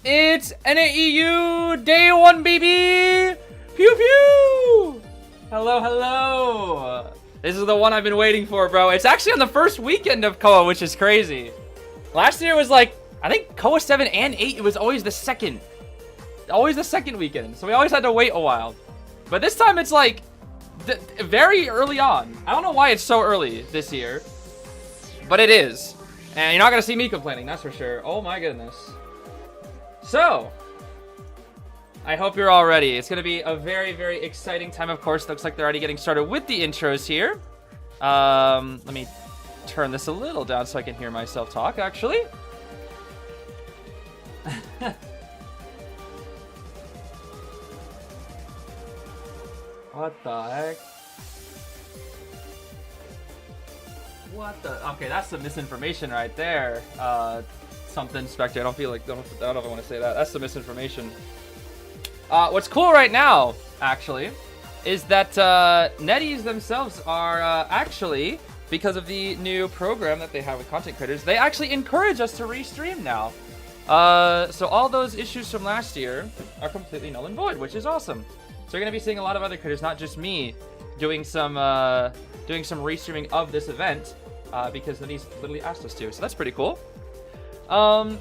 It's NAEU Day 1, baby! Pew pew! Hello, hello! This is the one I've been waiting for, bro. It's actually on the first weekend of KOA, which is crazy. Last year was like, I think KOA 7 and 8, it was always the second. Always the second weekend. So we always had to wait a while. But this time it's like, very early on. I don't know why it's so early this year. But it is. And you're not going to see me complaining, that's for sure. Oh my goodness. So, I hope you're all ready. It's going to be a very, very exciting time, of course. Looks like they're already getting started with the intros here. Let me turn this a little down so I can hear myself talk, actually. What the heck? What the? Okay, that's some misinformation right there. Something Spectre. I don't know if I want to say that. That's the misinformation. What's cool right now, actually, is that Netties themselves are actually, because of the new program that they have with content creators, they actually encourage us to restream now. So all those issues from last year are completely null and void, which is awesome. So you're gonna be seeing a lot of other creators, not just me, doing some restreaming of this event, because Netties literally asked us to. So that's pretty cool. And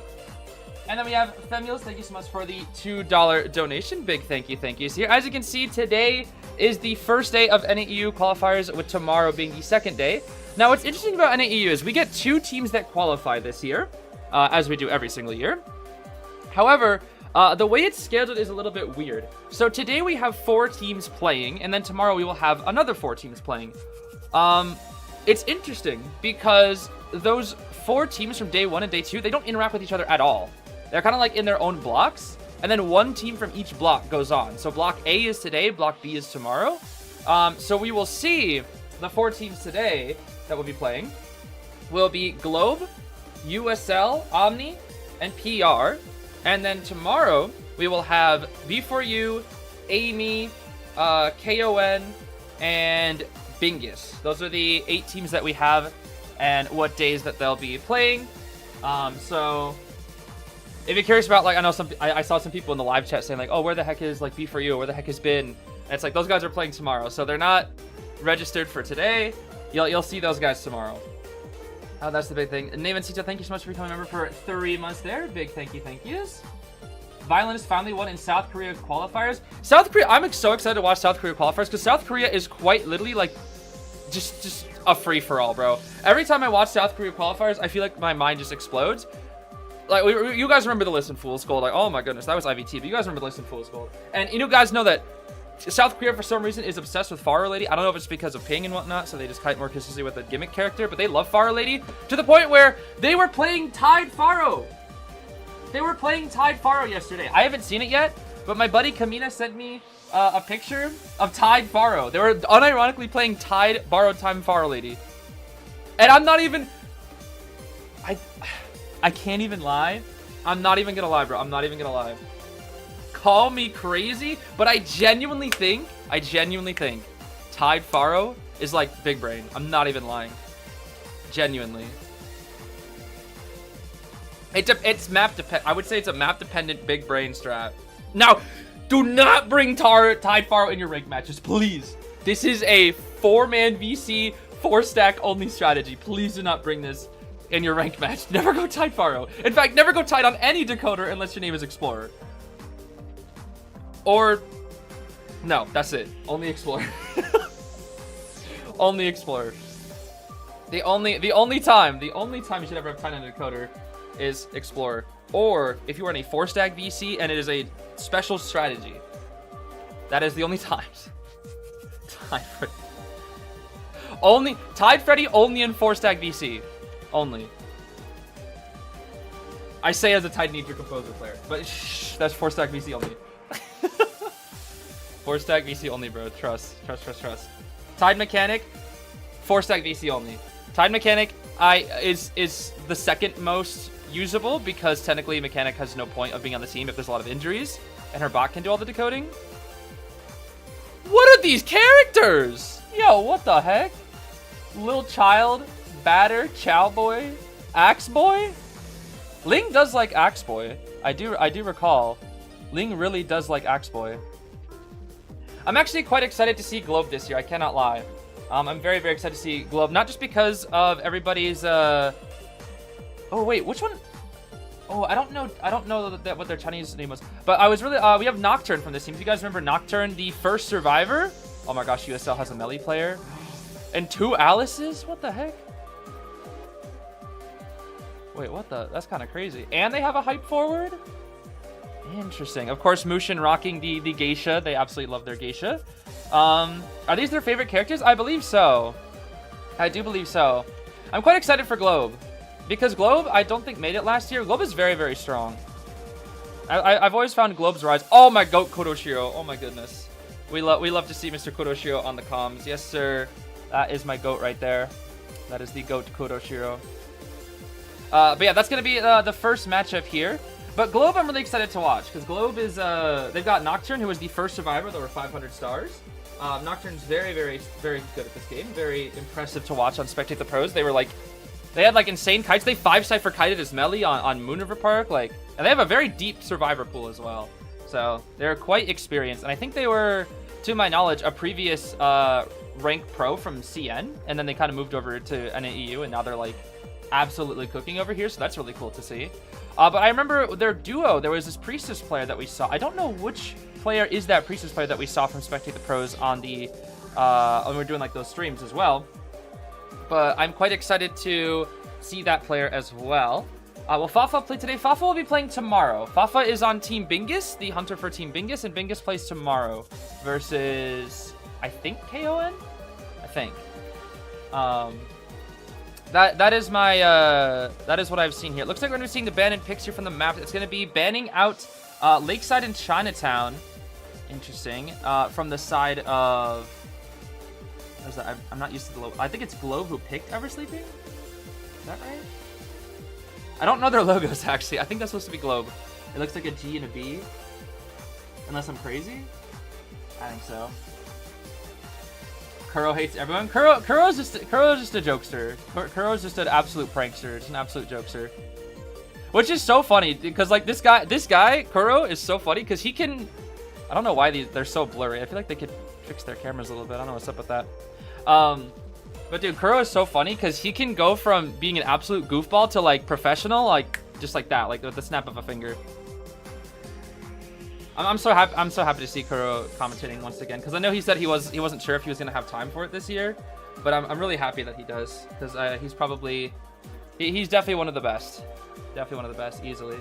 then we have Femules. Thank you so much for the $2 donation. Big thank yous here. As you can see, today is the first day of NAEU qualifiers, with tomorrow being the second day. Now, what's interesting about NAEU is we get 2 teams that qualify this year, as we do every single year. However, the way it's scheduled is a little bit weird. So today we have 4 teams playing, and then tomorrow we will have another 4 teams playing. It's interesting because those 4 teams from day 1 and day 2, they don't interact with each other at all. They're kind of like in their own blocks, and then 1 team from each block goes on. So block A is today, block B is tomorrow. So we will see the 4 teams today that will be playing will be Globe, USL, Omni, and PR. And then tomorrow we will have B4U, Amy, KON, and Bingus. Those are the 8 teams that we have and what days that they'll be playing. So if you're curious about, like, I saw some people in the live chat saying, like, oh, where the heck is, like, B4U, where the heck has been? And it's like, those guys are playing tomorrow, so they're not registered for today. You'll see those guys tomorrow. That's the big thing. Name and Sita, thank you so much for becoming a member for 3 months there. Big thank yous. Violence finally won in South Korea qualifiers. South Korea, I'm so excited to watch South Korea qualifiers, because South Korea is quite literally, like, just a free-for-all, bro. Every time I watch South Korea qualifiers, I feel like my mind just explodes. Like, you guys remember the list in Fool's Gold. Like, oh my goodness, that was IVT, but you guys remember the list in Fool's Gold. And you guys know that South Korea, for some reason, is obsessed with Faro Lady. I don't know if it's because of ping and whatnot, so they just kite more consistently with a gimmick character, but they love Faro Lady to the point where they were playing Tide Faro. They were playing Tide Faro yesterday. I haven't seen it yet, but my buddy Kamina sent me a picture of Tide Faro. They were unironically playing Tide Borrowed Time Faro Lady. And I'm not even... I can't even lie. I'm not even gonna lie, bro. I'm not even gonna lie. Call me crazy, but I genuinely think Tide Faro is like big brain. I'm not even lying. Genuinely. It's map dependent. I would say it's a map dependent big brain strat. Now, do not bring Tide Faro in your rank matches, please. This is a 4-man VC, 4-stack only strategy. Please do not bring this in your ranked match. Never go Tide Faro. In fact, never go Tide on any decoder unless your name is Explorer. Or, no, that's it. Only Explorer. Only Explorer. The only time you should ever have Tide on a decoder is Explorer. Or if you are in a 4-stack VC and it is a special strategy. That is the only times. Tide Freddy. Only Tide Freddy only in 4-stack VC. Only. I say as a Tide Nature Composer player, but shh, that's 4-stack VC only. 4-stack VC only, bro. Trust. Tide Mechanic, 4-stack VC only. Tide Mechanic is the second most usable, because technically Mechanic has no point of being on the team if there's a lot of injuries, and her bot can do all the decoding. What are these characters? Yo, what the heck? Little Child, Batter, Chow Boy, Axe Boy? Ling does like Axe Boy. I do recall. Ling really does like Axeboy. I'm actually quite excited to see Globe this year. I cannot lie. I'm very, very excited to see Globe, not just because of everybody's. Oh wait, which one? Oh, I don't know what their Chinese name was. But I was really. We have Nocturne from this team. If you guys remember Nocturne, the first survivor. Oh my gosh, USL has a melee player, and 2 Alices. What the heck? Wait, what the? That's kind of crazy. And they have a hype forward? Interesting. Of course, Mushin rocking the Geisha. They absolutely love their Geisha. Are these their favorite characters? I believe so. I do believe so. I'm quite excited for Globe. Because Globe, I don't think made it last year. Globe is very, very strong. I've always found Globe's rise. Oh, my goat Kuroshiro. Oh, my goodness. We love to see Mr. Kuroshiro on the comms. Yes, sir. That is my goat right there. That is the goat Kuroshiro. But yeah, that's going to be the first matchup here. But Globe, I'm really excited to watch. Because Globe is, they've got Nocturne, who was the first survivor with over 500 stars. Nocturne's very, very, very good at this game. Very impressive to watch on Spectate the Pros. They had like insane kites. They 5-cypher kited his melee on Moon River Park. And they have a very deep survivor pool as well. So they're quite experienced. And I think they were, to my knowledge, a previous rank pro from CN. And then they kind of moved over to NAEU. And now they're like absolutely cooking over here. So that's really cool to see. But I remember their duo. There was this Priestess player that we saw. I don't know which player is that Priestess player that we saw from Spectate the Pros on the when we're doing like those streams as well. But I'm quite excited to see that player as well. Will Fafa play today? Fafa will be playing tomorrow. Fafa is on Team Bingus, the hunter for Team Bingus, and Bingus plays tomorrow versus, I think, KON? I think. That is my that is what I've seen here. It looks like we're going to be seeing the ban and picks here from the map. It's going to be banning out Lakeside and Chinatown. Interesting. From the side of... What is that? I'm not used to Globe. I think it's Globe who picked Eversleeping? Is that right? I don't know their logos, actually. I think that's supposed to be Globe. It looks like a G and a B. Unless I'm crazy? I think so. Kuro hates everyone. Kuro's just a jokester. Kuro's just an absolute prankster. Just an absolute jokester. Which is so funny, because like this guy, Kuro, is so funny, because he can... I don't know why they're so blurry. I feel like they could fix their cameras a little bit. I don't know what's up with that. But dude, Kuro is so funny because he can go from being an absolute goofball to like professional, like just like that, like with the snap of a finger. I'm so happy. I'm so happy to see Kuro commentating once again, because I know he said he wasn't sure if he was gonna have time for it this year, but I'm really happy that he does, because he's probably he's definitely one of the best. Definitely one of the best, easily.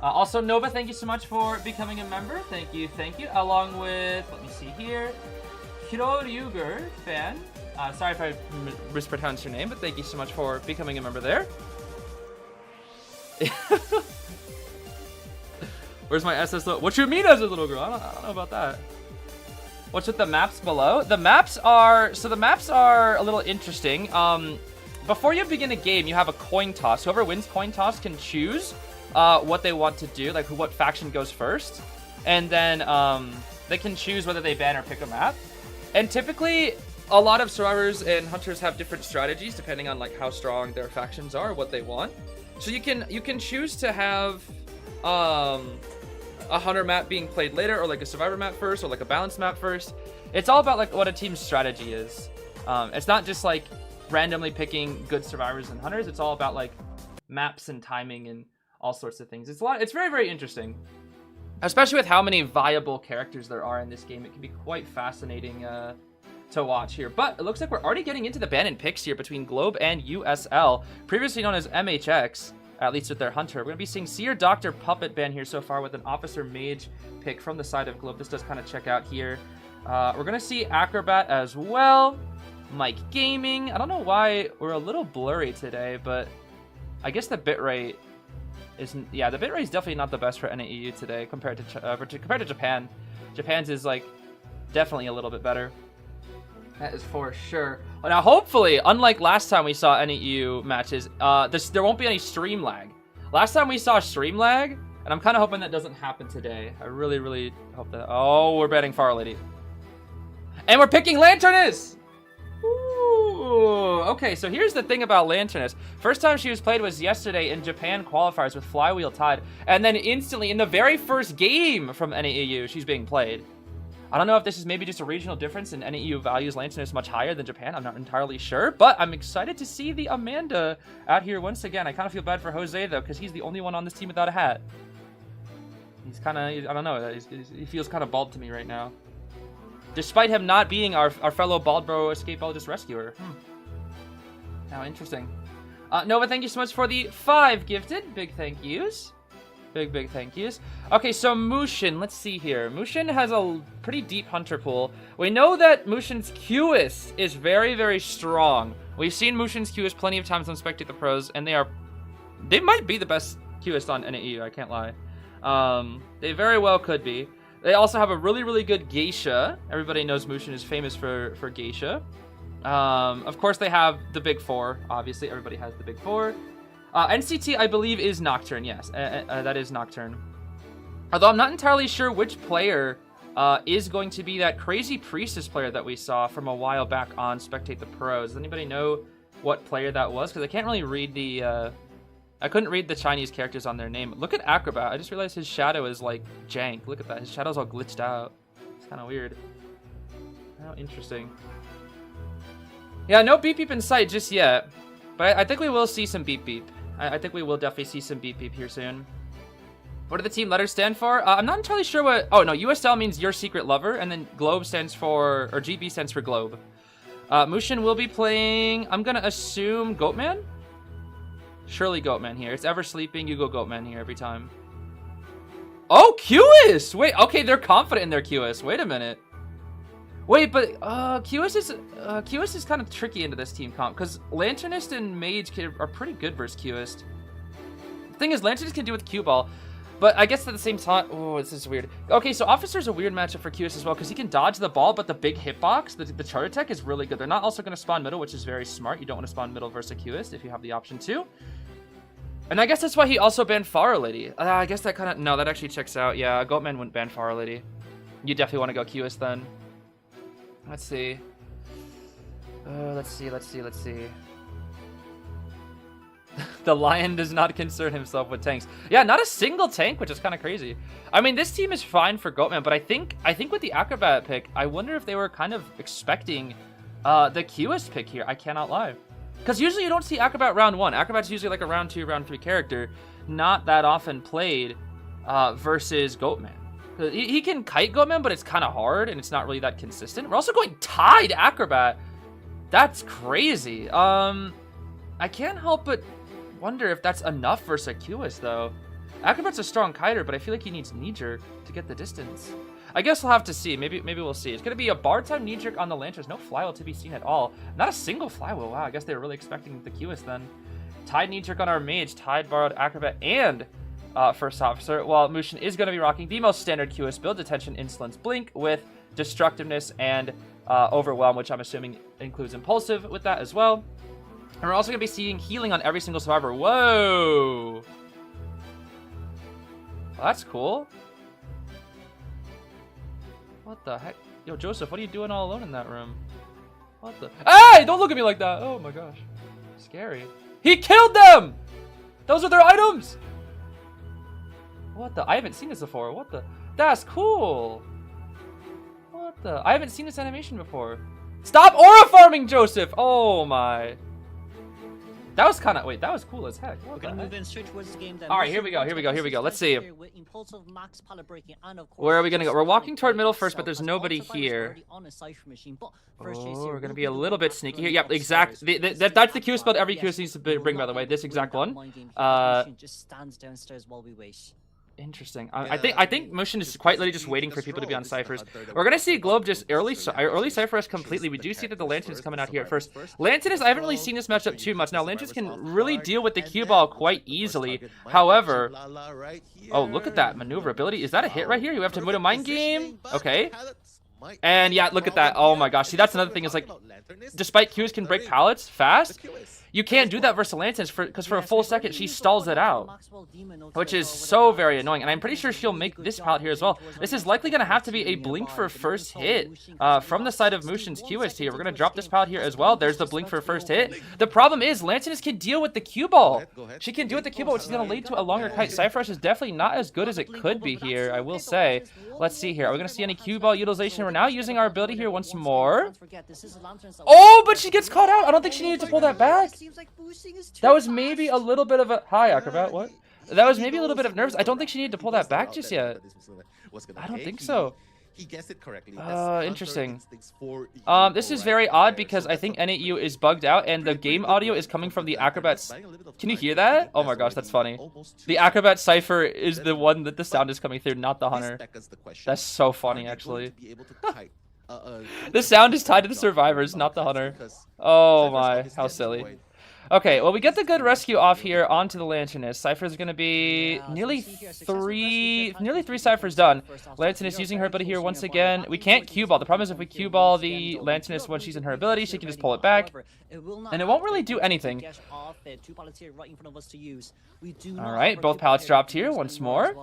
Also, Nova, thank you so much for becoming a member. Thank you, thank you. Along with, let me see here, Hiroryuger fan. Sorry if I mispronounced your name, but thank you so much for becoming a member there. Where's my SS little? What you mean as a little girl? I don't know about that. What's with the maps below? The maps are a little interesting. Before you begin a game, you have a coin toss. Whoever wins coin toss can choose what they want to do, like what faction goes first, and then they can choose whether they ban or pick a map. And typically, a lot of survivors and hunters have different strategies depending on like how strong their factions are, what they want. So you can choose to have a hunter map being played later, or like a survivor map first, or like a balanced map first. It's all about like what a team's strategy is. It's not just like randomly picking good survivors and hunters. It's all about like maps and timing and all sorts of things. It's very, very interesting, especially with how many viable characters there are in this game. It can be quite fascinating to watch here. But it looks like we're already getting into the ban and picks here between Globe and USL, previously known as MHX, at least with their hunter. We're gonna be seeing Seer Doctor Puppet ban here so far, with an Officer Mage pick from the side of Globe. This does kind of check out here. We're gonna see Acrobat as well. Mike Gaming. I don't know why we're a little blurry today, but I guess the bitrate isn't. Yeah, the bitrate is definitely not the best for NAEU today compared to Japan. Japan's is like definitely a little bit better. That is for sure. Well, now, hopefully, unlike last time we saw NAEU matches, there won't be any stream lag. Last time we saw stream lag, and I'm kind of hoping that doesn't happen today. I really, really hope that. Oh, we're betting Far Lady. And we're picking Lanternus! Ooh, okay, so here's the thing about Lanternus. First time she was played was yesterday in Japan qualifiers with Flywheel tied, and then instantly in the very first game from NAEU, she's being played. I don't know if this is maybe just a regional difference and NAEU values Lanternus much higher than Japan. I'm not entirely sure, but I'm excited to see the Amanda out here once again. I kind of feel bad for Jose, though, because he's the only one on this team without a hat. He's kind of, I don't know, he feels kind of bald to me right now. Despite him not being our fellow bald bro escapologist rescuer. Now, interesting. Nova, thank you so much for the 5 gifted. Big thank yous. Big thank yous. Okay, so Mushin, let's see here. Mushin has a pretty deep hunter pool. We know that Mushin's Cueist is very strong. We've seen Mushin's Cueist plenty of times on Spectate the Pros, and they might be the best Cueist on NAEU, I can't lie. They very well could be. They also have a really good Geisha. Everybody knows Mushin is famous for Geisha. Of course, they have the Big 4. Obviously, everybody has the Big 4. NCT, I believe, is Nocturne. Yes, that is Nocturne. Although I'm not entirely sure which player is going to be that crazy Priestess player that we saw from a while back on Spectate the Pros. Does anybody know what player that was? Because I can't really read the... I couldn't read the Chinese characters on their name. Look at Acrobat. I just realized his shadow is, like, jank. Look at that. His shadow's all glitched out. It's kind of weird. How interesting. Yeah, no beep beep in sight just yet. But I think we will see some beep beep. I think we will definitely see some beep beep here soon. What do the team letters stand for? I'm not entirely sure what... Oh, no. USL means Your Secret Lover. And then Globe stands for... Or GB stands for Globe. Mushin will be playing... I'm going to assume Goatman? Surely Goatman here. It's ever sleeping, you go Goatman here every time. Oh, Cueist! Wait, okay, they're confident in their Cueist. Wait a minute. Wait, but Cueist is kind of tricky into this team comp, because Lanternist and Mage are pretty good versus Cueist. The thing is, Lanternist can do with Cue Ball, but I guess at the same time... Oh, this is weird. Okay, so Officer's a weird matchup for Cueist as well, because he can dodge the ball, but the big hitbox, the charge attack is really good. They're not also going to spawn middle, which is very smart. You don't want to spawn middle versus a Cueist if you have the option to. And I guess that's why he also banned Fara Lady. I guess that kind of... No, that actually checks out. Yeah, Goatman wouldn't ban Fara Lady. You definitely want to go Cueist then. Let's see. Let's see. The Lion does not concern himself with tanks. Yeah, not a single tank, which is kind of crazy. I mean, this team is fine for Goatman, but I think with the Acrobat pick, I wonder if they were kind of expecting the Cueist pick here. I cannot lie. Because usually you don't see Acrobat round 1. Acrobat's usually like a round 2, round 3 character. Not that often played versus Goatman. He can kite Goatman, but it's kind of hard, and it's not really that consistent. We're also going tied Acrobat. That's crazy. I can't help but wonder if that's enough versus a Cueist, though. Acrobat's a strong kiter, but I feel like he needs knee-jerk to get the distance. I guess we'll have to see. Maybe we'll see. It's going to be a bar time knee-jerk on the Lanterns. No flywheel to be seen at all. Not a single flywheel. Wow, I guess they were really expecting the Cueist then. Tied knee-jerk on our Mage. Tied borrowed Acrobat and First Officer. While Mushin is going to be rocking the most standard Cueist build, Detention, Insolence, Blink, with Destructiveness and Overwhelm, which I'm assuming includes Impulsive with that as well. And we're also going to be seeing Healing on every single survivor. Whoa! Well, that's cool. What the heck? Yo, Joseph, what are you doing all alone in that room? What the... Hey! Don't look at me like that! Oh my gosh. Scary. He killed them! Those are their items! What the... I haven't seen this before. What the... That's cool! What the... I haven't seen this animation before. Stop aura farming, Joseph! Oh my... That was kind of... Wait, that was cool as heck. What the heck? Alright, here we go. Let's see. Where are we gonna go? We're walking toward middle first, but there's nobody here. Oh, we're gonna be a little bit sneaky here. Yep, exact. That's the Cueist build every Cueist needs to bring, by the way. This exact one. Interesting. I think Mushin is quite literally just waiting for people to be on ciphers. We're gonna see Globe just early cipher us completely. We do see that the Lantern is coming out here at first. Lantern I haven't really seen this matchup too much. Now Lanterns can really deal with the cue ball quite easily. However, oh, look at that maneuverability. Is that a hit right here? You have to move a mind game. Okay. And yeah, look at that. Oh my gosh. See, that's another thing is like, despite Qs can break pallets fast, you can't do that versus Lantis because for a full second she stalls it out, which is so very annoying. And I'm pretty sure she'll make this pallet here as well. This is likely going to have to be a blink for first hit from the side of Mushin's Cueist here. We're going to drop this pallet here as well. There's the blink for first hit. The problem is Lantis can deal with the cue ball. She can deal with the cue ball, which is going to lead to a longer kite. Cypher Rush is definitely not as good as it could be here, I will say. Let's see here. Are we going to see any cue ball utilization? We're now using our ability here once more. Oh, but she gets caught out. I don't think she needed to pull that back. That was maybe a little bit of a... Hi, Acrobat. What? That was maybe a little bit of nerves. I don't think she needed to pull that back just yet. I don't think so. He guessed it correctly. Interesting. This is very odd because I think NAU is bugged out and the game audio is coming from the Acrobat's... Can you hear that? Oh my gosh, that's funny. The Acrobat Cypher is the one that the sound is coming through, not the Hunter. That's so funny, actually. The sound is tied to the survivors, not the Hunter. Oh my, how silly. Okay, well, we get the good rescue off here onto the Lanternist. Cypher's going to be nearly three Cyphers done. Lanternist using her ability here once again. We can't cue ball. The problem is if we cue ball the Lanternist when she's in her ability, she can just pull it back. And it won't really do anything. Alright, both pallets dropped here once more.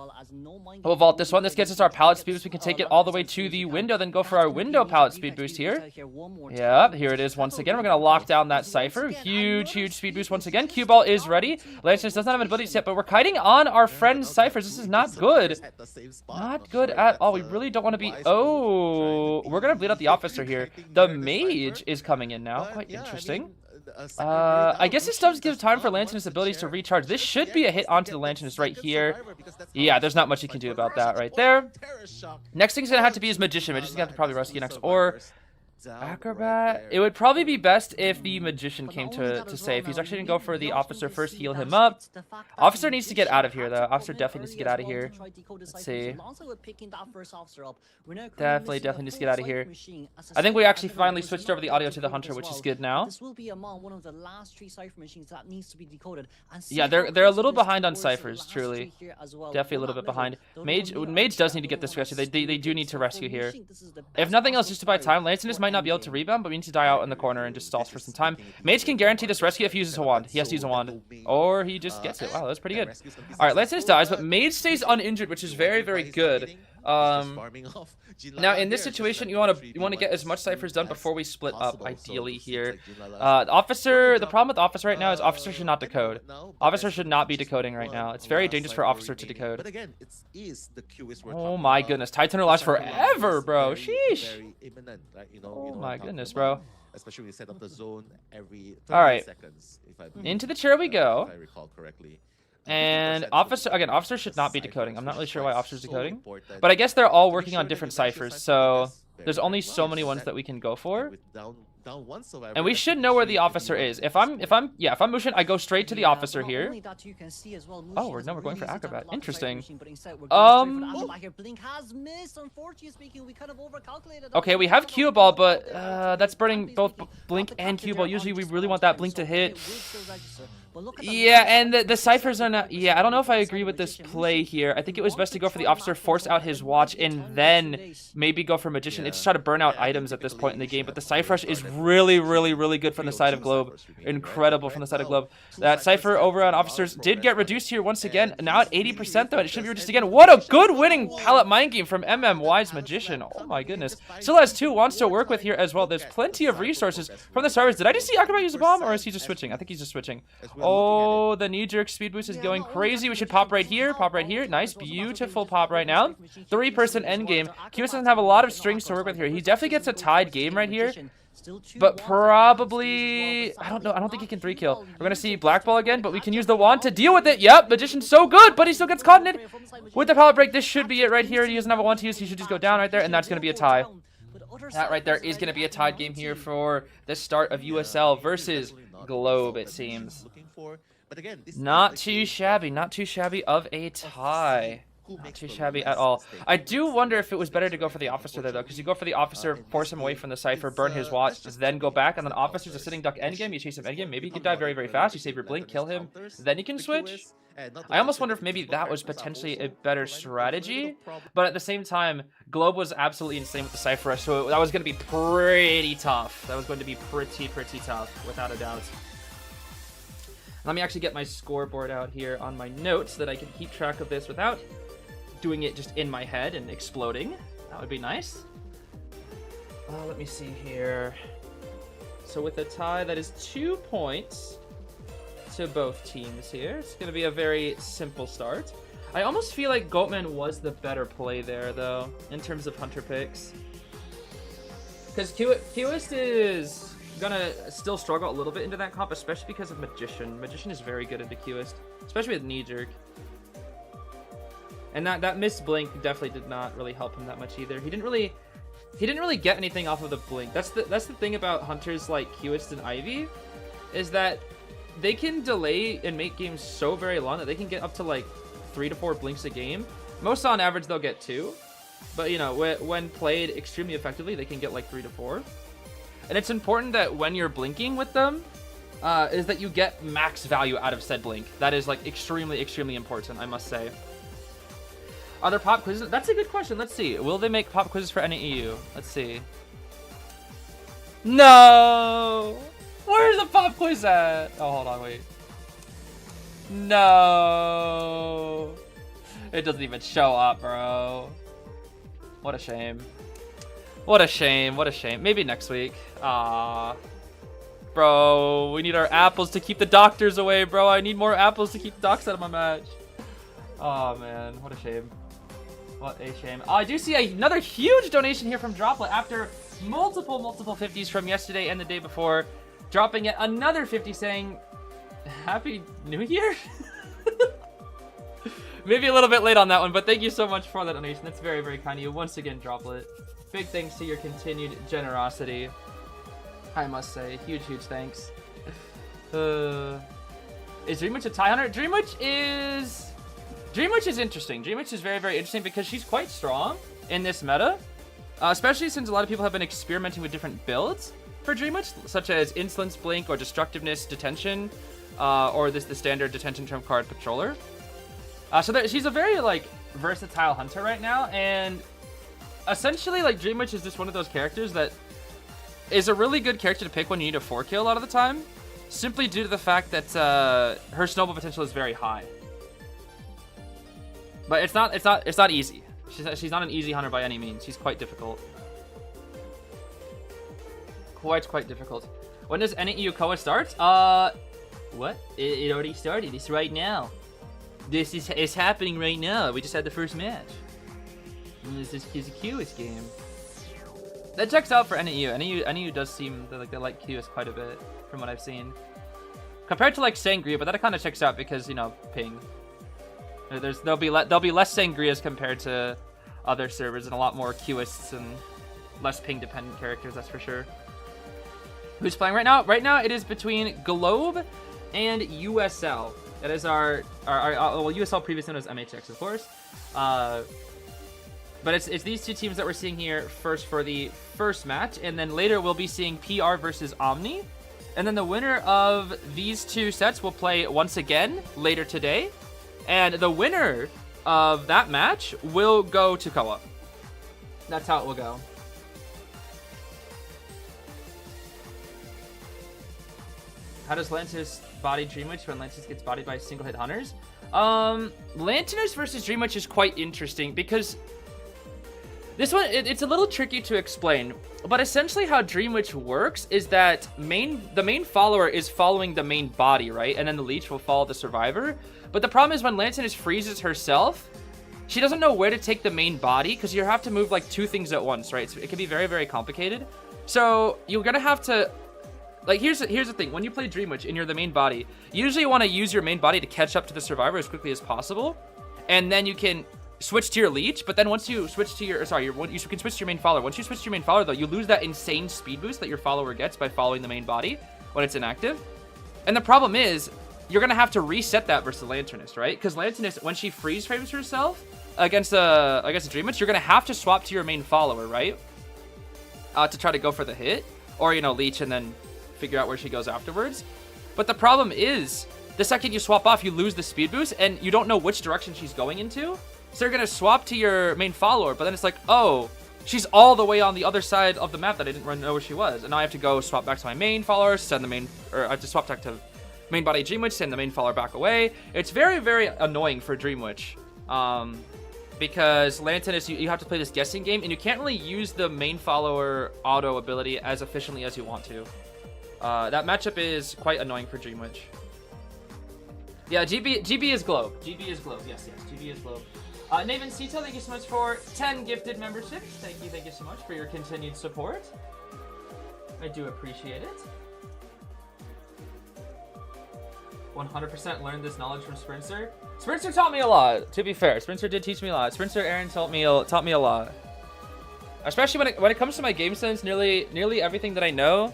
We'll vault this one. This gets us our pallet speed boost. We can take it all the way to the window, then go for our window pallet speed boost here. Yep, here it is once again. We're going to lock down that Cypher. Huge speed boost once again. Cue ball is ready. Lanternist does not have an ability yet, but we're kiting on our friend's Cyphers. This is not good. Not good at all. We really don't want to be... Oh, we're going to bleed out the officer here. The mage is coming in now. Quite interesting. I guess this does give time for Lanternist's abilities to recharge. This should be a hit onto the Lanternist right here. Yeah, there's not much you can do about that right there. Next thing's going to have to be his Magician. Magician's going to have to probably rescue next. Or... Acrobat. It would probably be best if the Magician came to save. He's actually going to go for the officer first, heal him up. Officer needs to get out of here, though. Officer definitely needs to get out of here. Let's see. Definitely needs to get out of here. I think we actually finally switched over the audio to the Hunter, which is good now. Yeah, they're a little behind on ciphers, truly. Definitely a little bit behind. Mage does need to get this rescue. They do need to rescue here. If nothing else, just to buy time. Lanternist might not be able to rebound, but we need to die out in the corner and just stall for some time. Mage can guarantee this rescue if he uses a wand. He has to use a wand. Or he just gets it. Wow, that's pretty good. Alright, Lanternist dies, but Mage stays uninjured, which is very, very good. Now in this situation, you want to get as much ciphers done before we split up, ideally here. The problem with Officer right now is Officer should not decode. Officer should not be decoding right now. It's very dangerous for Officer to decode. Oh my goodness, Titan lasts forever, bro. Sheesh. Oh my goodness, bro. Especially when you set up the zone every 30 seconds. Into the chair we go. If I recall correctly. And Officer should not be decoding. I'm not really sure why Officer's decoding. But I guess they're all working on different ciphers, so there's only so many ones that we can go for. And we should know where the Officer is. If I'm Mushin, I go straight to the Officer here. Oh, we're going for Acrobat. Interesting. Okay, we have Cue Ball, but that's burning both Blink and Cue Ball. Usually we really want that Blink to hit. Yeah, and the ciphers are not... Yeah, I don't know if I agree with this play here. I think it was best to go for the Officer, force out his watch, and then maybe go for Magician. It's just try to burn out items at this point in the game. But the Cypher Rush is really, really, really good from the side of Globe. Incredible from the side of Globe. That Cypher over on Officers did get reduced here once again. Now at 80%, though, it should be reduced again. What a good winning pallet mind game from MMY's Magician. Oh my goodness. Still has 2 wands to work with here as well. There's plenty of resources from the servers. Did I just see Acrobat use a bomb, or is he just switching? I think he's just switching. Oh, the knee-jerk speed boost is going crazy. We should pop right here. Pop right here. Nice, beautiful pop right now. 3-person endgame. Cueist doesn't have a lot of strings to work with here. He definitely gets a tied game right here. But probably... I don't know. I don't think he can 3-kill. We're going to see Black Ball again, but we can use the wand to deal with it. Yep, Magician's so good, but he still gets caught in it. With the pallet break, this should be it right here. He doesn't have a wand to use. He should just go down right there, and that's going to be a tie. That right there is going to be a tied game here for the start of USL versus Globe, it seems. Not too shabby of a tie. Not too shabby at all. I do wonder if it was better to go for the Officer there, though, because you go for the Officer, force him away from the Cypher, burn his watch, then go back, and then Officer's a sitting duck endgame, you chase him endgame, maybe you can die very, very fast, you save your Blink, kill him, then you can switch. I almost wonder if maybe that was potentially a better strategy, but at the same time, Globe was absolutely insane with the Cypher Rush, so that was going to be pretty tough. That was going to be pretty tough, without a doubt. Let me actually get my scoreboard out here on my notes so that I can keep track of this without doing it just in my head and exploding. That would be nice. Let me see here. So with a tie, that is 2 points to both teams here. It's going to be a very simple start. I almost feel like Goatman was the better play there, though, in terms of hunter picks. Because Cueist is going to still struggle a little bit into that comp, especially because of Magician. Magician is very good into Cueist, especially with Knee Jerk. And that missed blink definitely did not really help him that much either. He didn't really get anything off of the blink. That's the thing about hunters like Cueist and Ivy, is that they can delay and make games so very long that they can get up to like 3 to 4 blinks a game. Most on average they'll get 2, but you know, when played extremely effectively, they can get like 3 to 4. And it's important that when you're blinking with them, is that you get max value out of said blink. That is like extremely important, I must say. Are there pop quizzes? That's a good question. Let's see. Will they make pop quizzes for NAEU? Let's see. No! Where's the pop quiz at? Oh, hold on, wait. No! It doesn't even show up, bro. What a shame. What a shame. What a shame. Maybe next week. Ah, bro, we need our apples to keep the doctors away, bro. I need more apples to keep the docs out of my match. Oh, man. What a shame. What a shame. I do see another huge donation here from Droplet after multiple 50s from yesterday and the day before. Dropping yet another 50 saying, Happy New Year? Maybe a little bit late on that one, but thank you so much for that donation. That's very kind of you. Once again, Droplet. Big thanks to your continued generosity. I must say, huge thanks. Is Dreamwitch a tie hunter? Dreamwitch is interesting. Dreamwitch is very interesting because she's quite strong in this meta, especially since a lot of people have been experimenting with different builds for Dreamwitch, such as Insolence Blink or Destructiveness Detention, or the standard Detention Trump card Patroller. She's a very like versatile hunter right now, and essentially like Dreamwitch is just one of those characters that is a really good character to pick when you need a 4-kill a lot of the time, simply due to the fact that her snowball potential is very high. But it's not easy. She's not an easy hunter by any means. She's quite difficult. Quite difficult. When does NAEU KOA start? What? It already started. It's right now. It's happening right now. We just had the first match. And this is a Cueist game. That checks out for NAEU. NAEU does seem that, like, they like Cueist quite a bit from what I've seen. Compared to like Sangria, but that kind of checks out because, you know, ping. There'll be less Sangrias compared to other servers, and a lot more Cueists and less ping dependent characters, that's for sure. Who's playing right now? Right now it is between Globe and USL. That is our USL previously known as MHX, of course. But it's these two teams that we're seeing here first for the first match, and then later we'll be seeing PR versus Omni. And then the winner of these two sets will play once again later today. And the winner of that match will go to KOA. That's how it will go. How does Lantis body Dreamwitch when Lantis gets bodied by single hit hunters? Lanterners versus Dreamwitch is quite interesting because this one, it's a little tricky to explain, but essentially how Dreamwitch works is that the main follower is following the main body, right? And then the leech will follow the survivor. But the problem is when Lanternus freezes herself, she doesn't know where to take the main body because you have to move like 2 things at once, right? So it can be very complicated. So you're gonna have to, like, here's the thing. When you play Dreamwitch and you're the main body, you usually want to use your main body to catch up to the survivor as quickly as possible, and then you can switch to your leech. But then once you switch to your, you can switch to your main follower. Once you switch to your main follower, though, you lose that insane speed boost that your follower gets by following the main body when it's inactive. And the problem is, you're gonna have to reset that versus Lanternus, right? Because Lanternus, when she freeze frames herself against a Dreamwitch, you're gonna have to swap to your main follower, right? To try to go for the hit, or, you know, leech and then figure out where she goes afterwards. But the problem is, the second you swap off, you lose the speed boost, and you don't know which direction she's going into. So you're gonna swap to your main follower, but then it's like, oh, she's all the way on the other side of the map that I didn't know where she was, and now I have to go swap back to my main follower, send the main, or I have to swap back to main body Dream Witch, send the main follower back away. It's very, very annoying for Dream Witch. Because Lantern is, you have to play this guessing game, and you can't really use the main follower auto ability as efficiently as you want to. That matchup is quite annoying for Dream Witch. Yeah, GB is Globe. GB is Globe. Yes, GB is Globe. Naven Sito, thank you so much for 10 gifted memberships. Thank you so much for your continued support. I do appreciate it. 100% learned this knowledge from Sprinter. Sprinter taught me a lot, to be fair. Sprinter did teach me a lot. Sprinter Aaron taught me a lot. Especially when it comes to my game sense, nearly everything that I know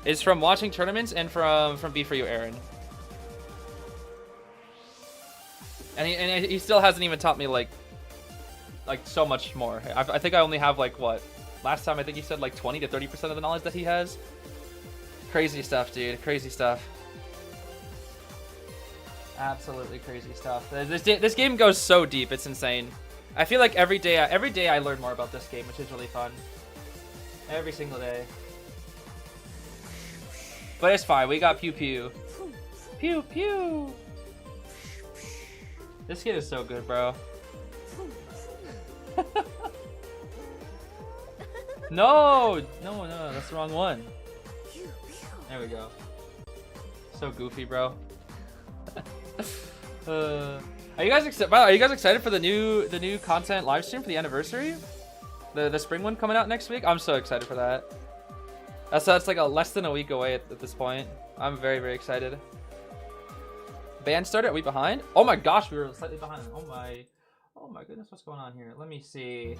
is from watching tournaments and from B4U Aaron. And he still hasn't even taught me like so much more. I think I only have like what? Last time I think he said like 20 to 30% of the knowledge that he has. Crazy stuff, dude. Crazy stuff. Absolutely crazy stuff. This game goes so deep, it's insane. I feel like every day I learn more about this game, which is really fun. Every single day. But it's fine. We got pew pew. Pew pew. This kid is so good, bro. No, that's the wrong one. There we go. So goofy, bro. Are you guys excited for the new content live stream for the anniversary? The spring one coming out next week? I'm so excited for that. That's like less than a week away at this point. I'm very, very excited. Band started, are we behind? Oh my gosh, we were slightly behind. Oh my goodness, what's going on here? Let me see.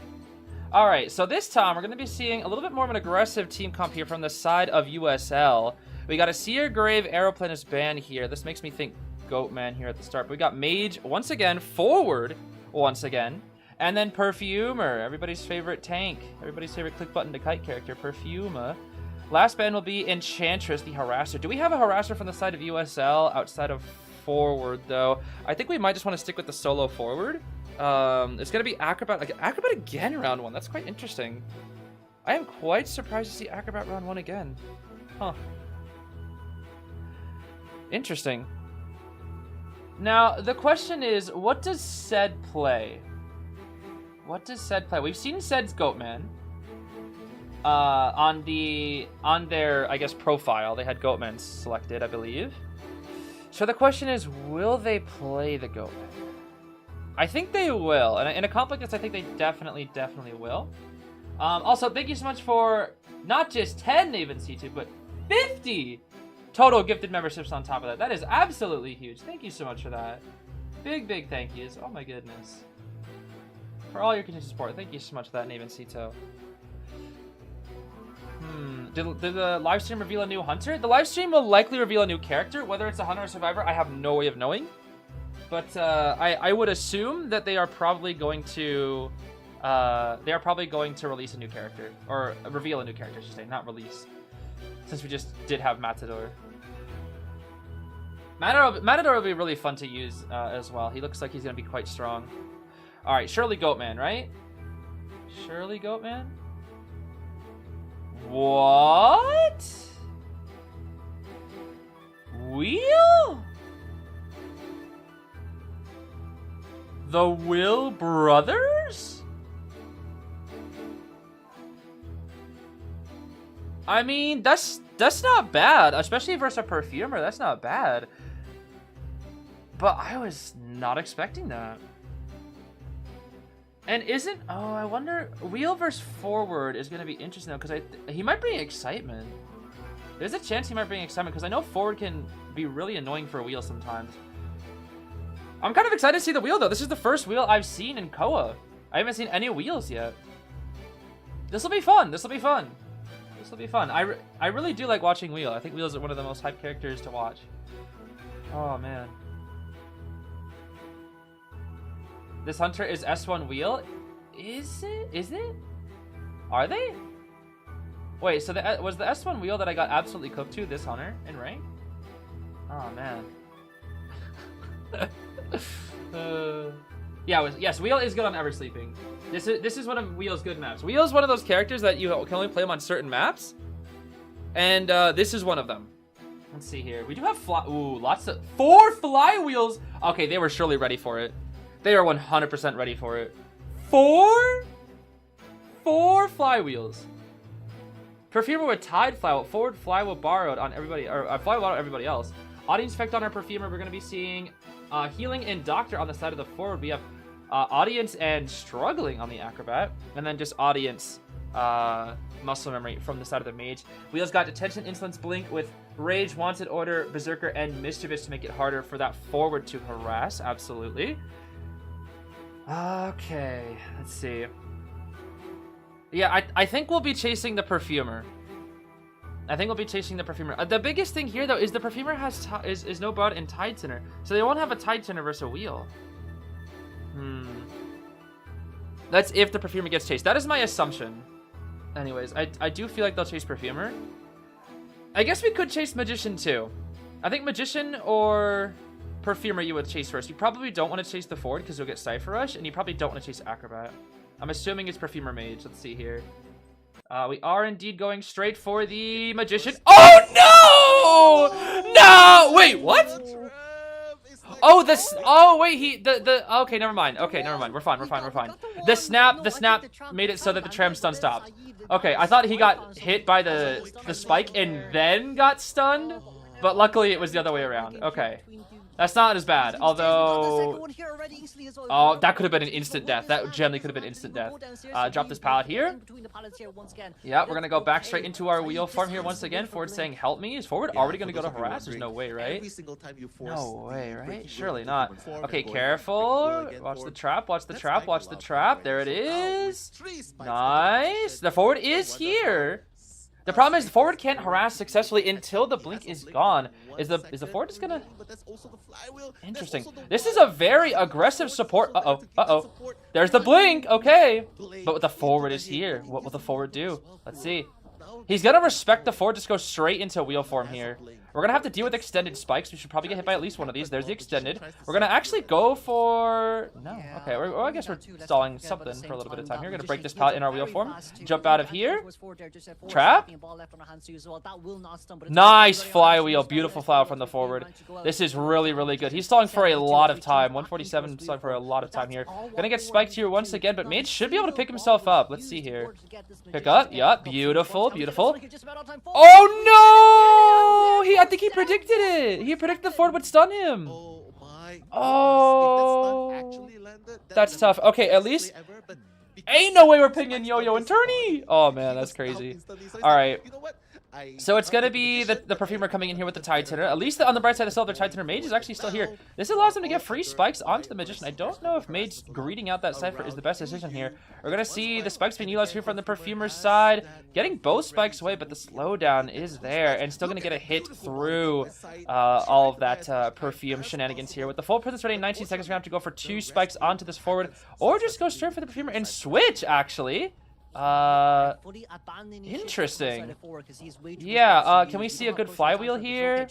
All right, so this time we're going to be seeing a little bit more of an aggressive team comp here from the side of USL. We got a Seer Grave Aeroplanist band here. This makes me think Goatman here at the start. But we got Mage once again, Forward once again, and then Perfumer, everybody's favorite tank, everybody's favorite click button to kite character, Perfumer. Last band will be Enchantress, the Harasser. Do we have a Harasser from the side of USL outside of Forward though? I think we might just want to stick with the solo Forward. It's gonna be Acrobat, like Acrobat again round 1. That's quite interesting. I am quite surprised to see Acrobat round 1 again. Huh. Interesting. Now the question is, what does Sed play? What does Sed play? We've seen Sed's Goatman. On their, I guess, profile, they had Goatman selected, I believe. So the question is, will they play the Goatman? I think they will. And in a comp like this, I think they definitely will. Also, thank you so much for not just 10 Naven C2, but 50 total gifted memberships on top of that. That is absolutely huge. Thank you so much for that. Big thank yous. Oh my goodness. For all your continued support. Thank you so much for that, Naven C2. Did the live stream reveal a new hunter? The live stream will likely reveal a new character. Whether it's a hunter or survivor, I have no way of knowing. But I would assume that they are probably going to release a new character, or reveal a new character, I should say, not release. Since we just did have Matador. Matador will be really fun to use as well. He looks like he's gonna be quite strong. All right, surely Goatman, right? Surely Goatman. What? Wheel? The Will Brothers? I mean, that's not bad, especially versus a Perfumer. That's not bad. But I was not expecting that. And I wonder, Wheel versus Forward is going to be interesting though, because he might bring excitement. There's a chance he might bring excitement, because I know Forward can be really annoying for Wheel sometimes. I'm kind of excited to see the Wheel though. This is the first Wheel I've seen in KOA. I haven't seen any Wheels yet. This will be fun. This will be fun. This will be fun. I really do like watching Wheel. I think Wheel is one of the most hyped characters to watch. Oh man. This hunter is S1 Wheel? Is it? Is it? Are they? Wait, so was the S1 Wheel that I got absolutely cooked to this hunter in rank? Oh man. Yeah, yes, Wheel is good on Ever Sleeping. This is one of Wheel's good maps. Wheel is one of those characters that you can only play him on certain maps, and this is one of them. Let's see here. We do have lots of 4 flywheels. Okay, they were surely ready for it. They are 100% ready for it. 4 flywheels. Perfumer with tied flywheel. Forward flywheel borrowed on everybody, or flywheel on everybody else. Audience effect on our perfumer. We're gonna be seeing healing and doctor on the side of the forward. We have audience and struggling on the acrobat, and then just audience muscle memory from the side of the mage. Wheels got detention, insolence, blink with rage, wanted order, berserker, and mischievous to make it harder for that forward to harass. Absolutely. Okay, let's see. Yeah, I think we'll be chasing the perfumer. The biggest thing here, though, is the perfumer has is no bud and tide tenor, so they won't have a tide tenor versus a wheel. That's if the perfumer gets chased. That is my assumption. Anyways, I do feel like they'll chase perfumer. I guess we could chase magician too. I think magician or perfumer you would chase first. You probably don't want to chase the forward because you'll get Cypher Rush, and you probably don't want to chase acrobat. I'm assuming it's perfumer mage. Let's see here. We are indeed going straight for the magician. Oh no! No! Wait, what? Oh, this. Oh wait, okay, never mind. Okay, never mind. We're fine. The snap made it so that the tram stun stopped. Okay, I thought he got hit by the spike and then got stunned, but luckily it was the other way around. Okay. That's not as bad, although... Oh, that could have been an instant death. That generally could have been instant death. Drop this pallet here. Yeah, we're going to go back straight into our wheel form here once again. Forward saying, help me. Is forward already going to go to harass? There's no way, right? No way, right? Surely not. Okay, careful. Watch the trap, watch the trap, watch the trap. There it is. Nice. The forward is here. The problem is the forward can't harass successfully until the blink is gone. Is the forward just gonna... Interesting. This is a very aggressive support. Uh-oh. There's the blink. Okay. But the forward is here. What will the forward do? Let's see. He's gonna respect the forward, just go straight into wheel form here. We're gonna have to deal with extended spikes. We should probably get hit by at least one of these. There's the extended. We're gonna actually go for... No. Okay, well, I guess we're stalling something for a little bit of time here. We're gonna break this pallet in our wheel form. Jump out of here. Trap. Nice flywheel. Beautiful flywheel from the forward. This is really, really good. He's stalling for a lot of time. 147 stalling for a lot of time here. Gonna get spiked here once again, but Mage should be able to pick himself up. Let's see here. Pick up. Yup. Beautiful. Beautiful. Oh, no! I think he predicted it. He predicted the forward would stun him. Oh, that's tough. Okay, at least ain't no way we're pinging Yo-Yo and Tourney. Oh man, that's crazy. All right. So it's going to be the perfumer coming in here with the tide tenor. At least on the bright side of the tide tenor mage is actually still here. This allows him to get free spikes onto the magician. I don't know if mage greeting out that cypher is the best decision here. We're going to see the spikes being utilized here from the perfumer's side. Getting both spikes away, but the slowdown is there. And still going to get a hit through all of that perfume shenanigans here. With the full presence ready in 19 seconds, we're going to have to go for 2 spikes onto this forward. Or just go straight for the perfumer and switch, actually. Interesting. Yeah, can we see a good flywheel here?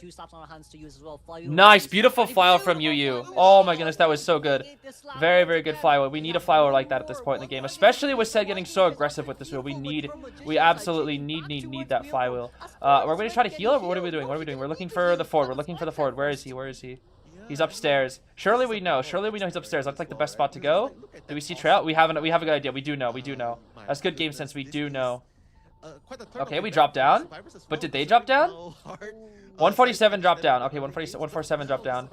Nice, beautiful flywheel from Yu. Oh my goodness, that was so good. Very, very good flywheel. We need a flywheel like that at this point in the game, especially with Sed getting so aggressive with this wheel. We absolutely need that flywheel. We're going to try to heal, or what are we doing? We're looking for the forward. Where is he? He's upstairs. Surely we know he's upstairs. That's like the best spot to go. Do we see trail? We have a good idea. We do know. That's good game sense. We do know. Okay, we dropped down. But did they drop down? 147 dropped down. Okay, 147 dropped down.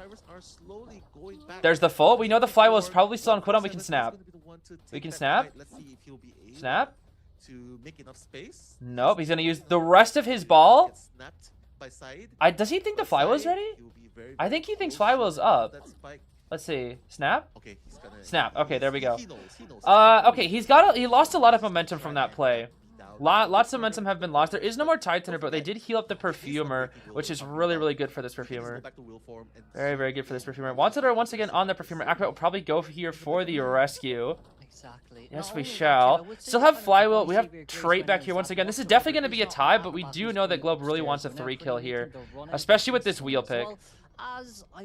There's the full. We know the flywheel is probably still on cooldown. We can snap. Snap. Nope, he's gonna use the rest of his ball. Does he think the flywheel is ready? I think he thinks flywheel's up. Let's see. Snap? Snap. Okay, there we go. Okay, he lost a lot of momentum from that play. Lots of momentum have been lost. There is no more tide tenor, but they did heal up the perfumer, which is really, really good for this perfumer. Very, very good for this perfumer. Wanted her once again on the perfumer. Acrobat will probably go here for the rescue. Yes, we shall. Still have flywheel. We have trait back here once again. This is definitely going to be a tie, but we do know that Globe really wants a 3-kill here, especially with this wheel pick.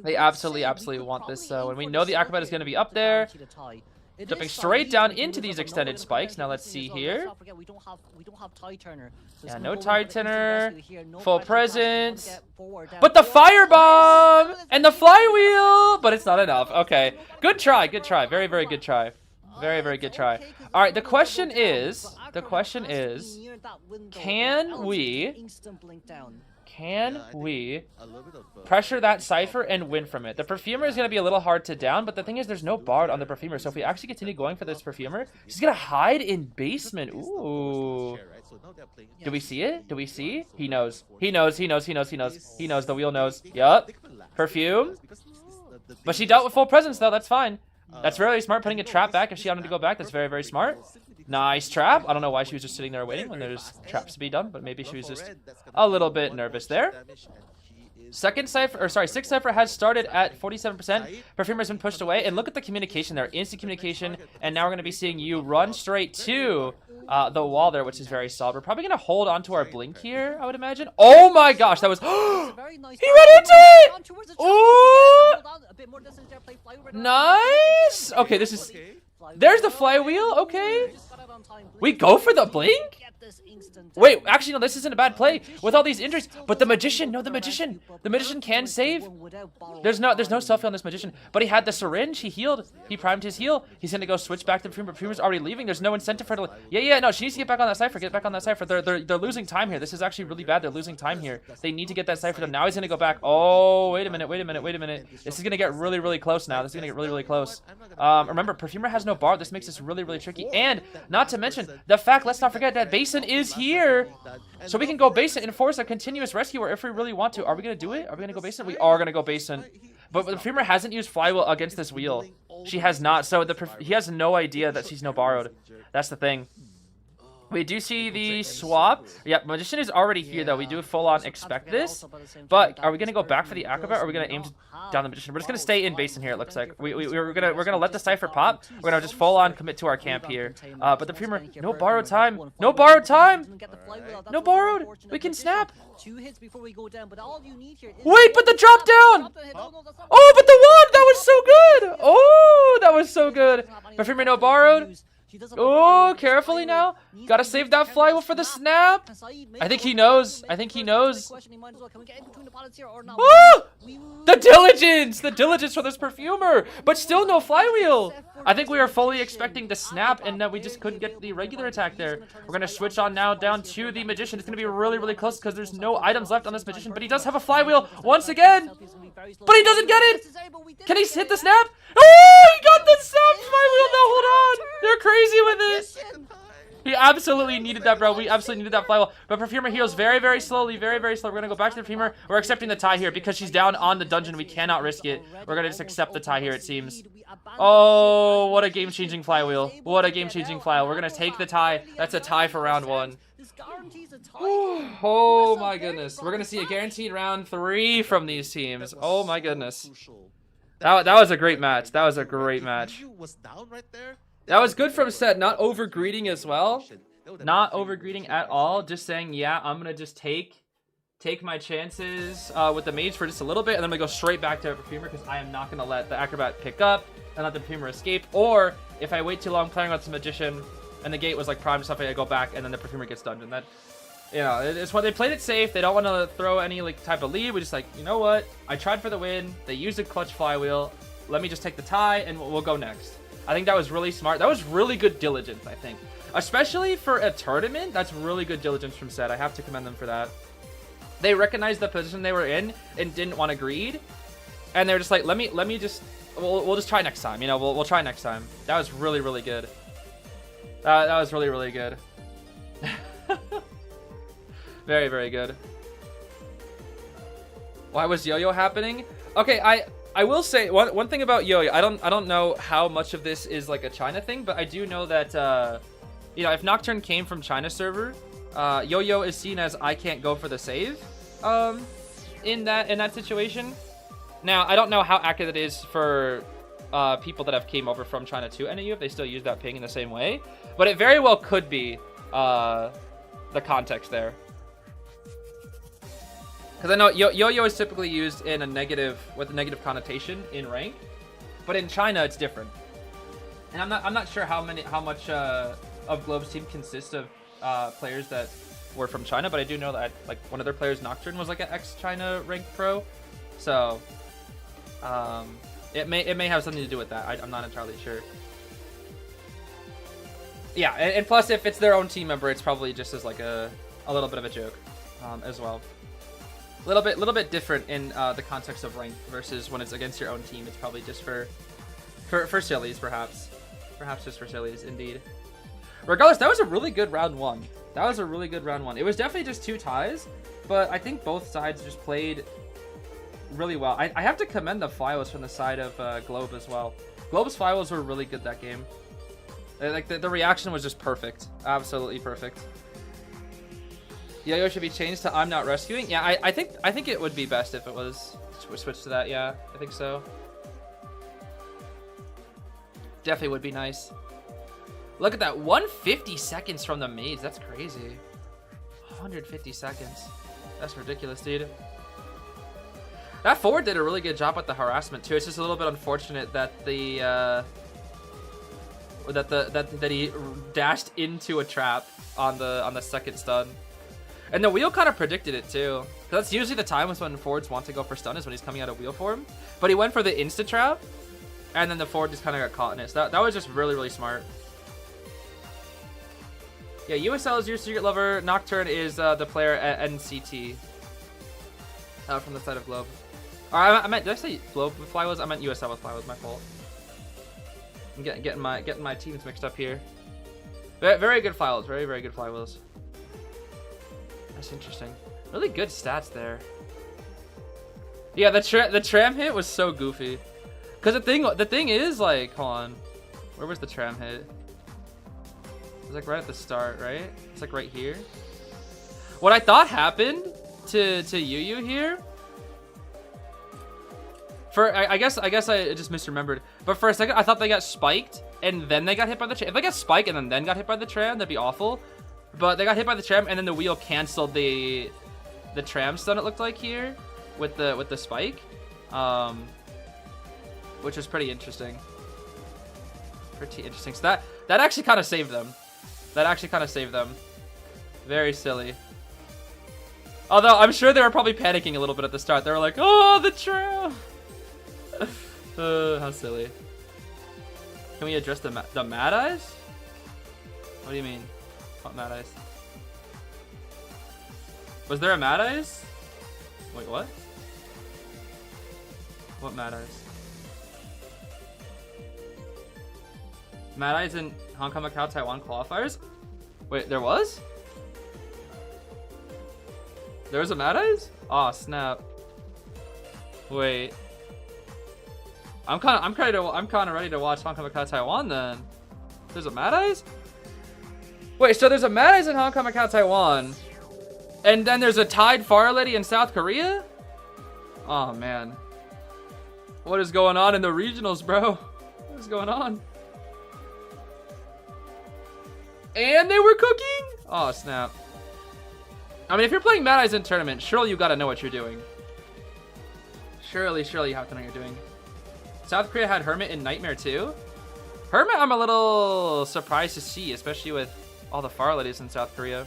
They absolutely want this, and we know the acrobat is going to be up there. Jumping straight down into these extended spikes. Now let's see here. Yeah, no tide tenor. Full presence. But the firebomb and the flywheel. But it's not enough. Okay. Good try. Good try. Very, very good try. Very, very good try. All right. The question is, can we pressure that Cypher and win from it? The Perfumer is going to be a little hard to down, but the thing is there's no Bard on the Perfumer. So if we actually continue going for this Perfumer, he's going to hide in basement. Ooh. Do we see it? Do we see? He knows. He knows. He knows. He knows. He knows. He knows. The wheel knows. Yup. Perfume. But she dealt with full presence, though. That's fine. That's very smart, putting a trap back if she wanted to go back. That's very, very smart. Nice trap. I don't know why she was just sitting there waiting when there's traps to be done, but maybe she was just a little bit nervous there. Sixth Cypher has started at 47%. Perfumer's been pushed away, and look at the communication there. Instant communication, and now we're going to be seeing you run straight to the wall there, which is very solid. We're probably going to hold on to our blink here, I would imagine. Oh my gosh, that was... he ran into it! Ooh! Nice! Okay, this is... There's the flywheel, okay. We go for the blink? Wait, actually, no, this isn't a bad play with all these injuries. But the Magician, no, the Magician can save. There's no selfie on this Magician. But he had the syringe, he healed, he primed his heal. He's gonna go switch back to Perfumer. Perfumer's already leaving. There's no incentive for her to... Yeah, no, she needs to get back on that Cypher. Get back on that Cypher. They're losing time here. This is actually really bad. They're losing time here. They need to get that Cypher done. Now he's gonna go back. Oh, wait a minute. This is gonna get really, really close now. This is gonna get really, really close. Remember, Perfumer has no bar. This makes this really, really tricky. And not to mention the fact, let's not forget that Basin is here. So we can go Basin and force a continuous rescue if we really want to. Are we going to do it? Are we going to go Basin? We are going to go Basin. But the Perfumer hasn't used Flywheel against this wheel. She has not. So he has no idea that she's no borrowed. That's the thing. We do see the swap. Yep, Magician is already here, though. We do full-on expect this. But are we going to go back for the Acrobat, or are we going to aim down the Magician? We're just going to stay in Basin here, it looks like. We're gonna let the Cypher pop. We're going to just full-on commit to our camp here. But the Perfumer, no borrowed time. No borrowed time! No borrowed! We can snap! Wait, but the drop down! Oh, but the wand! That was so good! Oh, that was so good! Perfumer, no borrowed. Oh, carefully now. Gotta save that flywheel for the snap. I think he knows. Oh! The diligence for this Perfumer, but still no flywheel. I think we were fully expecting the snap, and that we just couldn't get the regular attack there. We're gonna switch on now down to the Magician. It's gonna be really, really close because there's no items left on this Magician, but he does have a flywheel once again. But he doesn't get it. Can he hit the snap? Oh, he got the snap flywheel. No, hold on. They're crazy with it. He absolutely needed that, bro. We absolutely needed that flywheel. But Perfumer heals very, very slowly. Very, very slow. We're going to go back to the Perfumer. We're accepting the tie here because she's down on the dungeon. We cannot risk it. We're going to just accept the tie here, it seems. Oh, what a game-changing flywheel. What a game-changing flywheel. We're going to take the tie. That's a tie for round 1. Oh, my goodness. We're going to see a guaranteed round 3 from these teams. Oh, my goodness. That was a great match. That was a great match. That was good from Set, not over-greeting as well. Not over-greeting at all. Just saying, yeah, I'm going to just take my chances with the Mage for just a little bit, and then I'm going to go straight back to Perfumer because I am not going to let the Acrobat pick up and let the Perfumer escape. Or if I wait too long playing with the Magician and the gate was like primed or something, I go back and then the Perfumer gets dungeon. That, you know, it's why they played it safe. They don't want to throw any like type of lead. We're just like, you know what? I tried for the win. They used a clutch flywheel. Let me just take the tie and we'll go next. I think that was really smart. That was really good diligence, I think. Especially for a tournament, that's really good diligence from Set. I have to commend them for that. They recognized the position they were in and didn't want to greed. And they were just like, let me just, we'll just try next time. You know, we'll try next time. That was really, really good. That was really, really good. Very, very good. Why was yo-yo happening? Okay, I will say one thing about yo-yo. I don't know how much of this is like a China thing, but I do know that you know, if Nocturne came from China server, yo-yo is seen as I can't go for the save in that situation. Now, I don't know how accurate it is for people that have came over from China to NAU if they still use that ping in the same way, but it very well could be the context there. Because I know yo-yo is typically used in with a negative connotation in rank, but in China it's different. And I'm not sure how much of Globe's team consists of players that were from China, but I do know that like one of their players, Nocturne, was like an ex-China ranked pro, so it may have something to do with that. I'm not entirely sure. Yeah, and plus if it's their own team member, it's probably just as like a little bit of a joke as well. A little bit different in the context of rank versus when it's against your own team. It's probably just for sillies, perhaps just for sillies, indeed. Regardless, that was a really good round one. That was a really good round one. It was definitely just 2 ties, but I think both sides just played really well. I have to commend the flyos from the side of Globe as well. Globe's flyos were really good that game. Like the reaction was just perfect, absolutely perfect. Yo-yo should be changed to I'm not rescuing. Yeah, I think it would be best if it was switched to that. Yeah, I think so. Definitely would be nice. Look at that, 150 seconds from the maids. That's crazy. 150 seconds. That's ridiculous, dude. That forward did a really good job with the harassment too. It's just a little bit unfortunate that that he dashed into a trap on the second stun. And the wheel kind of predicted it too. That's usually the time when forwards want to go for stun, is when he's coming out of wheel form. But he went for the insta trap, and then the forward just kind of got caught in it. So that was just really, really smart. Yeah, USL is your secret lover. Nocturne is the player at NCT from the side of Globe. Or I meant, did I say Globe with Flywheels? I meant USL with Flywheels. My fault. I'm getting my teams mixed up here. Very good Flywheels. Very, very good Flywheels. That's interesting. Really good stats there. Yeah, the tram hit was so goofy. Cause the thing is, like, hold on, where was the tram hit? It was like right at the start, right? It's like right here. What I thought happened to Yu here. I guess I just misremembered. But for a second, I thought they got spiked and then they got hit by the tram. If they got spiked and then got hit by the tram, that'd be awful. But they got hit by the tram and then the wheel canceled the tram stun. It looked like here with the spike, which was pretty interesting. Pretty interesting. So that actually kind of saved them. That actually kind of saved them. Very silly. Although I'm sure they were probably panicking a little bit at the start. They were like, "Oh, the tram." How silly. Can we address the Mad Eyes? What do you mean? What Mad Eyes? Was there a Mad Eyes? Wait, what? What Mad Eyes? Mad Eyes in Hong Kong, Macau, Taiwan qualifiers? Wait, there was? There was a Mad Eyes? Aw, oh, snap. Wait. I'm kind of ready to watch Hong Kong, Macau, Taiwan then. There's a Mad Eyes? Wait, so there's a Mad Eyes in Hong Kong, Macau, Taiwan, and then there's a Tide Fire Lady in South Korea? Oh man. What is going on in the regionals, bro? What is going on? And they were cooking? Oh snap. I mean, if you're playing Mad Eyes in tournament, surely you gotta know what you're doing. Surely you have to know what you're doing. South Korea had Hermit in Nightmare too? Hermit I'm a little surprised to see, especially with all the Fire Ladies in South Korea.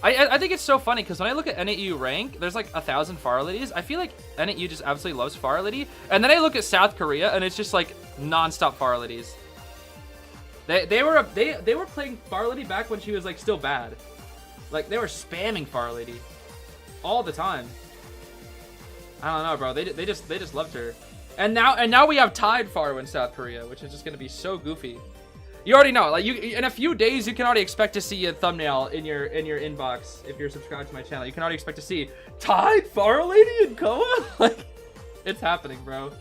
I think it's so funny because when I look at NAU rank, there's like 1,000 Fire Ladies. I feel like NAU just absolutely loves Fire Lady. And then I look at South Korea and it's just like non-stop Fire Ladies. They were playing Fire Lady back when she was like still bad. Like they were spamming Fire Lady all the time. I don't know, bro. They just loved her. And now we have Tide Faro in South Korea, which is just gonna be so goofy. You already know, like in a few days you can already expect to see a thumbnail in your inbox if you're subscribed to my channel. You can already expect to see Tide Faro Lady in Koa. Like, it's happening, bro.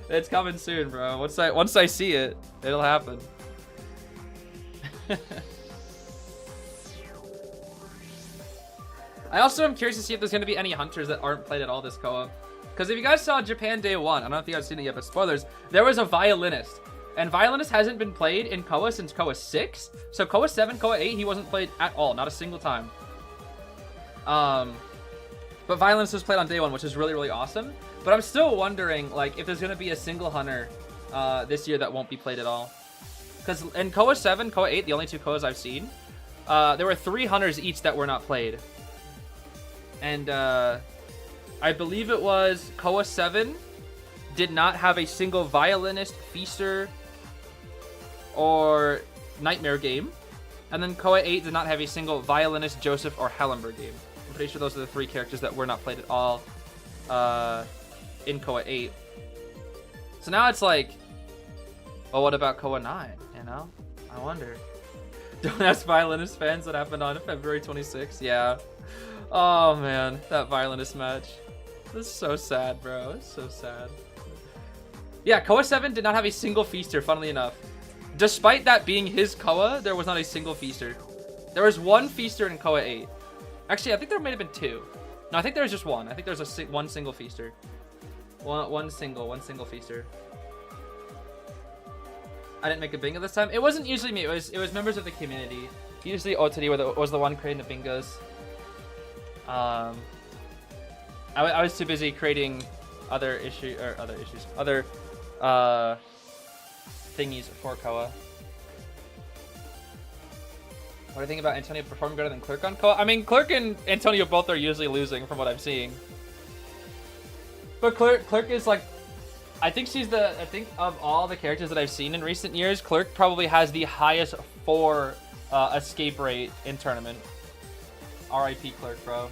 It's coming soon, bro. Once I see it, it'll happen. I also am curious to see if there's gonna be any hunters that aren't played at all this Koa. Because if you guys saw Japan Day 1, I don't know if you guys seen it yet, but spoilers, there was a violinist. And violinist hasn't been played in Koa since Koa 6. So Koa 7, Koa 8, he wasn't played at all, not a single time. But violinist was played on Day 1, which is really, really awesome. But I'm still wondering, like, if there's going to be a single hunter this year that won't be played at all. Because in KOA 7, KOA 8, the only two KOAs I've seen, there were 3 hunters each that were not played. And I believe it was KOA 7 did not have a single violinist, feaster, or nightmare game. And then KOA 8 did not have a single violinist, Joseph, or Hallenberg game. I'm pretty sure those are the 3 characters that were not played at all in KOA 8. So now it's like, well, what about KOA 9, you know? I wonder. Don't ask violinist fans what happened on February 26th. Yeah. Oh, man. That violinist match. This is so sad, bro. It's so sad. Yeah, KOA 7 did not have a single feaster, funnily enough. Despite that being his KOA, there was not a single feaster. There was 1 feaster in KOA 8. Actually, I think there might have been 2. No, I think there was just 1. I think there was one single feaster. One single feaster. I didn't make a bingo this time. It wasn't usually me. It was members of the community. Usually OTD was the one creating the bingos. I was too busy creating other thingies for KOA. What do you think about Antonio performing better than Clerk on KOA? I mean, Clerk and Antonio both are usually losing from what I'm seeing. But Clerk is like, I think of all the characters that I've seen in recent years, Clerk probably has the highest 4 escape rate in tournament. RIP Clerk, bro.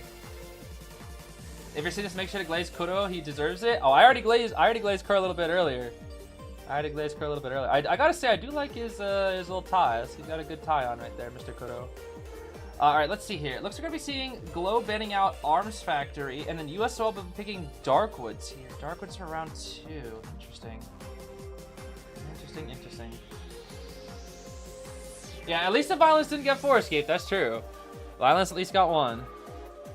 If you're seeing this, make sure to glaze Kuro. He deserves it. Oh, I already glazed Kuro a little bit earlier. I gotta say, I do like his little tie. He's got a good tie on right there, Mr. Kuro. Alright, let's see here. It looks like we're going to be seeing Glow banning out Arms Factory, and then USL will be picking Darkwoods here. Darkwoods for round 2. Interesting. Interesting. Yeah, at least the Violence didn't get 4 escape. That's true. Violence at least got 1.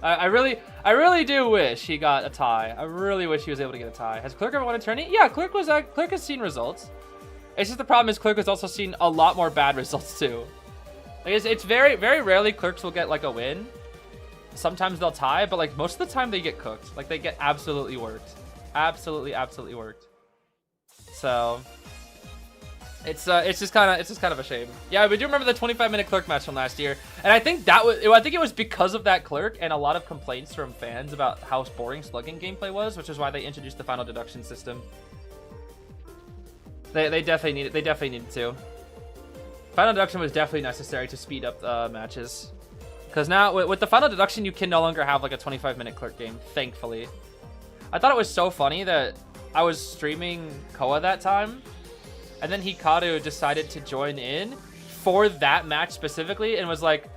I really do wish he got a tie. I really wish he was able to get a tie. Has Clerk ever won a tourney? Yeah, Clerk has seen results. It's just the problem is Clerk has also seen a lot more bad results too. Like it's very rarely Clerks will get like a win. Sometimes they'll tie, but like most of the time they get cooked. Like they get absolutely worked. Absolutely worked. So it's just kind of a shame. Yeah, we do remember the 25-minute Clerk match from last year, and I think it was because of that Clerk and a lot of complaints from fans about how boring slugging gameplay was, which is why they introduced the final deduction system. They definitely needed to. Final deduction was definitely necessary to speed up matches, because now with the final deduction you can no longer have like a 25-minute Clerk game. Thankfully, I thought it was so funny that I was streaming KOA that time. And then Hikaru decided to join in for that match specifically and was like,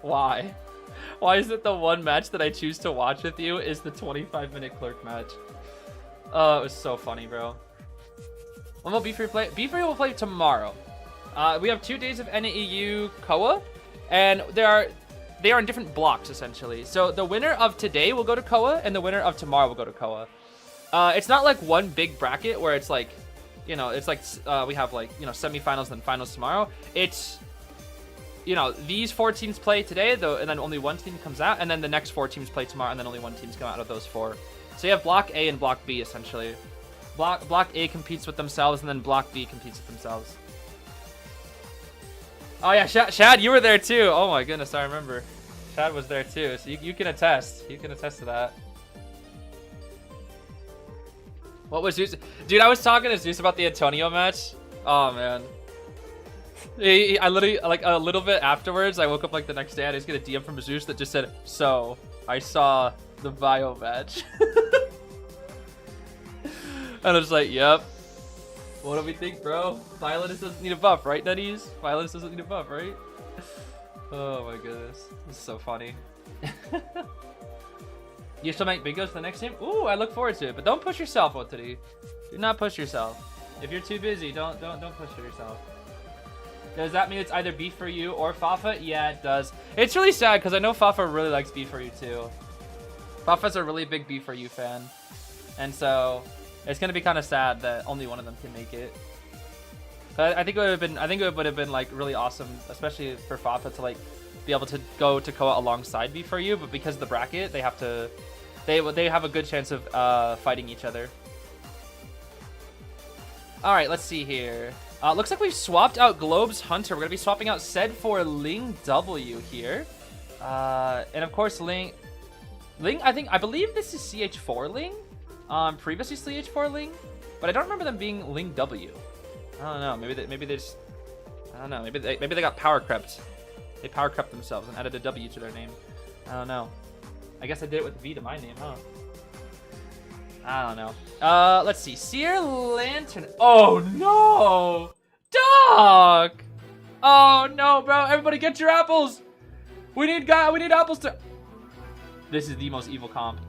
why? Why is it the one match that I choose to watch with you is the 25-minute Clerk match? Oh, it was so funny, bro. When will B3 play? B3 will play tomorrow. We have 2 days of NAEU KOA, and they are in different blocks, essentially. So the winner of today will go to KOA, and the winner of tomorrow will go to KOA. It's not like one big bracket where it's like, you know, it's like we have like, you know, semifinals and finals tomorrow. It's, you know, these 4 teams play today, though, and then only 1 team comes out, and then the next 4 teams play tomorrow, and then only 1 team's come out of those 4. So you have Block A and Block B, essentially. Block A competes with themselves, and then Block B competes with themselves. Oh yeah, Shad, you were there too. Oh my goodness, I remember. Shad was there too, so you can attest. You can attest to that. What was Zeus? Dude, I was talking to Zeus about the Antonio match. Oh man. I literally, like a little bit afterwards, I woke up like the next day and I just get a DM from Zeus that just said, "So, I saw the Vio match." And I was like, "Yep. What do we think, bro? Violinist doesn't need a buff, right, Nutties? Violinist doesn't need a buff, right?" Oh my goodness. This is so funny. You still make bingos for the next team? Ooh, I look forward to it, but don't push yourself, Otari. Do not push yourself. If you're too busy, don't push yourself. Does that mean it's either B for you or Fafa? Yeah, it does. It's really sad because I know Fafa really likes B for you too. Fafa's a really big B for you fan, and so it's gonna be kind of sad that only one of them can make it. But I think it would have been like really awesome, especially for Fafa to like be able to go to KOA alongside B for you. But because of the bracket, they have to. They have a good chance of fighting each other. All right, let's see here. Looks like we've swapped out Globe's Hunter. We're going to be swapping out Zed for Ling W here. And of course, Ling, I believe this is CH4 Ling. Previously CH4 Ling. But I don't remember them being Ling W. I don't know. Maybe they just... I don't know. Maybe they got power crept. They power crept themselves and added a W to their name. I don't know. I guess I did it with V to my name, huh? I don't know. Let's see. Seer Lantern. Oh no! Dog! Oh no, bro! Everybody, get your apples. We need apples to. This is the most evil comp.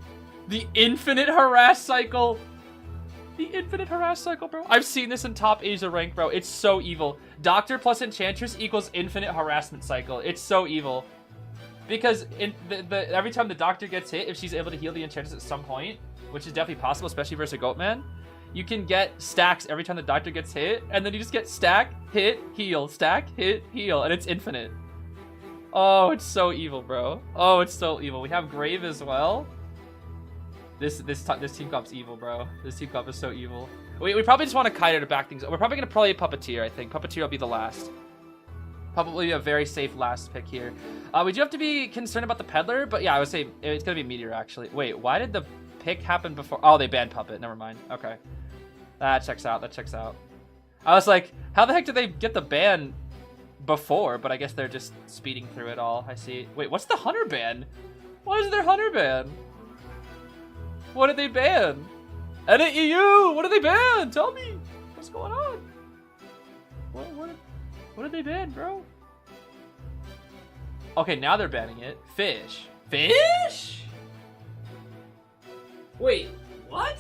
The infinite harass cycle. The infinite harass cycle, bro. I've seen this in top Asia rank, bro. It's so evil. Doctor plus Enchantress equals infinite harassment cycle. It's so evil. Because every time the Doctor gets hit, if she's able to heal the Enchantress at some point, which is definitely possible, especially versus a Goatman, you can get stacks every time the Doctor gets hit, and then you just get stack, hit, heal, stack, hit, heal, and it's infinite. Oh, it's so evil, bro. Oh, it's so evil. We have Grave as well. This team comp's evil, bro. This team comp is so evil. We probably just want to Kaido to back things up. We're probably going to play Puppeteer, I think. Puppeteer will be the last. Probably a very safe last pick here. We do have to be concerned about the Peddler, but yeah, I would say it's going to be Meteor, actually. Wait, why did the pick happen before? Oh, they banned Puppet. Never mind. Okay. That checks out. That checks out. I was like, how the heck did they get the ban before? But I guess they're just speeding through it all. I see. Wait, what's the Hunter ban? What is their Hunter ban? What did they ban? Edit EU! What did they ban? Tell me! What's going on? What did they ban, bro? Okay, now they're banning it. Fish. Fish? Wait, what?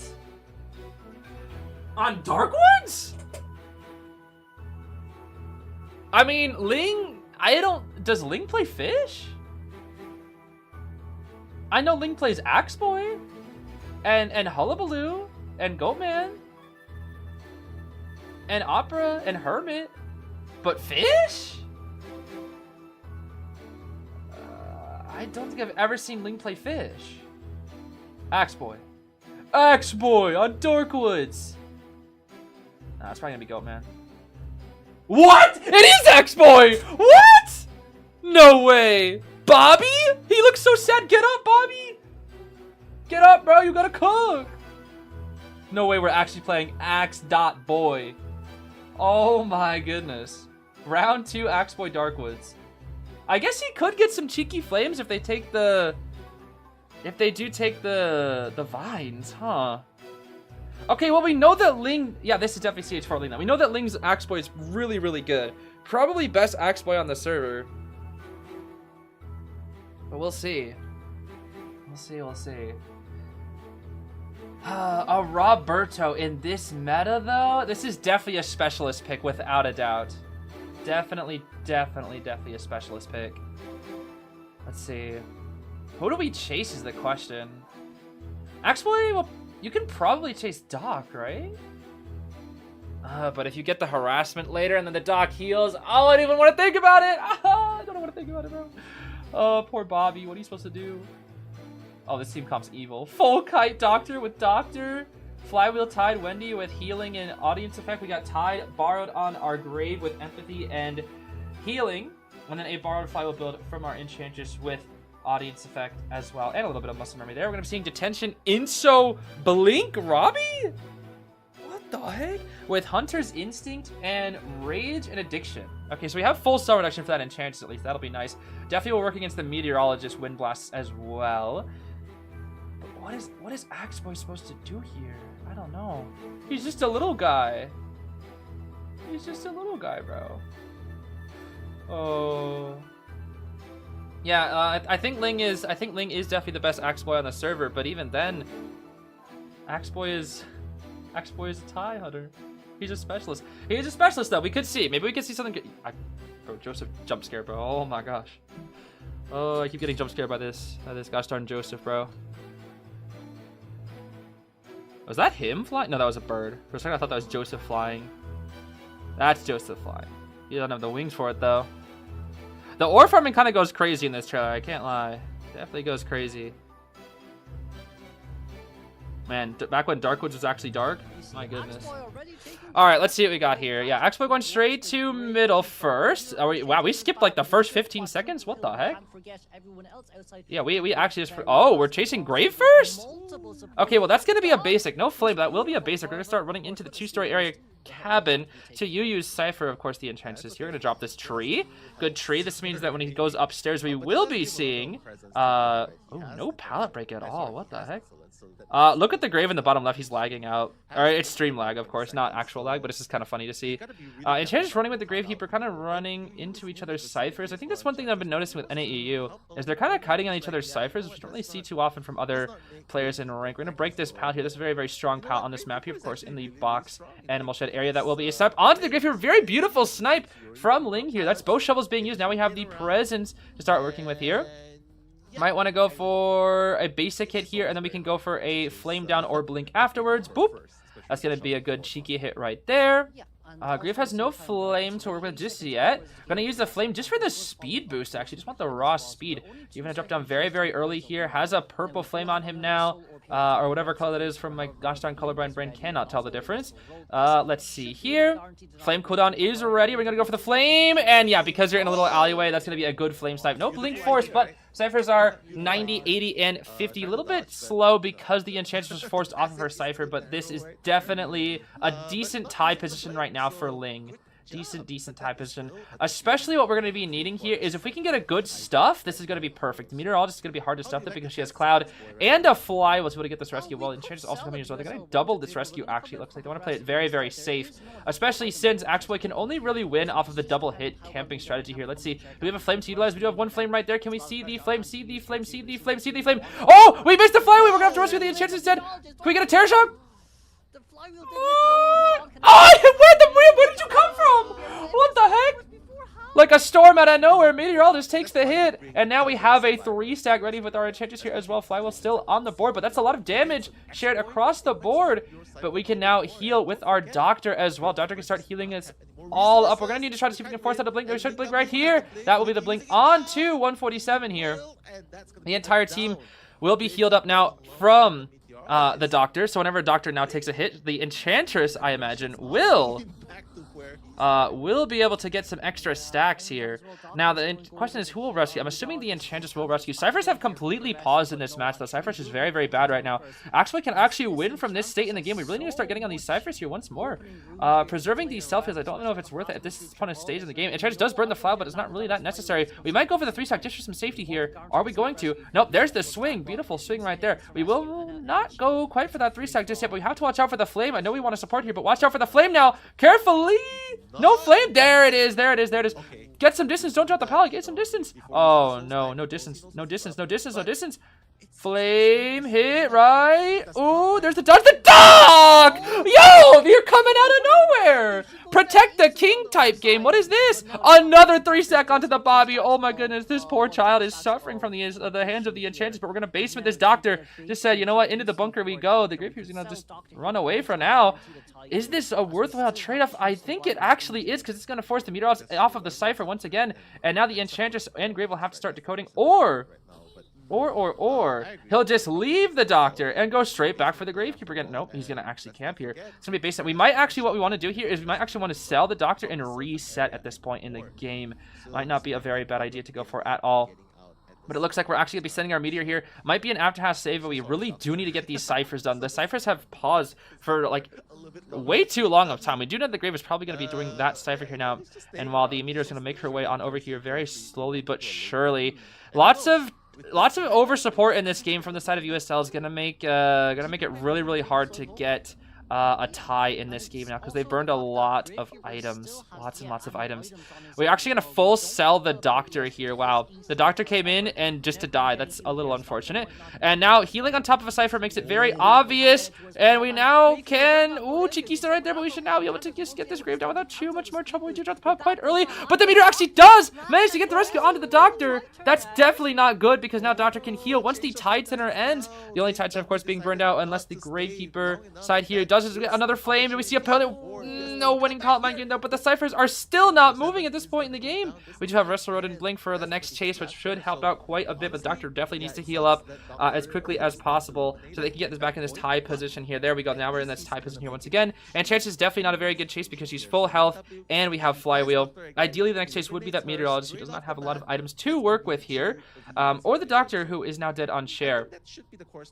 On Darkwoods? I mean, Ling... Does Ling play Fish? I know Ling plays Axe Boy. And Hullabaloo. And Goatman. And Opera. And Hermit. But Fish? I don't think I've ever seen Ling play Fish. Axe Boy. Axe Boy on Darkwoods. Nah, it's probably gonna be Goatman. What? It is Axe Boy! What? No way. Bobby? He looks so sad. Get up, Bobby. Get up, bro. You gotta cook. No way we're actually playing Axe.Boy. Oh my goodness. Round 2 Axe Boy Darkwoods. I guess he could get some cheeky flames if they take the... If they do take the vines, huh? Okay, well, we know that Ling... Yeah, this is definitely CH4 Ling now. We know that Ling's Axe Boy is really, really good. Probably best Axe Boy on the server. But we'll see. We'll see. A Roberto in this meta, though? This is definitely a specialist pick, without a doubt. Definitely a specialist pick. Let's see. Who do we chase is the question. Actually, well, you can probably chase Doc, right? But if you get the harassment later and then the Doc heals, oh, I don't even want to think about it. I don't want to think about it, bro. Oh, poor Bobby. What are you supposed to do? Oh, this team comp's evil. Full Kite Doctor with Doctor. Flywheel Tide Wendy with healing and audience effect. We got Tide borrowed on our Grave with empathy and healing. And then a borrowed Flywheel build from our Enchantress with audience effect as well. And a little bit of muscle memory there. We're going to be seeing Detention, Inso, Blink, Robbie? What the heck? With Hunter's Instinct and Rage and Addiction. Okay, so we have full stun reduction for that Enchantress at least. That'll be nice. Definitely will work against the Meteorologist Wind Blasts as well. But what is Axe Boy supposed to do here? I don't know. He's just a little guy. He's just a little guy, bro. Oh. Yeah, I think Ling is definitely the best Axe Boy on the server, but even then, Axe Boy is a tie hunter. He's a specialist. He's a specialist though. We could see. Maybe we could see something good. Bro, Joseph jump scare, bro. Oh my gosh. Oh, I keep getting jump scared by this gosh darn Joseph, bro. Was that him flying? No, that was a bird. For a second, I thought that was Joseph flying. That's Joseph flying. He doesn't have the wings for it, though. The ore farming kind of goes crazy in this trailer. I can't lie. Definitely goes crazy. Man, back when Darkwoods was actually dark. My goodness. All right, let's see what we got here. Yeah, Axboy going straight to middle first. Wow, we skipped like the first 15 seconds. What the heck? Yeah, we actually just... Oh, we're chasing Grave first? Okay, well, that's going to be a basic. No flame, but that will be a basic. We're going to start running into the 2-story area cabin to use Cypher, of course, the Enchantress. You're going to drop this tree. Good tree. This means that when he goes upstairs, we will be seeing... Oh, no pallet break at all. What the heck? Look at the Grave in the bottom left. He's lagging out. Alright, it's stream lag, of course, not actual lag, but it's just kind of funny to see. Enchantress running with the Gravekeeper, kind of running into each other's ciphers. I think that's one thing that I've been noticing with NAEU, is they're kind of kiting on each other's ciphers, which you don't really see too often from other players in rank. We're going to break this pallet here. This is a very, very strong pallet on this map here, of course, in the box animal shed area. That will be a snipe onto the Gravekeeper. Very beautiful snipe from Ling here. That's both shovels being used. Now we have the presence to start working with here. Might want to go for a basic hit here, and then we can go for a flame down or blink afterwards. Boop. That's going to be a good cheeky hit right there. Grief has no flame to work with just yet. Going to use the flame just for the speed boost, actually. Just want the raw speed. You're going to drop down very, very early here. Has a purple flame on him now. Or whatever color that is from my gosh darn colorblind brain. Cannot tell the difference. Let's see here. Flame cooldown is ready. We're going to go for the flame. And yeah, because you're in a little alleyway, that's going to be a good flame snipe. No blink force, but ciphers are 90, 80, and 50. A little bit slow because the Enchantress was forced off of her cipher, but this is definitely a decent tie position right now for Ling. Decent tie position. Especially what we're going to be needing here is if we can get a good stuff, this is going to be perfect. The Meteorologist is going to be hard to stuff that because she has Cloud and a Fly was able to get this rescue. Well, Enchantress also coming as well. They're going to double this rescue, actually. It looks like they want to play it very, very safe. Especially since Axboy can only really win off of the double hit camping strategy here. Let's see. Do we have a flame to utilize? We do have one flame right there. Can we see the flame? See the flame? See the flame? See the flame? Oh! We missed the Fly! We were going to have to rescue the Enchantress instead. Can we get a Terror Shock? Oh, where did you come from? What the heck? Like a storm out of nowhere, Meteorologist takes the hit, and now we have a 3-stack ready with our Enchantress here as well. Flywheel still on the board, but that's a lot of damage shared across the board. But we can now heal with our Doctor as well. Doctor can start healing us all up. We're going to need to try to see if we can force out a blink. We should blink right here. That will be the blink on to 147 here. The entire team will be healed up now from the Doctor. So whenever Doctor now takes a hit, the Enchantress, I imagine, will be able to get some extra stacks here. Now, the question is who will rescue? I'm assuming the Enchantress will rescue. Ciphers have completely paused in this match, though. Ciphers is very, very bad right now. Axboy can actually win from this state in the game. We really need to start getting on these Ciphers here once more. Preserving these selfies, I don't know if it's worth it at this point of stage in the game. Enchantress does burn the Fly, but it's not really that necessary. We might go for the 3-stack just for some safety here. Are we going to? Nope, there's the swing. Beautiful swing right there. We will not go quite for that 3-stack just yet, but we have to watch out for the flame. I know we want to support here, but watch out for the flame now. Carefully. No flame. There it is. There it is. There it is. Get some distance. Don't drop the pallet. Get some distance. Oh, no. No distance. No distance. No distance. No distance. Flame hit right. Oh, there's the dodge. The dog! Yo, you're coming out of nowhere. Protect the king type game. What is this? Another 3-stack onto the Bobby. Oh my goodness. This poor child is suffering from the hands of the Enchantress, but we're going to basement this Doctor. Just said, you know what? Into the bunker we go. The Gravekeeper's going to just run away for now. Is this a worthwhile trade-off? I think it actually is because it's going to force the Meteorologist off of the Cypher once again. And now the Enchantress and Grave will have to start decoding. Or he'll just leave the Doctor and go straight back for the Gravekeeper again. Nope, he's going to actually camp here. It's going to be based on... We might actually... What we want to do here is we might actually want to sell the Doctor and reset at this point in the game. Might not be a very bad idea to go for at all. But it looks like we're actually going to be sending our Meteor here. Might be an after-half save, but we really do need to get these Ciphers done. The Ciphers have paused for, like, way too long of time. We do know the Grave is probably going to be doing that Cipher here now. And while the Meteor is going to make her way on over here very slowly but surely. Lots of over support in this game from the side of USL is gonna make it really, really hard to get a tie in this game now because they burned a lot of items, lots and lots of items. We're actually gonna full sell the Doctor here. Wow, the Doctor came in and just to die. That's a little unfortunate. And now healing on top of a Cipher makes it very obvious. And we now can, ooh, Chiquista right there, but we should now be able to just get this Grave down without too much more trouble. We do drop the pop quite early, but the Meteor actually does manage to get the rescue onto the Doctor. That's definitely not good because now Doctor can heal once the Tide Center ends. The only Tide Center, of course, being burned out unless the Gravekeeper side here does get another flame. And we see a penalty. No winning pallet mine game though, but the ciphers are still not moving at this point in the game. We do have Wrestle Road and Blink for the next chase, which should help out quite a bit, but Doctor definitely needs to heal up as quickly as possible so they can get this back in this tie position here. There we go. Now we're in this tie position here once again, and Chance is definitely not a very good chase because she's full health, and we have Flywheel. Ideally, the next chase would be that Meteorologist who does not have a lot of items to work with here, or the Doctor who is now dead on share.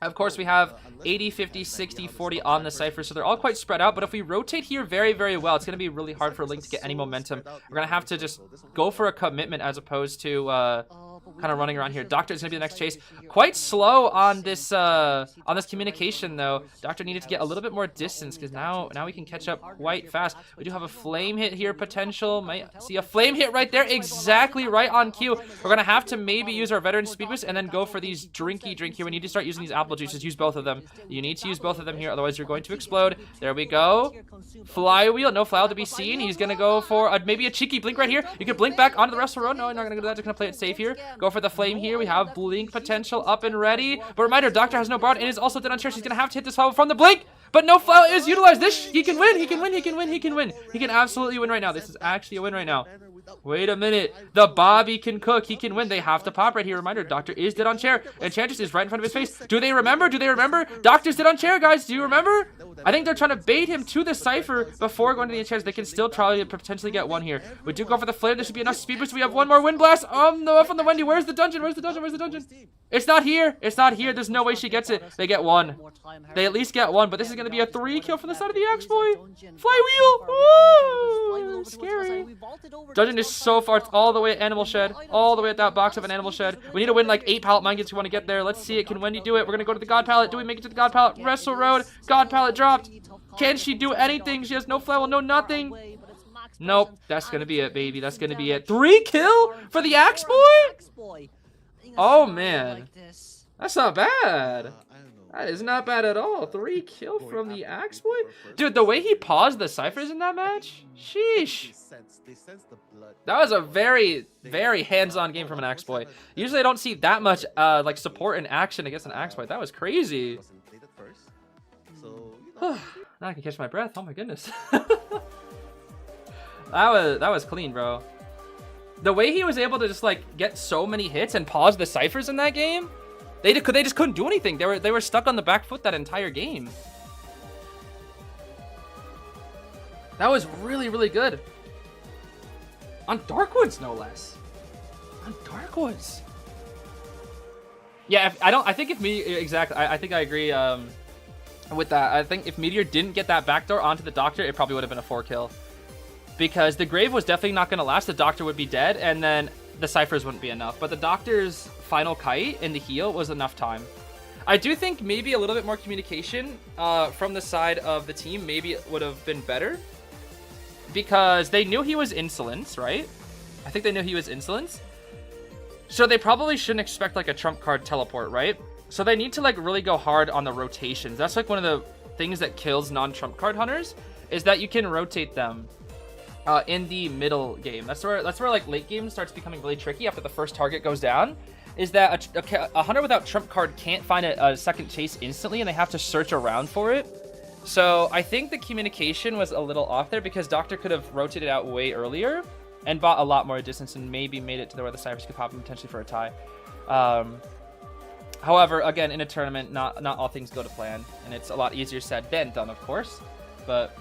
Of course, we have 80, 50, 60, 40 on the Cypher, so they're all quite spread out, but if we rotate here very, very well, it's going to be really hard for Link to get any momentum. We're going to have to just go for a commitment as opposed to kind of running around here. Doctor is going to be the next chase. Quite slow on this communication, though. Doctor needed to get a little bit more distance because now we can catch up quite fast. We do have a flame hit here potential. Might see a flame hit right there. Exactly right on cue. We're going to have to maybe use our veteran speed boost and then go for these drinky drink here. We need to start using these apple juices. Use both of them. You need to use both of them here, otherwise you're going to explode. There we go. Flywheel. No Flywheel to be seen. He's going to go for maybe a cheeky blink right here. You could blink back onto the Wrestle Road. No, you're not going to do that. Just going to play it safe here. Go for the flame here. We have blink potential up and ready. But reminder, Doctor has no bard and is also dead on chair. She's going to have to hit this Flywheel from the blink. But no Flywheel is utilized. This, he can win. He can win. He can win. He can win. He can absolutely win right now. This is actually a win right now. Wait a minute. The Bobby can cook. He can win. They have to pop right here. Reminder, Doctor is dead on chair. Enchantress is right in front of his face. Do they remember? Do they remember? Doctor's dead on chair, guys. Do you remember? I think they're trying to bait him to the Cypher before going to the Enchantress. They can still try to potentially get one here. We do go for the flare. This should be enough speed boost. We have one more wind blast. No, up on the Wendy. Where's the dungeon? Where's the dungeon? Where's the dungeon? It's not here. It's not here. There's no way she gets it. They get one. They at least get one, but this is going to be a 3 kill from the side of the Axe Boy. Flywheel. Ooh, scary. Dungeon is so far. It's all the way at Animal Shed. All the way at that box of an Animal Shed. We need to win like 8 pallet mine games if we want to get there. Let's see it. Can Wendy do it? We're going to go to the God Pallet. Do we make it to the God Pallet? Wrestle Road. God Pallet dropped. Can she do anything? She has no Flywheel, no nothing. Nope. That's going to be it, baby. That's going to be it. 3 kill for the Axe Boy? Oh, man. That's not bad. That is not bad at all. 3 kill from the Axe Boy? Dude, the way he paused the Cyphers in that match? Sheesh. That was a very, very hands-on game from an Axe Boy. Usually I don't see that much like support and action against an Axe Boy. That was crazy. Now I can catch my breath. Oh my goodness. that was clean, bro. The way he was able to just like get so many hits and pause the Cyphers in that game, they just couldn't do anything. They were stuck on the back foot that entire game. That was really, really good. On Darkwoods, no less. On Darkwoods. Yeah, I think I agree with that. I think if Meteor didn't get that backdoor onto the Doctor, it probably would have been a 4 kill. Because the Grave was definitely not going to last. The Doctor would be dead, and then the Cyphers wouldn't be enough. But the Doctor's final kite in the heal was enough time. I do think maybe a little bit more communication from the side of the team maybe would have been better. Because they knew he was Insolence, right? I think they knew he was Insolence. So they probably shouldn't expect like a trump card teleport, right? So they need to like really go hard on the rotations. That's like one of the things that kills non-trump card hunters, is that you can rotate them in the middle game. That's where like late game starts becoming really tricky after the first target goes down. Is that a hunter without trump card can't find a second chase instantly, and they have to search around for it. So I think the communication was a little off there, because Doctor could have rotated out way earlier and bought a lot more distance and maybe made it to where the Cyphers could pop him potentially for a tie. However, again, in a tournament, not all things go to plan, and it's a lot easier said than done, of course. But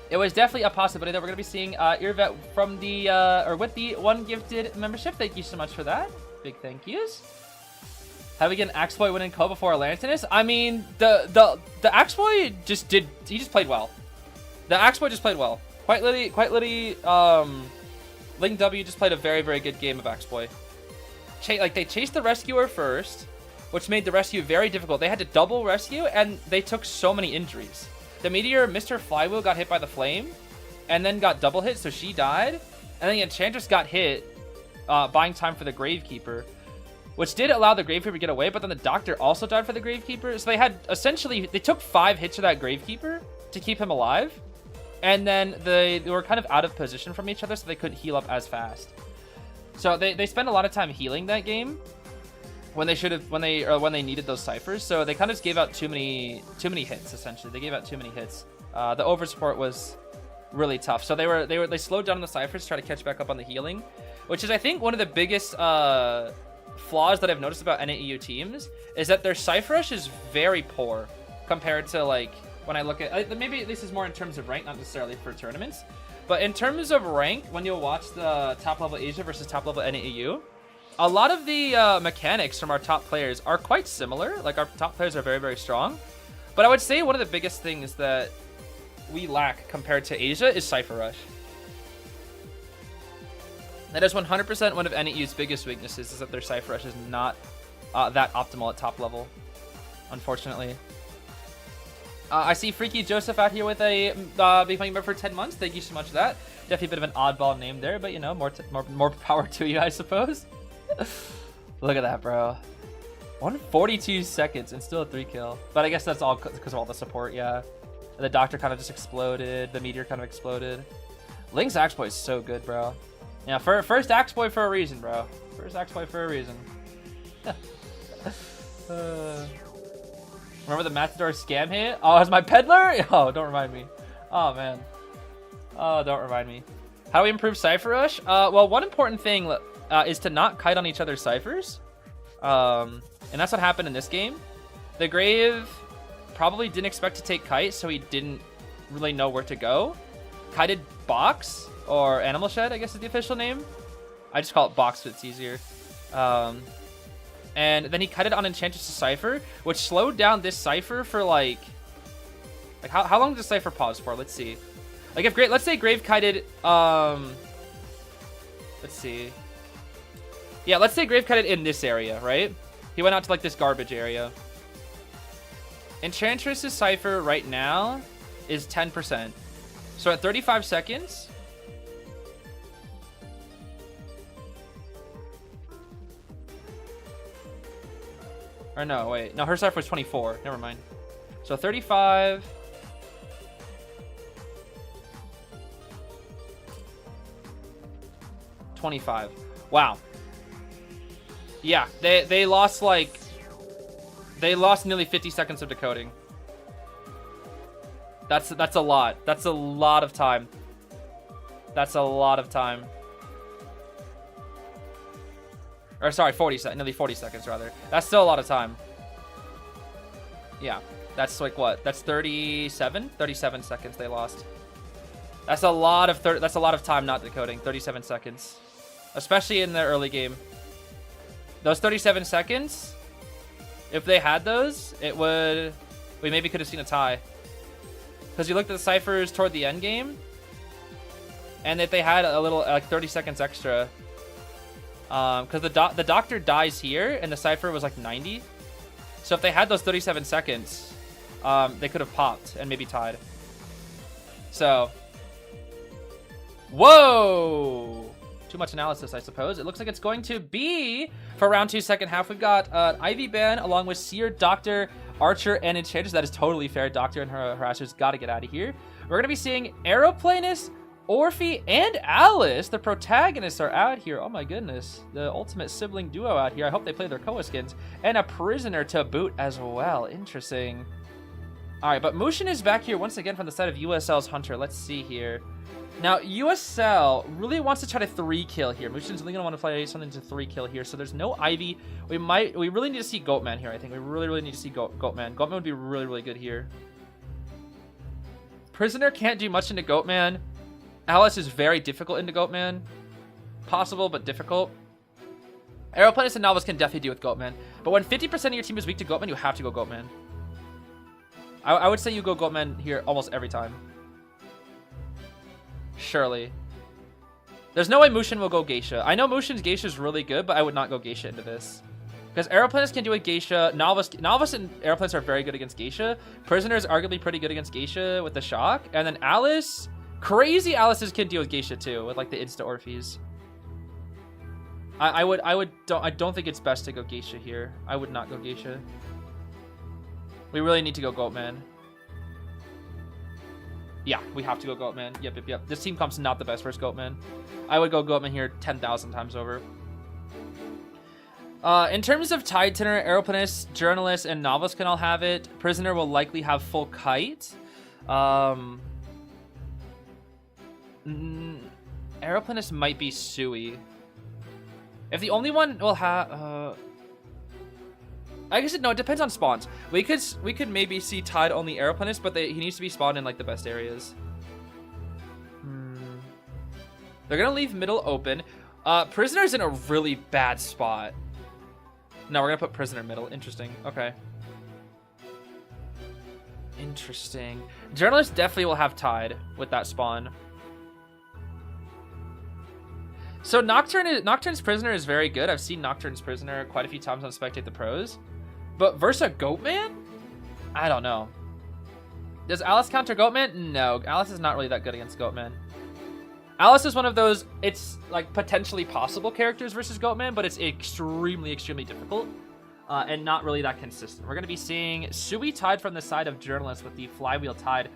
it was definitely a possibility that we're going to be seeing Irvet from the with the 1 gifted membership. Thank you so much for that. Big thank yous. Have we get an Axe Boy winning Co before Atlantis? I mean, the Axe Boy just played well. The Axe Boy just played well. Quite literally, Link W just played a very, very good game of Axe Boy. They chased the rescuer first, which made the rescue very difficult. They had to double rescue, and they took so many injuries. The Meteor, Mr. Flywheel, got hit by the flame, and then got double hit, so she died. And then the Enchantress got hit, buying time for the Gravekeeper, which did allow the Gravekeeper to get away, but then the Doctor also died for the Gravekeeper. So they took 5 hits to that Gravekeeper to keep him alive. And then they were kind of out of position from each other, so they couldn't heal up as fast. So they spent a lot of time healing that game when they needed those Cyphers. So they kind of just gave out too many hits, essentially. They gave out too many hits. The over support was really tough. So they slowed down on the ciphers to try to catch back up on the healing, which is I think one of the biggest flaws that I've noticed about NAEU teams is that their cipher rush is very poor compared to like when I look at maybe this is more in terms of rank, not necessarily for tournaments, but in terms of rank, when you'll watch the top level Asia versus top level NAEU, a lot of the mechanics from our top players are quite similar. Like our top players are very, very strong, but I would say one of the biggest things that we lack compared to Asia is cipher rush. That is 100% one of NAEU's biggest weaknesses, is that their cipher rush is not that optimal at top level, unfortunately. I see Freaky Joseph out here with a becoming member for 10 months. Thank you so much for that. Definitely a bit of an oddball name there, but you know, more power to you, I suppose. Look at that, bro. 142 seconds and still a 3 kill. But I guess that's all because of all the support, yeah. The Doctor kind of just exploded. The Meteor kind of exploded. Link's Axe Boy is so good, bro. Yeah, first Axe Boy for a reason, bro. First Axe Boy for a reason. Remember the Matador scam hit? Oh, it was my peddler? Oh, don't remind me. Oh, man. Oh, don't remind me. How do we improve Cypher Rush? Well, one important thing is to not kite on each other's ciphers. And that's what happened in this game. The Grave probably didn't expect to take kite, so he didn't really know where to go. Kited box, or animal shed, I guess is the official name. I just call it box, so it's easier. And then he kited on Enchantress' cipher, which slowed down this cipher for like how long did the cipher pause for? Let's see. Like if let's say Grave kited, let's see. Yeah, let's say Grave kited in this area, right? He went out to like this garbage area. Enchantress' cipher right now is 10%. So at 35 seconds, or no, wait. No, her cipher was 24. Never mind. So 35. $25. Wow. Yeah, they lost like... They lost nearly 50 seconds of decoding. That's a lot. That's a lot of time. That's a lot of time. Or sorry, nearly 40 seconds rather. That's still a lot of time. Yeah, that's like what? That's 37 seconds they lost. That's a lot of time not decoding. 37 seconds, especially in the early game. Those 37 seconds, if they had those, we maybe could have seen a tie. Because you looked at the ciphers toward the end game, and if they had a little like 30 seconds extra. Because the Doctor dies here, and the cipher was like 90. So if they had those 37 seconds, they could have popped and maybe tied. So, whoa! Too much analysis, I suppose. It looks like it's going to be, for round 2, second half, we've got Ivy Ban along with Seer, Doctor, Archer, and Enchantress. That is totally fair. Doctor and her harassers got to get out of here. We're going to be seeing Aeroplanist, Orphe, and Alice, the protagonists, are out here. Oh my goodness. The ultimate sibling duo out here. I hope they play their Koa skins. And a prisoner to boot as well. Interesting. Alright, but Mushin is back here once again from the side of USL's Hunter. Let's see here. Now, USL really wants to try to 3-kill here. Mushin's really going to want to play something to 3-kill here. So there's no Ivy. We really need to see Goatman here, I think. We really need to see Goatman. Goatman would be really, really good here. Prisoner can't do much into Goatman. Alice is very difficult into Goatman. Possible, but difficult. Aeroplanist and Novice can definitely deal with Goatman. But when 50% of your team is weak to Goatman, you have to go Goatman. I would say you go Goatman here almost every time. Surely. There's no way Mushin will go Geisha. I know Mushin's Geisha is really good, but I would not go Geisha into this. Because Aeroplanist can do it Geisha. Novice and Aeroplanist are very good against Geisha. Prisoner is arguably pretty good against Geisha with the shock. And then Alice... Crazy Alice's can deal with Geisha too, with like the insta Orphes. I don't think it's best to go Geisha here. I would not go Geisha. We really need to go Goatman. Yeah, we have to go Goatman. Yep. This team comp's not the best versus Goatman. I would go Goatman here 10,000 times over. In terms of Tide Tenor, Aeroplanist, Journalist, and Novice can all have it. Prisoner will likely have full kite. Aeroplanist might be Sui. If the only one will have, I guess no, it depends on spawns. We could maybe see Tide only Aeroplanist, but he needs to be spawned in like the best areas. They're gonna leave middle open. Prisoner's in a really bad spot. No, we're gonna put Prisoner middle. Interesting. Okay. Interesting. Journalist definitely will have Tide with that spawn. So Nocturne's Prisoner is very good. I've seen Nocturne's Prisoner quite a few times on Spectate the Pros. But versus Goatman? I don't know. Does Alice counter Goatman? No, Alice is not really that good against Goatman. Alice is one of those, it's like potentially possible characters versus Goatman, but it's extremely, extremely difficult and not really that consistent. We're going to be seeing Sui Tide from the side of Journalist with the Flywheel Tide.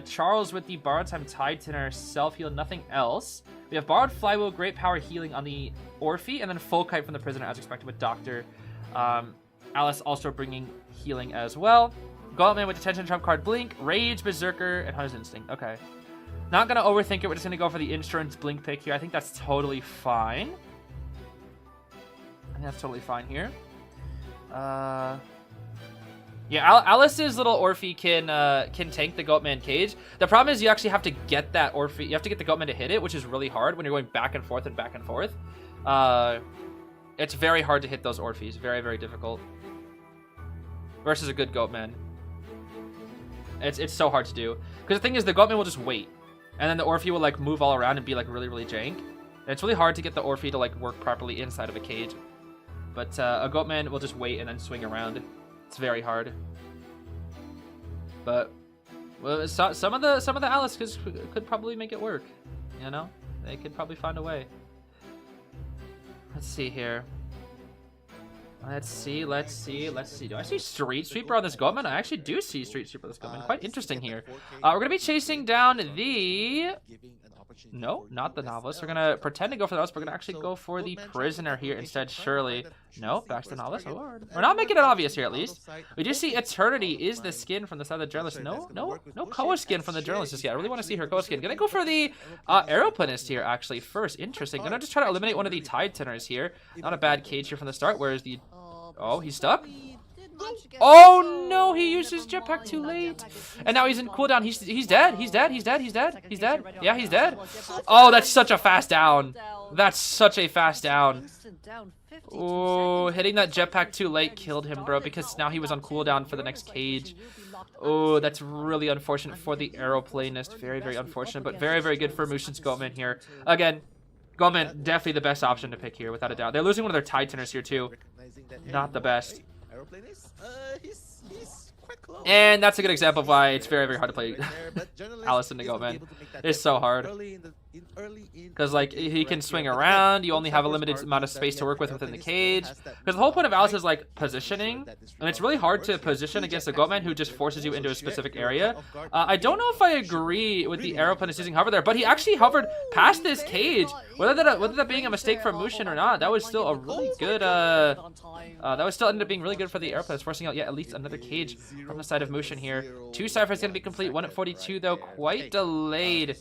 Charles with the Borrowed Time Tide Tenor, Self-Heal, nothing else. We have Borrowed Flywheel, Great Power Healing on the Orphe, and then Full Kite from the Prisoner as expected with Doctor. Alice also bringing healing as well. Goatman with Detention Trump card Blink, Rage, Berserker, and Hunter's Instinct. Okay. Not going to overthink it. We're just going to go for the Insurance Blink pick here. I think that's totally fine. I think that's totally fine here. Yeah, Alice's little Orphe can tank the Goatman cage. The problem is you actually have to get that Orphe. You have to get the Goatman to hit it, which is really hard when you're going back and forth and back and forth. It's very hard to hit those Orphes. Very, very difficult. Versus a good Goatman. It's so hard to do. Because the thing is, the Goatman will just wait. And then the Orphe will like move all around and be like really, really jank. And it's really hard to get the Orphe to like work properly inside of a cage. But a Goatman will just wait and then swing around. It's very hard. But well, some of the Alice could probably make it work. You know, they could probably find a way. Let's see here. Let's see. Do I see Street Sweeper on this Goatman? I actually do see Street Sweeper on this Goatman. Quite interesting here. We're going to be chasing down the... No, not the Novelist. We're going to pretend to go for the Novelist. We're going to actually go for the Prisoner here instead, surely. No, back to the Novelist. Oh, we're not making it obvious here, at least. We do see Eternity is the skin from the side of the Journalist. No Koa skin from the Journalist just yet. I really want to see her Koa skin. Going to go for the Aeroplanist here, actually, first. Interesting. Going to just try to eliminate one of the Tide Tenors here. Not a bad cage here from the start. Whereas the... Oh, he's stuck? Oh no, he used his jetpack too late. And now he's in cooldown. He's dead. He's dead. Yeah, he's dead. Oh, that's such a fast down. That's such a fast down. Oh, hitting that jetpack too late killed him, bro, because now he was on cooldown for the next cage. Oh, that's really unfortunate for the Aeroplanist. Very, very unfortunate, but very, very good for Mushin's Goatman here. Again, Goatman, definitely the best option to pick here, without a doubt. They're losing one of their Tide Tenors here, too. Not the best. And that's a good example of why it's very, very hard to play Alice into Goatman. It's so hard. Because, like, he can swing around. You only have a limited amount of space to work with within the cage. Because the whole point of Alice is, like, positioning. And it's really hard to position against a Goatman who just forces you into a specific area. I don't know if I agree with the Aeroplanist using hover there, but he actually hovered past this cage. Whether that being a mistake from Mushin or not, that was still a really good, that was still ended up being really good for the Aeroplanist, forcing out yet at least another cage from the side of Mushin here. 2 Cyphers going to be complete, 1 at 42 though, quite delayed.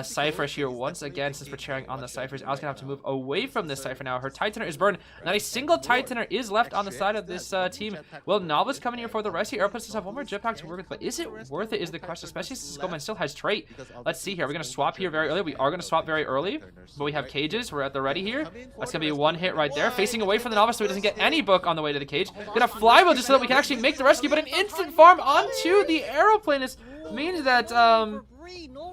Cypher here once again, since we're cheering on the Cyphers. Alice going to have to move away from this Cypher now. Her Tide Tenor is burned. Not a single Tide Tenor is left on the side of this team. Will Novelist coming here for the rest of the Aeroplanists have one more jetpack to work with, but is it worth it is the question, especially since Goatman still has trait. Let's see here. We're going to swap here very early. We are going to swap very early, but we have cages. We're at the ready here. That's going to be one hit right there. Facing away from the Novelist so he doesn't get any book on the way to the cage. Gonna flywheel just so that we can actually make the rescue, but an instant farm onto the Aeroplanist means that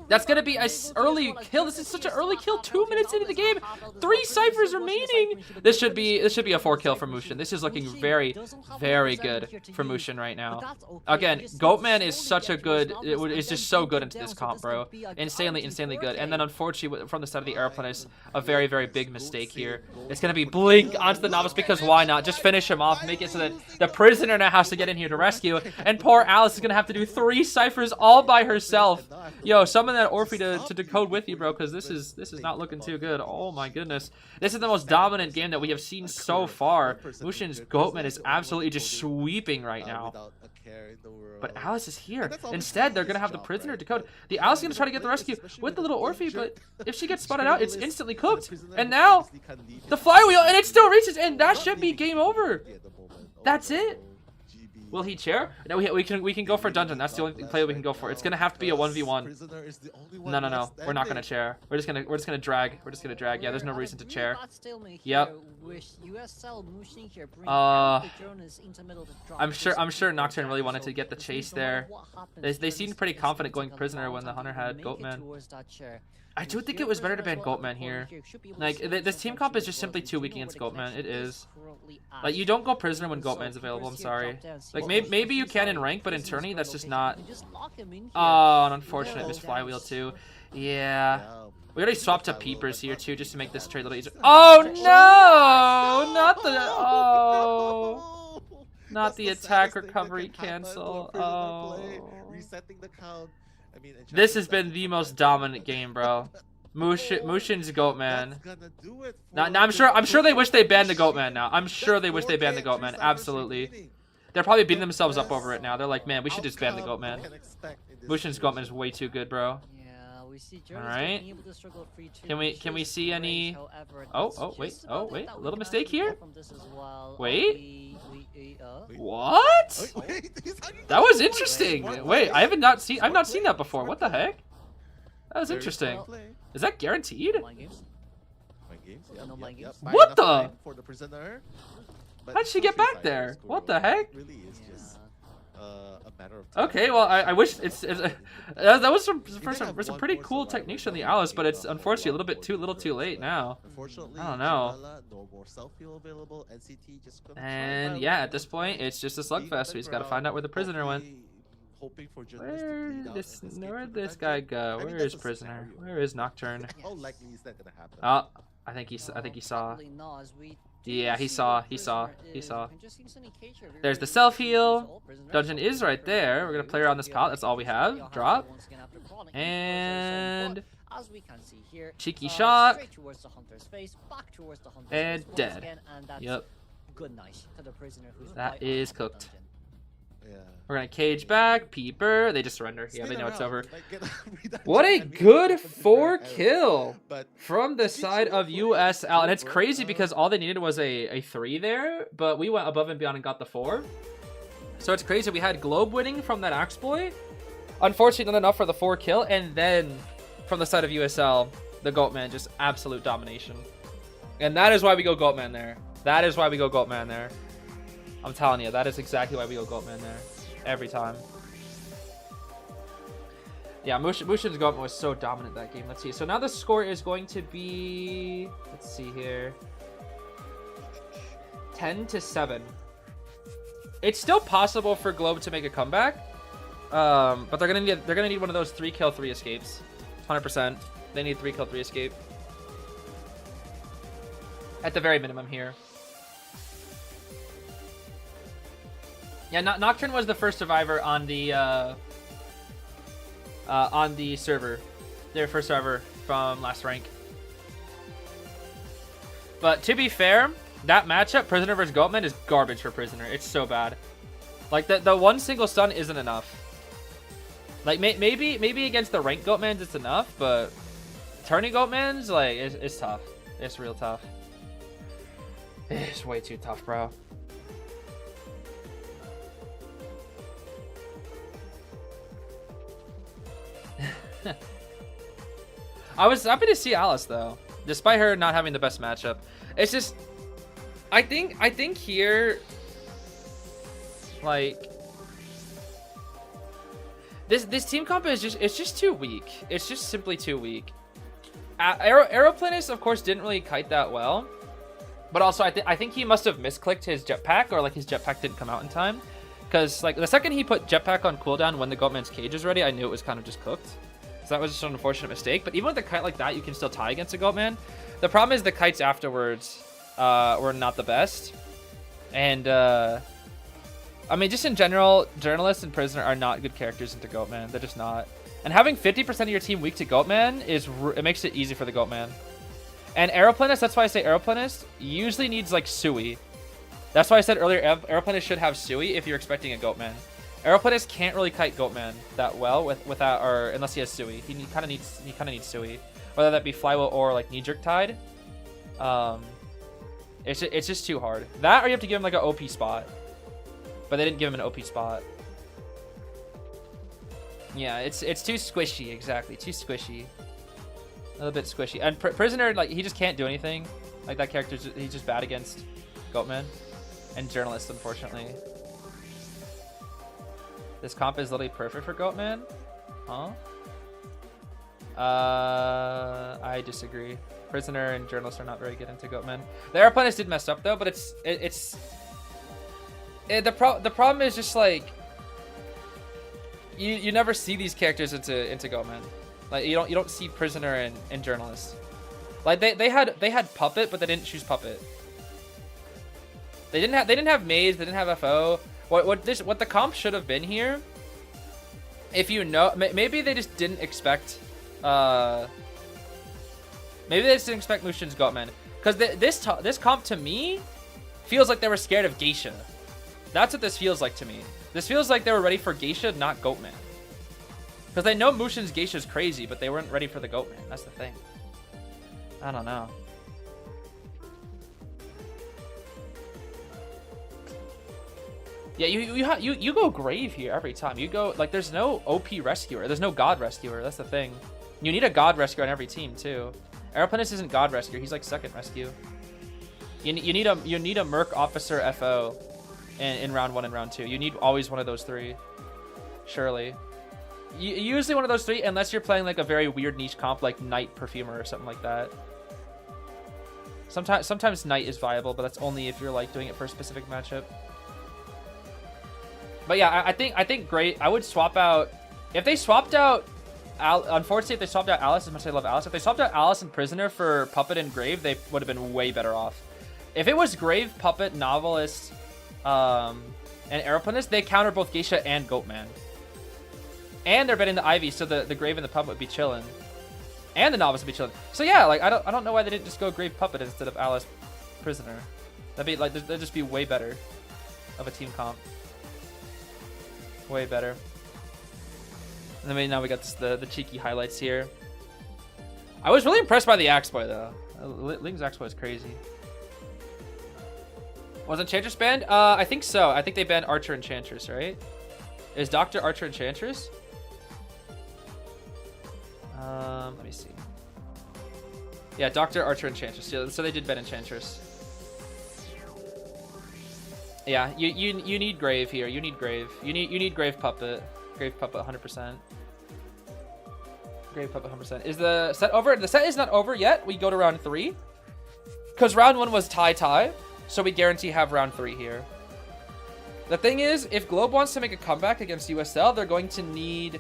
that's gonna be an early kill. This is such an early kill. 2 minutes into the game, 3 Cyphers remaining. This should be a 4 kill for Mushin. This is looking very, very good for Mushin right now. Again, Goatman is such a good. It's just so good into this comp, bro. Insanely, insanely good. And then unfortunately, from the side of the Aeroplanist, a very, very big mistake here. It's gonna be Blink onto the Novice because why not? Just finish him off, make it so that the Prisoner now has to get in here to rescue, and poor Alice is gonna have to do 3 Cyphers all by herself. Yo, some of that Orphe to decode with you, bro, because this is not looking too good. Oh my goodness. This is the most dominant game that we have seen so far. Mushin's Goatman is absolutely just sweeping right now. But Alice is here. Instead, they're going to have the prisoner decode. The Alice is going to try to get the rescue with the little Orphe, but if she gets spotted out, it's instantly cooked. And now, the flywheel, and it still reaches, and that should be game over. That's it. Will he chair? No, we can go for dungeon. That's the only play we can go for. It's gonna have to be a 1v1. No. We're not gonna chair. We're just gonna drag. We're just gonna drag. Yeah, there's no reason to chair. Yep. I'm sure Nocturne really wanted to get the chase there. They seemed pretty confident going prisoner when the hunter had Goatman. I do think it was better to ban Goatman here. Like, this team comp is just simply too weak against Goatman. It is. Like, you don't go prisoner when Goatman's available, I'm sorry. Like, maybe you can in rank, but in tourney, that's just not... Oh, an unfortunate missed flywheel, too. Yeah. We already swapped to Peepers here, too, just to make this trade a little easier. Oh, no! Not the... Oh... Not the attack recovery cancel. Oh... This has been the most dominant game, bro. Mushin's Goatman. Now, I'm sure they wish they banned the Goatman now. I'm sure they wish they banned the Goatman. Absolutely. They're probably beating themselves up over it now. They're like, man, we should just ban the Goatman. Mushin's Goatman is way too good, bro. All right. Can we see any? Oh wait. A little mistake here. Wait. What? That was interesting. Wait, I've not seen that before. What the heck? That was interesting. Is that guaranteed? What the? How'd she get back there? What the heck? Okay, well, I wish that was some pretty cool techniques on the Alice, but it's unfortunately a little too late now. I don't know. And yeah, at this point, it's just a slugfest. We just gotta find out where the prisoner went. Where'd this guy go? Where is prisoner? Where is Nocturne? Oh, I think he saw. Yeah, he saw. There's the self-heal. Dungeon is right there. We're going to play around this pallet. That's all we have. Drop. And... cheeky shot. And dead. Yep. That is cooked. We're going to cage back. Peeper. They just surrender. Yeah, they know it's over. What a good 4-kill from the side of USL. And it's crazy because all they needed was a 3 there. But we went above and beyond and got the 4. So it's crazy. We had Globe winning from that exploit. Unfortunately, not enough for the 4-kill. And then from the side of USL, the Goatman, just absolute domination. And that is why we go Goatman there. That is why we go Goatman there. I'm telling you, that is exactly why we go Goatman there. Every time. Yeah, Mushin's Goatman was so dominant that game. Let's see. So now the score is going to be... let's see here. 10-7. It's still possible for Globe to make a comeback. But they're gonna need one of those 3-kill 3 escapes. 100%. They need 3-kill 3 escape. At the very minimum here. Yeah, Nocturne was the first survivor on the server. Their first survivor from last rank. But to be fair, that matchup, Prisoner versus Goatman, is garbage for Prisoner. It's so bad. Like the one single stun isn't enough. Like maybe against the ranked Goatmans it's enough, but turning Goatmans, like it's tough. It's real tough. It's way too tough, bro. I was happy to see Alice though, despite her not having the best matchup. It's just, I think here, like, this team comp is just too weak. It's just simply too weak. Aeroplanist, of course, didn't really kite that well, but also I think he must have misclicked his jetpack, or like his jetpack didn't come out in time, because like the second he put jetpack on cooldown when the Goatman's cage is ready, I knew it was kind of just cooked. So that was just an unfortunate mistake. But even with a kite like that, you can still tie against a Goatman. The problem is the kites afterwards were not the best. And I mean, just in general, Journalist and Prisoner are not good characters into Goatman. They're just not. And having 50% of your team weak to Goatman it makes it easy for the Goatman. And Aeroplanist, that's why I say Aeroplanist usually needs like Sui. That's why I said earlier Aeroplanist should have Sui if you're expecting a Goatman. Aeroplanist can't really kite Goatman that well without, or unless he has Sui. He kind of needs Sui, whether that be Flywheel or like Knee Jerk Tide. It's just too hard. That or you have to give him like an OP spot, but they didn't give him an OP spot. Yeah, it's too squishy. Exactly, too squishy. A little bit squishy. And Prisoner, like, he just can't do anything. Like, that character, he's just bad against Goatman and Journalist, unfortunately. This comp is literally perfect for Goatman. Huh? I disagree. Prisoner and Journalist are not very good into Goatman. The Aeroplanist did mess up though, but the problem is just like you never see these characters into Goatman. Like you don't see Prisoner and Journalist. Like they had Puppet, but they didn't choose Puppet. They didn't have Maze, they didn't have FO. What the comp should have been here, if you know, maybe they just didn't expect maybe they just didn't expect Mushin's Goatman, because this comp to me feels like they were scared of Geisha. That's what this feels like to me. This feels like they were ready for Geisha, not Goatman. Because they know Mushin's Geisha is crazy, but they weren't ready for the Goatman. That's the thing. I don't know. Yeah, you go Grave here every time. You go, like, there's no OP Rescuer. There's no God Rescuer. That's the thing. You need a God Rescuer on every team, too. Aeroplanist isn't God Rescuer. He's, like, second Rescue. You need a Merc Officer FO in round 1 and round 2. You need always one of those three. Surely. Usually one of those three, unless you're playing, like, a very weird niche comp, like Knight Perfumer or something like that. Sometimes Knight is viable, but that's only if you're, like, doing it for a specific matchup. But yeah, I think great. I would swap out, if they swapped out unfortunately, if they swapped out Alice, as much as I love Alice, if they swapped out Alice and Prisoner for Puppet and Grave, they would have been way better off. If it was Grave, Puppet, Novelist, and Aeroplanist, they counter both Geisha and Goatman. And they're betting the Ivy, so the Grave and the Puppet would be chilling. And the Novelist would be chilling. So yeah, like I don't know why they didn't just go Grave Puppet instead of Alice Prisoner. That'd be like, that'd just be way better of a team comp. Way better. And then now we got the cheeky highlights here. I was really impressed by the Axe Boy though. Ling's Axe Boy is crazy. Was Enchantress banned? I think so. I think they banned Archer Enchantress, right? Is Dr. Archer Enchantress? Let me see. Yeah, Dr. Archer Enchantress. Yeah, so they did ban Enchantress. Yeah, you need Grave here. You need Grave. You need Grave Puppet. Grave Puppet 100%. Grave Puppet 100%. Is the set over? The set is not over yet. We go to round 3. Because round 1 was tie. So we guarantee have round 3 here. The thing is, if Globe wants to make a comeback against USL, they're going to need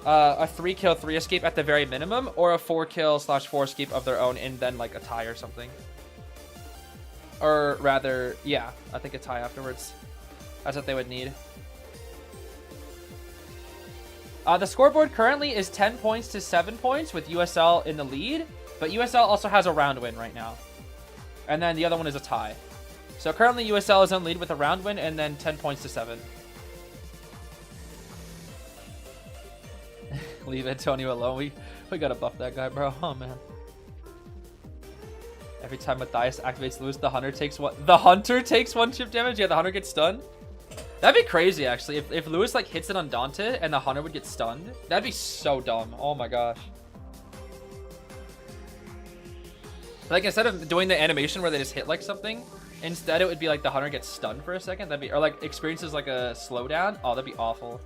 a 3-kill, 3-escape at the very minimum, or a 4-kill/4 escape of their own, and then like a tie or something. Or rather, yeah, I think a tie afterwards. That's what they would need. The scoreboard currently is 10 points to 7 points with USL in the lead, but USL also has a round win right now. And then the other one is a tie. So currently USL is in lead with a round win and then 10 points to 7. Leave Antonio alone. We gotta buff that guy, bro. Oh man. Every time Matthias activates Lewis, the hunter takes one. The hunter takes 1 chip damage. Yeah, the hunter gets stunned. That'd be crazy, actually. If Lewis like hits it undaunted and the hunter would get stunned, that'd be so dumb. Oh my gosh. Like instead of doing the animation where they just hit like something, instead it would be like the hunter gets stunned for a second. That'd be, or like experiences like a slowdown. Oh, that'd be awful.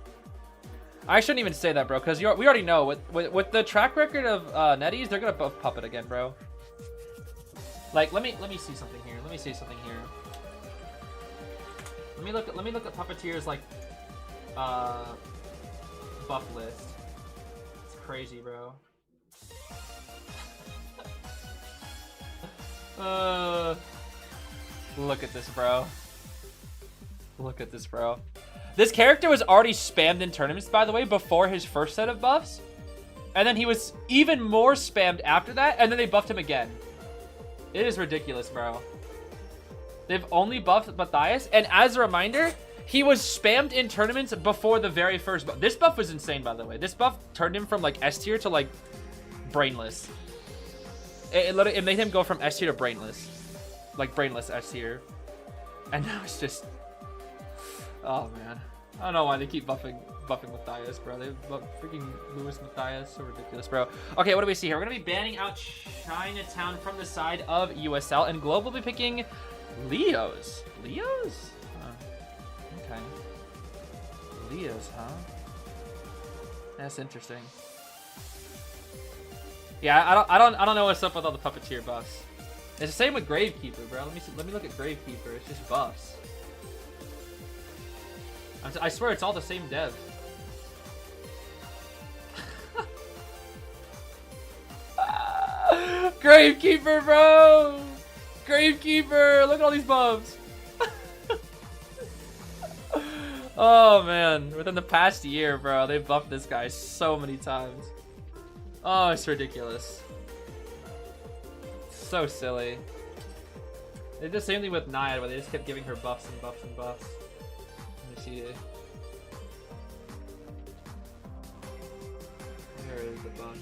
I shouldn't even say that, bro, because we already know with the track record of Netties, they're gonna buff Puppet again, bro. Like let me see something here. Let me see something here. Let me look at Puppeteer's like buff list. It's crazy, bro. Look at this, bro. Look at this, bro. This character was already spammed in tournaments, by the way, before his first set of buffs. And then he was even more spammed after that, and then they buffed him again. It is ridiculous, bro. They've only buffed Matthias, and as a reminder, he was spammed in tournaments before the very first buff. This buff was insane, by the way. This buff turned him from, like, S tier to, like, brainless. It made him go from S tier to brainless. Like, brainless S tier. And now it's just... Oh, man. I don't know why they keep buffing Matthias, bro. They buff freaking Lewis Matthias. So ridiculous, bro. Okay, what do we see here? We're going to be banning out Chinatown from the side of USL, and Globe will be picking Leos. Leos? Okay. Leos, huh? That's interesting. Yeah, I don't know what's up with all the puppeteer buffs. It's the same with Gravekeeper, bro. Let me look at Gravekeeper. It's just buffs. I swear it's all the same dev. Gravekeeper, bro! Gravekeeper! Look at all these buffs! Oh, man. Within the past year, bro, they buffed this guy so many times. Oh, it's ridiculous. So silly. They did the same thing with Naiad, where they just kept giving her buffs and buffs and buffs. Let me see it. Where is the buffs?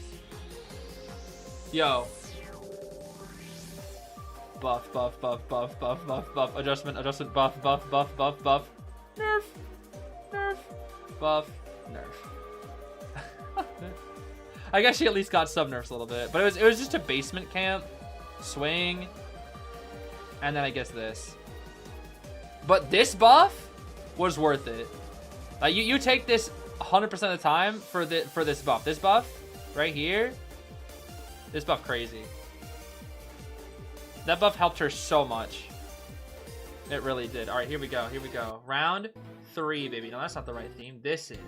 Yo. Buff, buff, buff, buff, buff, buff, buff. Adjustment, adjustment, buff, buff, buff, buff, buff. Nerf. Nerf. Buff. Nerf. I guess she at least got some nerfs a little bit. But it was just a basement camp. Swing. And then I guess this. But this buff was worth it. You take this 100% of the time for this buff. This buff right here. This buff crazy. That buff helped her so much. It really did. All right, here we go. Here we go. Round 3, baby. No, that's not the right theme. This is.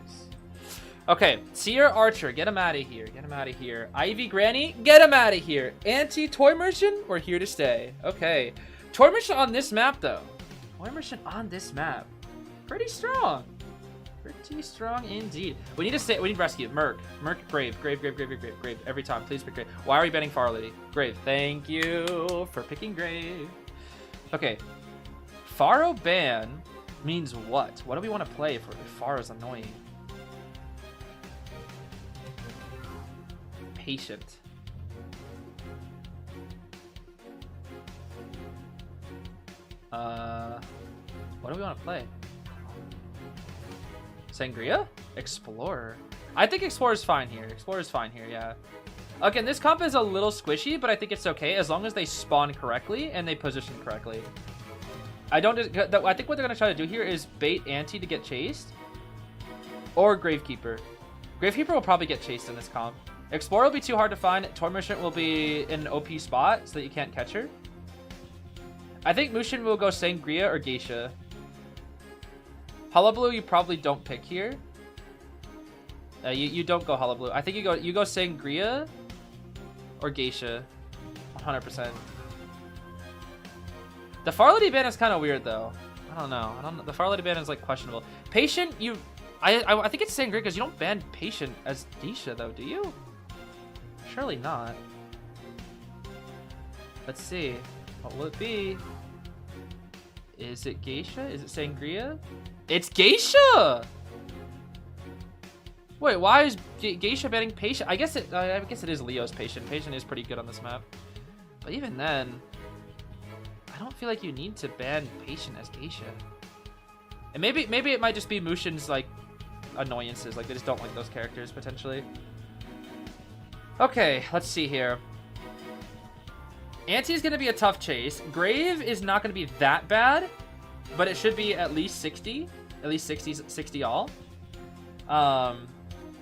Okay, Seer Archer, get him out of here. Get him out of here. Ivy Granny, get him out of here. Anti-Toy Merchant, we're here to stay. Okay. Toy Merchant on this map, though. Toy Merchant on this map. Pretty strong. Pretty strong indeed. We need to stay. We need rescue. Merc. Merc, Grave. Grave, Grave, Grave, Grave, Grave, Grave. Every time. Please pick Grave. Why are we banning Far Lady? Grave. Thank you for picking Grave. Okay. Faro ban means what? What do we want to play if Faro's annoying? Patient. What do we want to play? Sangria? Explorer. I think Explorer is fine here. Explorer is fine here, yeah. Again, this comp is a little squishy, but I think it's okay as long as they spawn correctly and they position correctly. I think what they're going to try to do here is bait Anti to get chased. Or Gravekeeper. Gravekeeper will probably get chased in this comp. Explorer will be too hard to find. Toy Merchant will be in an OP spot so that you can't catch her. I think Mushin will go Sangria or Geisha. Hullabaloo you probably don't pick here. You don't go Hullabaloo. I think you go Sangria or Geisha. 100%. The Farlady ban is kind of weird though. I don't know. The Farlady ban is like questionable. Patient, I think it's Sangria because you don't ban Patient as Geisha though, do you? Surely not. Let's see. What will it be? Is it Geisha? Is it Sangria? It's Geisha! Wait, why is Geisha banning Patient? I guess it is Leo's Patient. Patient is pretty good on this map. But even then, I don't feel like you need to ban Patient as Geisha. And maybe it might just be Mushin's like annoyances. Like they just don't like those characters potentially. Okay, let's see here. Anti is going to be a tough chase. Grave is not going to be that bad, but it should be at least 60. At least 60 all.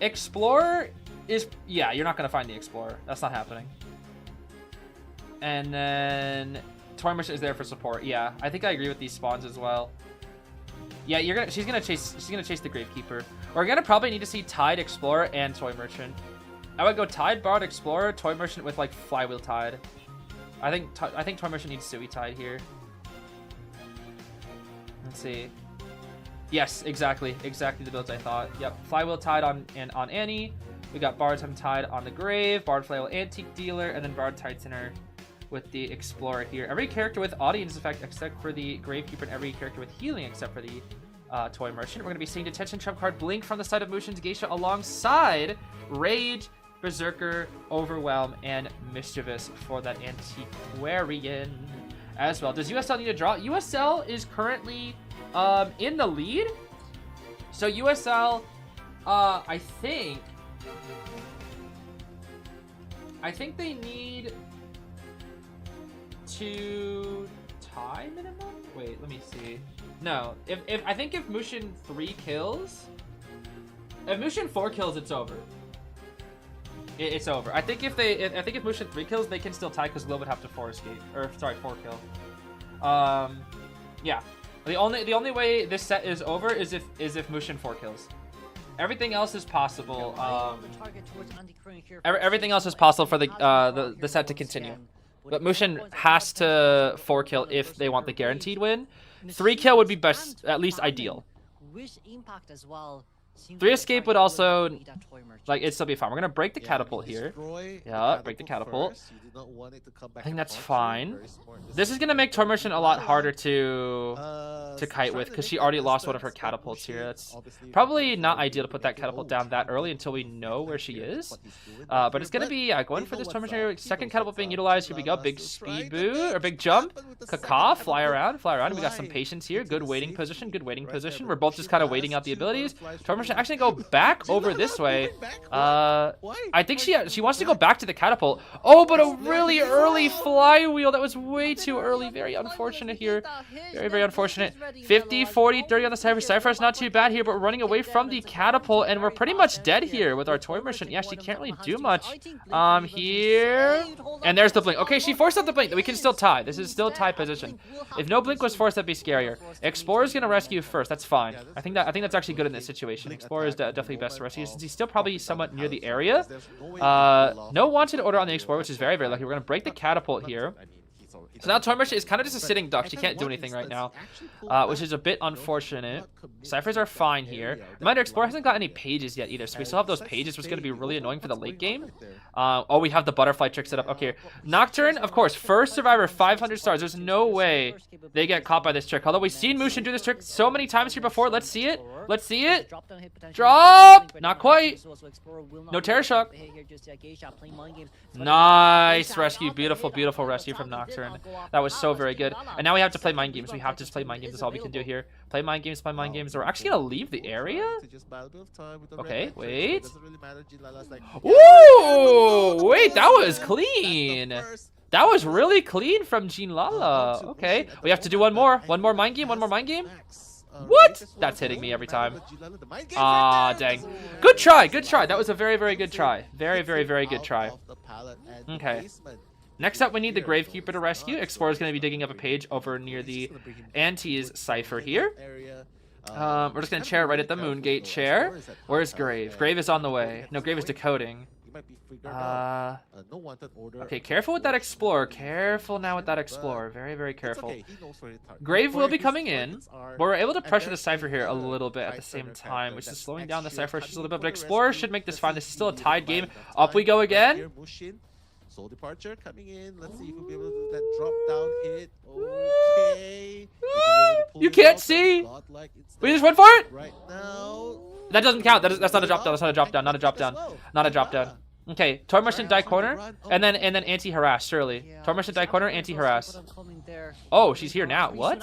Explorer is... Yeah, you're not going to find the Explorer. That's not happening. And then... Toy Merchant is there for support. Yeah, I think I agree with these spawns as well. Yeah, she's gonna chase the Gravekeeper. We're going to probably need to see Tide, Explorer, and Toy Merchant. I would go Tide, Bard, Explorer, Toy Merchant with like Flywheel Tide. I think Toy Merchant needs Sui Tide here. Let's see. Yes, exactly the builds I thought. Yep, Flywheel tied on Annie. We got Bard Time tied on the Grave, Bard Flywheel Antique Dealer, and then Bard Tightener with the Explorer here. Every character with Audience Effect except for the Gravekeeper, and every character with Healing except for the Toy Merchant. We're going to be seeing Detention Trump card Blink from the side of Mushin's Geisha alongside Rage, Berserker, Overwhelm, and Mischievous for that Antiquarian as well. Does USL need a draw? USL is currently in the lead. So USL, I think they need to tie minimum. Wait, let me see. No, if I think if Mushin 3 kills, if Mushin 4 kills, it's over. It's over. I think if Mushin 3 kills, they can still tie because Will would have to 4 escape, or sorry, 4 kill. Yeah. The only way this set is over is if Mushin 4 kills. Everything else is possible. Everything else is possible for the set to continue. But Mushin has to 4 kill if they want the guaranteed win. 3 kill would be best, at least ideal. 3 escape would also, like, it'd still be fine. We're gonna break the catapult here. Yeah, break the catapult. I think that's fine. This is gonna make Toy Merchant a lot harder to kite with because she already lost one of her catapults here. That's probably not ideal to put that catapult down that early until we know where she is. But it's gonna be going for this Toy Merchant here. Second catapult being utilized. Here we go. Big speed boot or big jump. Caw, fly around. We got some patience here. Good waiting position. We're both just kind of waiting out the abilities. Toy Merchant actually go back over this way. I think she wants to go back to the catapult. Oh, but a really early flywheel. That was way too early. Very unfortunate here. Very unfortunate. 50, 40, 30 on the Cypher. Cypher is not too bad here, but we're running away from the catapult, and we're pretty much dead here with our Toy Merchant. Yeah, she can't really do much here. And there's the blink. Okay, she forced out the blink. We can still tie. This is still tie position. If no blink was forced, that'd be scarier. Explorer's gonna rescue first. That's fine. I think that's actually good in this situation. Explorer is definitely best to rescue since he's still probably somewhat near the area. No wanted order on the Explorer, which is very lucky. We're gonna break the catapult here. So now Toy Merchant is kind of just a sitting duck. She can't do anything right now, which is a bit unfortunate. Ciphers are fine here. Reminder, Explorer hasn't got any pages yet either, so we still have those pages, which is going to be really annoying for the late game. Oh, we have the butterfly trick set up. Okay, Nocturne, of course, first survivor, 500 stars. There's no way they get caught by this trick. Although we've seen Mushin do this trick so many times here before. Let's see it. Let's see it. Drop! Not quite. No Terror Shock. Nice rescue. Beautiful rescue from Nocturne. That was so very good. And now we have to play mind games. We have to just play mind games. That's all we can do here. Play mind games, play mind games. We're actually going to leave the area? Okay, wait. Ooh, wait, that was clean. That was really clean from Jean Lala. Okay, we have to do one more. One more mind game, What? That's hitting me every time. Ah, dang. Good try. That was a very good try. Very good try. Okay. Next up, we need the Gravekeeper to rescue. Explorer's going to be digging up a page over near the Auntie's Cypher here. We're just going to chair right at the Moongate chair. Where's Grave? Grave is on the way. No, Grave is decoding. Okay, careful with that Explorer. Careful now with that Explorer. Very careful. Grave will be coming in, but we're able to pressure the Cypher here a little bit at the same time, which is slowing down the Cypher just a little bit. But Explorer should make this fine. This is still a tied game. Up we go again. Soul Departure coming in. Let's see if we'll be able to do that drop down hit. Okay. You can't see. We just went for it. Right now. That doesn't count. That's not a drop down. That's not a drop down. Not a drop down. Not a drop down. Okay, Toy Merchant die corner, and then anti-harass, surely. Toy Merchant die corner, anti-harass. Oh, she's here now. What?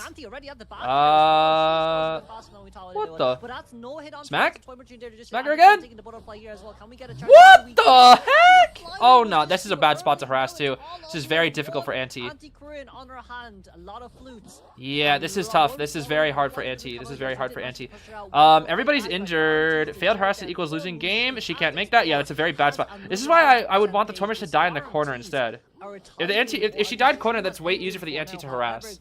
What the? Smack? Smack her again? What the heck? Oh no, this is a bad spot to harass too. This is very difficult for Anti. Yeah, this is tough. This is very hard for Anti. Everybody's injured. Failed harassment equals losing game. She can't make that. Yeah, that's a very bad spot. This is why I would want the Toy Merchant to die in the corner instead. If the anti, if she died corner, that's way easier for the anti to harass.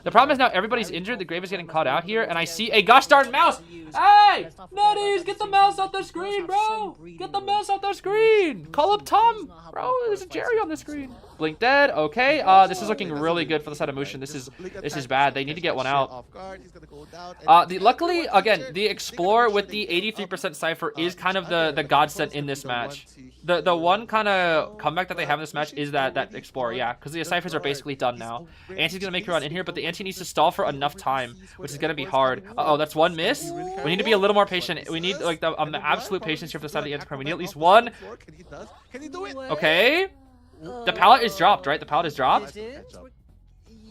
The problem is now everybody's injured. The Grave is getting caught out here, and I see a gosh darn mouse. Hey, Netties, get the mouse off the screen, bro. Get the mouse off the screen. Call up Tom, bro. There's a Jerry on the screen. Blink dead. Okay. This is looking really good for the side of Mushin. This is bad. They need to get one out. Luckily, again, the Explorer with the 83% Cypher is kind of the godsend in this match. The one kind of comeback that they have in this match is that Explorer, yeah, because the Cyphers are basically done now. Anti's gonna make her run in here, but the Anti needs to stall for enough time, which is gonna be hard. Uh-oh, that's one miss. We need to be a little more patient. We need like the absolute patience here for the side of the Anti. We need at least one. Okay. The pallet is dropped, right? The pallet is dropped.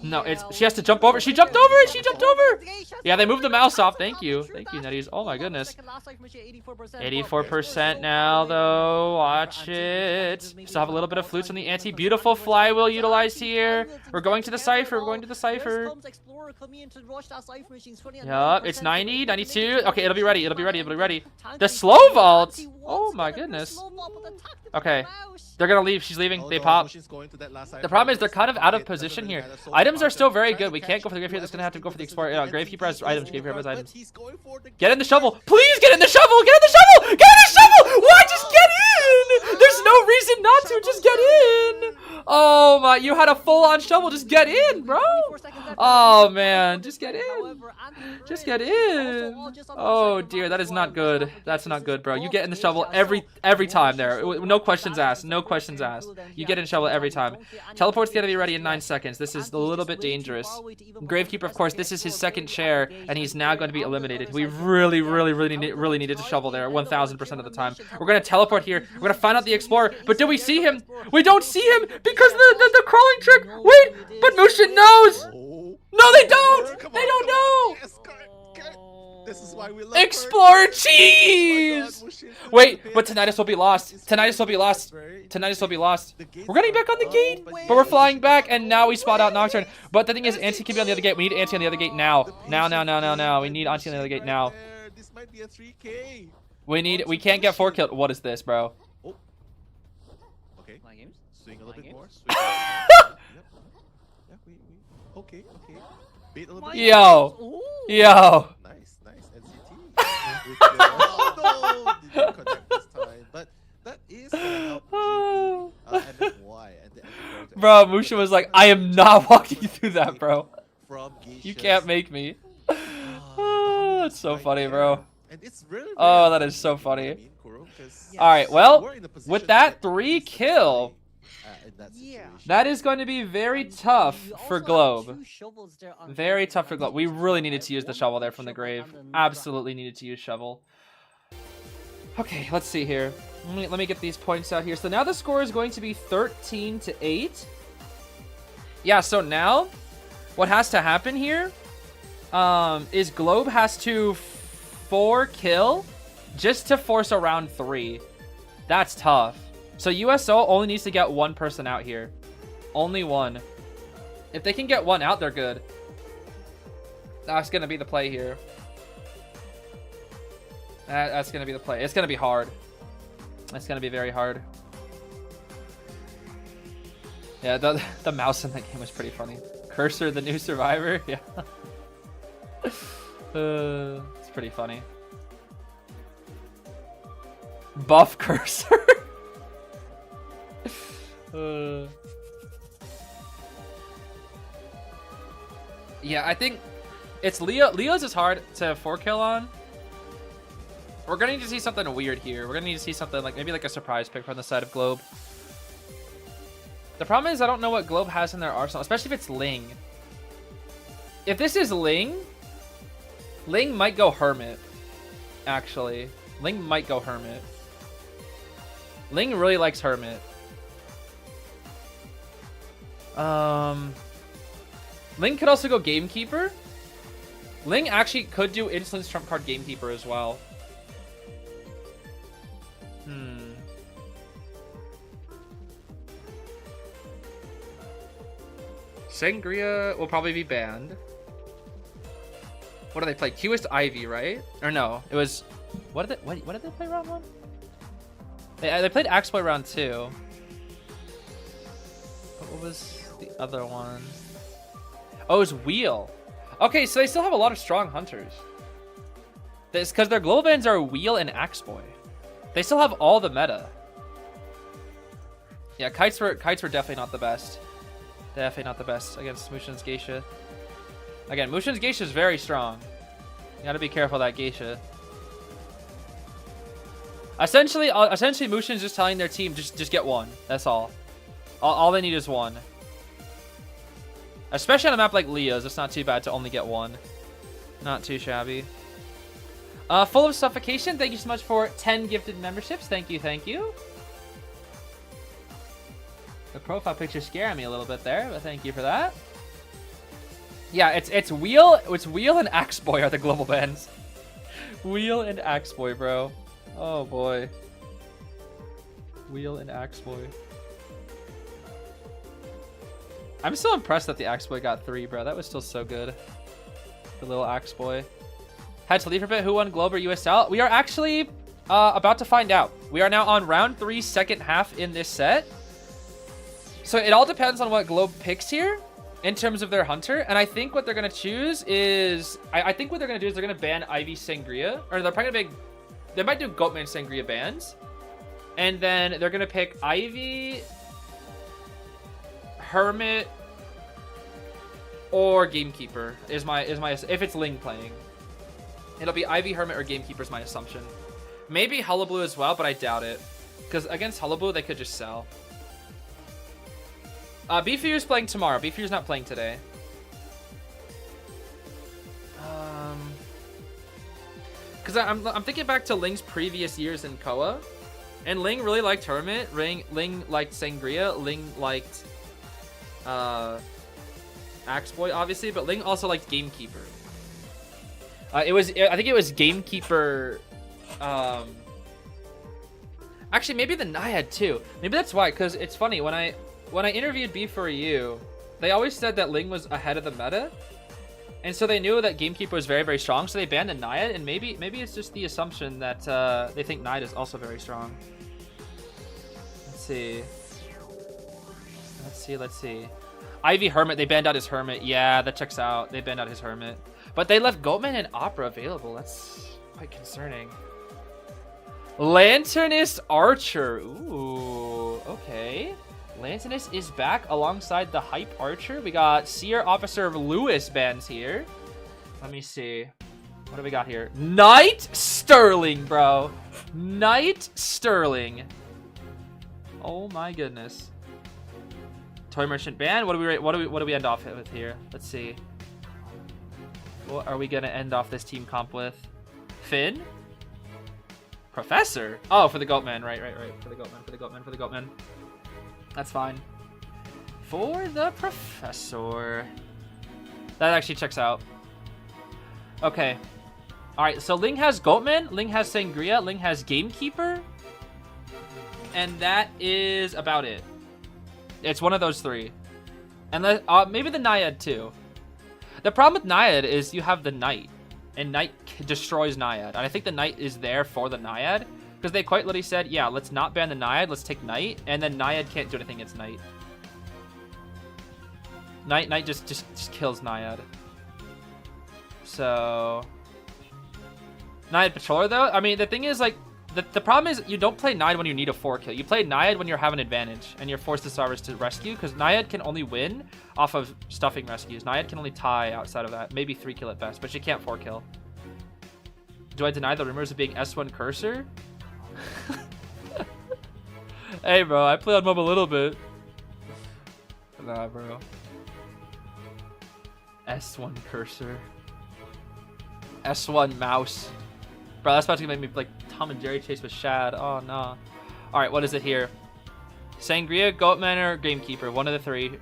No, she has to jump over. She jumped over it. She jumped over. Yeah, they moved the mouse off. Thank you, Netties. Oh my goodness. 84% now, though. Watch it. Still have a little bit of flutes on the Anti. Beautiful flywheel utilized here. We're going to the Cypher. We're going to the Cypher. Yup, it's 90, 92. Okay, it'll be ready. It'll be ready. It'll be ready. The slow vault. Oh my goodness. Okay, they're gonna leave. She's leaving. They pop. The problem is they're kind of out of position here. Items are still very good. We can't go for the Grave here. That's gonna have to go for the Explorer. Gravekeeper has items. Gravekeeper has items. Get in the shovel. Please get in the shovel. Get in the shovel. Get in the shovel. Why? Just get in. There's no reason not to. Just get in. Oh my! You had a full-on shovel. Just get in, bro. Oh man, just get in. Just get in. Oh dear, that is not good. That's not good, bro. You get in the shovel every time there. No questions asked. No questions asked. You get in shovel every time. Teleport's gonna be ready in 9 seconds. This is a little bit dangerous. Gravekeeper, of course, this is his second chair, and he's now going to be eliminated. We really needed to shovel there 1,000% of the time. We're gonna teleport here. We're gonna find out the Explorer. But do we see him? We don't see him because the crawling trick. Wait, but Mushin knows. No, they don't. They don't know. This is why we love Explorer cheese! Wait, but Tinnitus will be lost. Tinnitus will be lost. Tinnitus will be lost. We're getting back on the gate, but we're flying back, and now we spot out Nocturne. But the thing is, Anti can be on the other gate. We need Anti on the other gate now. Now. We need Anti on the other gate now. This might be a 3K. We can't get 4 killed. What is this, bro? Oh. Okay. Swing a little bit more. Okay. Beat a little bit. Yo. Nice. NCT. Oh no! Didn't connect this time. But that is gonna help GB and MY and the Bro, Mushin was like, I am not walking through that, bro. From Geisha. You can't make me. That's so funny, bro. And it's really that is so funny. Alright, well, with that 3 kill, that is going to be very tough for Globe. Very tough for Globe. We really needed to use the shovel there from the Grave. Absolutely needed to use shovel. Okay, let's see here. Let me get these points out here. So now the score is going to be 13-8. Yeah, so now what has to happen here is Globe has to 4 kill just to force a round 3. That's tough. So USO only needs to get 1 person out here. Only 1. If they can get 1 out, they're good. That's going to be the play here. That's going to be the play. It's going to be hard. It's going to be very hard. Yeah, the mouse in that game was pretty funny. Cursor, the new survivor. Yeah. It's pretty funny. Buff Cursor. Yeah, I think it's Leo's is hard to 4 kill on. We're gonna need to see something weird here. We're gonna need to see something like maybe like a surprise pick from the side of Globe. The problem is I don't know what Globe has in their arsenal, especially if it's Ling. If this is Ling might go Hermit. Actually, Ling might go Hermit. Ling really likes Hermit. Ling could also go Gamekeeper. Ling actually could do Insolence Trump card Gamekeeper as well. Sangria will probably be banned. What do they play? Cueist Ivy, right? Or no, it was... What did they play round 1? They played Axeboy round 2. was the other one? Oh, it was Wheel. Okay, so they still have a lot of strong hunters. This because their global bans are Wheel and Axeboy. They still have all the meta. Yeah, kites were definitely not the best. Definitely not the best against Mushin's Geisha. Again, Mushin's Geisha is very strong. You gotta be careful of that Geisha. Essentially Mushin's just telling their team just get one. That's all. All they need is one. Especially on a map like Leo's, it's not too bad to only get one. Not too shabby. Full of Suffocation, thank you so much for 10 gifted memberships. Thank you, thank you. The profile picture scaring me a little bit there, but thank you for that. Yeah, it's Wheel and Axeboy are the global bans. Wheel and Axeboy, bro. Oh boy. Wheel and Axeboy. I'm still impressed that the Axeboy got 3, bro. That was still so good. The little Axeboy. Had to leave for a bit. Who won Globe or USL? We are actually about to find out. We are now on round 3, second half in this set. So it all depends on what Globe picks here in terms of their hunter. And I think what they're going to choose is... I think what they're going to do is they're going to ban Ivy Sangria. Or they're probably going to they might do Goatman Sangria bans. And then they're going to pick Ivy, Hermit, or Gamekeeper is my if it's Ling playing. It'll be Ivy, Hermit, or Gamekeeper is my assumption. Maybe Hullabaloo as well, but I doubt it. Because against Hullabaloo, they could just sell. Beefeater's playing tomorrow. Beefeater's not playing today. Because I'm thinking back to Ling's previous years in KOA. And Ling really liked Hermit. Ling liked Sangria. Ling liked Axeboy, obviously. But Ling also liked Gamekeeper. I think it was Gamekeeper. Actually, maybe the Naiad too. Maybe that's why. Because it's funny when I interviewed B4U, they always said that Ling was ahead of the meta, and so they knew that Gamekeeper was very, very strong. So they banned the Naiad, and maybe it's just the assumption that they think Naiad is also very strong. Let's see. Ivy Hermit, they banned out his Hermit. Yeah, that checks out. They banned out his Hermit. But they left Goatman and Opera available. That's quite concerning. Lanternist Archer. Ooh, okay. Lanternist is back alongside the Hype Archer. We got Seer Officer of Lewis bans here. Let me see. What do we got here? Knight Sterling, bro. Knight Sterling. Oh my goodness. Toy Merchant ban. What do we end off with here? Let's see. What are we gonna end off this team comp with? Finn? Professor? Oh, for the Goatman. Right. For the Goatman. That's fine. For the Professor. That actually checks out. Okay. Alright, so Ling has Goatman, Ling has Sangria, Ling has Gamekeeper. And that is about it. It's one of those three. And maybe the Naiad too. The problem with Naiad is you have the Knight. And Knight destroys Naiad. And I think the Knight is there for the Naiad. Because they quite literally said, yeah, let's not ban the Naiad, let's take Knight. And then Naiad can't do anything against Knight. Knight just kills Naiad. So... Naiad Patroller though? I mean, the thing is, like, the problem is you don't play Naiad when you need a 4-kill. You play Naiad when you have an advantage and you're forced to Starvers to rescue, because Naiad can only win off of stuffing rescues. Naiad can only tie outside of that. Maybe 3-kill at best, but she can't 4-kill. Do I deny the rumors of being S1 Cursor? Hey, bro, I play on mob a little bit. Nah, bro. S1 Cursor. S1 Mouse. Bro, that's about to make me like Tom and Jerry chase with Shad. Oh, no. Alright, what is it here? Sangria, Goatman, or Gamekeeper? One of the three.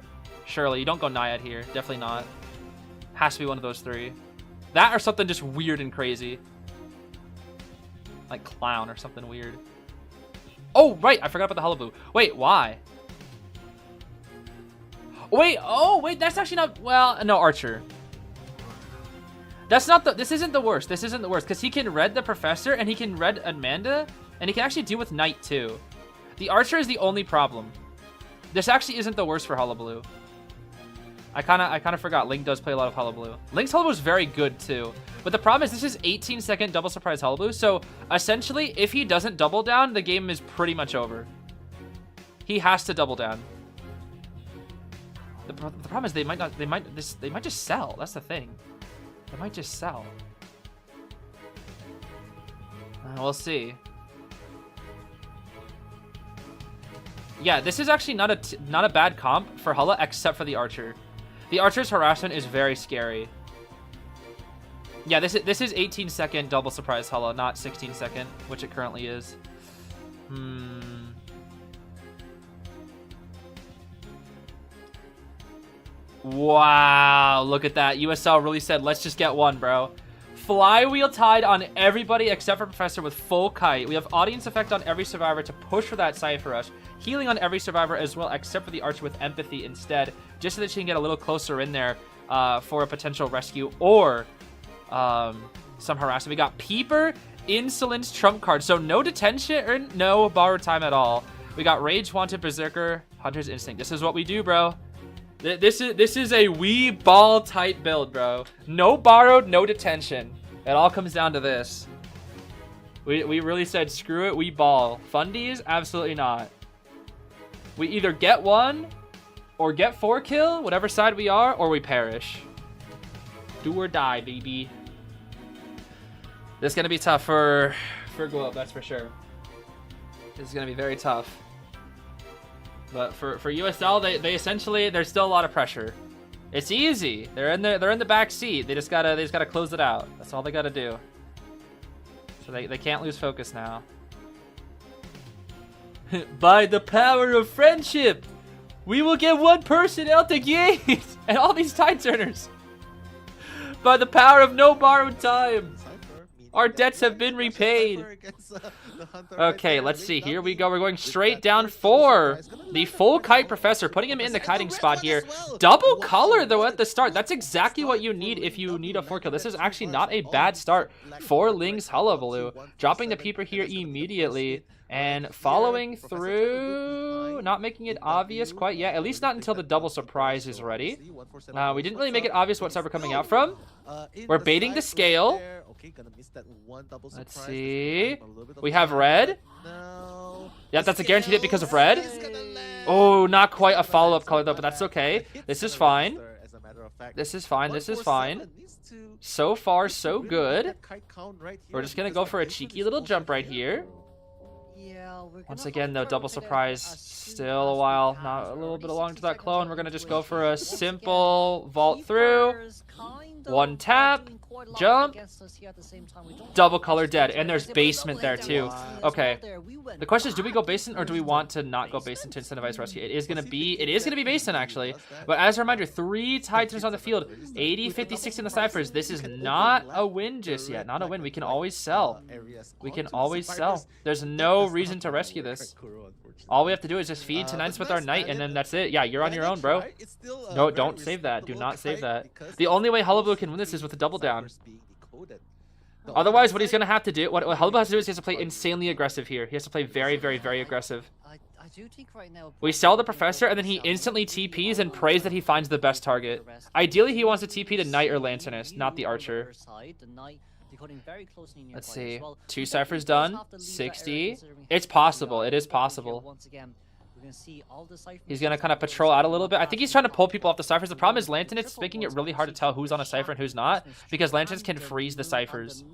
Surely, you don't go Naiad here. Definitely not. Has to be one of those three. That or something just weird and crazy. Like Clown or something weird. Oh, right. I forgot about the Hullabaloo. Wait, why? Wait, that's actually not... Well, no, Archer. That's not the... This isn't the worst. This isn't the worst. Because he can red the Professor, and he can red Amanda, and he can actually deal with Knight, too. The Archer is the only problem. This actually isn't the worst for Hullabaloo. I kind of forgot. Link does play a lot of Hullabaloo. Link's Hullabaloo is very good too. But the problem is this is 18-second double surprise Hullabaloo. So essentially, if he doesn't double down, the game is pretty much over. He has to double down. The problem is they might just sell. That's the thing. They might just sell. We'll see. Yeah, this is actually not a bad comp for Hulla, except for the Archer. The Archer's harassment is very scary. Yeah, this is 18-second double surprise Hulla, not 16-second, which it currently is. Wow, look at that. USL really said, let's just get one, bro. Flywheel tied on everybody except for Professor with full kite. We have audience effect on every survivor to push for that Cypher Rush. Healing on every survivor as well, except for the Archer with empathy instead, just so that she can get a little closer in there for a potential rescue or some harassment. We got Peeper, Insolence, Trump card. So no detention or no borrowed time at all. We got Rage, Wanted, Berserker, Hunter's Instinct. This is what we do, bro. This is a wee ball type build, bro. No borrowed, no detention. It all comes down to this. We really said, screw it, we ball. Fundies? Absolutely not. We either get one, or get 4 kill, whatever side we are, or we perish. Do or die, baby. This is going to be tough for Globe, that's for sure. This is going to be very tough. But for USL, they essentially, there's still a lot of pressure. It's easy. They're in the back seat. They just gotta close it out. That's all they gotta do. So they can't lose focus now. By the power of friendship, we will get one person out the gate and all these tide turners. By the power of no borrowed time, our debts have been repaid. Okay, let's see. Here we go. We're going straight down for the full kite Professor, putting him in the kiting spot here. Double color, though, at the start. That's exactly what you need if you need a 4 kill. This is actually not a bad start for Ling's Hullabaloo. Dropping the Peeper here immediately and following through, not making it obvious quite yet, at least not until the double surprise is ready. We didn't really make it obvious what side we're coming out from. We're baiting the scale. Let's see. We have red. Yeah, that's a guaranteed hit because of red. Oh, not quite a follow-up color though, but that's okay. This is fine. This is fine. This is fine. So far, so good. We're just gonna go for a cheeky little jump right here. Once again, though, double surprise. Still a while. Not a little bit along to that clone. We're gonna just go for a simple vault through. One tap, jump, double color dead, and there's basement there too. Okay, the question is, do we go basement or do we want to not go basement to incentivize rescue? It is gonna be basement actually. But as a reminder, 3 titans on the field, 80, 50, 60 in the ciphers. This is not a win just yet. Not a win. We can always sell. We can always sell. There's no reason to rescue this. All we have to do is just feed tonight's with our knight, and then that's it. Yeah, you're on your own, bro. No, don't save that. Do not save that. The only way Hullabaloo can win this is with a double down. Otherwise, what he's going to have to do, what Hullabaloo has to do is he has to play insanely aggressive here. He has to play very, very, very aggressive. We sell the Professor, and then he instantly TPs and prays that he finds the best target. Ideally, he wants to TP the Knight or Lanternist, not the Archer. Let's see. 2 ciphers done. 60. It's possible. It is possible. He's going to kind of patrol out a little bit. I think he's trying to pull people off the ciphers. The problem is Lanternist is making it really hard to tell who's on a cipher and who's not, because Lanternist can freeze the ciphers.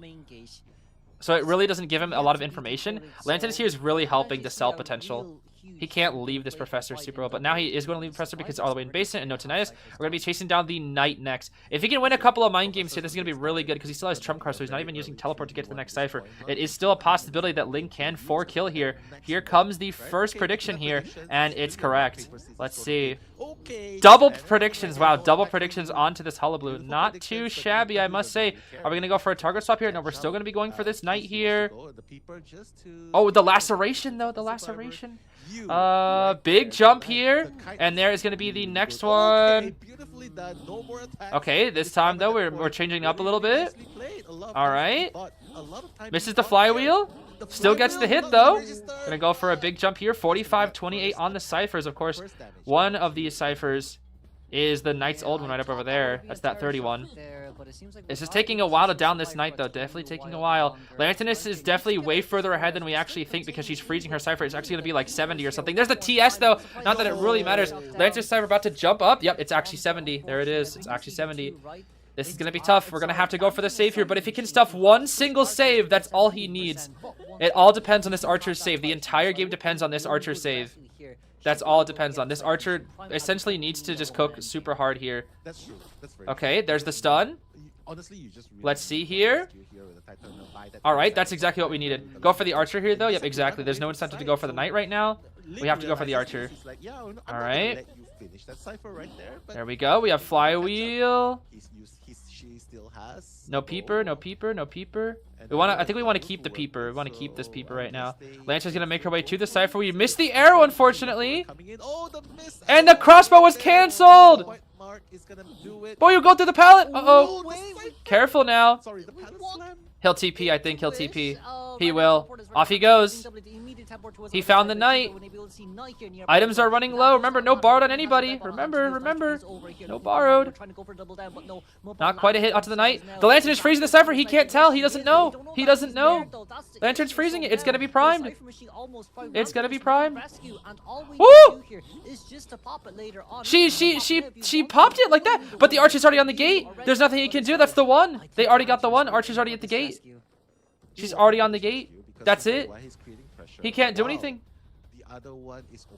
So it really doesn't give him a lot of information. Lanternist here is really helping the sell potential. He can't leave this Professor super well, but now he is going to leave the Professor because it's all the way in basement and no tinnitus. We're going to be chasing down the Knight next. If he can win a couple of mind games here, this is going to be really good because he still has Trump card, so he's not even using Teleport to get to the next cipher. It is still a possibility that Ling can 4 kill here. Here comes the first prediction here, and it's correct. Let's see. Double predictions. Wow, double predictions onto this Hullabaloo. Not too shabby, I must say. Are we going to go for a target swap here? No, we're still going to be going for this Knight here. Oh, the laceration, though. The laceration. Big jump here, and there is going to be the next one. Okay, this time though we're changing up a little bit. All right, misses the flywheel. Still gets the hit, though. Gonna go for a big jump here. 45-28 on the ciphers, of course. One of these ciphers is the Knight's old one right up over there. That's that 31. It's just taking a while to down this Knight, though. Definitely taking a while. Lantinus is definitely way further ahead than we actually think because she's freezing her cipher. It's actually going to be like 70 or something. There's the TS, though. Not that it really matters. Lantinus cipher about to jump up. Yep, it's actually 70. There it is. It's actually 70. This is going to be tough. We're going to have to go for the save here. But if he can stuff one single save, that's all he needs. It all depends on this Archer's save. The entire game depends on this Archer's save. That's all it depends on. This Archer essentially needs to just cook super hard here. That's true. Okay, there's the stun. Honestly, you just let's see here. All right, that's exactly what we needed. Go for the Archer here, though. Yep, exactly. There's no incentive to go for the Knight right now. We have to go for the Archer. All right. There we go. We have Flywheel. No peeper, no peeper, no peeper. I think we want to keep the peeper. We want to keep this peeper right now. Lancer's gonna make her way to the cipher. We missed the arrow, unfortunately. And the crossbow was canceled. Boy, you go through the pallet. Uh-oh. Careful now. He'll TP, I think. He'll TP. He will. Off he goes. He found the Knight. Items are running low. Remember, no borrowed on anybody. Remember. No borrowed. Not quite a hit onto the Knight. The Lantern is freezing the cipher. He can't tell. He doesn't know. Lantern's freezing it. It's going to be primed. It's going to be primed. Woo! She popped it like that. But the Archer's already on the gate. There's nothing he can do. That's the one. They already got the one. Archer's already at the gate. She's already on the gate. That's it. He can't do anything.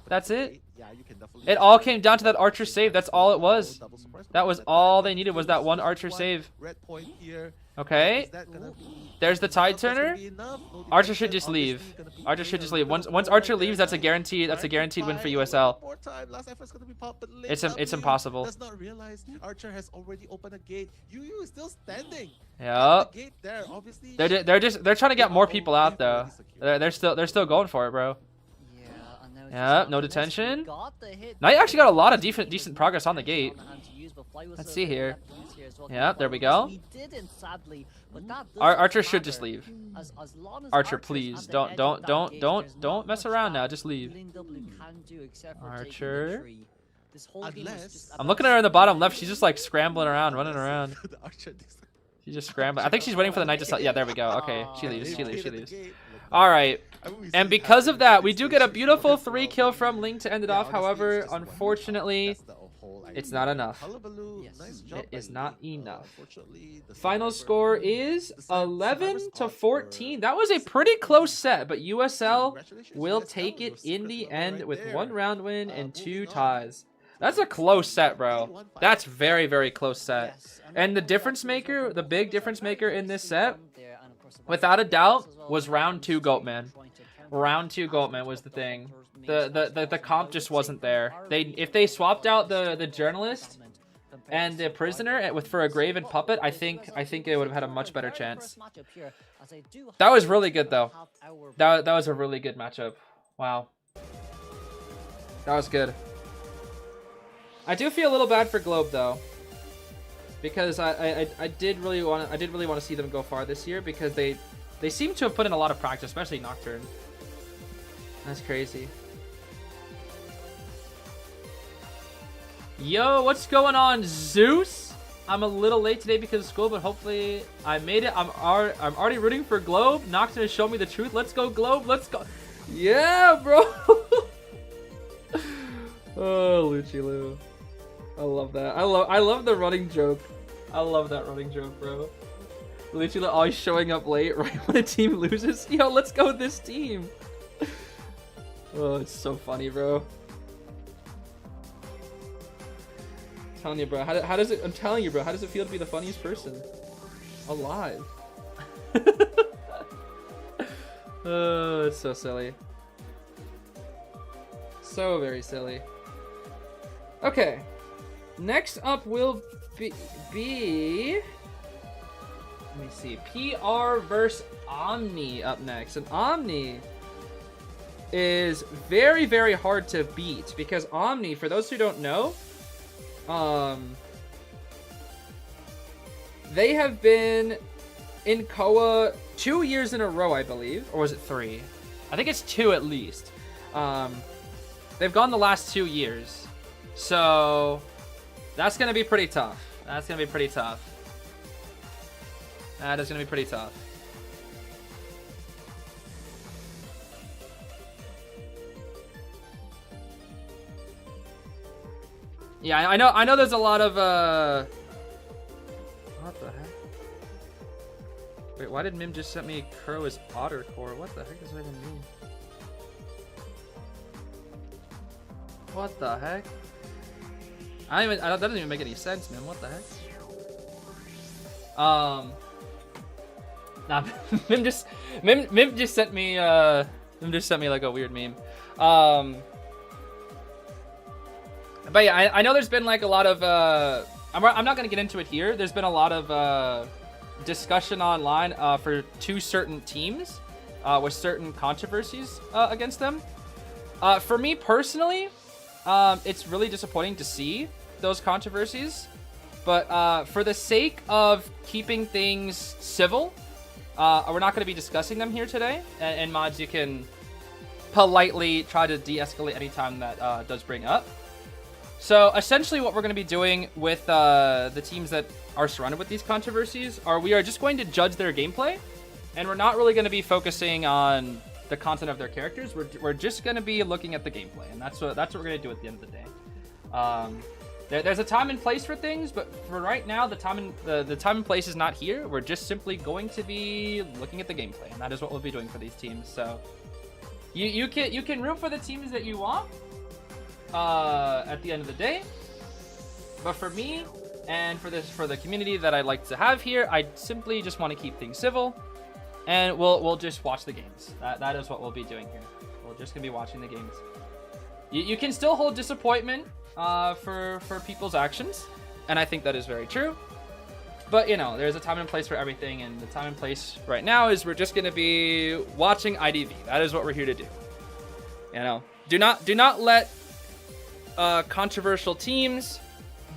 That's it. It all came down to that Archer save. That's all it was. That was all they needed was that one Archer save. Okay. There's the Tide Turner. Archer should just leave. Archer should just leave. Once Archer leaves, that's a guaranteed win for USL. It's impossible. Does not realize Archer has already opened a gate. UU is still standing. Yeah. They're trying to get more people out though. They're still going for it, bro. Yeah, no detention. Knight actually got a lot of decent progress on the gate. Let's see here. Yeah, there we go. Archer should just leave. Archer, please don't mess around now. Just leave. Archer. I'm looking at her in the bottom left. She's just like scrambling around, running around. She's just scrambling. I think she's waiting for the Knight to. Yeah, there we go. Okay, she leaves. All right. And because of that, we do get a beautiful 3-kill from Ling to end it off. However, unfortunately, it's not enough. It is not enough. Final score is 11-14. That was a pretty close set, but USL will take it in the end with 1 round win and 2 ties. That's a close set, bro. That's very, very close set. And the difference maker, the big difference maker in this set, without a doubt, was round 2 Goatman. Round 2 Goatman was the thing. The comp just wasn't there. If they swapped out the journalist and the prisoner for a Grave and Puppet, I think they would have had a much better chance. That was really good though. That was a really good matchup. Wow. That was good. I do feel a little bad for Globe though, because I did really want to see them go far this year because they seem to have put in a lot of practice, especially Nocturne. That's crazy. Yo, what's going on, Zeus? I'm a little late today because of school, but hopefully I made it. I'm already rooting for Globe. Nocturne has shown me the truth. Let's go, Globe. Let's go. Yeah, bro. Oh, Lucci Lou. I love that. I love the running joke. I love that running joke, bro. Lucci Lou always showing up late right when a team loses. Yo, let's go with this team. Oh, it's so funny, bro. I'm telling you, bro. How does it? I'm telling you, bro. How does it feel to be the funniest person alive? Oh, it's so silly. So very silly. Okay. Next up will be let me see. PR versus Omni up next, and Omni is very, very hard to beat because Omni, for those who don't know, they have been in KOA 2 years in a row, I believe. Or was it 3? I think it's 2 at least. They've gone the last 2 years. So that's going to be pretty tough. That's going to be pretty tough. That is going to be pretty tough. Yeah, I know there's a lot of what the heck? Wait, why did Mim just send me Crow as Otter Core? What the heck does that even mean? What the heck? That doesn't even make any sense, Mim. What the heck? Nah, Mim just sent me like a weird meme. But yeah, I know there's been like a lot of I'm not gonna get into it here. There's been a lot of discussion online for 2 certain teams with certain controversies against them. For me personally, it's really disappointing to see those controversies, but for the sake of keeping things civil, we're not going to be discussing them here today. And mods, you can politely try to de-escalate anytime that does bring up. So essentially what we're going to be doing with the teams that are surrounded with these controversies are we are just going to judge their gameplay, and we're not really going to be focusing on the content of their characters. We're just going to be looking at the gameplay, and that's what we're going to do at the end of the day. There's a time and place for things, but for right now, the time and place is not here. We're just simply going to be looking at the gameplay, and that is what we'll be doing for these teams. So you can root for the teams that you want at the end of the day, but for me and for the community that I'd like to have here, I simply just want to keep things civil, and we'll just watch the games. That is what we'll be doing here. We're just gonna be watching the games. You can still hold disappointment for people's actions, and I think that is very true. But you know, there's a time and place for everything, and the time and place right now is we're just gonna be watching IDV. That is what we're here to do. You know, do not let controversial teams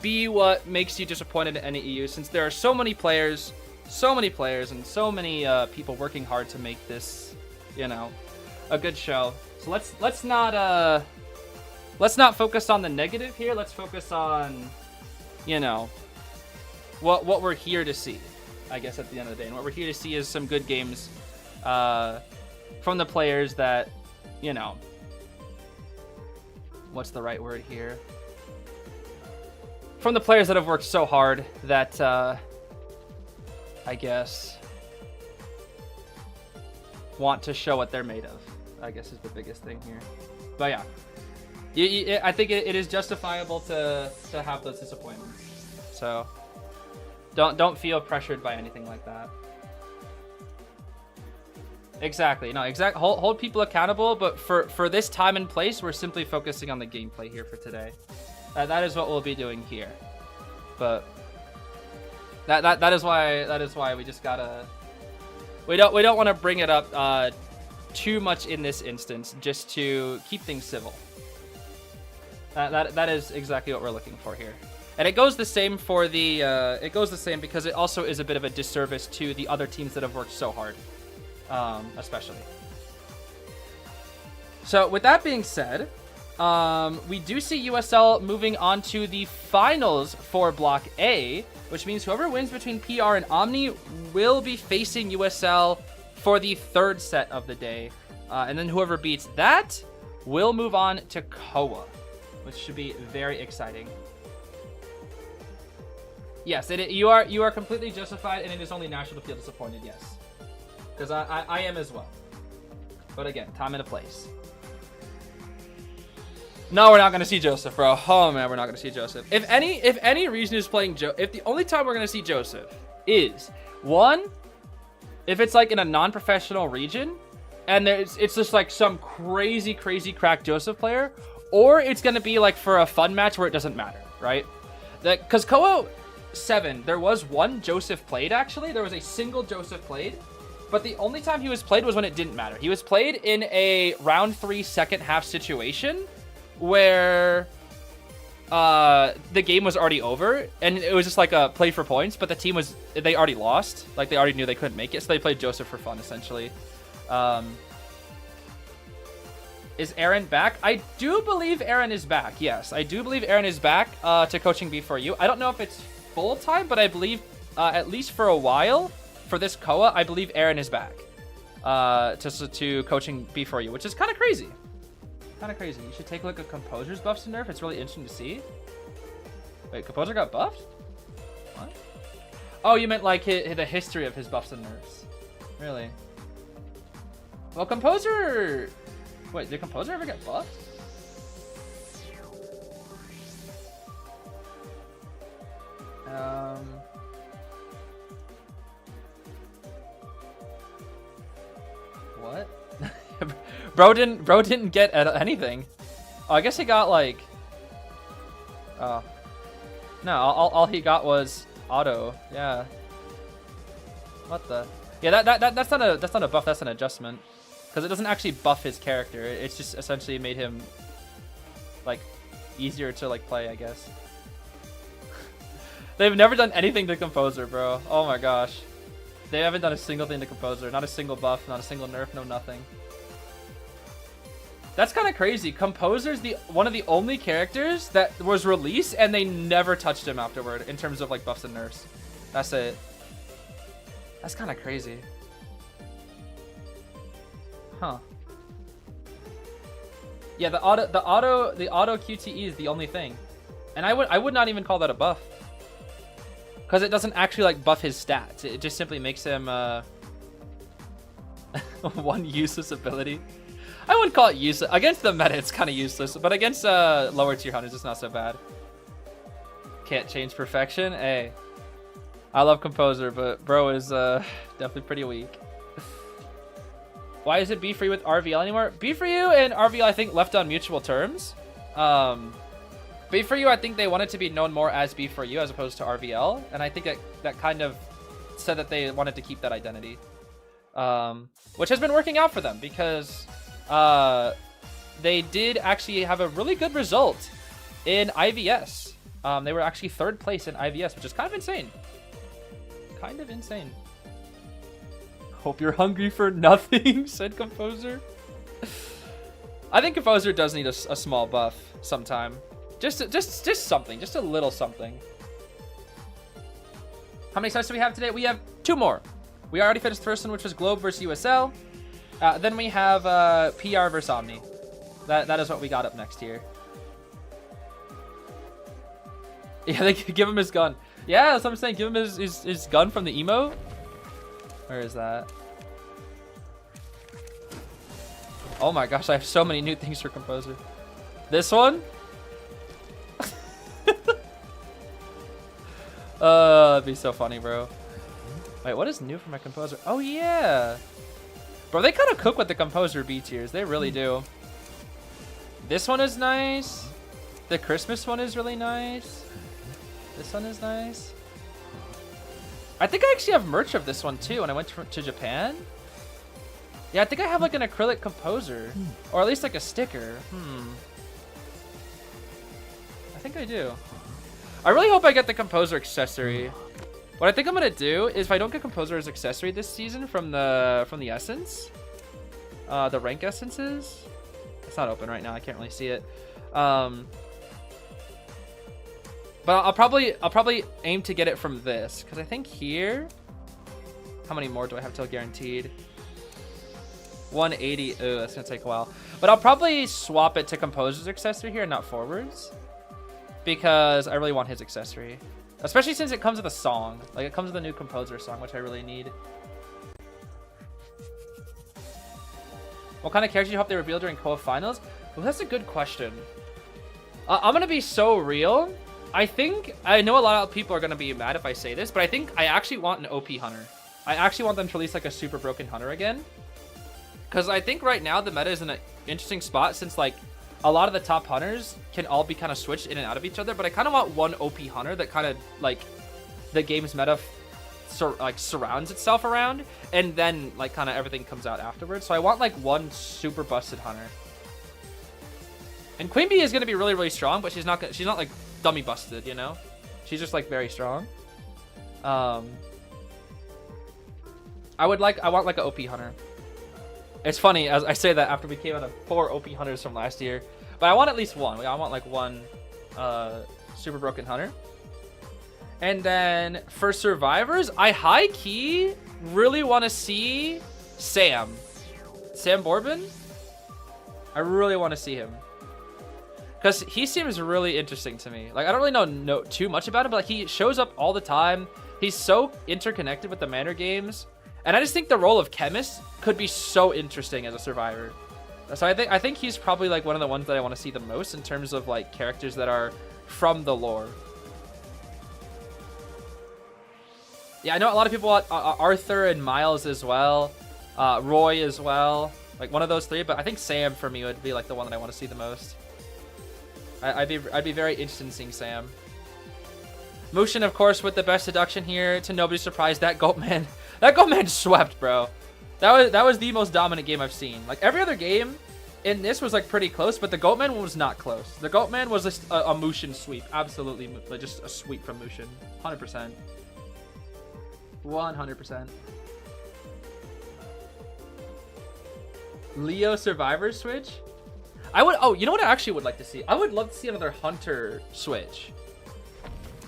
be what makes you disappointed in any EU, since there are so many players and so many people working hard to make this, you know, a good show. So let's not focus on the negative here. Let's focus on, you know, what we're here to see, I guess, at the end of the day. And what we're here to see is some good games from the players that, you know, what's the right word here? From the players that have worked so hard that, I guess, want to show what they're made of, I guess, is the biggest thing here. But yeah, I think it is justifiable to have those disappointments. So don't feel pressured by anything like that. Exactly. No, hold people accountable, but for this time and place, we're simply focusing on the gameplay here for today. That is what we'll be doing here. But that is why we just gotta we don't want to bring it up too much in this instance, just to keep things civil. That is exactly what we're looking for here. And it goes the same for the it goes the same because it also is a bit of a disservice to the other teams that have worked so hard. Especially. So with that being said, we do see USL moving on to the finals for Block A, which means whoever wins between PR and Omni will be facing USL for the 3rd set of the day. And then whoever beats that will move on to KOA, which should be very exciting. Yes, you are completely justified, and it is only natural to feel disappointed, yes. Because I am as well. But again, time and a place. No, we're not going to see Joseph, bro. Oh, man, we're not going to see Joseph. If any reason is playing if the only time we're going to see Joseph is, one, if it's like in a non-professional region, and it's just like some crazy crack Joseph player, or it's going to be like for a fun match where it doesn't matter, right? Because KOA 7, there was one Joseph played, actually. There was a single Joseph played. But the only time he was played was when it didn't matter. He was played in a round 3 second half situation where the game was already over, and it was just like a play for points, but the team they already lost. Like, they already knew they couldn't make it, so they played Joseph for fun, essentially. Is Aaron back? I do believe Aaron is back. Yes, I do believe Aaron is back to coaching B4U. I don't know if it's full-time, but I believe at least for a while, for this KOA, I believe Aaron is back to coaching B4U, which is kind of crazy. Kind of crazy. You should take a look at Composer's buffs and nerf. It's really interesting to see. Wait, Composer got buffed? What? Oh, you meant like the history of his buffs and nerfs. Really? Well, Composer... Wait, did Composer ever get buffed? What? Bro didn't get anything. Oh, I guess he got like... Oh. No, all he got was auto. Yeah. What the? Yeah, that's not a buff, that's an adjustment. Because it doesn't actually buff his character. It's just essentially made him like easier to like play, I guess. They've never done anything to Composer, bro. Oh my gosh. They haven't done a single thing to Composer. Not a single buff, not a single nerf, no nothing. That's kind of crazy. Composer's one of the only characters that was released and they never touched him afterward in terms of like buffs and nerfs. That's it. That's kind of crazy. Huh. Yeah, the auto QTE is the only thing. And I would not even call that a buff. Cuz it doesn't actually like buff his stats. It just simply makes him one useless ability. I wouldn't call it useless. Against the meta, it's kind of useless. But against lower tier hunters, it's not so bad. Can't change perfection. Hey, I love Composer, but bro is definitely pretty weak. Why is it B4U with RVL anymore? B4U and RVL, I think, left on mutual terms. B4U, I think they wanted to be known more as B4U as opposed to RVL. And I think that kind of said that they wanted to keep that identity. Which has been working out for them because... they did actually have a really good result in IVS. They were actually 3rd place in IVS, which is kind of insane. Kind of insane. Hope you're hungry for nothing, said Composer. I think Composer does need a small buff sometime. Just something, just a little something. How many sets do we have today? We have 2 more. We already finished the first one, which was Globe versus USL. Then we have PR versus Omni. That is what we got up next here. Yeah, they give him his gun. Yeah, that's what I'm saying. Give him his gun from the emo. Where is that? Oh my gosh, I have so many new things for Composer. This one? That'd be so funny, bro. Wait, what is new for my Composer? Oh yeah. Bro, they kind of cook with the Composer B tiers. They really do. This one is nice. The Christmas one is really nice. This one is nice. I think I actually have merch of this one too when I went to Japan. Yeah, I think I have like an acrylic Composer. Or at least like a sticker. I think I do. I really hope I get the Composer accessory. What I think I'm gonna do is if I don't get Composer's accessory this season from the essence, the rank essences, it's not open right now. I can't really see it. But I'll probably aim to get it from this because I think here, how many more do I have till guaranteed? 180. Ooh, that's gonna take a while. But I'll probably swap it to Composer's accessory here, not forwards, because I really want his accessory. Especially since it comes with a song. Like, it comes with a new Composer song, which I really need. What kind of character do you hope they reveal during KOA finals? Well, that's a good question. I'm going to be so real. I know a lot of people are going to be mad if I say this, but I think I actually want an OP Hunter. I actually want them to release, like, a super broken Hunter again. Because I think right now the meta is in an interesting spot since, like, a lot of the top hunters can all be kind of switched in and out of each other, but I kind of want one OP hunter that kind of like the game's meta surrounds itself around, and then like kind of everything comes out afterwards. So I want like one super busted hunter, And Queen Bee is gonna be really, really strong, but she's not like dummy busted, you know? She's just like very strong. I want like an OP hunter. It's funny as I say that after we came out of 4 OP hunters from last year, but I want at least one. I want like one super broken hunter. And then for survivors, I high key really want to see Sam Borbin. I really want to see him because he seems really interesting to me. Like I don't really know too much about him, but like he shows up all the time. He's so interconnected with the Manor games, and I just think the role of Chemist could be so interesting as a survivor. So I think he's probably like one of the ones that I want to see the most in terms of like characters that are from the lore. Yeah, I know a lot of people want Arthur and Miles as well, Roy as well, like one of those 3. But I think Sam for me would be like the one that I want to see the most. I'd be very interested in seeing Sam. Mushin, of course, with the best deduction here. To nobody's surprise, that Goatman swept, bro. That was the most dominant game I've seen. Like every other game in this was like pretty close, but the Goatman one was not close. The Goatman was just a Mushin sweep, absolutely, like just a sweep from Mushin, 100%. 100%. Leo Survivor switch? I would, oh, you know what I actually would like to see? I would love to see another Hunter switch.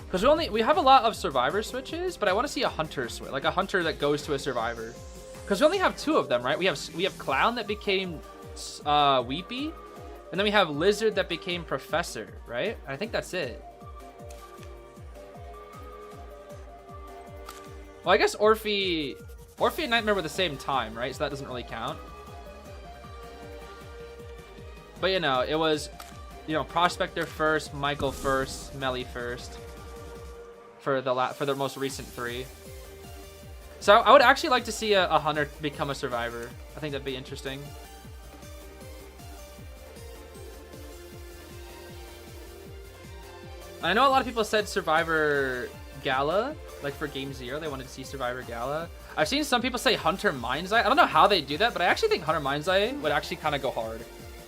Because we have a lot of Survivor switches, but I want to see a Hunter switch, like a Hunter that goes to a Survivor. Because we only have 2 of them, right? We have Clown that became Weepy, and then we have Lizard that became Professor, right? I think that's it. Well, I guess Orphe and Nightmare were the same time, right? So that doesn't really count. But you know, it was, you know, Prospector first, Michael first, Melly first for the most recent 3. So I would actually like to see a Hunter become a Survivor. I think that'd be interesting. And I know a lot of people said Survivor Gala, like for Game 0, they wanted to see Survivor Gala. I've seen some people say Hunter Mind's Eye. I don't know how they do that, but I actually think Hunter Mind's Eye would actually kind of go hard.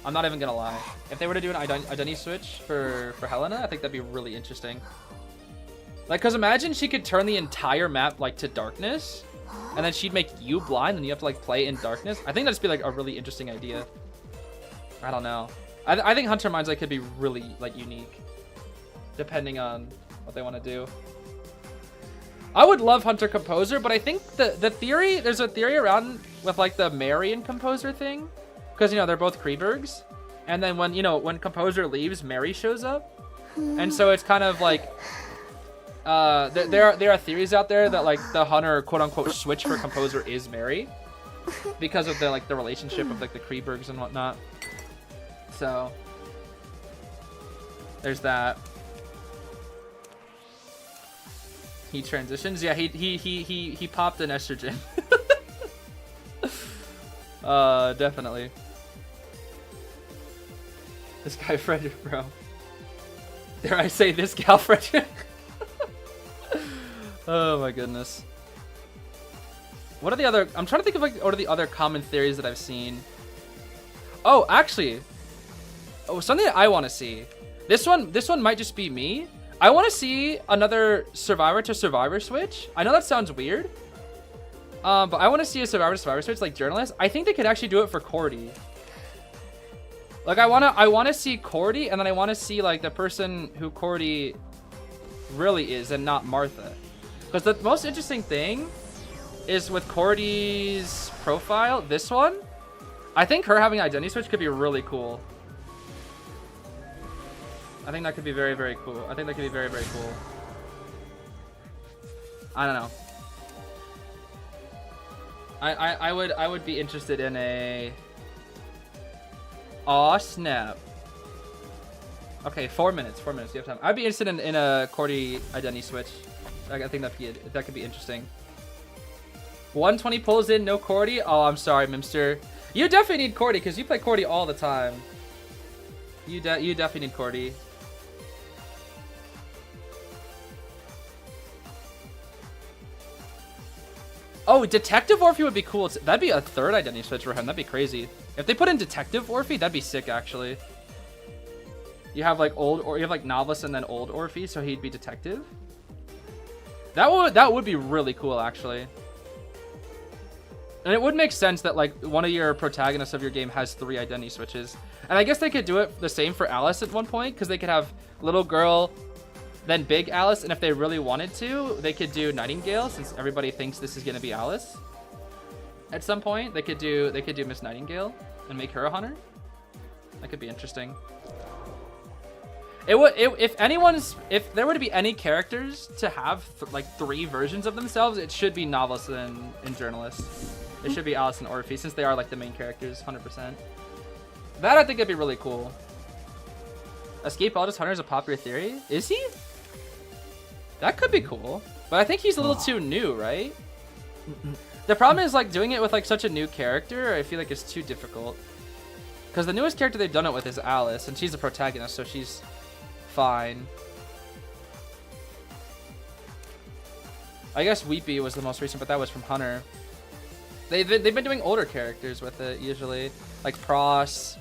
I'm not even gonna lie. If they were to do an identity switch for Helena, I think that'd be really interesting. Like, cause imagine she could turn the entire map like to darkness, and then she'd make you blind, and you have to like play in darkness. I think that'd just be like a really interesting idea. I don't know. I think Hunter Mind's Eye could be really like unique, depending on what they want to do. I would love Hunter Composer, but I think the theory, there's a theory around with like the Marion Composer thing, because you know they're both Kreebergs, and then when Composer leaves, Mary shows up, and so it's kind of like there are theories out there that like the Hunter quote unquote switch for Composer is Mary, because of the relationship of like the Kreebergs and whatnot. So there's that. He transitions. Yeah, he popped an estrogen. Definitely. This guy Frederick, bro. Dare I say this gal Frederick? Oh my goodness. What are the other? I'm trying to think of like what are the other common theories that I've seen. Oh, actually. Oh, something that I want to see. This one might just be me. I want to see another Survivor to Survivor switch. I know that sounds weird. But I want to see a Survivor to Survivor switch like Journalist. I think they could actually do it for Cordy. Like I want to see Cordy, and then I want to see like the person who Cordy really is and not Martha. Because the most interesting thing is with Cordy's profile, this one, I think her having identity switch could be really cool. I think that could be very, very cool. I think that could be very, very cool. I don't know. I would be interested in a... Aw, snap. Okay, 4 minutes. 4 minutes. You have time. I'd be interested in a Cordy identity switch. I think that could be interesting. 120 pulls in, no Cordy. Oh, I'm sorry, Mimster. You definitely need Cordy because you play Cordy all the time. You definitely need Cordy. Oh, Detective Orphe would be cool. That'd be a third identity switch for him. That'd be crazy. If they put in Detective Orphe, that'd be sick, actually. You have like old, or you have like novice and then old Orphe, so he'd be detective. That would be really cool, actually. And it would make sense that like one of your protagonists of your game has 3 identity switches. And I guess they could do it the same for Alice at one point, because they could have little girl, then big Alice, and if they really wanted to, they could do Nightingale, since everybody thinks this is gonna be Alice. At some point, they could do Miss Nightingale and make her a hunter. That could be interesting. If there were to be any characters to have like 3 versions of themselves, it should be novelist and journalist. It should be Alice and Orphe, since they are like the main characters, 100%. That I think would be really cool. Escapologist Hunter is a popular theory. Is he? That could be cool, but I think he's a little too new, right? The problem is like doing it with like such a new character. I feel like it's too difficult. Because the newest character they've done it with is Alice, and she's the protagonist, so she's fine. I guess Weepy was the most recent, but that was from Hunter. They've been doing older characters with it usually, like Pross,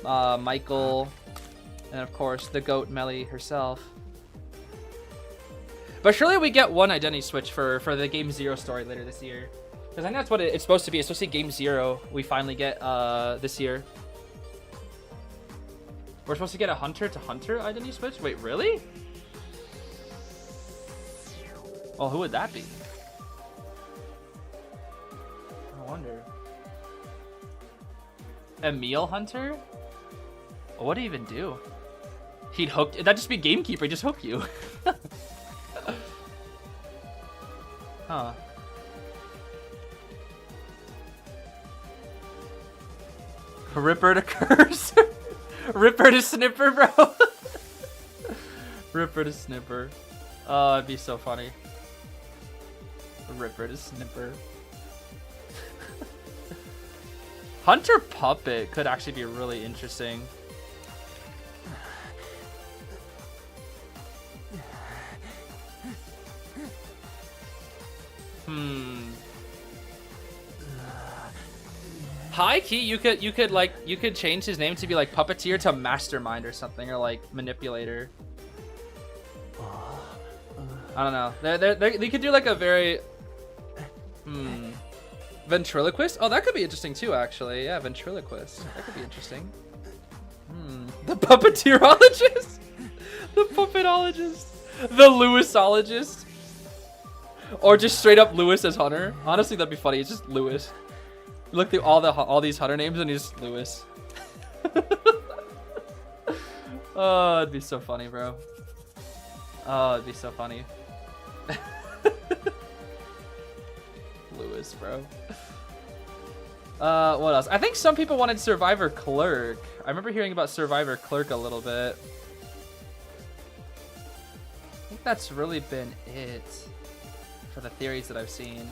Michael, and of course the goat Melly herself. But surely we get one identity switch for the Game 0 story later this year. Because I think that's what it's supposed to be. It's supposed to be Game 0 we finally get this year. We're supposed to get a hunter to hunter identity switch? Wait, really? Well, who would that be? I wonder. Emil Hunter? What would he even do? He'd hook... That'd just be Gamekeeper. He'd just hook you. Huh. Ripper to curse. Ripper to snipper, bro. Ripper to snipper. Oh, it'd be so funny. Ripper to snipper. Hunter Puppet could actually be really interesting. High key, you could change his name to be like Puppeteer to Mastermind or something, or like Manipulator. I don't know. They could do like a very Ventriloquist. Oh, that could be interesting too, actually. Yeah, Ventriloquist. That could be interesting. The Puppeteerologist, the Puppetologist, the Lewisologist. Or just straight up Lewis as Hunter. Honestly, that'd be funny. It's just Lewis. Look through all these Hunter names and he's Lewis. Oh, it'd be so funny, bro. Oh, it'd be so funny. Lewis, bro. What else? I think some people wanted Survivor Clerk. I remember hearing about Survivor Clerk a little bit. I think that's really been it for the theories that I've seen.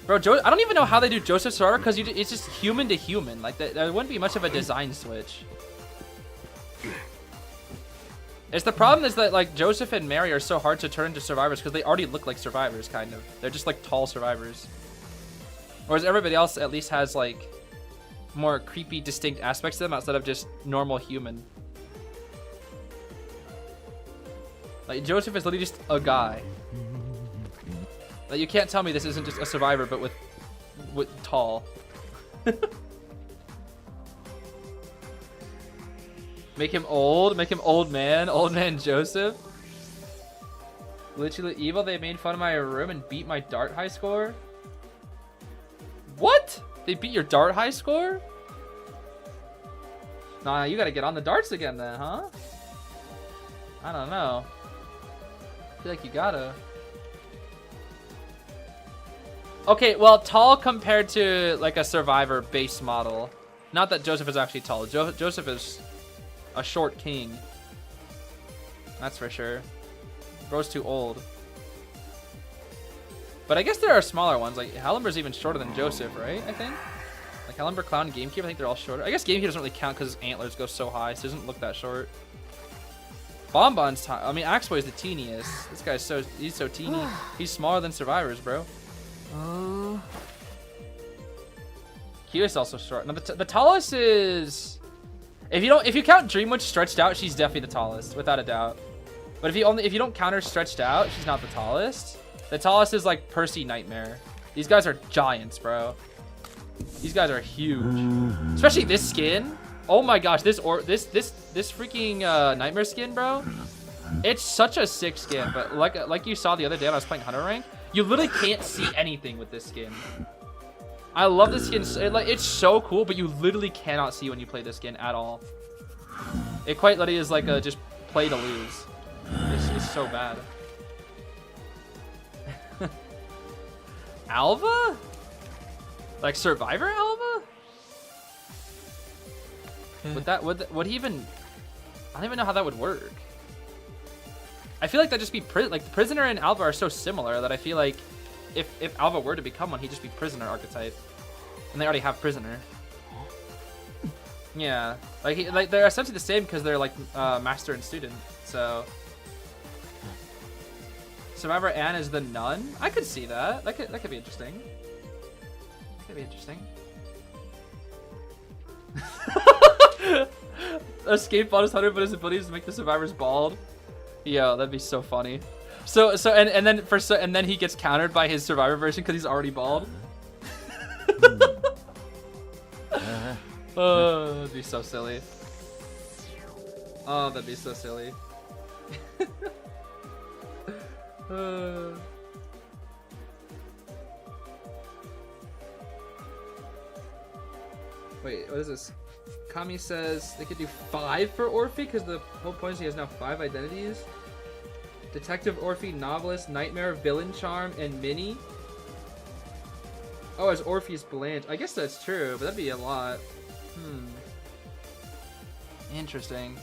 Bro, I don't even know how they do Joseph Survivor, because it's just human to human. Like, there wouldn't be much of a design switch. It's the problem is that, like, Joseph and Mary are so hard to turn into survivors because they already look like survivors, kind of. They're just, like, tall survivors. Whereas everybody else at least has, like, more creepy, distinct aspects to them outside of just normal human. Like, Joseph is literally just a guy. Like, you can't tell me this isn't just a survivor, but with tall. Make him old man Joseph. Literally evil, they made fun of my room and beat my dart high score. What? They beat your dart high score? Nah, you gotta get on the darts again then, huh? I don't know. I feel like you gotta. Okay, well, tall compared to like a survivor base model. Not that Joseph is actually tall. Joseph is a short king. That's for sure. Bro's too old. But I guess there are smaller ones. Like Hallamber's even shorter than Joseph, right? I think. Like Hallamber, Clown, Gamekeeper, I think they're all shorter. I guess Gamekeeper doesn't really count because his antlers go so high, so he doesn't look that short. Bonbon's I mean, Axeboy's the teeniest. This guy's he's so teeny. He's smaller than survivors, bro. Cueist also short. Now the tallest is If you count Dreamwitch stretched out, she's definitely the tallest, without a doubt. But if you don't count her stretched out, she's not the tallest. The tallest is like Percy Nightmare. These guys are giants, bro. These guys are huge. Especially this skin. Oh my gosh, this freaking Nightmare skin, bro. It's such a sick skin, but like you saw the other day when I was playing Hunter Rank, you literally can't see anything with this skin. I love this skin. It's so cool, but you literally cannot see when you play this skin at all. It quite literally is like a just play to lose. It's so bad. Alva? Like Survivor Alva? Would he even? I don't even know how that would work. I feel like that'd just be like the Prisoner and Alva are so similar that I feel like if Alva were to become one, he'd just be Prisoner archetype, and they already have Prisoner. Yeah, like they're essentially the same because they're like master and student. So Survivor Anne is the nun. I could see that. That could be interesting. That could be interesting. Escape on his hunter, but his ability is to make the survivors bald. Yo, that'd be so funny. And then he gets countered by his survivor version because he's already bald. Oh, that'd be so silly. Oh, that'd be so silly. Wait, what is this? Kami says they could do 5 for Orphe because the whole point is he has now 5 identities. Detective Orphe, Novelist, Nightmare, Villain Charm, and Mini. Oh, as Orphe's Blanche. I guess that's true, but that'd be a lot. Interesting.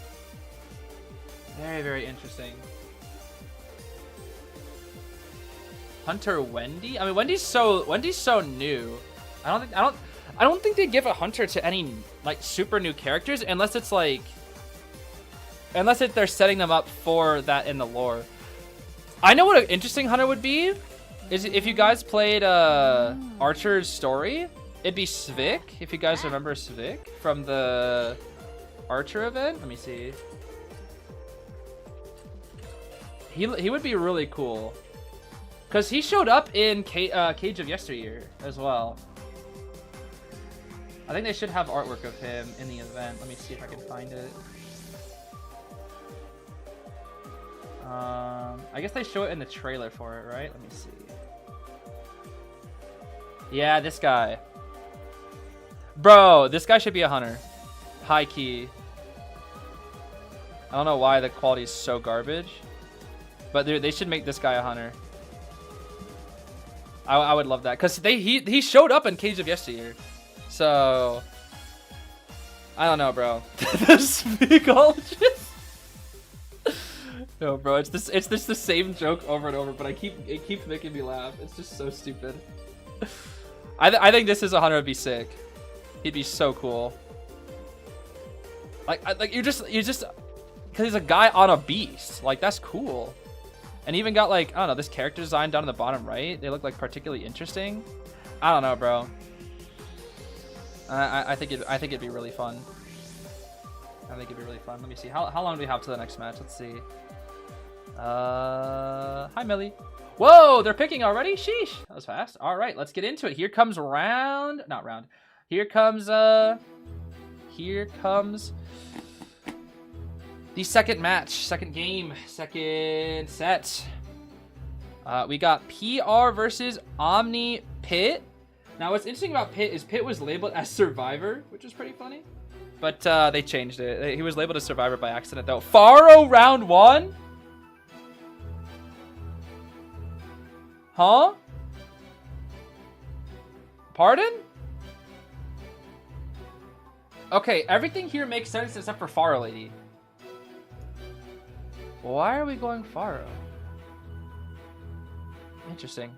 Very, very interesting. Hunter Wendy? I mean, Wendy's so new. I don't think they give a hunter to any like super new characters unless they're setting them up for that in the lore. I know what an interesting hunter would be is if you guys played Archer's Story, it'd be Svik. If you guys remember Svik from the Archer event, let me see. He would be really cool because he showed up in Cage of Yesteryear as well. I think they should have artwork of him in the event. Let me see if I can find it. I guess they show it in the trailer for it, right? Let me see. Yeah, this guy. Bro, this guy should be a hunter. High key. I don't know why the quality is so garbage, but they should make this guy a hunter. I would love that because he showed up in Cage of Yesteryear. So, I don't know, bro. The Sphecologist. No, bro, it's just the same joke over and over, but it keeps making me laugh. It's just so stupid. I think this is a hunter would be sick. He'd be so cool. Like you just because he's a guy on a beast. Like that's cool. And even got like I don't know this character design down in the bottom right. They look like particularly interesting. I don't know, bro. I think it'd be really fun. I think it'd be really fun. Let me see. How long do we have to the next match? Let's see. Hi Millie. Whoa, they're picking already? Sheesh. That was fast. All right, let's get into it. Here comes Here comes the second match, second game, second set. We got PR versus Omni Pit. Now, what's interesting about Pit is Pit was labeled as Survivor, which is pretty funny. But they changed it. He was labeled as Survivor by accident, though. Faro round 1? Huh? Pardon? Okay, everything here makes sense except for Faro Lady. Why are we going Faro? Interesting.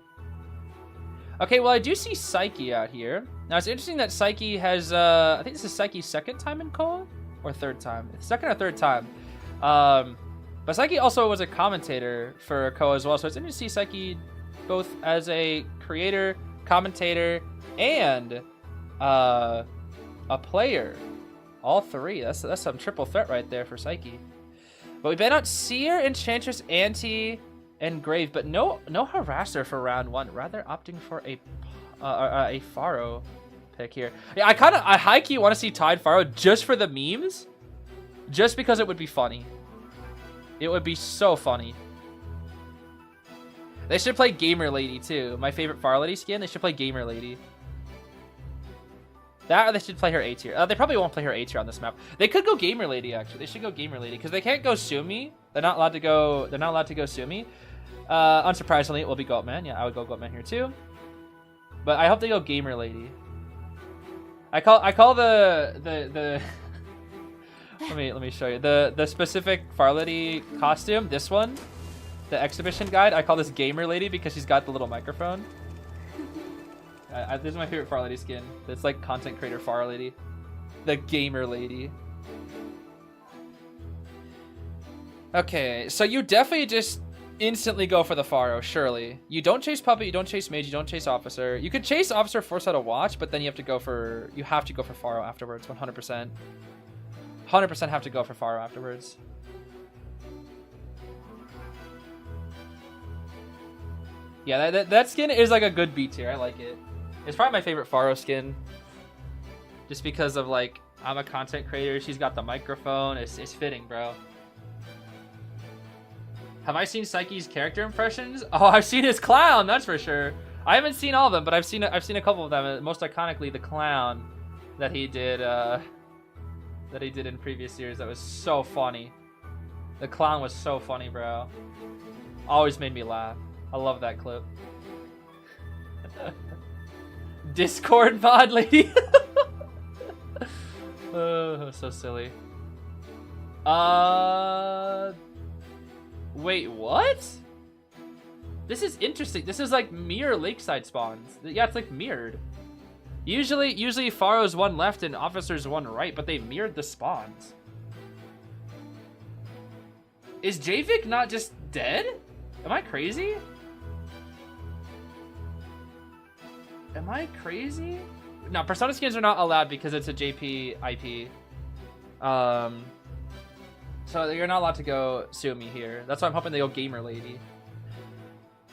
Okay, well, I do see Psyche out here. Now, it's interesting that Psyche has, I think this is Psyche's second time in KON? Or third time? Second or third time. But Psyche also was a commentator for KON as well, so it's interesting to see Psyche both as a creator, commentator, and a player All three. That's some triple threat right there for Psyche. But we ban out Seer, Enchantress, Anti, and Grave, but no Harasser for round 1. Rather opting for a Pharaoh pick here. Yeah, I high-key want to see Tide Pharaoh just for the memes. Just because it would be funny. It would be so funny. They should play Gamer Lady too. My favorite Pharaoh Lady skin. They should play Gamer Lady. That or they should play her A tier. They probably won't play her A tier on this map. They could go Gamer Lady actually. They should go Gamer Lady because they can't go Sumi. They're not allowed to go. They're not allowed to go Sumi. Unsurprisingly, it will be Goatman. Yeah, I would go Goatman here too. But I hope they go Gamer Lady. I call the let me show you the specific Pharaoh Lady costume. This one, the exhibition guide. I call this Gamer Lady because she's got the little microphone. This is my favorite Pharaoh Lady skin. It's like content creator Pharaoh Lady. The Gamer Lady. Okay, so you definitely just instantly go for the Pharaoh, surely. You don't chase Puppet, you don't chase Mage, you don't chase Officer. You could chase Officer, force out a watch, but then you have to go for Pharaoh afterwards, 100%. 100% have to go for Pharaoh afterwards. Yeah, that skin is like a good B tier. I like it. It's probably my favorite Pharaoh skin. Just because of like, I'm a content creator. She's got the microphone. It's fitting, bro. Have I seen Psyche's character impressions? Oh, I've seen his clown. That's for sure. I haven't seen all of them, but I've seen a couple of them. Most iconically, the clown that he did in previous years. That was so funny. The clown was so funny, bro. Always made me laugh. I love that clip. Discord mod lady. Oh, so silly. Wait, what? This is interesting. This is like mirror lakeside spawns. Yeah, it's like mirrored. Usually Pharaoh's one left and Officer's one right, but they mirrored the spawns. Is Javik not just dead? Am I crazy? Am I crazy? No, Persona skins are not allowed because it's a JP IP. So you're not allowed to go Sumi here. That's why I'm hoping they go Gamer Lady.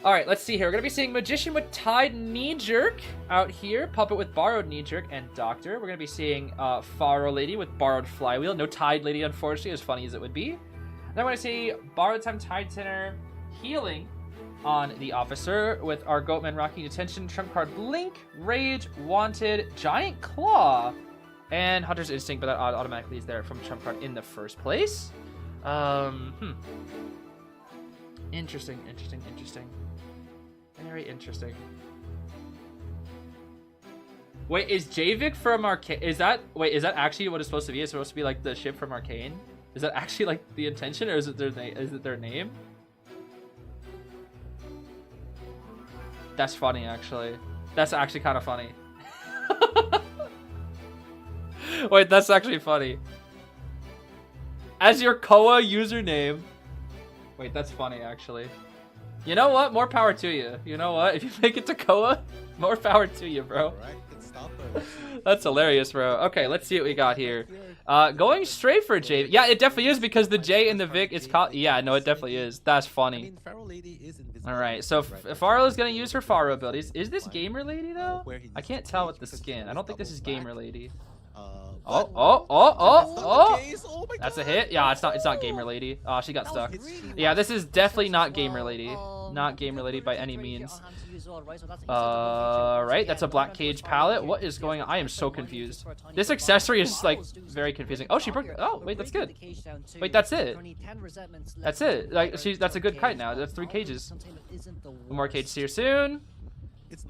Alright, let's see here. We're going to be seeing Magician with Tide Knee Jerk out here. Puppet with Borrowed Knee Jerk and Doctor. We're going to be seeing Pharaoh Lady with Borrowed Flywheel. No Tide Lady, unfortunately, as funny as it would be. Then we're going to see Borrowed Time Tide Tenor Healing on the Officer with our Goatman rocking Detention, Trump card Blink, Rage, Wanted, Giant Claw, and Hunter's Instinct, but that automatically is there from Trump card in the first place. Interesting. Very interesting. Wait, is Javik from Arcane? Is that actually what it's supposed to be? It's supposed to be like the ship from Arcane? Is that actually like the intention, or is it their name? That's funny, actually. That's actually kind of funny. Wait, that's actually funny. As your Koa username. Wait, that's funny, actually. You know what? More power to you. You know what? If you make it to Koa, more power to you, bro. That's hilarious, bro. Okay, let's see what we got here. Going straight for J. Yeah, it definitely is because the J in the Vic is called. Yeah, no, it definitely is. That's funny. All right, so Pharaoh is gonna use her Pharaoh abilities. Is this Gamer Lady though? I can't tell with the skin. I don't think this is Gamer Lady. Oh! That's a hit. Yeah, it's not Gamer Lady. Oh, she got stuck. Yeah, this is definitely not Gamer Lady. Not Gamer Lady by any means. Right, that's a Black Cage palette. What is going on? I am so confused. This accessory is like very confusing. Oh, she broke. Oh, wait, that's good. Wait, that's it. That's it. Like that's a good kite now. That's 3 cages. One more cage here soon.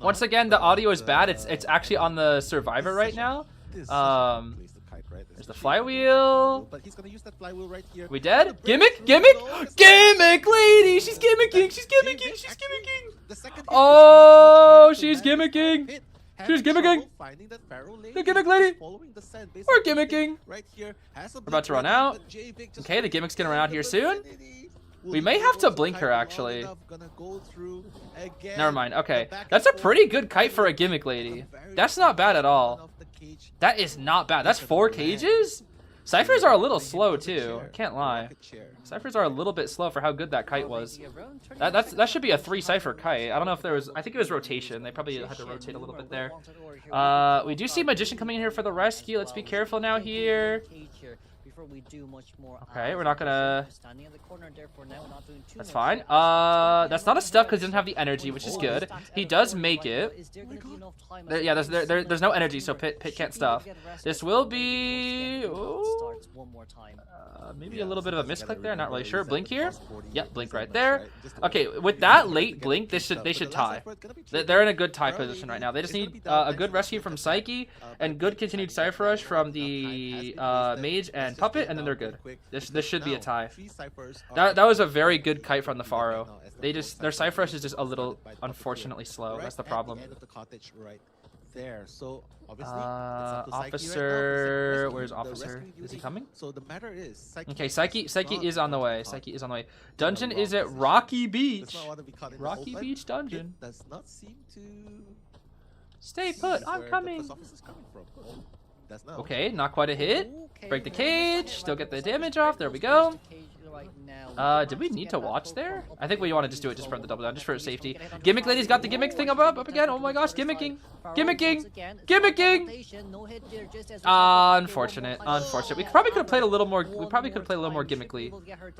Once again, the audio is bad. It's actually on the Survivor right now. There's the flywheel. But he's gonna use that flywheel right here. We dead? Gimmick lady! She's gimmicking! Oh, she's gimmicking! She's gimmicking! The gimmick lady! We're gimmicking! We're about to run out. Okay, the gimmick's gonna run out here soon. We may have to blink her, actually. Gonna go through again. Never mind. Okay, that's a pretty good kite for a gimmick lady. That's not bad at all. That is not bad. That's 4 cages? Ciphers are a little slow too. Can't lie. Ciphers are a little bit slow for how good that kite was. That should be a 3 cipher kite. I don't know if there was. I think it was rotation. They probably had to rotate a little bit there. We do see Magician coming in here for the rescue. Let's be careful now here. Okay, we're not gonna. That's fine. That's not a stuff because he doesn't have the energy, which is good. He does make it. Yeah, there's no energy, so Pit can't stuff. This will be maybe a little bit of a misclick there. Not really sure. Blink here. Yep, blink right there. Okay, with that late blink, they should tie. They're in a good tie position right now. They just need a good rescue from Psyche and good continued Cypher Rush from the Mage and Puppet, and then they're good. This should be a tie. That was a very good kite from the Pharaoh. Their Cypher Rush is just a little unfortunately slow. That's the problem. Officer, where's Officer? Is he coming? So the matter is, okay, Psyche is on the way. Psyche is on the way. Dungeon is at Rocky Beach. Rocky Beach Dungeon. Does not seem to stay put. I'm coming. Okay, not quite a hit. Break the cage. Still get the damage off. There we go. Did we need to watch there? I think we want to just do it just for the double down, just for safety. Gimmick lady's got the gimmick thing up again. Oh my gosh, gimmicking. Unfortunate. We probably could have played a little more. We probably could have played a little more gimmickly.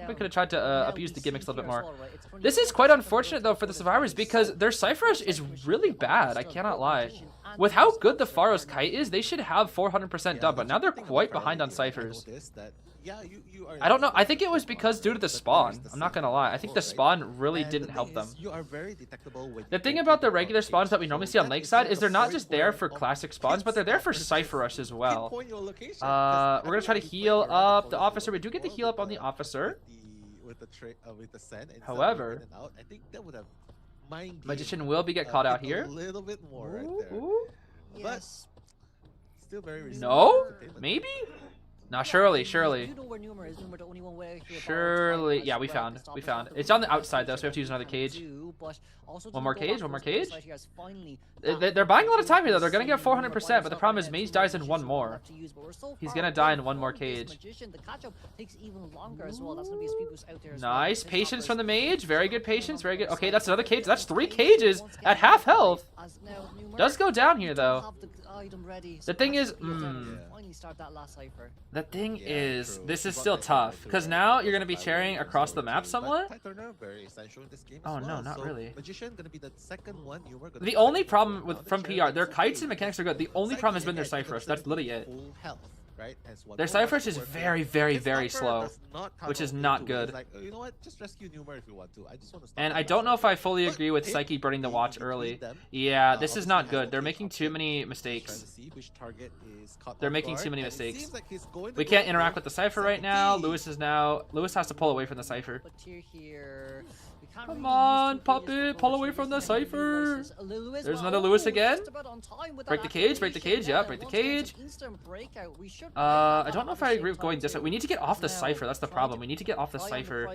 We could have tried to abuse the gimmicks a little bit more. This is quite unfortunate though for the survivors because their Cypher Rush is really bad. I cannot lie. With how good the Pharaoh's kite is, they should have 400% done, but now they're quite behind on ciphers. I don't know. I think it was because due to the spawn. I'm not gonna lie. I think the spawn really didn't help them. The thing about the regular spawns that we normally see on Lakeside is they're not just there for classic spawns, but they're there for Cypher Rush as well. We're gonna try to heal up the officer. We do get to heal up on the officer. However, Magician will get caught out here. No? Maybe? No, surely. Surely. Yeah, we found. It's on the outside though, so we have to use another cage. One more cage. They're buying a lot of time here though. They're gonna get 400%, but the problem is Mage dies in one more. He's gonna die in one more cage. Nice patience from the Mage. Very good patience. Very good. Okay, that's another cage. That's 3 cages at half health. Does go down here though. The thing is, this is still tough because now you're gonna be chairing across the map somewhat. Oh no, not really. The only problem from PR, their kites and mechanics are good. The only problem has been their Cypher Rush. That's literally it. Their Cypher Rush is very, very, very slow, which is not good. And I don't know if I fully agree with Psyche burning the watch early. Yeah, this is not good. They're making too many mistakes. We can't interact with the Cypher right now. Lewis has to pull away from the Cypher. Come on, Puppet, pull away from the Cypher. There's another Lewis again. Break the cage, yeah, break the cage. I don't know if I agree with going this way. We need to get off the Cypher, that's the problem. We need to get off the Cypher.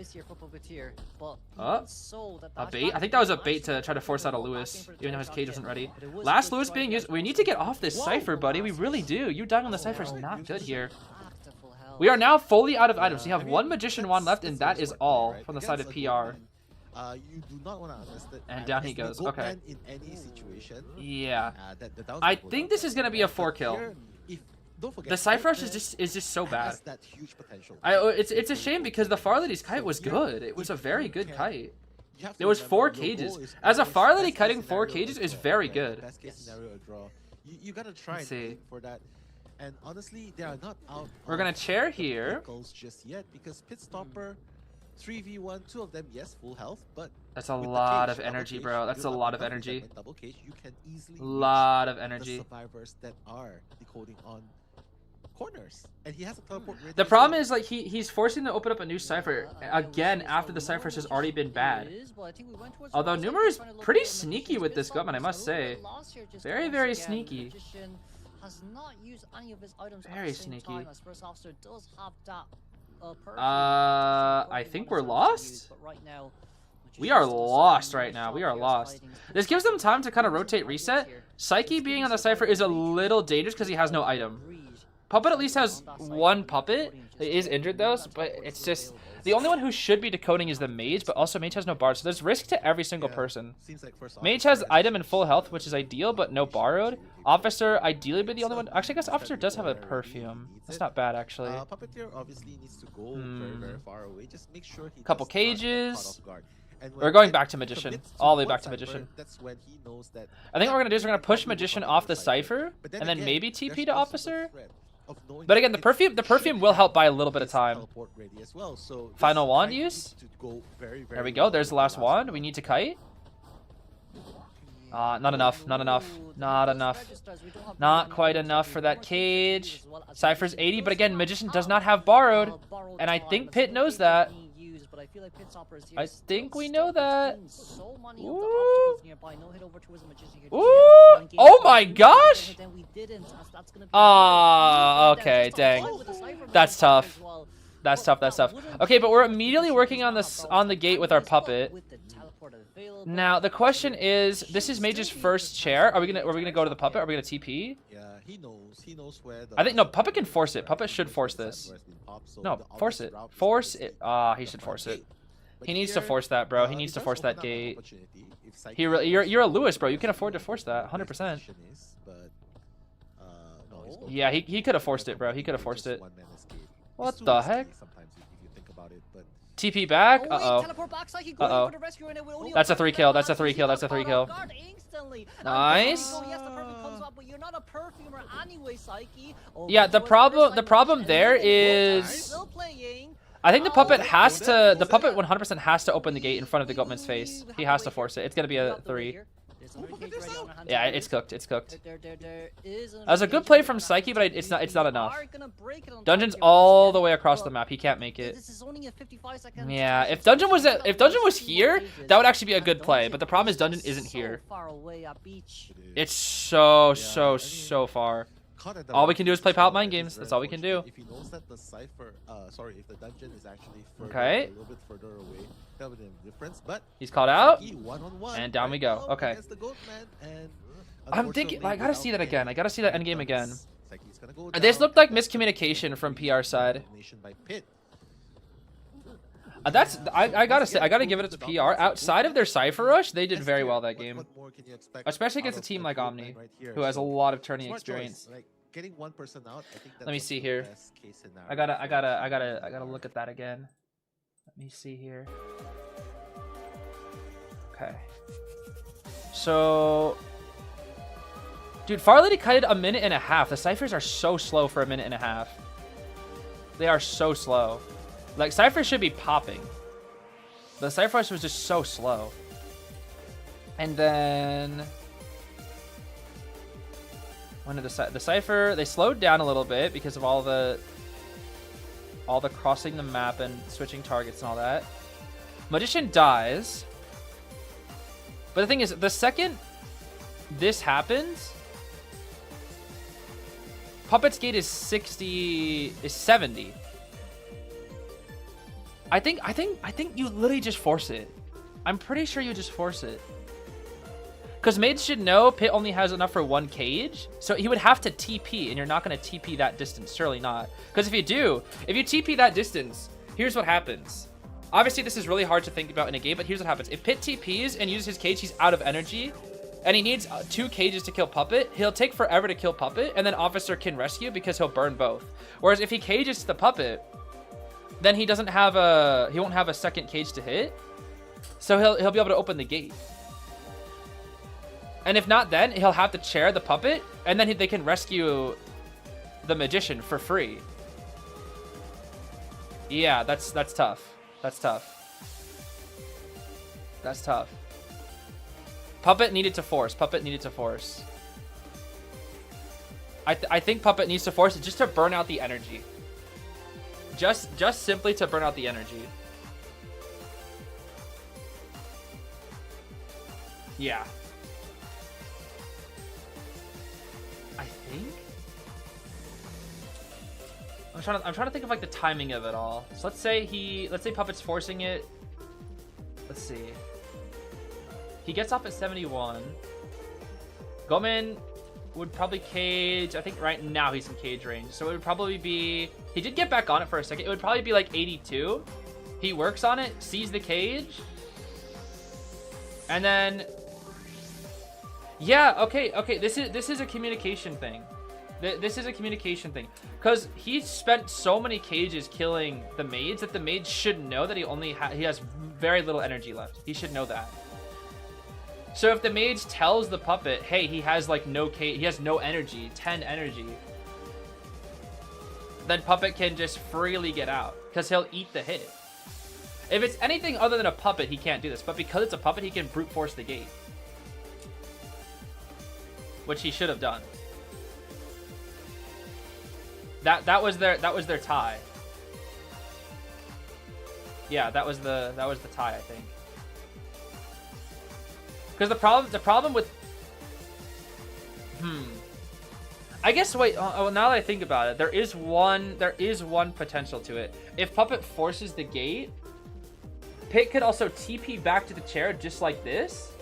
A bait? I think that was a bait to try to force out a Lewis, even though his cage wasn't ready. Last Lewis being used. We need to get off this Cypher, buddy. We really do. You dying on the Cypher is not good here. We are now fully out of items. We have 1 Magician Wand left, and that is all from the side of PR. You do not want to understand. And down he goes. Okay. In any situation, yeah. I think this is gonna be a 4 kill. The Cypher Rush is just so bad. It's a shame because the Far Lady's kite was good. It was a very good kite. There was 4 cages. As a Far Lady kiting 4 cages is very good. You gotta try for that. And honestly, they are not out. We're gonna chair here. Just yet because Pit Stopper. 3v1, 2 of them, yes, full health, but that's a lot of energy, bro. That's a lot of energy. Double cage, you can easily lot of energy. The survivors that are decoding on corners, and he has a teleport. The problem is like he's forcing to open up a new cipher again after the cipher has already been bad. Although Numer is pretty sneaky with this Goatman, I must say. Very, very sneaky. Has not used any of his items very sneaky. First officer does have that I think we're lost. We are lost right now. We are lost. This gives them time to kind of rotate reset. Psyche being on the Cypher is a little dangerous because he has no item. Puppet at least has one puppet. He is injured though, but it's just... The only one who should be decoding is the Mage, but also Mage has no Bard, so there's risk to every single person. Mage has item and full health, which is ideal, but no Borrowed. Officer, ideally, be the only one. Actually, I guess Officer does have a Perfume. That's not bad, actually. Puppeteer obviously needs to go very far away. Just make sure he couple cages. We're going back to Magician. All the way back to Magician. That's when he knows that. I think what we're going to do is we're going to push Magician off the Cypher, and then maybe TP to Officer. But again, the perfume will help by a little bit of time. Final wand use. There we go. There's the last wand. We need to kite. Not enough. Not enough. Not enough. Not quite enough for that cage. Cypher's 80, but again, Magician does not have Borrowed, and I think Pit knows that. I think we know that. Ooh. Ooh. Oh my gosh! Okay, dang. That's tough. That's tough. That's tough. Okay, but we're immediately working on this on the gate with our puppet. Now the question is, this is Mage's first chair. Are we gonna go to the puppet? Are we gonna TP? Yeah, he knows where the... I think no. Puppet can force it. Puppet should force this. No, force it. Force it. He should force it. He needs to force that, bro. He needs to force that gate. You're a Lewis, bro. You can afford to force that, 100%. Yeah, he could have forced it, bro. He could have forced it. What the heck? TP back. Uh-oh. Uh-oh. That's a 3 kill. That's a 3 kill. That's a 3 kill. Nice. Yeah, the problem there is... I think the puppet has to... The puppet 100% has to open the gate in front of the Goatman's face. He has to force it. It's going to be a 3. Yeah, it's cooked. It's cooked. That was a good play from Psyche, but it's not enough. Dungeon's all the way across the map. He can't make it. Yeah, if Dungeon was here, that would actually be a good play. But the problem is Dungeon isn't here. It's so far. All we can do is play pallet mind games. That's all we can do. If he knows that the Cypher, if the dungeon is actually okay. A little bit further away, that would be a difference. But he's called out, one, and down we go. Okay. I'm thinking, I gotta see that again. I gotta see that endgame again. This looked like miscommunication from PR side. I gotta say, I gotta give it to PR. Outside of their Cypher rush, they did very well that game, especially against a team like Omni, who has a lot of turning experience. Let me see here. I gotta look at that again. Let me see here. Okay. So, dude, Farlady kited a minute and a half. The Cyphers are so slow for a minute and a half. They are so slow. Like, Cypher should be popping. The Cypher rush was just so slow. And then... when did the Cypher... They slowed down a little bit because of all the crossing the map and switching targets and all that. Magician dies. But the thing is, the second this happens... Puppet's gate is 70. I think you literally just force it. I'm pretty sure you just force it. Because Mage should know Pit only has enough for 1 cage. So he would have to TP, and you're not going to TP that distance. Surely not. Because if you TP that distance, here's what happens. Obviously, this is really hard to think about in a game, but here's what happens. If Pit TPs and uses his cage, he's out of energy. And he needs 2 cages to kill Puppet. He'll take forever to kill Puppet, and then Officer can rescue because he'll burn both. Whereas if he cages the Puppet... then he won't have a second cage to hit, so he'll be able to open the gate. And if not, then he'll have to chair the Puppet, and then they can rescue the Magician for free. Yeah, that's tough. That's tough. That's tough. Puppet needed to force. Puppet needed to force. I think Puppet needs to force it just to burn out the energy. Just simply to burn out the energy. Yeah. I think. I'm trying to think of like the timing of it all. So let's say Puppet's forcing it. Let's see. He gets off at 71. Goatman would probably cage. I think right now he's in cage range. So it would probably be... He did get back on it for a second. It would probably be like 82. He works on it, sees the cage. And then... Yeah, okay. This is a communication thing. This is a communication thing. Because he spent so many cages killing the maids that the maids should know that he has very little energy left. He should know that. So if the mage tells the puppet, hey, he has like he has no energy, 10 energy, then puppet can just freely get out because he'll eat the hit. If it's anything other than a puppet, he can't do this. But because it's a puppet, he can brute force the gate, which he should have done. That was their tie. Yeah, that was the tie, I think. Because the problem with... I guess, wait, now that I think about it, there is one potential to it. If Puppet forces the gate, Pit could also TP back to the chair just like this,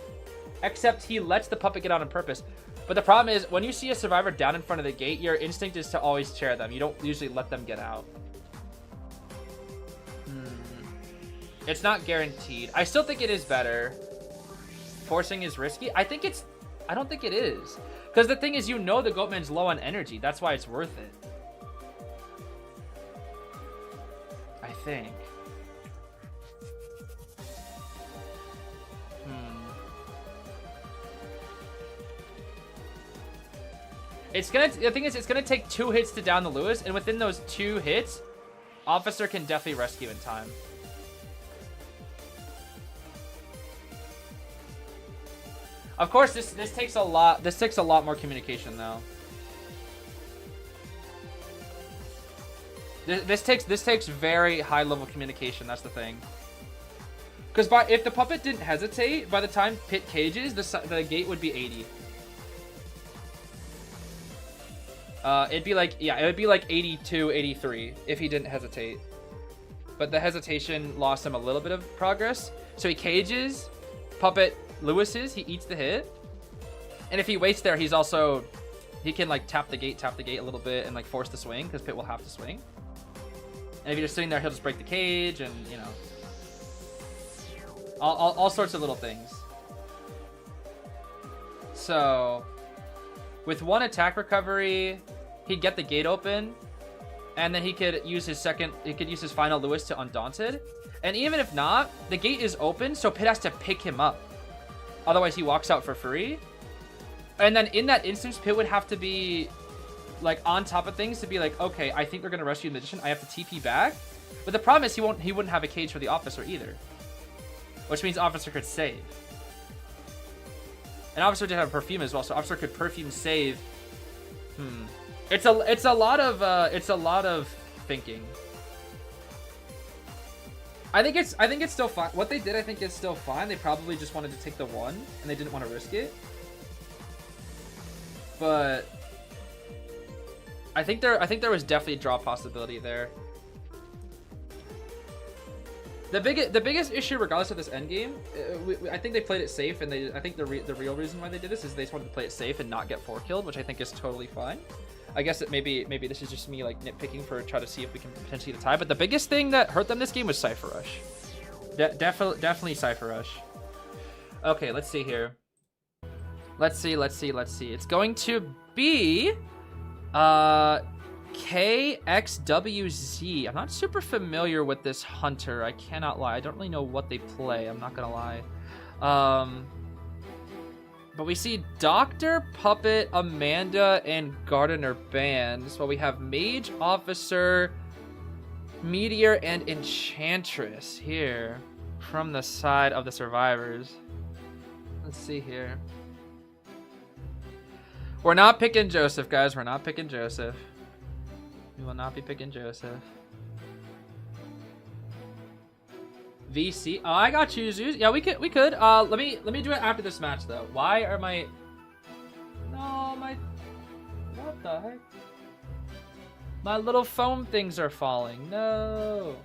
except he lets the Puppet get out on purpose. But the problem is, when you see a survivor down in front of the gate, your instinct is to always chair them. You don't usually let them get out. It's not guaranteed. I still think it is better. Forcing is risky. I don't think it is. Because the thing is, you know the Goatman's low on energy. That's why it's worth it. I think. The thing is, it's gonna take 2 hits to down the Lewis, and within those 2 hits, Officer can definitely rescue in time. Of course, this takes a lot. This takes a lot more communication, though. This takes very high level communication. That's the thing. Because if the puppet didn't hesitate, by the time Pit cages, the gate would be 80. It'd be like, yeah, it would be like 82, 83 if he didn't hesitate. But the hesitation lost him a little bit of progress. So he cages, Puppet Lewis's, he eats the hit. And if he waits there, he can like tap the gate a little bit and like force the swing because Pit will have to swing. And if you're just sitting there, he'll just break the cage and, you know, all sorts of little things. So with 1 attack recovery, he'd get the gate open, and then he could use his final Lewis to Undaunted. And even if not, the gate is open, so Pit has to pick him up. Otherwise, he walks out for free. And then in that instance, Pit would have to be like on top of things to be like, okay, I think they're gonna rescue the magician. I have to TP back. But the problem is he wouldn't have a cage for the officer either, which means officer could save. And officer did have perfume as well, so officer could perfume save. It's a lot of thinking. I think it's still fine. What they did, I think, is still fine. They probably just wanted to take the 1 and they didn't want to risk it. But I think there was definitely a draw possibility there. The biggest issue, regardless of this endgame, I think they played it safe, and I think the real reason why they did this is they just wanted to play it safe and not get 4-killed, which I think is totally fine. I guess that maybe this is just me like nitpicking for try to see if we can potentially get a tie. But the biggest thing that hurt them this game was Cypher Rush. Definitely Cypher Rush. Okay, let's see here. Let's see. It's going to be KXWZ. I'm not super familiar with this hunter. I cannot lie. I don't really know what they play. I'm not gonna lie. But we see Doctor, Puppet, Amanda, and Gardener banned. So we have Mage, Officer, Meteor, and Enchantress here from the side of the survivors. Let's see here. We're not picking Joseph, guys. We're not picking Joseph. We will not be picking Joseph. VC. Oh, I got you, Zeez. Yeah, we could. Let me do it after this match though. Why are my... No, my... What the heck? My little foam things are falling. No.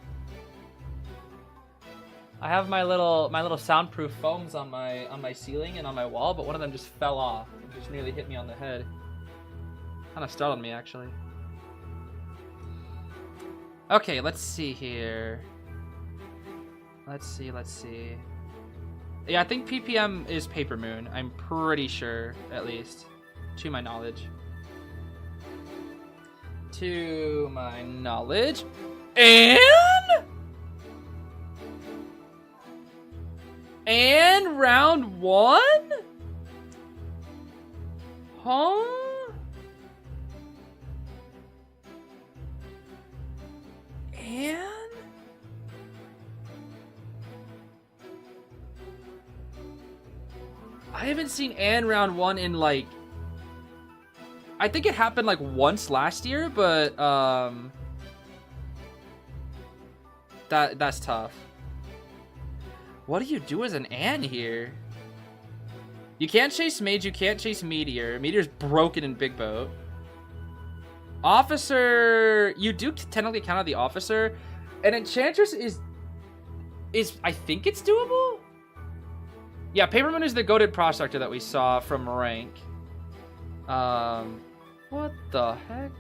I have my little soundproof foams on my ceiling and on my wall, but one of them just fell off. It just nearly hit me on the head. Kind of startled me, actually. Okay, let's see here. Let's see. Yeah, I think PPM is Paper Moon. I'm pretty sure, at least, to my knowledge. To my knowledge. And round 1? Huh? And? I haven't seen and round 1 in like... I think it happened like once last year, but that's tough. What do you do as an Ann here? You can't chase Mage, you can't chase Meteor. Meteor's broken in Big Boat. Officer, you do technically count out the Officer. And Enchantress is I think it's doable? Yeah, Paper Moon is the goated prospector that we saw from rank. What the heck?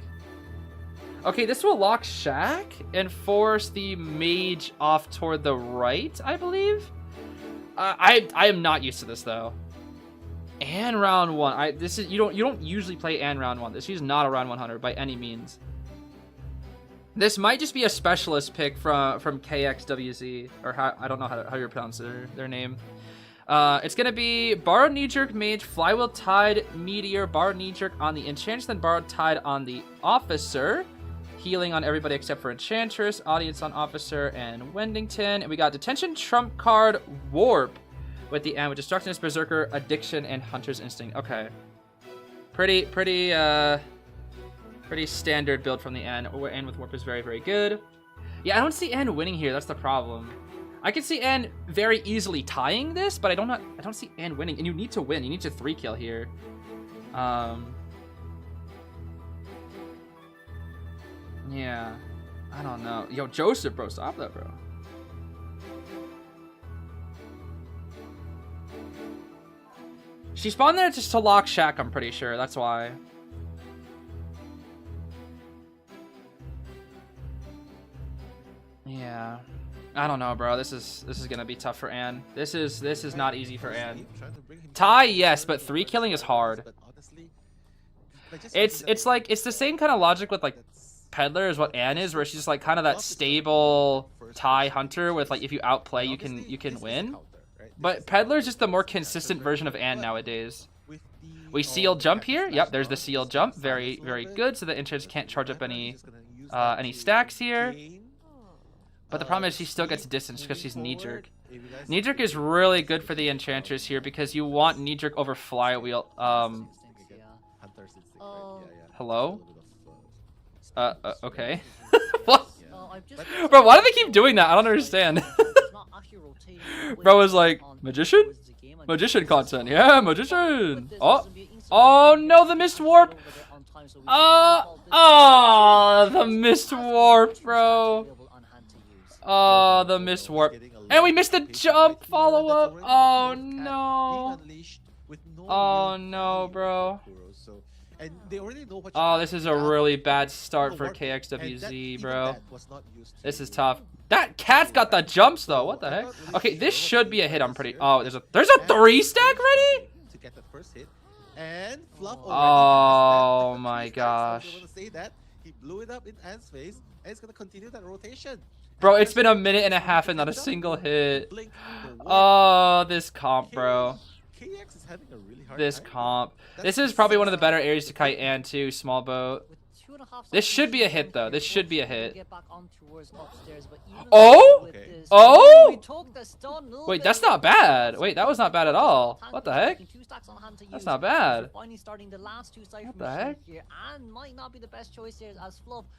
Okay, this will lock Shack and force the Mage off toward the right, I believe. I am not used to this though. And round 1, this is you don't usually play and round 1. This is not a round 100 by any means. This might just be a specialist pick from KXWZ, or how, I don't know how you pronounce their name. It's gonna be Borrowed Knee-Jerk Mage, Flywheel Tide Meteor, Borrowed Knee-Jerk on the Enchantress, then Borrowed Tide on the Officer. Healing on everybody except for Enchantress, Audience on Officer, and Wendington. And we got Detention, Trump Card, Warp with the end with Destructionist, Berserker, Addiction, and Hunter's Instinct. Okay. Pretty standard build from the end. And with Warp is very, very good. Yeah, I don't see Ann winning here. That's the problem. I can see Ann very easily tying this, but I don't see Ann winning. And you need to win. You need to 3-kill here. Yeah, I don't know. Yo, Joseph, bro, stop that, bro. She spawned there just to lock Shack, I'm pretty sure. That's why. Yeah. I don't know, bro. This is gonna be tough for Ann. This is not easy for Ann. Tie, yes, but 3-killing is hard. It's the same kind of logic with like Peddler is what Ann is, where she's just like kind of that stable tie hunter with like if you outplay you can win. But Peddler's just the more consistent version of Ann nowadays. We seal jump here. Yep, there's the seal jump. Very, very good. So the Enchantress can't charge up any stacks here. But the problem is she still gets distance because she's knee-jerk. Knee-jerk is really good for the Enchantress here because you want knee-jerk over Flywheel. Hello? Okay. What? Bro, why do they keep doing that? I don't understand. Bro was like, Magician? Magician content. Yeah, Magician. Oh no, the Mist Warp. Oh, the Mist Warp, bro. Oh, the Mist Warp. And we missed the jump follow-up. Oh no. Oh no, bro. Oh, this is a really bad start for KXWZ, bro. This is tough. That cat's got the jumps though. What the heck? Okay, this should be a hit. I'm pretty. Oh, there's a 3-stack ready. To get the first hit, and Fluff. Oh my gosh. He blew it up in Ant's face, and it's gonna continue that rotation. Bro, it's been a minute and a half and not a single hit. Oh, this comp, bro. This comp. This is probably one of the better areas to kite and too, small boat. This should be a hit though. This should be a hit. Oh? Oh? Wait, that's not bad. Wait, that was not bad at all. What the heck? That's not bad. What the heck?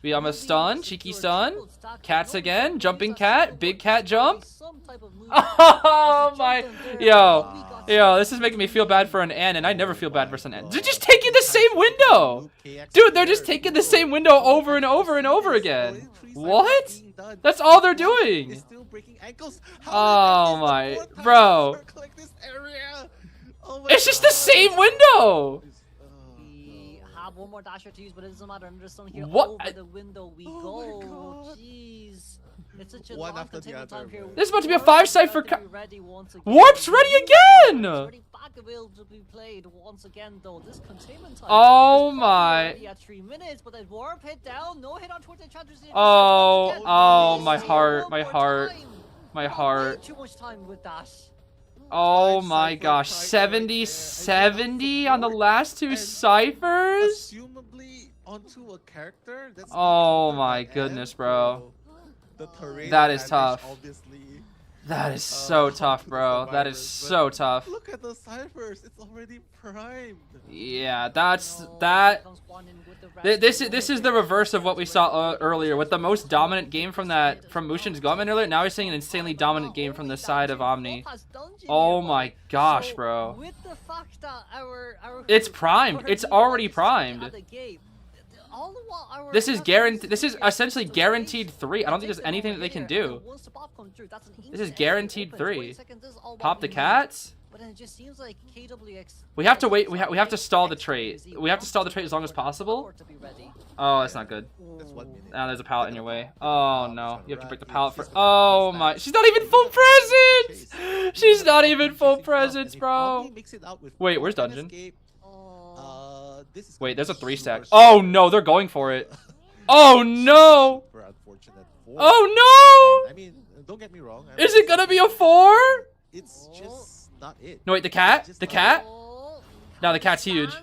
We almost stun. Cheeky stun. Cats again. Jumping cat. Big cat jump. Oh my. Yo. Yo, this is making me feel bad for an N, and I never feel bad for an N. They're just taking the same window! Dude, they're just taking the same window over and over and over again. What? That's all they're doing. Oh my, bro. It's just the same window. We have one more dasher to use, but it doesn't matter. Understand here. What? Over the window we go. Jeez. It's such a long containment time here. This is about to be a 5 cypher. Warp's ready again! Back available to be played once again, though. This containment time. Oh my. At 3 minutes, but that warp hit down. No hit on towards the transition. Oh, my heart, my heart, my heart. Too much time with that. Oh my gosh, 70 on the last 2 ciphers? Assumably onto a character. That's oh my goodness, bro. That is tough. That is so tough, bro. That is so tough. Look at the ciphers. It's already primed. Yeah, that. This is the reverse of what we saw earlier with the most dominant game from Mushin's Goatman earlier. Now we're seeing an insanely dominant game from the side of Omni. Oh my gosh, bro. It's primed. It's already primed. This is guaranteed. This is essentially guaranteed 3. I don't think there's anything that they can do. This is guaranteed 3. Pop the cats. We have to wait. We have to stall the trait. We have to stall the trait as long as possible. Oh, that's not good. Now there's a pallet in your way. Oh no, you have to break the pallet for. Oh my, she's not even full presence. She's not even full presence, bro. Wait, where's dungeon? Wait, there's a 3 stack. Oh no, they're going for it. Oh no. Oh no. I mean, don't get me wrong. Is it gonna be a 4? It's just not it. No, wait, the cat? The cat? No, the cat's huge.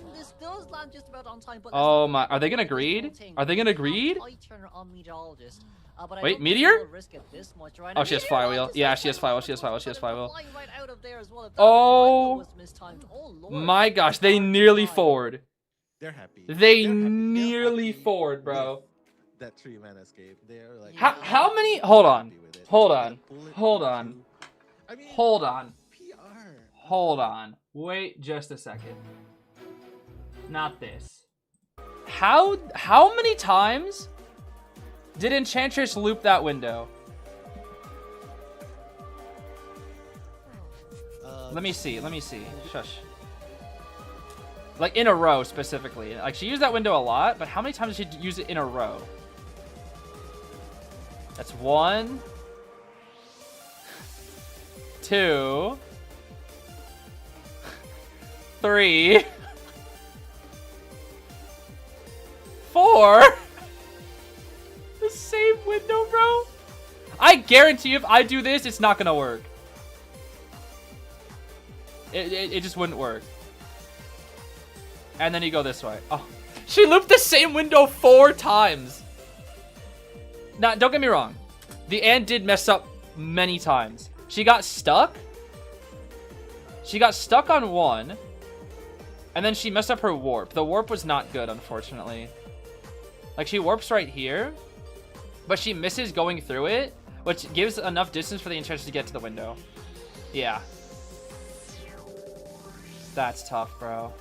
Oh my, are they gonna greed? Are they gonna greed? Wait, meteor? Oh, she has flywheel. Yeah, she has flywheel. She has flywheel. She has flywheel. Oh my gosh, they nearly forward. They're happy. They nearly forward, bro. That 3-man escape. They're like. How many? Hold on. Hold on. Hold on. Hold on. Hold on. Wait just a second. Not this. How many times did Enchantress loop that window? Let me see. Let me see. Shush. Like in a row specifically. Like she used that window a lot, but how many times did she use it in a row? That's 1, 2, 3, 4. The same window, bro. I guarantee you if I do this, it's not gonna work. It just wouldn't work. And then you go this way. Oh, she looped the same window 4 times. Now, don't get me wrong. The Anne did mess up many times. She got stuck. She got stuck on 1. And then she messed up her warp. The warp was not good, unfortunately. Like, she warps right here. But she misses going through it, which gives enough distance for the Enchantress to get to the window. Yeah. That's tough, bro.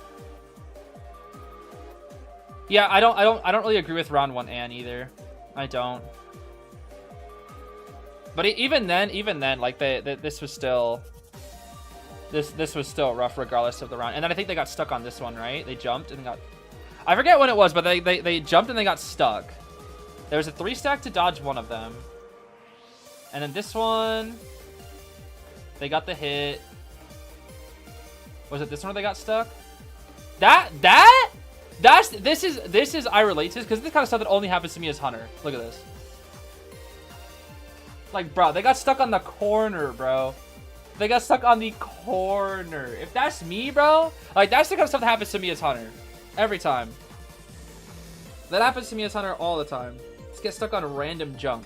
Yeah, I don't really agree with round 1 Anne either. I don't. But even then, like this was still rough regardless of the round. And then I think they got stuck on this one, right? They jumped and got. I forget when it was, but they jumped and they got stuck. There was a 3 stack to dodge one of them. And then this one, they got the hit. Was it this one where they got stuck? This is I relate to this because this kind of stuff that only happens to me as Hunter. Look at this. Like, bro, they got stuck on the corner, bro. They got stuck on the corner. If that's me, bro, like that's the kind of stuff that happens to me as Hunter. Every time. That happens to me as Hunter all the time. Just get stuck on random junk.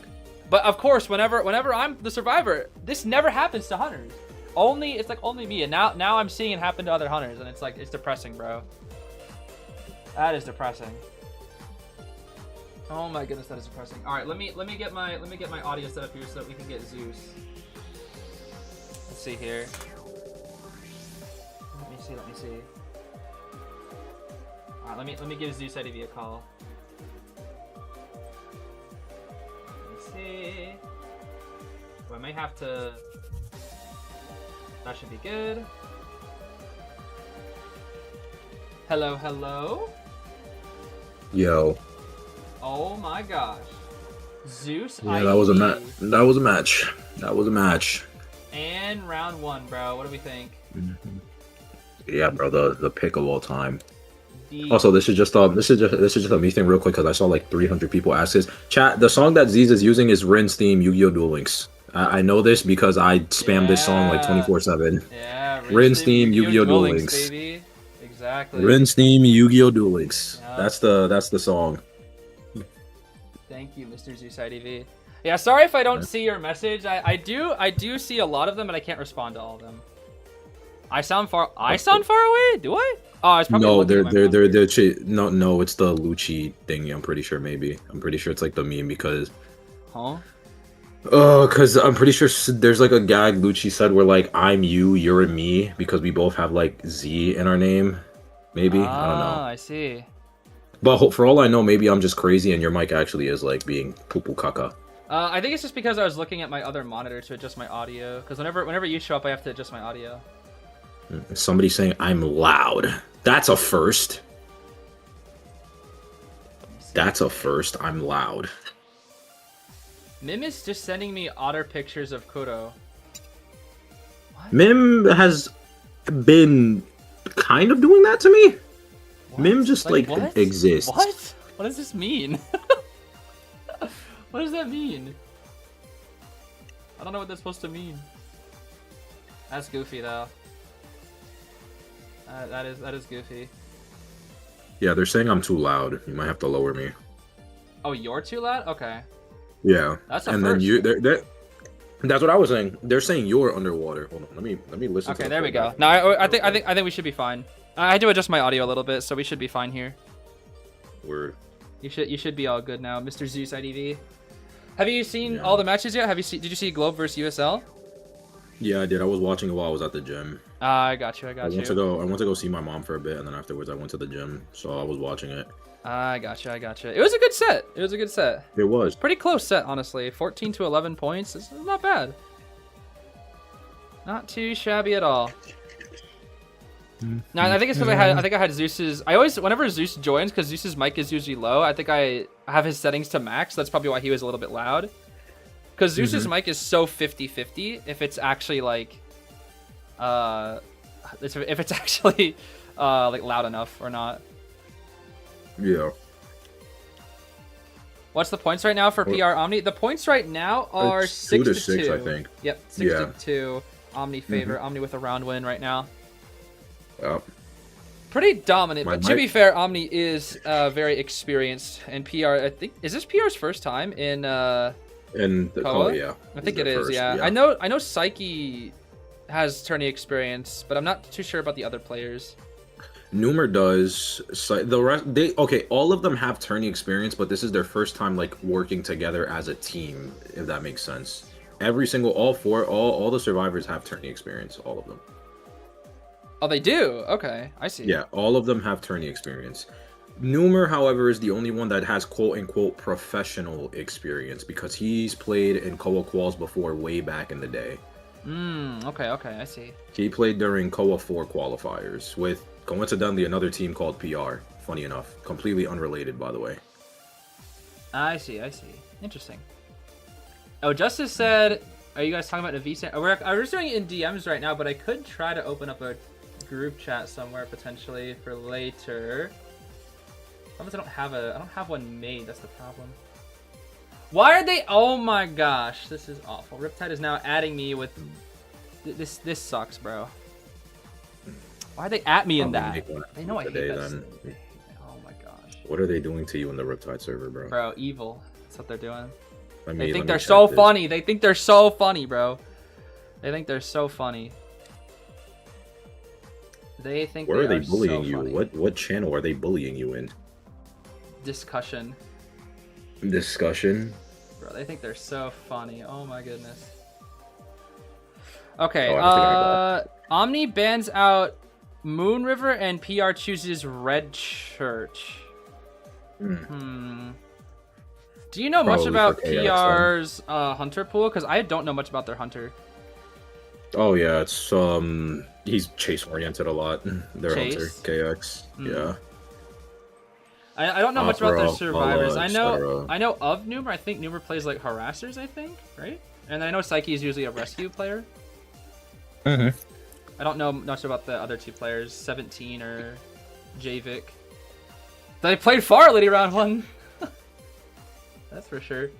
But of course, whenever I'm the survivor, this never happens to Hunters. It's like only me. And now I'm seeing it happen to other Hunters, and it's like it's depressing, bro. That is depressing. Oh my goodness, that is depressing. All right, let me get my audio set up here so that we can get Zeus. Let's see here. Let me see. Alright, let me give Zeus IDV a call. Let me see. Oh, I might have to. That should be good. Hello, hello. Yo. Oh my gosh. Zeus. Yeah, that was a match. That was a match. That was a match. And round 1, bro. What do we think? Yeah, bro, the pick of all time. The... Also, this is just a me thing real quick because I saw like 300 people ask this. Chat, the song that Zeez is using is Rin's theme, Yu-Gi-Oh! Duel Links. I know this because I spam this song like 24/7. Yeah, Rin's theme, Yu-Gi-Oh! Duel Links. Baby. Exactly. Rin's theme, Yu-Gi-Oh! Duel Links. Yeah. That's the song. Thank you, Mr. Zeus IDV. Yeah, sorry if I don't see your message. I do see a lot of them, but I can't respond to all of them. I sound far away? Do I? Oh, it's probably no. looking at my monitor. No, it's the Lucci thing. I'm pretty sure. Maybe I'm pretty sure it's like the meme because. Huh? Because I'm pretty sure there's like a gag Lucci said where like I'm you, you're a me because we both have like Z in our name. Maybe I don't know. I see. But for all I know, maybe I'm just crazy and your mic actually is like being poo poo caca. I think it's just because I was looking at my other monitor to adjust my audio. Because whenever you show up, I have to adjust my audio. Somebody saying I'm loud. That's a first. That's a first. I'm loud. Mim is just sending me otter pictures of Kuro. What? Mim has been kind of doing that to me. What? Mim just like what? exists. What? What does this mean? What does that mean? I don't know what that's supposed to mean. That's goofy though. That is goofy. Yeah, they're saying I'm too loud. You might have to lower me. Oh, you're too loud? Okay. Yeah. That's a and first. then that's what I was saying. They're saying you're underwater. Hold on, let me listen. Okay, there we go. No, I think we should be fine. I had to adjust my audio a little bit, so we should be fine here. Word. You should be all good now, Mr. Zeus IDV. Have you seen all the matches yet? Did you see Globe versus USL? Yeah, I did. I was watching it while I was at the gym. I got you. I went to go see my mom for a bit, and then afterwards I went to the gym, so I was watching it. I got you. It was a good set. It was pretty close set, honestly. 14 to 11 points. It's not bad. Not too shabby at all. No, I think it's because I had Zeus's. Whenever Zeus joins, because Zeus's mic is usually low, I think I have his settings to max. That's probably why he was a little bit loud. Because Zeus's mic is so 50-50. If it's actually like, if it's actually like loud enough or not. Yeah. What's the points right now for PR Omni? The points right now are it's 6 to 6, 2. I think. Yep, 6 to 2. Omni favor. Omni with a round win right now. Yeah. Pretty dominant, but to be fair, Omni is very experienced. And PR, I think, is this PR's first time in the yeah. I think it is. Yeah. I know Psyche has tourney experience, but I'm not too sure about the other players. Numer does. The rest, all of them have tourney experience, but this is their first time like working together as a team, if that makes sense. All the survivors have tourney experience, all of them. Oh, they do? Okay, I see. Yeah, all of them have tourney experience. Numer, however, is the only one that has quote-unquote professional experience because he's played in KOA Quals before way back in the day. Okay, I see. He played during KOA 4 qualifiers with, coincidentally, another team called PR. Funny enough. Completely unrelated, by the way. I see. Interesting. Oh, Justice said, are you guys talking about Navisa? We're just doing it in DMs right now, but I could try to open up a group chat somewhere potentially for later. Problem is I don't have one made. That's the problem. Why are they? Oh my gosh, this is awful. Riptide is now adding me with this. This sucks, bro. Why are they at me in that? They know I hate that. Oh my gosh. What are they doing to you in the Riptide server, bro? Bro, evil. That's what they're doing. They think they're so funny. They think they're so funny, bro. They think they're so funny. They think. Where are they bullying you? What channel are they bullying you in? Discussion. Bro, they think they're so funny. Oh my goodness. Okay. Omni bans out Moon River and PR chooses Red Church. Hmm. Do you know much Probably about for KX PR's hunter pool? Because I don't know much about their hunter. Oh yeah, it's he's chase oriented a lot. Their hunter Chase? KX. Yeah. I don't know much about their Opera, survivors. Apollo, etc. I know of Noomer. I think Noomer plays like harassers. I think, right? And I know Psyche is usually a rescue player. Mm-hmm. I don't know much about the other two players, 17 or Javik. They played Farley round 1. That's for sure.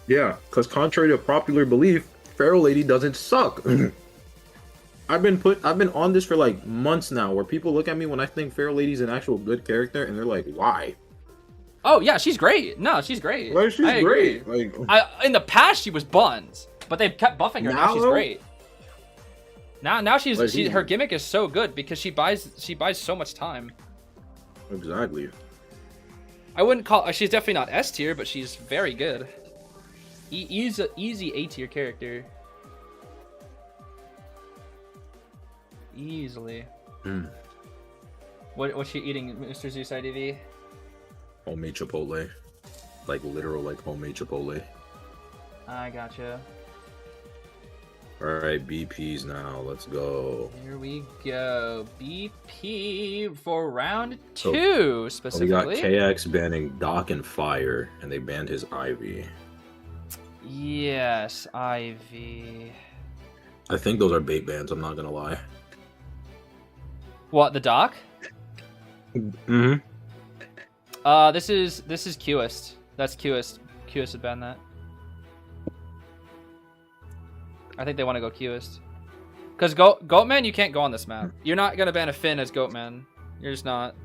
Yeah, because contrary to popular belief, Feral Lady doesn't suck. I've been on this for like months now, where people look at me when I think Feral Lady's an actual good character, and they're like, "Why?" Oh yeah, she's great. No, she's great. Like, she's great. Like, in the past she was buns, but they've kept buffing her. Now she's great. Now she's her gimmick is so good because she buys so much time. Exactly. I wouldn't call she's definitely not S tier, but she's very good. Easy A tier character. Easily. What's she eating, Mr. Zeus IDV? Homemade Chipotle. Like literal like homemade Chipotle. I gotcha. Alright, BPs now. Let's go. Here we go. BP for round 2, specifically. We got KX banning Doc and Fire, and they banned his Ivy. Yes, Ivy. I think those are bait bans, I'm not gonna lie. What, the Doc? Mm-hmm. This is Cueist. That's Cueist. Cueist would ban that. I think they want to go Cueist. Because Goatman, you can't go on this map. You're not going to ban a Finn as Goatman. You're just not.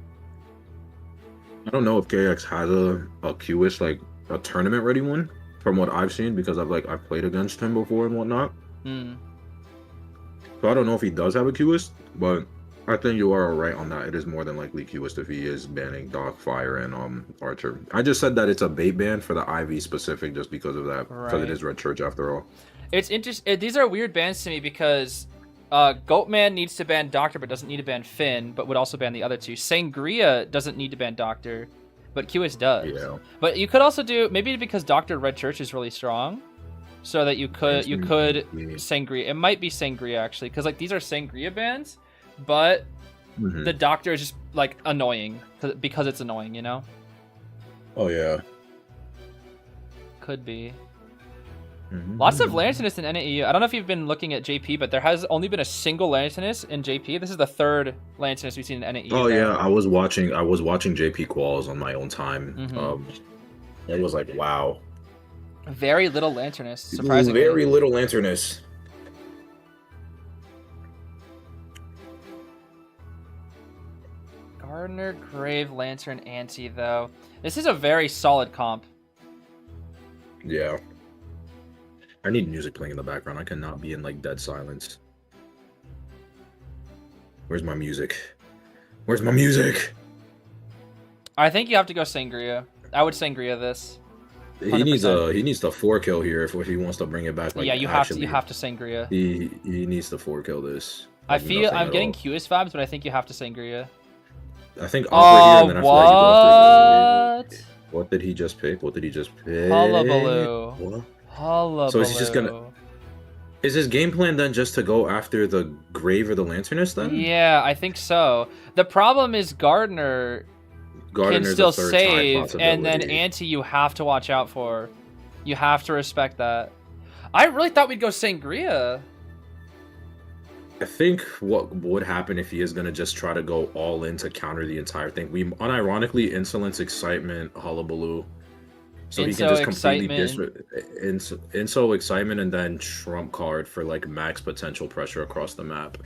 I don't know if KX has a Cueist, like, a tournament-ready one, from what I've seen, because I've played against him before and whatnot. So I don't know if he does have a Cueist, but I think you are right on that. It is more than likely Cueist if he is banning Doc, Fire, and Archer. I just said that it's a bait ban for the IV specific just because of that, because it is Red Church after all. It's interesting. These are weird bans to me because Goatman needs to ban Doctor but doesn't need to ban Finn, but would also ban the other two. Sangria doesn't need to ban Doctor, but Cueist does. Yeah. But you could also do, maybe because Doctor Red Church is really strong, so that you could Sangria. It might be Sangria actually, because like these are Sangria bans, but the Doctor is just like annoying because it's annoying, you know? Oh yeah. Could be. Lots of Lanternus in NAEU. I don't know if you've been looking at JP, but there has only been a single Lanternus in JP. This is the third Lanternus we've seen in NAEU. Oh yeah, I was watching JP Quals on my own time. It was like, wow. Very little Lanternus, surprisingly. Very little Lanternus. Gardner, Grave, Lantern, Ante, though. This is a very solid comp. Yeah. I need music playing in the background. I cannot be in like dead silence. Where's my music? Where's my music? I think you have to go Sangria. I would Sangria this. 100%. He needs the 4-kill here if he wants to bring it back. Like, yeah, you have to Sangria. He needs to 4-kill this. I feel I'm getting Cueist vibes, but I think you have to Sangria. I think Opera here, and then what? What did he just pick? Hullabaloo. What? Hullabaloo. So is he just gonna? Is his game plan then just to go after the Grave or the Lanternus then? Yeah, I think so. The problem is Gardner can still save, and then Ante you have to watch out for. You have to respect that. I really thought we'd go Sangria. I think what would happen if he is gonna just try to go all in to counter the entire thing. We unironically Insolence, Excitement, Hullabaloo. So he can just completely Inso, Excitement, and then Trump card for like max potential pressure across the map.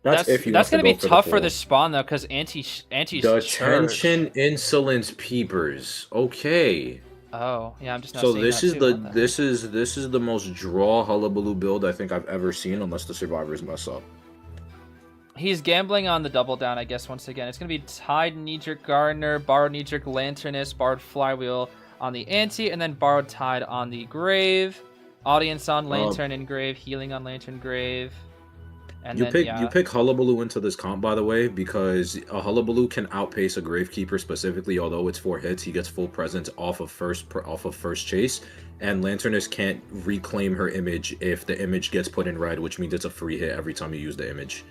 That's gonna be tough for the spawn though, because Anti's Detention, Insolence, Peepers. Okay. Oh yeah, I'm just not. So seeing this that this is the most draw Hullabaloo build I think I've ever seen, unless the survivors mess up. He's gambling on the double down, I guess. Once again, it's gonna be Tide, Knee-Jerk, Gardner, Borrowed Knee-Jerk, Lanternus, Borrowed Flywheel on the Ante, and then Borrowed Tide on the Grave. Audience on Lantern and Grave, Healing on Lantern, Grave, And You then, pick yeah. you pick Hullabaloo into this comp, by the way, because a Hullabaloo can outpace a Gravekeeper specifically. Although it's 4 hits, he gets full presence off of first chase, and Lanterness can't reclaim her image if the image gets put in red, which means it's a free hit every time you use the image.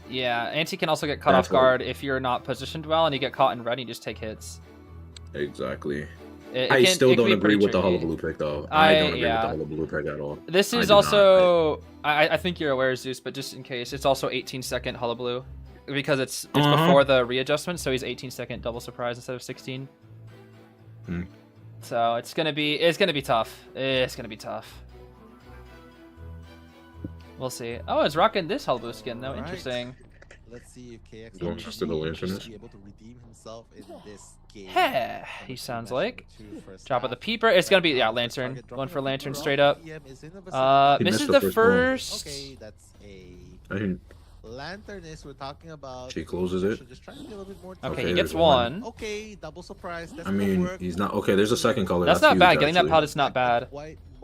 Yeah, Anti can also get caught That's off guard if you're not positioned well, and you get caught in red, and you just take hits. Exactly. It I can- still it can don't be agree pretty with the tricky. Hullabaloo pick, though. I don't agree yeah. with the Hullabaloo pick at all. This is do not. also, I think you're aware, Zeus, but just in case, it's also 18-second Hullabaloo because it's before the readjustment, so he's 18-second double surprise instead of 16. So it's gonna be tough. It's gonna be tough. We'll see. Oh, it's rocking this Hullabaloo skin though. Alright. Interesting. Let's see if KX Going after the Lanterness. be able to redeem himself in this game. Heh, he sounds like. Drop of the Peeper. It's gonna be Lantern. Going for Lantern straight up. He Misses missed the the first. Okay, that's a I mean, Lanterness we're talking about. She closes it. So just trying to be a little bit more Okay, Okay, he there's gets one. Okay, double surprise. That's I mean, he's not okay. There's a second color. That's not huge, bad. Getting that actually. pallet is not bad.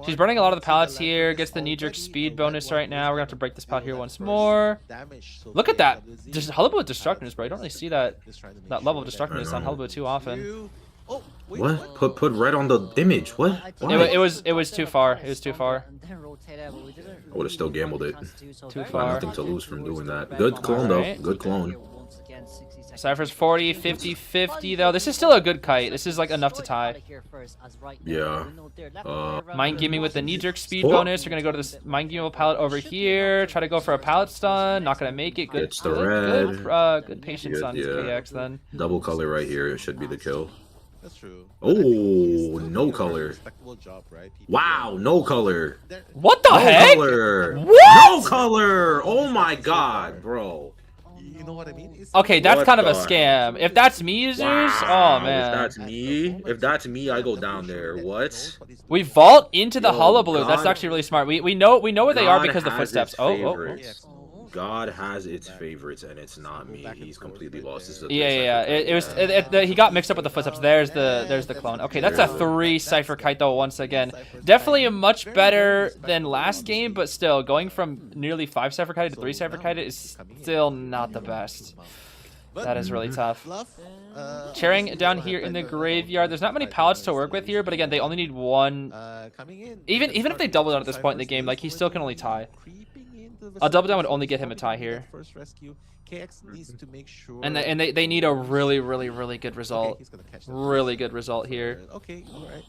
She's burning a lot of the pallets here. Gets the knee-jerk speed bonus right now. We're gonna have to break this pallet here once more. Look at that. Just Hullabaloo Destructiveness, bro. You don't really see that level of destructiveness on Hullabaloo too often. What? Put red on the image. What? Why? It was too far. It was too far. I would have still gambled it. Too Got far. nothing to lose from doing that. Good clone Alright. though. Good clone. Cypher's 40, 50, 50 though. This is still a good kite. This is like enough to tie. Yeah. Mind gaming with the knee jerk speed Oh. bonus. We're gonna go to this mind gaming pallet over here. Try to go for a pallet stun. Not gonna make it. Good. It's the Good, red. good patience Good, on yeah. KX then. Double color right here. It should be the kill. That's true. Oh, no color. Respectable job, right? Wow, no color. What the No heck? color. What? No color. Oh my god, bro. You know what I mean? It's Okay, that's What kind of a the scam. If that's me, users, Wow, oh man. if that's me, I go down there. What? We vault into the Yo, Hullabaloo. That's God- actually really smart. We know where they are God because the has footsteps. its Oh. favorites. God has its favorites, and it's not me. He's completely lost his. Yeah. He got mixed up with the footsteps. There's the clone. Okay, that's a 3 Cypher kite though. Once again, definitely a much better than last game, but still going from nearly 5 Cypher kite to 3 Cypher kite is still not the best. That is really tough. Cheering down here in the graveyard. There's not many pallets to work with here, but again, they only need one. Even if they double down at this point in the game, like he still can only tie. A double down would only get him a tie here. And they need a really good result. Really good result here.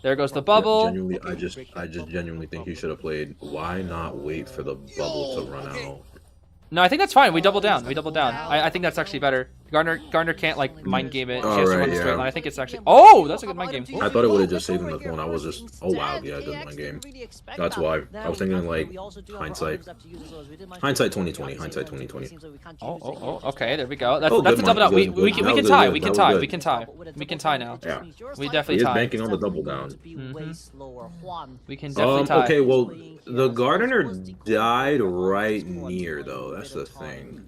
There goes the bubble. Genuinely, I just genuinely think he should have played. Why not wait for the bubble to run out? No, I think that's fine. We double down. I think that's actually better. Gardner can't like mind game it. She has to Alright, run the straight yeah. line. I think it's actually. Oh, that's a good mind game. I thought it would have just saved him the clone. I was just, oh wow, yeah, it did my game. That's why I was thinking like hindsight 2020, hindsight 2020. Oh, okay, there we go. That's Oh, a good double down. mind. We Good, can that was tie. good. We can That was tie. good. We can tie. We can tie now. Yeah. We He definitely is tie. banking on the double down. We can definitely tie. Okay, well, the Gardener died right near though. That's the thing.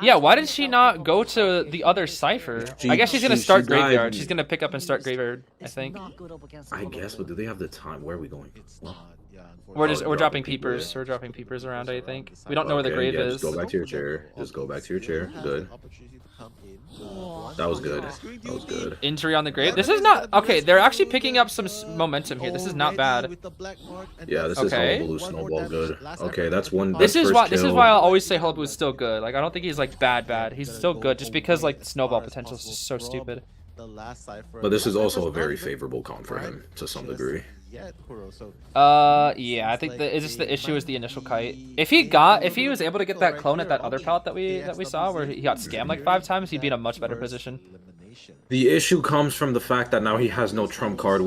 Yeah, why did she not go to the other Cypher? I guess she's gonna start she died. Graveyard. She's gonna pick up and start Graveyard, I think. I guess, but do they have the time? Where are we going? We're dropping peepers. We're dropping peepers around, I think. We don't know where the grave yeah, is. Just go back to your chair. Just go back to your chair. Good. That was good. That was good. Injury on the grave. This is not okay. They're actually picking up some momentum here. This is not bad. Yeah, this is Okay. Hullabaloo Snowball good. Okay, that's one. This is first why kill. I'll always say Hullabaloo is still good. Like I don't think he's like bad. He's still good just because like the snowball potential is just so stupid. But this is also a very favorable comp for him to some degree. Yeah, I think the issue is the initial kite. If he was able to get that clone at that other pallet that we saw where he got scammed like 5 times, he'd be in a much better position. The issue comes from the fact that now he has no trump card,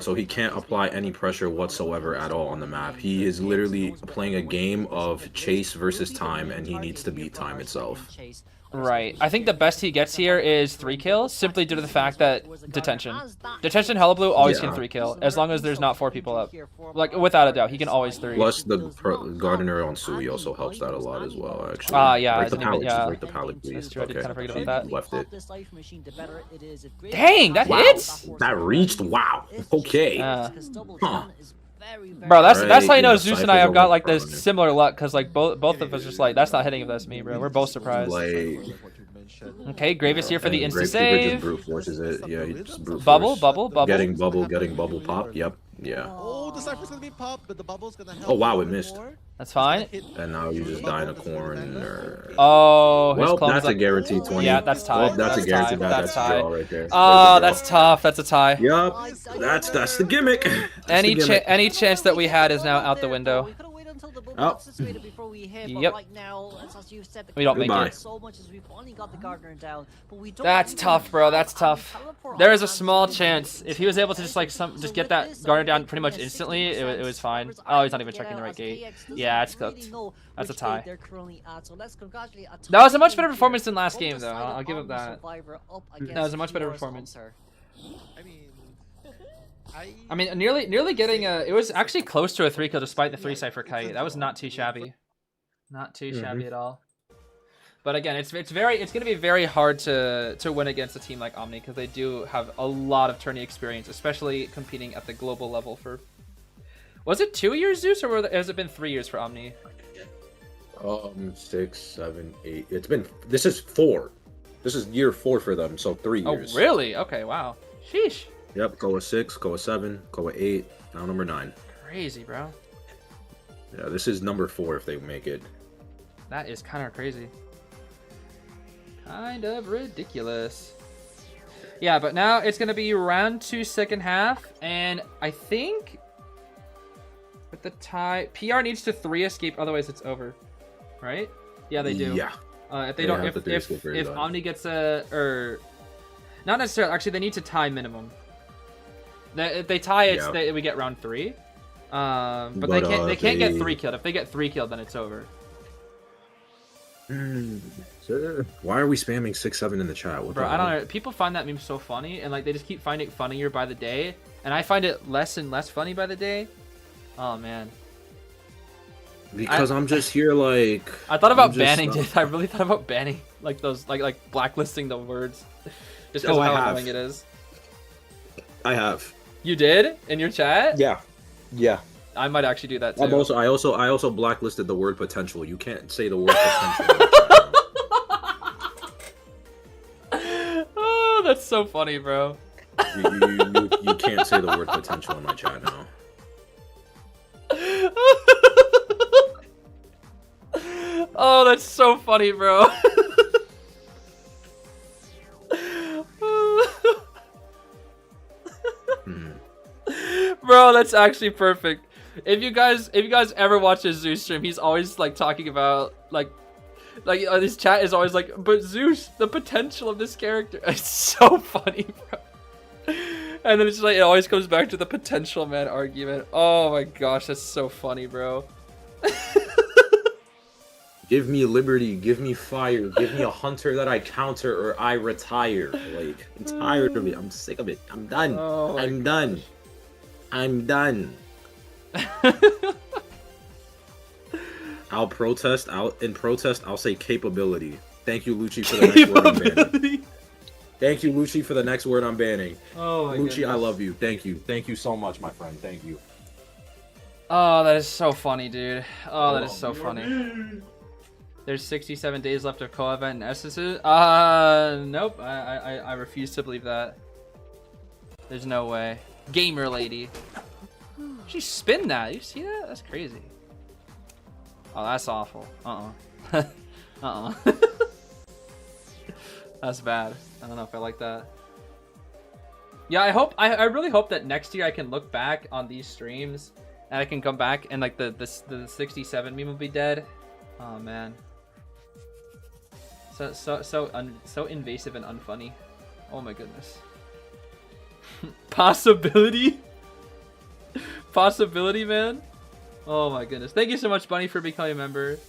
so he can't apply any pressure whatsoever at all on the map. He is literally playing a game of chase versus time, and he needs to beat time itself. Right. I think the best he gets here is 3 kills, simply due to the fact that detention. Detention Hullabaloo always can 3 kill, as long as there's not 4 people up. Like, without a doubt, he can always 3. Plus, the Gardener on Sui also helps that a lot as well, actually. Yeah, Break the I didn't even- pallet, yeah. break the pallet, please. That's true, I did Okay, kind of forget she about that. left it. Dang, that Wow, hits! that reached, wow, okay. Huh. very, Bro, that's Right, how you know yeah, Zeus and I have Cypher's got like over this front. similar luck, cause like both of us just like that's not hitting if that's me, bro. We're both surprised. Like, Okay, Gravis here for the and insta Gravekeeper just save. brute forces it. Yeah, he just brute Bubble, force. bubble. Getting bubble pop. Yep, yeah. Oh, the Cypher's gonna be popped, but the bubble's gonna help. Oh, wow, a it little bit missed. more. That's fine. And now you just die in a corner. Oh, his Well, clone's that's a like, guaranteed 20. yeah, that's tie. Well, that's a guaranteed tie. That's a tie. draw right there. Oh, There's that's tough. That's a tie. a draw. Yup, that's the gimmick. That's Any the gimmick. any chance that we had is now out the window. We could have waited until the bubble Oh. got situated before we hit, but Yep. right now, as you said, the We don't make Gardner it. so much as we've only got the Gardner down, but we don't That's even tough, bro. have That's any tough. teleport There on is a hand small to chance if he was able to just like just get that Gardner down pretty much instantly, it was fine. Oh, he's not even checking the right gate. Yeah, it's cooked. That's a tie. That was a much better performance than last game, though. I'll give him that. That was a much better performance. I mean, nearly getting a. It was actually close to a 3 kill despite the 3 Cypher kite. That was not too shabby. Not too shabby at all. But again, it's gonna be very hard to win against a team like Omni because they do have a lot of tourney experience, especially competing at the global level for. Was it 2 years, Zeus, or has it been 3 years for Omni? 6, 7, 8. It's been. This is 4. This is year 4 for them, so 3 years. Oh, really? Okay, wow. Sheesh. Yep, Koa 6, Koa 7, Koa 8, now number 9. Crazy, bro. Yeah, this is number 4 if they make it. That is kind of crazy. Kind of ridiculous. Yeah, but now it's going to be round 2 second half, and I think with the tie, PR needs to 3 escape, otherwise it's over, right? Yeah, they do. Yeah. If they They don't, have to 3 if escape very done. Omni gets a, or not necessarily, actually they need to tie minimum. If they tie it, Yeah. we get round 3. But But, they can't get they- 3 killed. If they get 3 killed, then it's over. Why are we spamming 6, 7 in the chat? What Bro, the I don't hell? know. People find that meme so funny, and like they just keep finding it funnier by the day, and I find it less and less funny by the day. Oh man. Because I'm just here like. I thought about I'm just, banning it. I really thought about banning like those, like blacklisting the words, just because Oh, of I how have. annoying it is. I have. You did in your chat? Yeah. Yeah. I might actually do that too. I also blacklisted the word potential. You can't say the word potential. in the chat. Oh, that's so funny, bro. You can't say the word potential in my chat now. Oh, that's so funny, bro. Bro, that's actually perfect. If you guys ever watch his Zeus stream, he's always like talking about like his chat is always like, but Zeus, the potential of this character. It's so funny, bro. And then it's just like it always comes back to the potential man argument. Oh my gosh, that's so funny, bro. Give me liberty, give me fire, give me a hunter that I counter or I retire. Like, I'm tired of it. I'm sick of it. I'm done. Oh my I'm done. I'm done. I'll protest. I'll say capability. Thank you, Lucci, for the next word I'm banning. Capability. Thank you, Lucci, for the next word I'm banning. Oh my Lucci, I goodness. love you. Thank you. Thank you so much, my friend. Thank you. Oh, that is so funny, dude. Oh, that is so funny. There's 67 days left of co-event and essences. Nope. I refuse to believe that. There's no way. Gamer lady. She spin that. You see that? That's crazy. Oh, that's awful. That's bad. I don't know if I like that. Yeah, I really hope that next year I can look back on these streams and I can come back and like the 67 meme will be dead. Oh man. So invasive and unfunny. Oh my goodness. Possibility? Possibility, man? Oh my goodness. Thank you so much, Bunny, for becoming a member.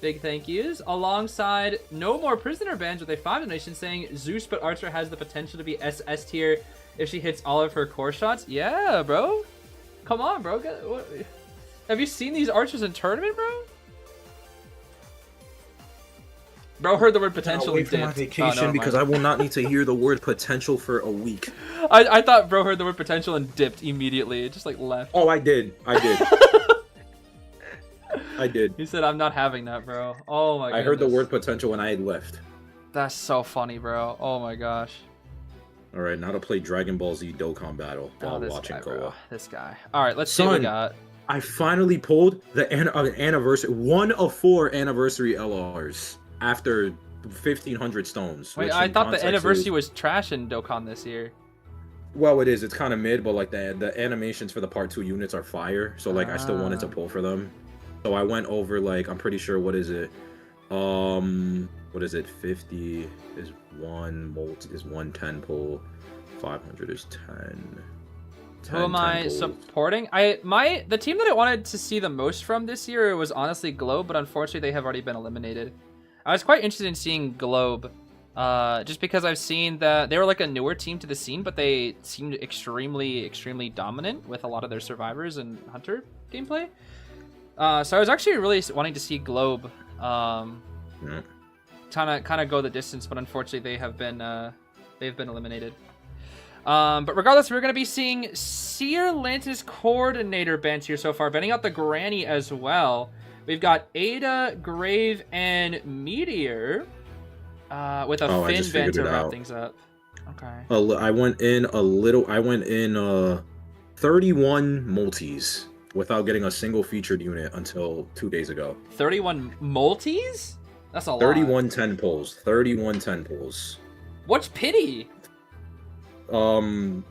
Big thank yous. Alongside no more prisoner bans with a 5 donation saying Zeus but Archer has the potential to be SS tier if she hits all of her core shots. Yeah, bro. Come on, bro. Have you seen these Archers in tournament, bro? Bro heard the word I'll potential wait and for my dipped. vacation never because mind. I will not need to hear the word potential for a week. I thought bro heard the word potential and dipped immediately. It just like left. Oh, I did. I did. He said, "I'm not having that, bro." Oh my god. I heard the word potential when I had left. That's so funny, bro. Oh my gosh. All right, now to play Dragon Ball Z Dokkan Battle while this watching guy, Koa. bro. This guy. All right, let's see what we got. I finally pulled the anniversary, 1 of 4 anniversary LRs after 1,500 stones. Wait, which I in thought the context anniversary is- was trash in Dokkan this year. Well, it is. It's kind of mid, but like the animations for the part 2 units are fire. So like I still wanted to pull for them. So I went over like I'm pretty sure what is it? What is it? 50 is 1 molt is 110 pull. 500 is 10. Who am I supporting? The team that I wanted to see the most from this year was honestly Globe, but unfortunately they have already been eliminated. I was quite interested in seeing Globe, just because I've seen that they were like a newer team to the scene, but they seemed extremely dominant with a lot of their survivors and hunter gameplay. So I was actually really wanting to see Globe, kind of go the distance, but unfortunately they've been eliminated. But regardless, we're going to be seeing Seer Lantis Coordinator bans here so far, banning out the Granny as well. We've got Ada, Grave, and Meteor with a Finn ban to wrap things up. Okay. I went in 31 multis without getting a single featured unit until 2 days ago. 31 multis? That's a lot. 31 10 pulls. 31 10 pulls. What's pity? 50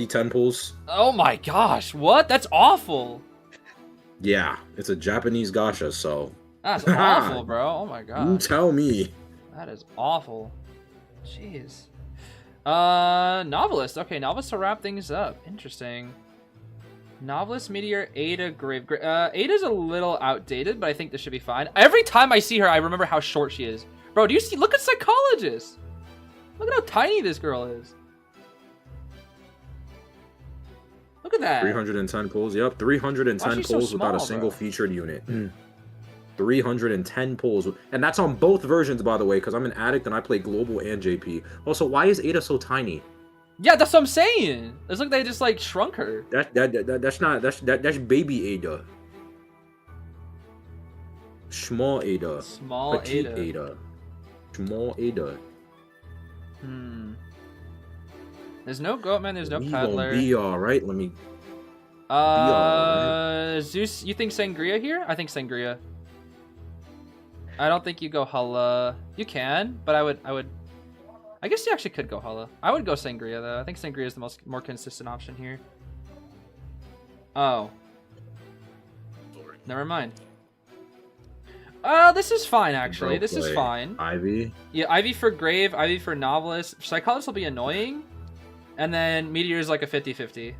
10 pulls. Oh my gosh, what? That's awful. Yeah, it's a Japanese Geisha, so. That's awful, bro. Oh my god. You tell me. That is awful. Jeez. Novelist. Okay, Novelist to wrap things up. Interesting. Novelist, Meteor, Ada, Grave. Ada's a little outdated, but I think this should be fine. Every time I see her, I remember how short she is. Bro, do you see? Look at Psychologist. Look at how tiny this girl is. Look at that. 310 pulls. Yep, 310 pulls without a single featured unit. 310 pulls. And that's on both versions, by the way, because I'm an addict and I play Global and JP. Also, why is Ada so tiny? Yeah, that's what I'm saying. It's like they just like shrunk her. That's baby Ada. Small Ada. Small Petite Ada. Ada. Small Ada. There's no Goatman, there's no We Peddler. gonna be alright. Let me. Zeus, you think Sangria here? I think Sangria. I don't think you go Hulla. You can, but I guess you actually could go Hulla. I would go Sangria though. I think Sangria is the more consistent option here. Oh. Never mind. This is fine actually. This is fine. Ivy. Yeah, Ivy for Grave, Ivy for Novelist. Psychologist will be annoying. And then Meteor is like a 50-50.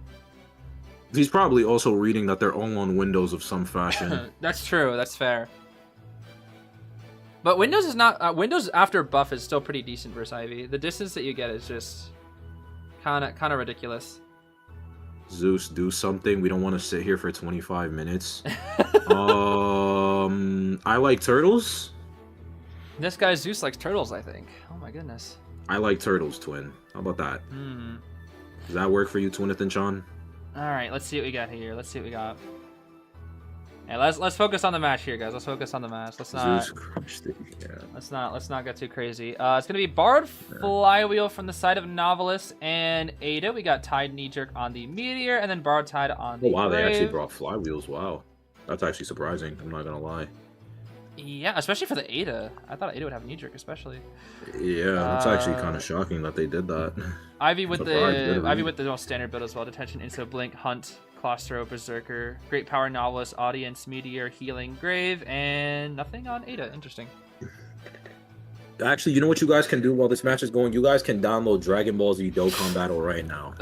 He's probably also reading that they're all on Windows of some fashion. That's true. That's fair. But Windows is not. Windows after buff is still pretty decent versus Ivy. The distance that you get is just kind of ridiculous. Zeus, do something. We don't want to sit here for 25 minutes. I like turtles. This guy Zeus likes turtles, I think. Oh my goodness. I like turtles, Twin. How about that? Does that work for you, Twinathan Sean? All right, let's see what we got here. Let's see what we got. Hey, let's focus on the match here, guys. Let's focus on the match. Let's not get too crazy. It's gonna be Bard Flywheel from the side of Novelist and Ada. We got Tide Knee Jerk on the Meteor, and then Bard Tide on the. Oh wow, Grave. they actually brought flywheels. Wow, that's actually surprising. I'm not gonna lie. Yeah, especially for the Ada. I thought Ada would have Knee Jerk, especially. Yeah, that's actually kind of shocking that they did that. Ivy with the most standard build as well. Detention, Insta, Blink, Hunt, Claustro, Berserker, Great Power, Novelist, Audience, Meteor, Healing, Grave, and nothing on Ada. Interesting. Actually, you know what you guys can do while this match is going? You guys can download Dragon Ball Z Dokkan Battle right now.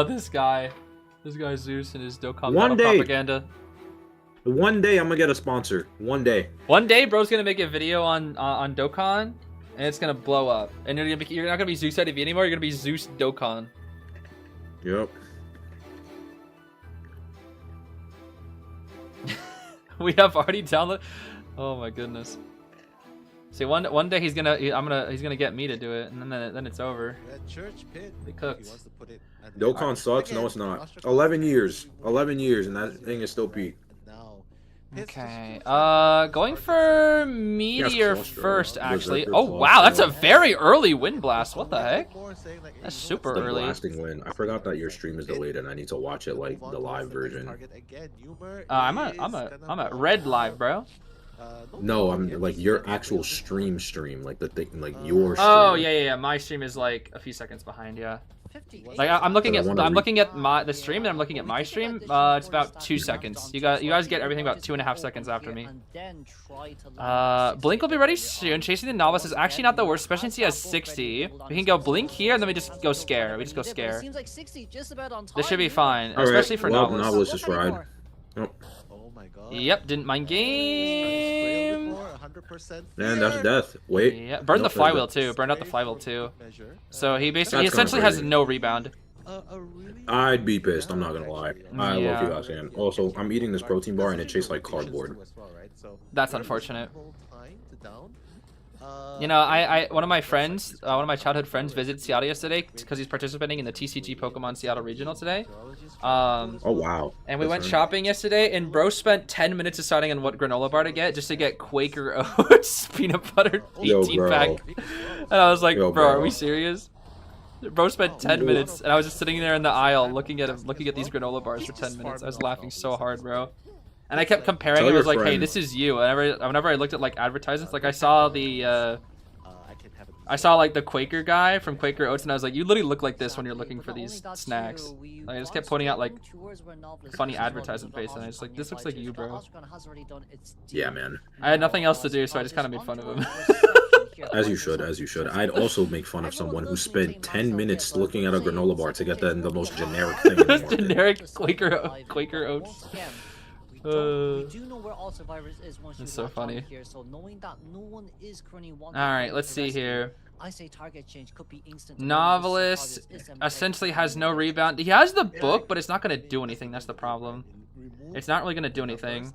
This guy Zeus and his Dokkan Battle propaganda. One day I'm gonna get a sponsor. One day. One day, bro's gonna make a video on Dokkan, and it's gonna blow up. And you're not gonna be Zeus IDV anymore. You're gonna be Zeus Dokkan. Yep. We have already downloaded. Oh my goodness. See, one day he's gonna get me to do it, and then it's over. Red Church Pit. They cooked. He wants to put it at the Dokkan end. sucks. Again, No, it's not. Australia- 11 years. 11 years, and that thing is still peak. Now, Pit's just Okay. close. Going for Meteor Yes, first, Cluster. actually. Berserker Oh wow, that's a Cluster. very early wind blast. What the heck? More saying, like, hey, That's you know super what, The early. blasting win. I forgot that your stream is delayed, and I need to watch it like move on the towards live next version. target again. Humor I'm is at gonna red go live, down. bro. No, I'm problem. like your actual stream, like the thing, like your stream. Oh yeah. My stream is like a few seconds behind. Yeah. 58. Like I'm looking I at wanna I'm read- looking at the stream, and I'm looking at my stream. It's about 2 seconds. You guys get everything about 2.5 seconds after me. Blink will be ready soon. Chasing the novice is actually not the worst, especially since he has 60. We can go blink here, and then we just go scare. We just go scare. Seems like 60 just about on time. This should be fine, All right, especially for well, novice. novice is fried. Oh my god. Yep, didn't mind game. 100% Man, that's fear. death. Wait. Yeah, burned the Nope, flywheel that's too. Burned out the flywheel too. Measure. So he That's essentially has crazy. no rebound. A really I'd be pissed. I'm not gonna lie. I Yeah. love you guys, man. Also, I'm eating this protein bar, and it tastes like cardboard. That's unfortunate. Uh, You know, I one of my friends, one of my childhood friends, visited Seattle yesterday because he's participating in the TCG Pokemon Seattle Regional today. Oh wow. And we That's went fine. shopping yesterday, and bro spent 10 minutes deciding on what granola bar to get just to get Quaker Oats peanut butter Yo, 18 bro. pack. And I was like, Yo, bro, are bro. we serious? Bro spent 10 minutes, and I was just sitting there in the aisle looking at these granola bars for 10 minutes. I was laughing so hard, bro. And I kept comparing. Tell I was your like, hey, friend. this is you. Whenever I looked at like advertisements, like I saw the I can have it. I saw like the Quaker guy from Quaker Oats, and I was like, you literally look like this when you're looking for these snacks. Like, I just kept pointing out like funny advertisement face, and I was like, this looks like you, bro. Yeah, man. I had nothing else to do, so I just kind of made fun of him. As you should, as you should. I'd also make fun of someone who spent 10 minutes looking at a granola bar to get the most generic thing in the market. Generic Quaker Oats. We do know where all survivors is once That's you so latch funny. on here, so knowing that no one is currently wanting All right, to let's see rescue, here. I say target change could be instant. Novelist essentially has no rebound. He has the book, but it's not gonna do anything. That's the problem. It's not really gonna do anything.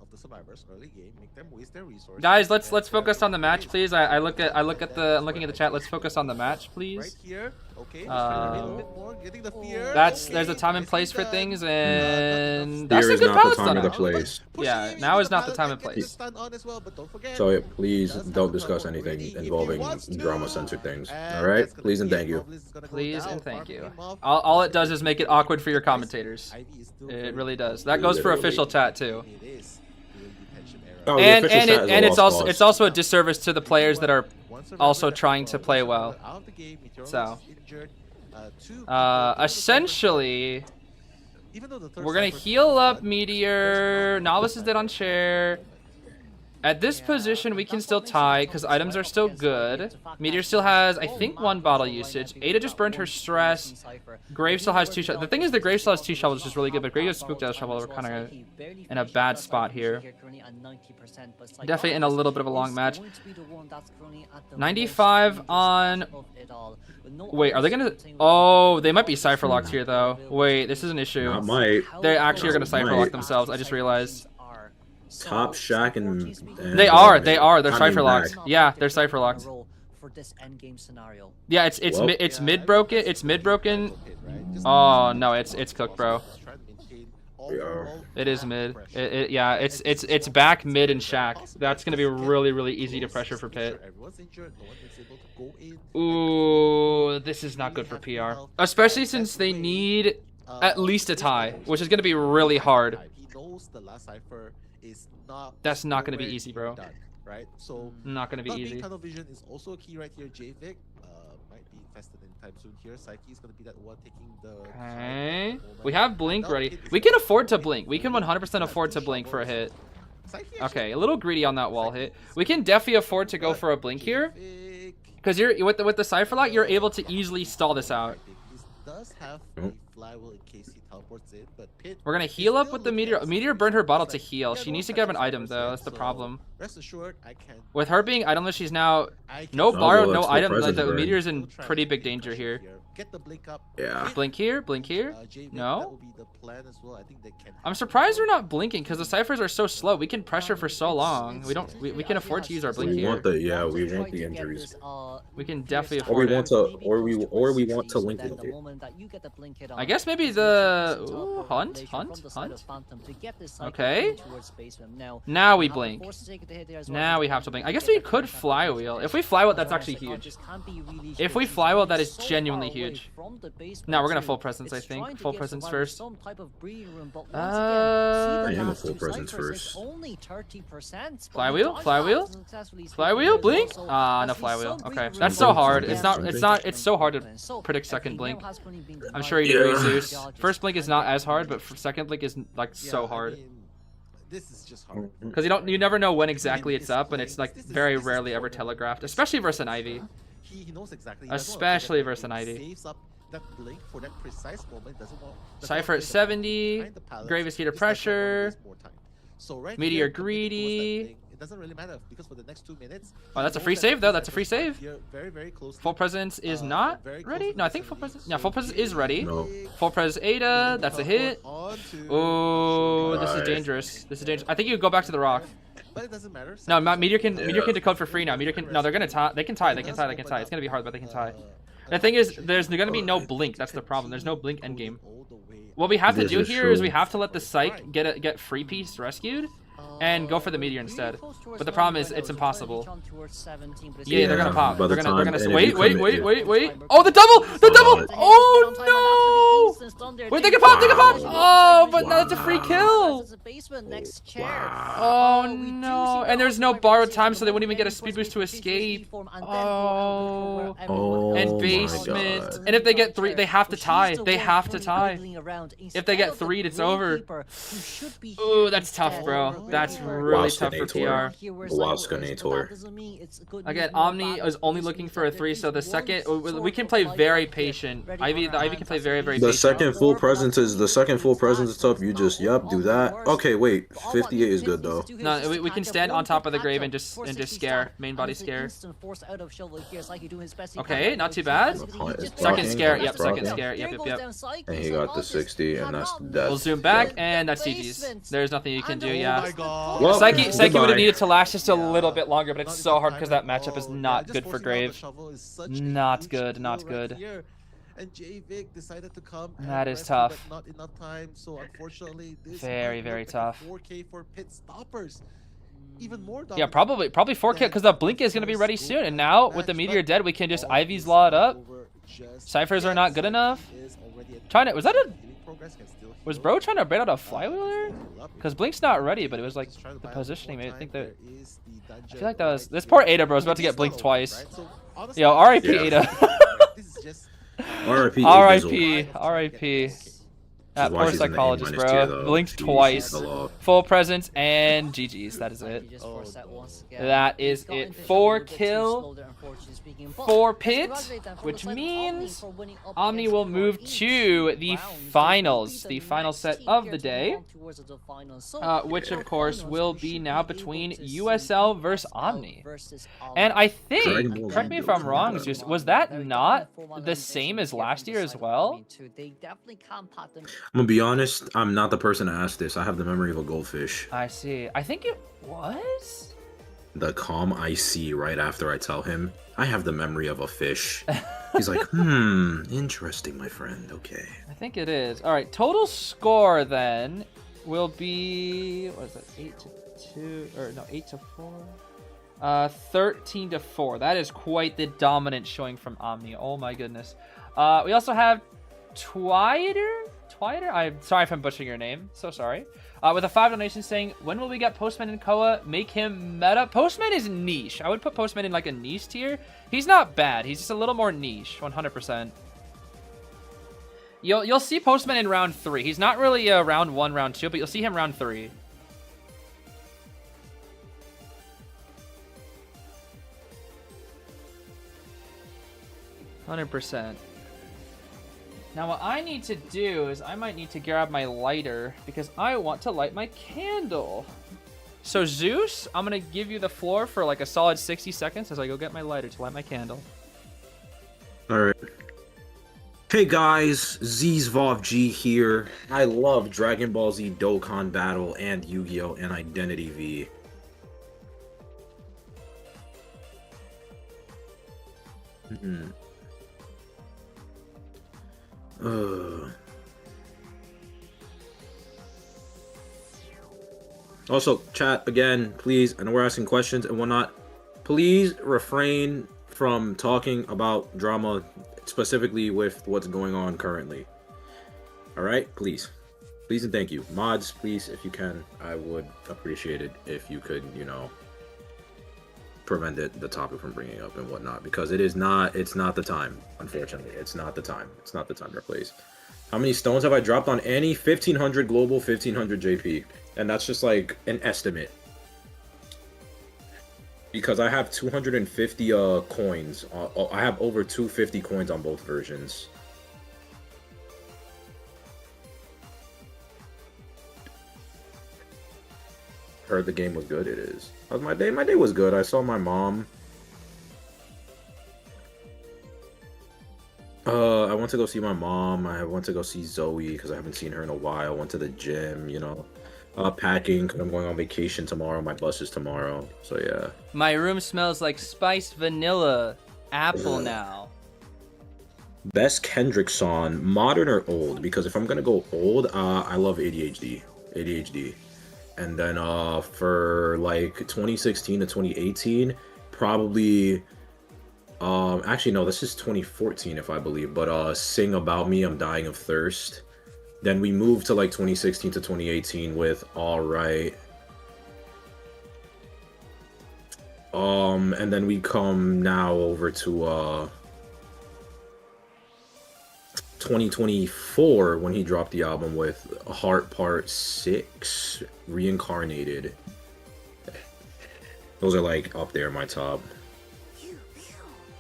Guys, let's focus on the match, please. I'm looking at the chat. Let's focus on the match, Right please. here. Okay. Getting the fear. There's a time and place for things, and Fear that's a is good not the balance time on or the it. place. Yeah, now is not the time and place. So please don't discuss anything involving drama-censored things. All right? Please and thank you. Please and thank you. All it does is make it awkward for your commentators. It really does. That goes for official chat too. Oh, the And official chat is a it's lost also cause. a disservice to the players that are also trying to play well. So, essentially, we're gonna heal up Meteor. Novice is dead on chair. At this position, we can still tie because items are still good. Meteor still has, I think, 1 bottle usage. Ada just burned her stress. Grave still has 2 shovels. The thing is, the Grave still has 2 shovels, which is really good, but Grave has spooked out a shovel. We're kind of in a bad spot here. Definitely in a little bit of a long match. 95 on... Wait, are they gonna... Oh, they might be Cypher locked here, though. Wait, this is an issue. Not might. They actually are gonna Cypher lock Might. themselves. I just realized. Top Shack and They are. They're I mean, Cypher locked. back. Yeah, they're Cypher locked. Yeah, it's Well. it's mid broken. It's mid broken. Oh no, it's cooked, bro. Yeah. It is mid. Yeah, it's back mid and Shack. That's gonna be really easy to pressure for Pit. Ooh, this is not good for PR, especially since they need at least a tie, which is gonna be really hard. That's not gonna be easy, bro. Right? So Not gonna be not being easy. tunnel vision is also a key right here. JVic might be infested anytime soon here. Psyche is gonna be that one taking the. Okay. We have blink ready. We can afford to blink. We can 100% afford to blink for a hit. Okay, a little greedy on that wall hit. We can definitely afford to go for a blink here, because you're with the Cypher lock, you're able to easily stall this out. Does have Oh. a flywheel in case he teleports in, but Pit We're gonna heal up with the Meteor. Meteor burned her bottle to heal. She needs to grab an item though. That's the problem. rest assured, I can. With her being itemless, she's now I can no No, borrow, well, no it's full item. Like presence the burn. meteor's in We'll try pretty and big get danger pressure here. Get the blink up. Yeah. Blink here, blink here. JVIC, that No. will be the plan as well. I think they can. I'm surprised we're not blinking because the ciphers are so slow. We can pressure for so long. We can afford to use our blink We here. want the we want the injuries. We can definitely Or we afford want it. to or we want to link it. I guess maybe the hunt. Okay. Now we blink. Now we have to blink. I guess we could flywheel. If we flywheel, that's actually huge. If we flywheel, that is genuinely huge. Now we're gonna full presence, I think. Full presence first. I am a full presence first. Flywheel, flywheel, flywheel, blink. Ah, no flywheel. Okay, that's so hard. It's so hard to predict second blink. I'm sure you agree, Zeus. First blink is not as hard, but second blink is like so hard. This is just hard. Because you never know when exactly it's up, and it's like very rarely ever telegraphed, especially versus an Ivy. He knows exactly. Especially versus an Ivy. Saves up that blink for that precise moment. Cypher at 70. Grave is heater pressure. Meteor greedy. It doesn't really matter because for the next 2 minutes. Oh, that's a free save though. That's a free save. Very, very close. Full presence is not ready. No, I think full presence. Yeah, full presence is ready. No. Full pres Ada. That's a hit. Oh, this is dangerous. This is dangerous. I think you go back to the rock. But it doesn't matter. No, Meteor can decode for free now. Meteor can. No, they're gonna tie. They can tie. They can tie. They can tie. It's gonna be hard, but they can tie. The thing is, there's gonna be no blink. That's the problem. There's no blink endgame. What we have to This do is here is true. we have to let the Psych get free piece rescued, and go for the Meteor instead. But the problem is it's impossible. Yeah, they're gonna pop. by the They're time- gonna and if wait, you wait, commit, wait, yeah. wait, wait. Oh, the double, the double. Oh no! Wait, they can pop, they can pop. Oh, but now it's a free kill. Oh no! And there's no borrowed time, so they wouldn't even get a speed boost to escape. Oh. Oh And my basement. God. And if they get 3, they have to tie. They have to tie. If they get 3, it's over. Ooh, that's tough, bro. That's really tough for PR. Again, Omni is only looking for a 3, so the second we can play very patient. The Ivy can play very The patient. second full presence is up. You just do that. Okay, wait. 58 is good though. No, we can stand on top of the grave and just scare, main body scare. Okay, not too bad. Second scare, yep, second scare, yep. And he got the 60, and that's We'll zoom back, and that's GG's. There's nothing you can do, yeah. Oh my God. Well, Psyche would have goodbye. needed to last just a little bit longer, but it's so hard because that matchup is not good for Grave. Not good, not good. And JVIC decided to come. That is rescue, tough. but not enough time, so unfortunately, this Very, might very look like tough. a 4K for pit stoppers. Even more. Yeah, probably 4 kill because the blink is gonna be ready soon, and now with the meteor dead, we can just Ivy's law it up. Ciphers are not good enough. Trying to was bro trying to bait out a flywheel there? Because blink's not ready, but it was like the positioning made it think that. I feel like that was this poor Ada bro is about to get blinked twice. Yo, RIP Yeah. Ada. RIP. RIP. RIP. That why poor she's in the psychologist, A-minus tier, bro. though. Blinked She's twice. hello. Full presence and GG's. That is it. That is it. 4 kill, 4 pit, which means Omni will move to the finals, the final set of the day, which of course will be now between USL versus Omni. And I think, correct me if I'm wrong, Zeus, was that not the same as last year as well? I'm gonna be honest. I'm not the person to ask this. I have the memory of a goldfish. I see. I think it was. The calm I see right after I tell him, I have the memory of a fish. He's like, interesting, my friend. Okay. I think it is. All right, total score then will be, what is that, 8-2, or no, 8-4? 13-4. That is quite the dominant showing from Omni. Oh my goodness. We also have Twiter? I'm sorry if I'm butchering your name. So sorry. With a 5 donation saying, when will we get Postman and Koa? Make him meta. Postman is niche. I would put Postman in like a niche tier. He's not bad. He's just a little more niche. 100%. You'll see Postman in round 3. He's not really round 1, round 2, but you'll see him round 3. %. Now what I need to do is I might need to grab my lighter because I want to light my candle. So Zeus, I'm gonna give you the floor for like a solid 60 seconds as I go get my lighter to light my candle. All right. Hey guys, Zeez G here. I love Dragon Ball Z Dokkan Battle and Yu-Gi-Oh! And Identity V. Also, chat again, please. I know we're asking questions and whatnot. Please refrain from talking about drama, specifically with what's going on currently. All right, please, please and thank you. Mods, please, if you can, I would appreciate it if you could, you know, prevent the topic from bringing up and whatnot, because it's not the time. Unfortunately, it's not the time. It's not the time to replace. How many stones have I dropped on any? 1500 global, 1500 JP, and that's just like an estimate. Because I have 250 coins. I have over 250 coins on both versions. Heard the game was good. It is. How's my day? My day was good. I saw my mom. I went to go see my mom. I went to go see Zoe because I haven't seen her in a while. Went to the gym, you know. Packing because I'm going on vacation tomorrow. My bus is tomorrow. So yeah. My room smells like spiced vanilla apple now. Best Kendrick song, modern or old? Because if I'm gonna go old, I love ADHD. And then for like 2016 to 2018, probably actually no, this is 2014 if I believe, but Sing About Me, I'm Dying of Thirst. Then we moved to like 2016 to 2018 with Alright. And then we come now over to 2024 when he dropped the album with Heart Part 6, Reincarnated. Those are like up there in my top.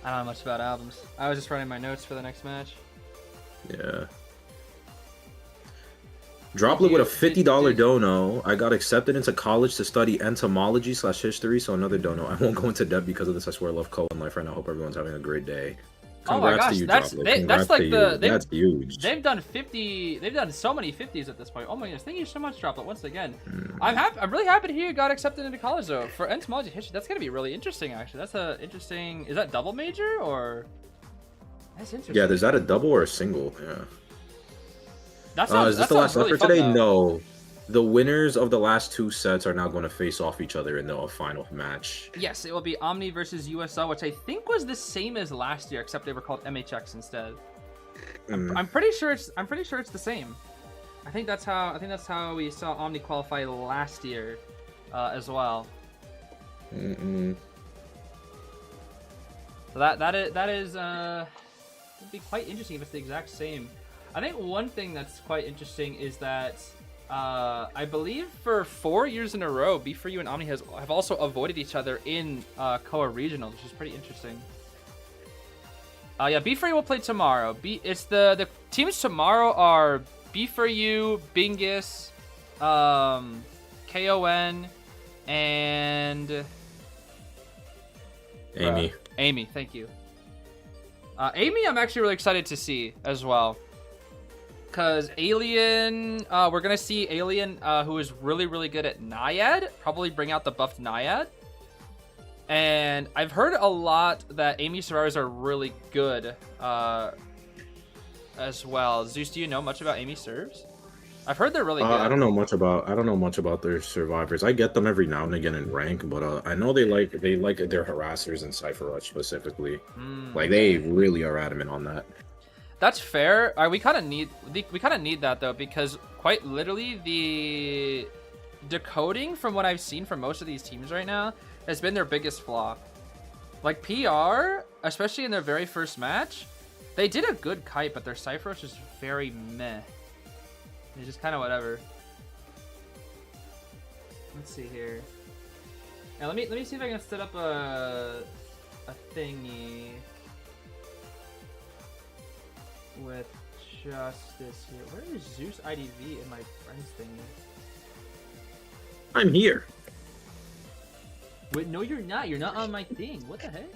I don't know much about albums. I was just writing my notes for the next match. Yeah. Droplet with a $50 dono. I got accepted into college to study entomology/history, so another dono. I won't go into depth because of this. I swear I love KON life right now. I hope everyone's having a great day. Congrats to you, Droplet. That's like that's huge. They've done 50. They've done so many 50s at this point. Oh my goodness! Thank you so much, Droplet. Once again, I'm really happy to hear you got accepted into college though for entomology history. That's gonna be really interesting. Actually, that's a interesting. Is that double major or? That's interesting. Yeah, is that a double or a single? Yeah. That sounds, is this that the last sounds set really for today? fun, No. The winners of the last two sets are now going to face off each other in the final match. Yes, it will be Omni versus USL, which I think was the same as last year, except they were called MHX instead. I'm pretty sure it's the same. I think that's how we saw Omni qualify last year, as well. So that is would be quite interesting if it's the exact same. I think one thing that's quite interesting is that I believe for 4 years in a row, B4U and Omni have also avoided each other in KOA Regional, which is pretty interesting. Yeah, B4U will play tomorrow. It's the teams tomorrow are B4U, Bingus, KON, and Amy. Amy, thank you. Amy, I'm actually really excited to see as well. Because Alien, we're going to see Alien, who is really, really good at Naiad, probably bring out the buffed Naiad. And I've heard a lot that Amy Serrars are really good as well. Zeus, do you know much about Amy Serves? I've heard they're really good. I don't know much about their survivors. I get them every now and again in rank, but I know they like their harassers and Cypher Rush specifically. Like they really are adamant on that. That's fair. We kind of need that though, because quite literally the decoding from what I've seen from most of these teams right now has been their biggest flaw. Like PR, especially in their very first match, they did a good kite, but their Cypher Rush is very meh. It's just kind of whatever. Let's see here. Now let me see if I can set up a thingy with Justice here. Where is Zeus IDV in my friends thingy? I'm here. Wait, no, you're not. You're not on my thing. What the heck?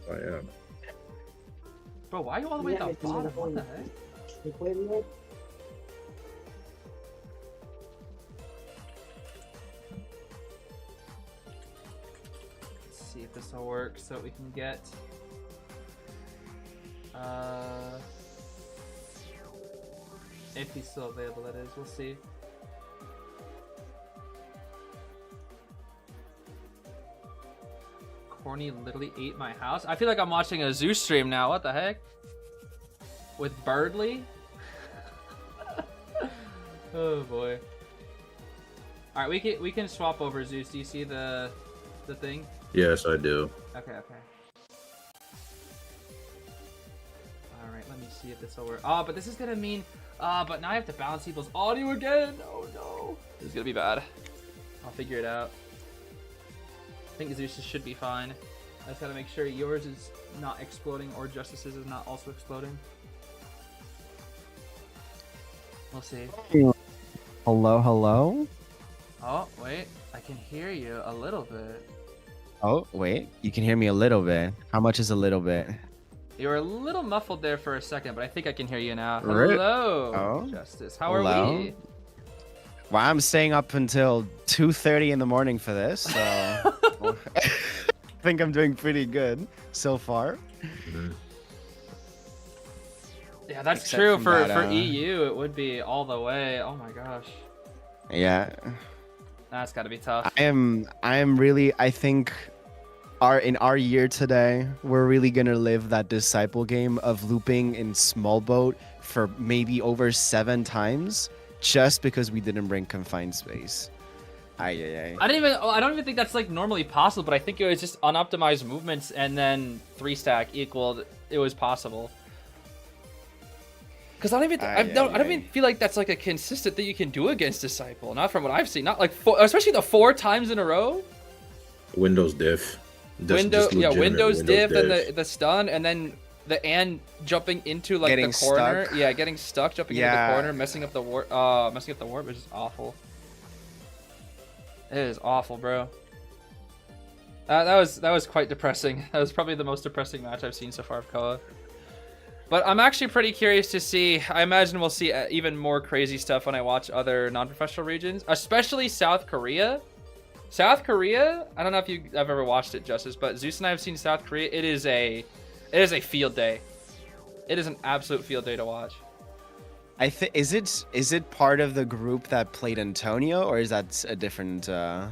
I am. Bro, why are you all the way at the bottom? What the heck? Let's see if this will work so we can get... if he's still available, that is. We'll see. Corny literally ate my house. I feel like I'm watching a Zeus stream now. What the heck? With Birdly? Oh boy. All right, we can swap over Zeus. Do you see the thing? Yes, I do. Okay. All right, let me see if this will work. Oh, but this is gonna mean. But now I have to balance people's audio again. Oh no, this is gonna be bad. I'll figure it out. I think Zeus should be fine. I just gotta make sure yours is not exploding or Justice's is not also exploding. We'll see. Hello? Oh, wait. I can hear you a little bit. Oh, wait. You can hear me a little bit. How much is a little bit? You were a little muffled there for a second, but I think I can hear you now. Right. Hello, Oh. Justice. How Hello. are we? Well, I'm staying up until 2:30 in the morning for this, so I think I'm doing pretty good so far. Yeah, that's Except true from for that, EU. It would be all the way. Oh my gosh, Yeah, that's got to be tough. I am really. I think in our year today, we're really gonna live that disciple game of looping in small boat for maybe over 7 times, just because we didn't bring confined space. Aye. I don't even think that's like normally possible, but I think it was just unoptimized movements and then 3-stack equaled. It was possible. Because I don't even feel like that's like a consistent thing you can do against Disciple. Not from what I've seen. Not like especially the 4 times in a row. Windows diff. Windows diff, diff. and the stun, and then the jumping into like Getting the corner. stuck. Yeah, getting stuck, jumping into the corner, messing up the warp, which is awful. It is awful, bro. That was quite depressing. That was probably the most depressing match I've seen so far of KOA. But I'm actually pretty curious to see. I imagine we'll see even more crazy stuff when I watch other non-professional regions, especially South Korea. South Korea, I don't know if I've ever watched it, Justice, but Zeus and I have seen South Korea. It is a field day. It is an absolute field day to watch. I think is it part of the group that played Antonio, or is that a different? No,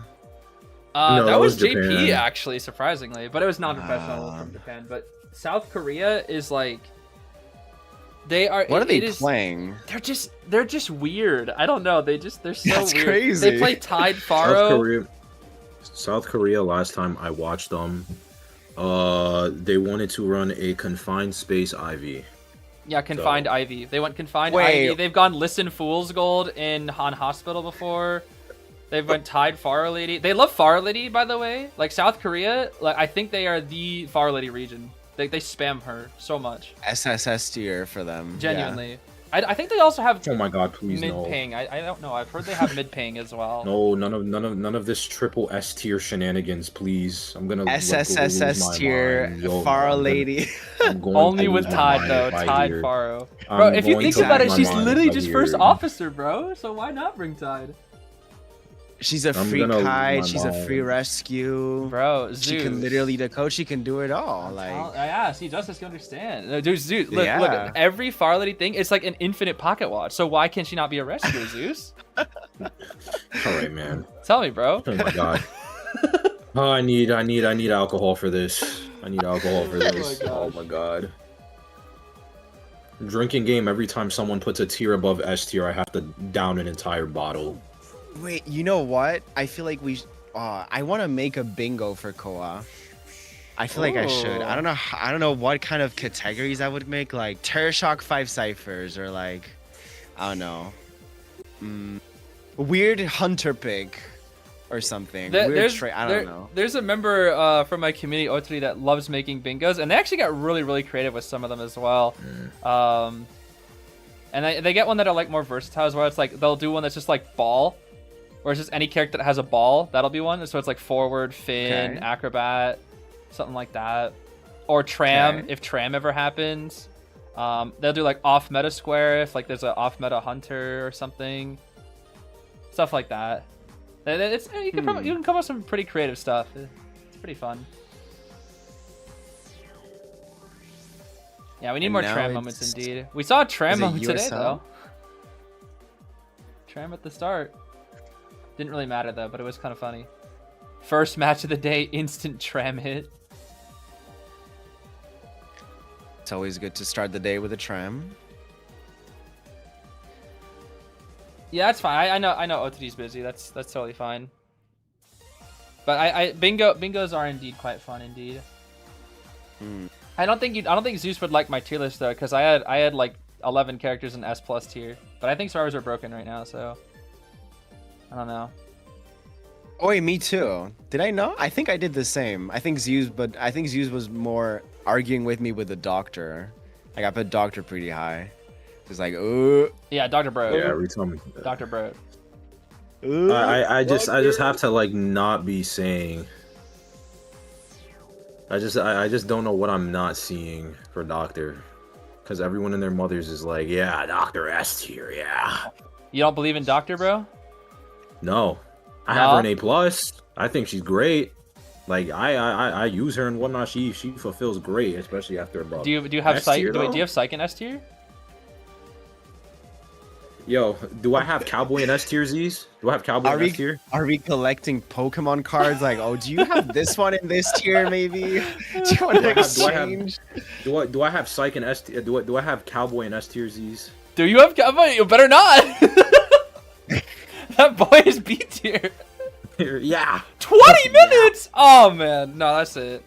that was Japan. JP actually, surprisingly, but it was non-professional from Japan. But South Korea is like, they are. What are they playing? They're just weird. I don't know. They're so That's weird. crazy. They play Tide Faro. South Korea. Last time I watched them, they wanted to run a confined space IV. Yeah, confined Ivy. They went confined Wait. Ivy. They've gone Listen Fool's Gold in Han Hospital before. They've went Tide Faro Lady. They love Faro Lady, by the way. Like South Korea, like I think they are the Faro Lady region. They spam her so much. SSS tier for them. Genuinely. I think they also have Oh my god, please mid no. ping. I don't know. I've heard they have mid ping as well. No, none of this triple S tier shenanigans, please. I'm gonna SSSS tier Faro Lady. Only with Tide though. Tide Faro. Bro, if you think about it, she's literally just first officer, bro. So why not bring Tide? She's a free kite. She's a free rescue. Bro, Zeus. She can literally the coach. She can do it all. Like yeah, see, Justice can understand. No, dude, Zeus, look, Yeah. every Far Lady thing, it's like an infinite pocket watch. So why can she not be a rescuer, Zeus? All right, man. Tell me, bro. Oh my god. Oh, I need alcohol for this. I need alcohol for this. Oh my god. Drinking game. Every time someone puts a tier above S tier, I have to down an entire bottle. wait, you know what? I feel like I want to make a bingo for KOA. I feel like I should. Ooh. I don't know what kind of categories I would make, like Terror Shock 5 ciphers, or like, I don't know, weird hunter pick or something. I don't know. There's a member from my community, Otri, that loves making bingos, and they actually got really, really creative with some of them as well. And they get one that are like more versatile as well. It's like they'll do one that's just like ball, Or it's just any character that has a ball, that'll be one. So it's like forward, Finn, Okay. acrobat, something like that. Or tram, Okay. if tram ever happens. They'll do like off meta square if like there's an off meta hunter or something. Stuff like that. It's you can you can come up with some pretty creative stuff. It's pretty fun. Yeah, we need And more now tram moments it's- indeed. We saw a tram Is it moment today USL? though. Tram at the start. Didn't really matter though, but it was kind of funny. First match of the day, instant tram hit. It's always good to start the day with a tram. Yeah, that's fine. I know OTD's busy. That's totally fine. But bingos are indeed quite fun indeed. Hmm. I don't think Zeus would like my tier list though, because I had like 11 characters in S+ tier. But I think survivors are broken right now, so I don't know. Oh wait, me too. Did I know? I think I did the same. I think Zeus was more arguing with me with the doctor. Like I put doctor pretty high. It's like, Yeah, Dr. Bro. Yeah, every time. Dr. Bro. I just have to like not be saying. I just don't know what I'm not seeing for Doctor, because everyone and their mothers is like, yeah, Doctor S tier, yeah. You don't believe in Dr. Bro? No, I have her an A+. I think she's great. Like I use her and whatnot. She fulfills great, especially after about. Do you have S psych? tier, Do though? you have psych in S tier? Yo, do I have Cowboy in S tier, Zeez? Do I have Cowboy in S tier? are we collecting Pokemon cards? Like, oh, do you have this one in this tier? Maybe. Do you want to exchange? Do I have Psych in S tier? Do I have Cowboy in S tier, Zeez? Do you have? You better not. That boy is B tier. Yeah. 20 minutes. Oh man, no, that's it.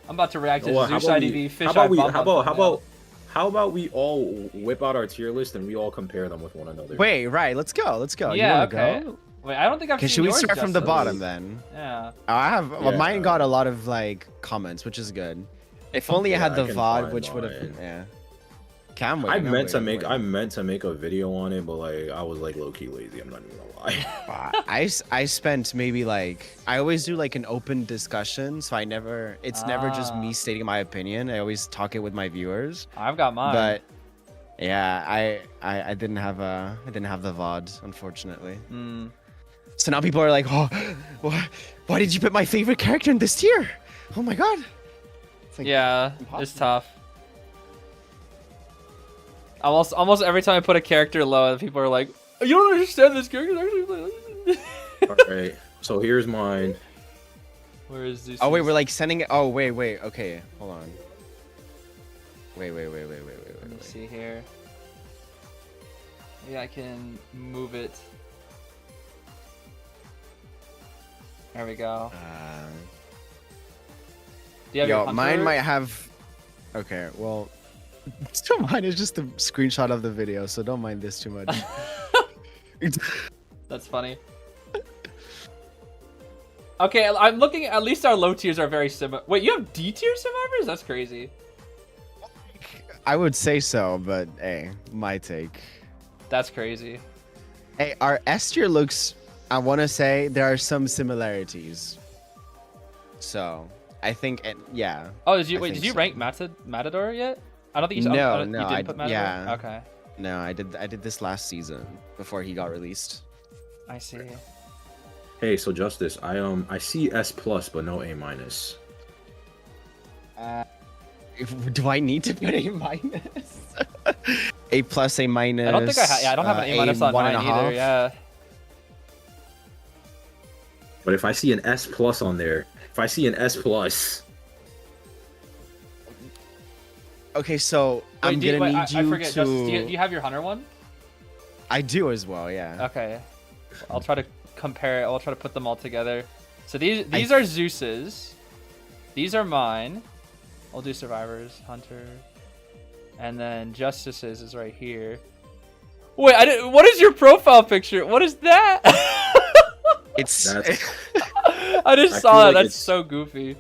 I'm about to react to Well, Zeus IDV fish eye bump how about we all whip out our tier list and we all compare them with one another? Wait, right. Let's go. Yeah, you wanna okay. go? Wait, I don't think I've Okay, seen should we yours, start from the Justice. bottom then? Yeah. I have. Well, Yeah. mine got a lot of like comments, which is good. If only I Yeah, had I the can VOD, find which would have been mine. yeah. Cam, I meant to make a video on it, but like I was like low key lazy. I'm not even gonna lie. I spent maybe like I always do like an open discussion, so it's never just me stating my opinion. I always talk it with my viewers. I've got mine. But yeah, I didn't have the VOD, unfortunately. Mm. So now people are like, oh, why did you put my favorite character in this tier? Oh my god. It's like, Yeah, it's impossible. tough. Almost every time I put a character low, people are like, "You don't understand this character." Actually, All right, so here's mine. where is Zeus? Oh wait, we're like sending it. Oh wait, okay, hold on. Wait. Let me see here. Maybe I can move it. There we go. Do you have your Yo, mine hunter? might have. Okay, well, so mine is just a screenshot of the video, so don't mind this too much. That's funny. Okay, I'm looking. At least our low tiers are very similar. Wait, you have D tier survivors? That's crazy. I would say so, but hey, my take. That's crazy. Hey, our S tier looks. I want to say there are some similarities. So I think, yeah. Oh, did I you think did you so. rank Matador yet? I don't think you. No, you no, didn't put Matador. yeah. Okay, No, I did this last season before he got released. I see. Hey, so Justice, I see S+, but no A-. Do I need to put A minus? A plus, A minus. I don't think I have. Yeah, I don't have an A minus on mine either. Yeah. But if I see an S+ on there, if I see an S+, Okay, so I'm Wait, gonna need I you forget. to. Justice, do you have your hunter one? I do as well, yeah. Okay. I'll try to compare it. I'll try to put them all together. So these are Zeus's. These are mine. I'll do survivors, hunter, and then Justice's is right here. Wait, I didn't. What is your profile picture? What is that? It's. That's- I just I saw feel that. like That's it's- so goofy.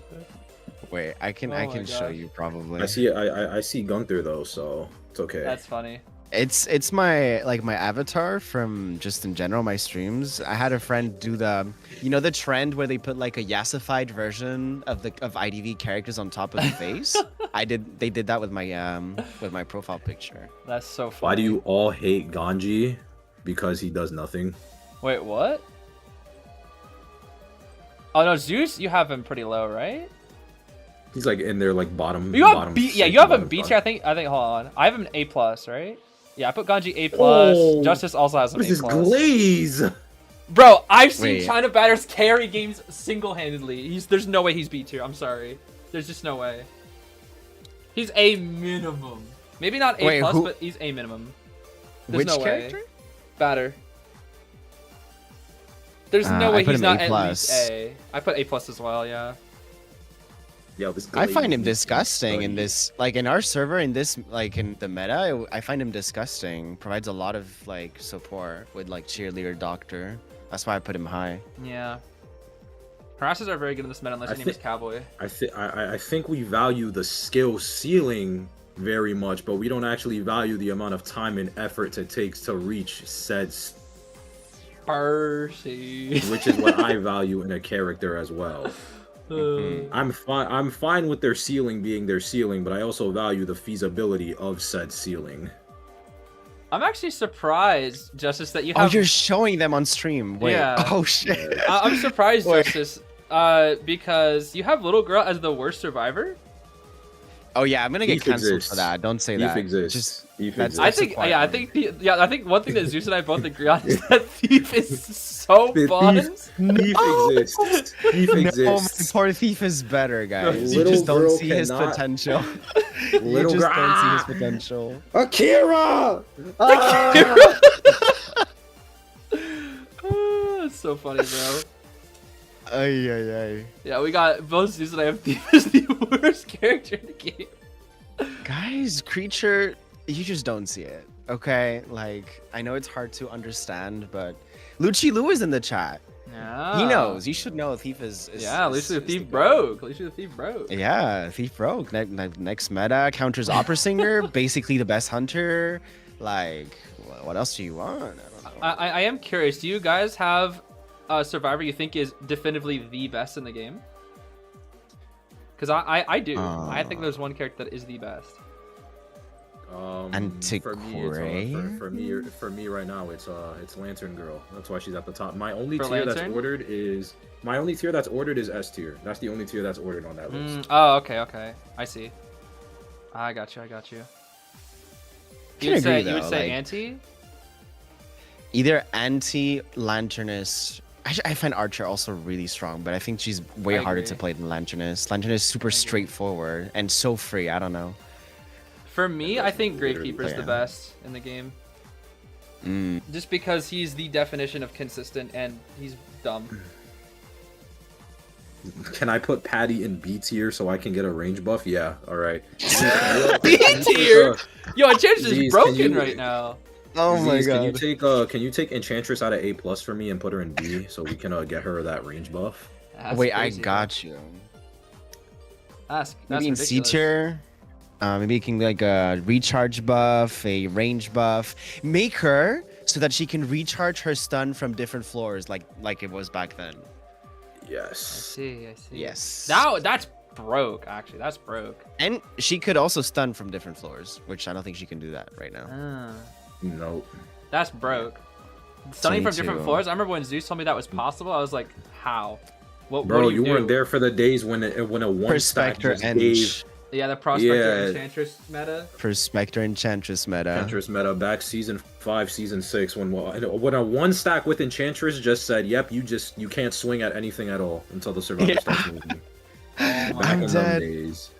Wait, I can Oh my show gosh. you probably. I see Gunther though, so it's okay. That's funny. It's my my avatar from just in general my streams. I had a friend do the trend where they put like a yassified version of IDV characters on top of the face. They did that with my profile picture. That's so funny. Why do you all hate Ganji? Because he does nothing. Wait, what? Oh no, Zeus, you have him pretty low, right? He's like in there like bottom. You have bottom B. Yeah, six, you have him bottom B five. tier. I think. Hold on. I have him A plus, right? Yeah, I put Ganji A plus. Oh, Justice also has him What A is this plus. glaze? Bro, I've seen Wait. China Batters carry games single-handedly. There's no way he's B tier. I'm sorry. There's just no way. He's A minimum. Maybe not A Wait, plus, who- but he's A minimum. There's Which no character? way. Batter. There's no I way put he's him not A+. at least A. I put A plus as well. Yeah. Yo, this I find glaze him needs to be disgusting in studied. this in our server in this in the meta. I find him disgusting. Provides a lot of support with cheerleader doctor. That's why I put him high. Yeah. Harasses are very good in this meta unless your name is Cowboy. I think we value the skill ceiling very much, but we don't actually value the amount of time and effort it takes to reach said, Percy. which is what I value in a character as well. I'm fine with their ceiling being their ceiling, but I also value the feasibility of said ceiling. I'm actually surprised, Justice, that you Oh, have. you're showing them on stream. Wait. Yeah. Oh shit. I'm surprised, Wait. Justice, because you have Little Girl as the worst survivor. Oh yeah, I'm gonna get Thief canceled exists. for that. Don't say Thief that. exists. Just Thief that's- exists. I that's a think, quiet yeah, I one. think, I think one thing that Zeus and I both agree on is that Thief is so The fun. Thief exists. Thief No, my exists. poor thief is better, guys. You Little just don't girl see his cannot- potential. Little you just girl- don't see his potential. Akira! It's so funny, bro. Ay ay ay. Yeah, we got both Zeus and I have Thief as the worst character in the game. Guys, creature, you just don't see it. Okay, I know it's hard to understand, but Lucci Lou is in the chat. Yeah. He knows. You should know Thief is Yeah, at least the is Thief the broke. At least the Thief broke. Yeah, Thief broke. Next meta counters Opera Singer, basically the best hunter. What else do you want? I don't know. I am curious. Do you guys have a survivor you think is definitively the best in the game? Because I do. I think there's one character that is the best. Antiquary? For me right now, it's Lantern Girl. That's why she's at the top. My only For tier Lantern? that's ordered is S tier. That's the only tier that's ordered on that list. Oh, okay. I see. I got you. Can agree, You would though, say anti? Either anti Lanternist. I find Archer also really strong, but I think she's way I harder agree. to play than Lanternist. Lanternist is super straightforward and so free. I don't know. For me, I think literally Gravekeeper's the yeah. best in the game. Mm. Just because he's the definition of consistent and he's dumb. Can I put Patty in B tier so I can get a range buff? Yeah. All right. B tier? Yo, Enchantress Zeez, is broken can you- right now. Oh my Zeez, Can you take Enchantress out of A plus for me and put her in B so we can get her that range buff? That's Wait, crazy. I got you. That's Maybe in C ridiculous. tier. Maybe you can a recharge buff, a range buff. Make her so that she can recharge her stun from different floors, like it was back then. I Yes. see. Yes. Now that's broke. Actually, that's broke. And she could also stun from different floors, which I don't think she can do that right now. Nope. That's broke. Stunning Me from different too. floors. I remember when Zeus told me that was possible. I was like, how? What Bro, do you do? weren't there for the days when a one stack Perspector just and gave Yeah, the Prospector Yeah. Enchantress meta. Perspector Enchantress meta. Enchantress meta back season 5, season 6 when a one stack with Enchantress just said, "Yep, you can't swing at anything at all until the survivor Yeah. starts moving." Oh my Back I'm in dead. those days.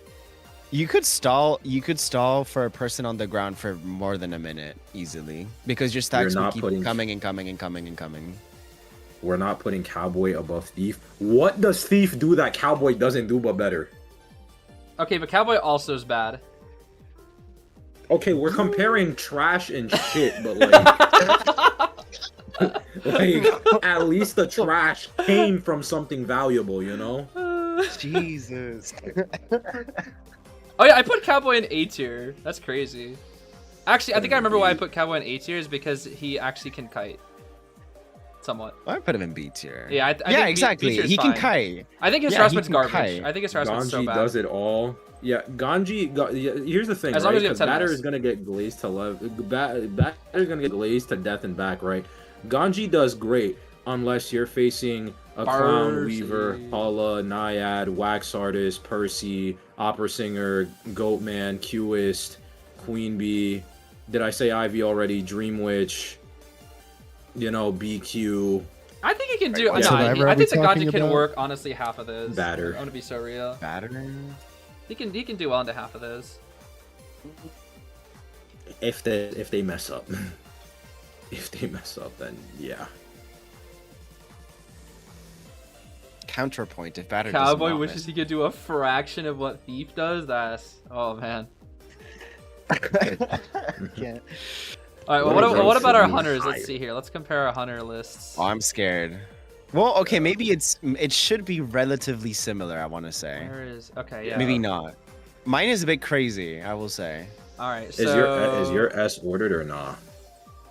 You could stall for a person on the ground for more than a minute easily because your stacks You're will not keep putting- coming and coming and coming and coming. We're not putting Cowboy above Thief. What does Thief do that Cowboy doesn't do but better? Okay, but Cowboy also is bad. Okay, we're comparing trash and shit, but at least the trash came from something valuable, you know? Jesus. Oh yeah, I put Cowboy in A tier. That's crazy. Actually, I think I remember why I put Cowboy in A tier is because he actually can kite. Somewhat. I put him in B tier. Yeah, I yeah, think exactly. B tier's He can fine. kite. I think his Yeah, harassment's he can garbage. kite. I think his harassment's so Ganji bad. does it all. Yeah, yeah, here's the thing, As long right? as you have 10 Batter minutes. is gonna get glazed to Batter is gonna get glazed to death and back, right? Ganji does great unless you're facing a Clown Weaver, Paula, Naiad, Wax Artist, Percy, Opera Singer, Goatman, Cueist, Queen Bee. Did I say Ivy already? Dream Witch. You know, BQ. I think he can do. What No, Survivor I are we think the Ganji talking can about? work honestly half of those. Batter. I'm gonna be so real. Batter. He can do well into half of those. If they mess up. If they mess up, then yeah. Counterpoint if Batter does Cowboy not wishes miss. he could do a fraction of what Thief does. That's man. Yeah. All right. What Well, is what about our our hunters? higher? Let's see here. Let's compare our hunter lists. Oh, I'm scared. Well, okay, maybe it should be relatively similar. I want to say. Where is? Okay. Yeah. Maybe not. Mine is a bit crazy. I will say. All right. Is So your S ordered or not?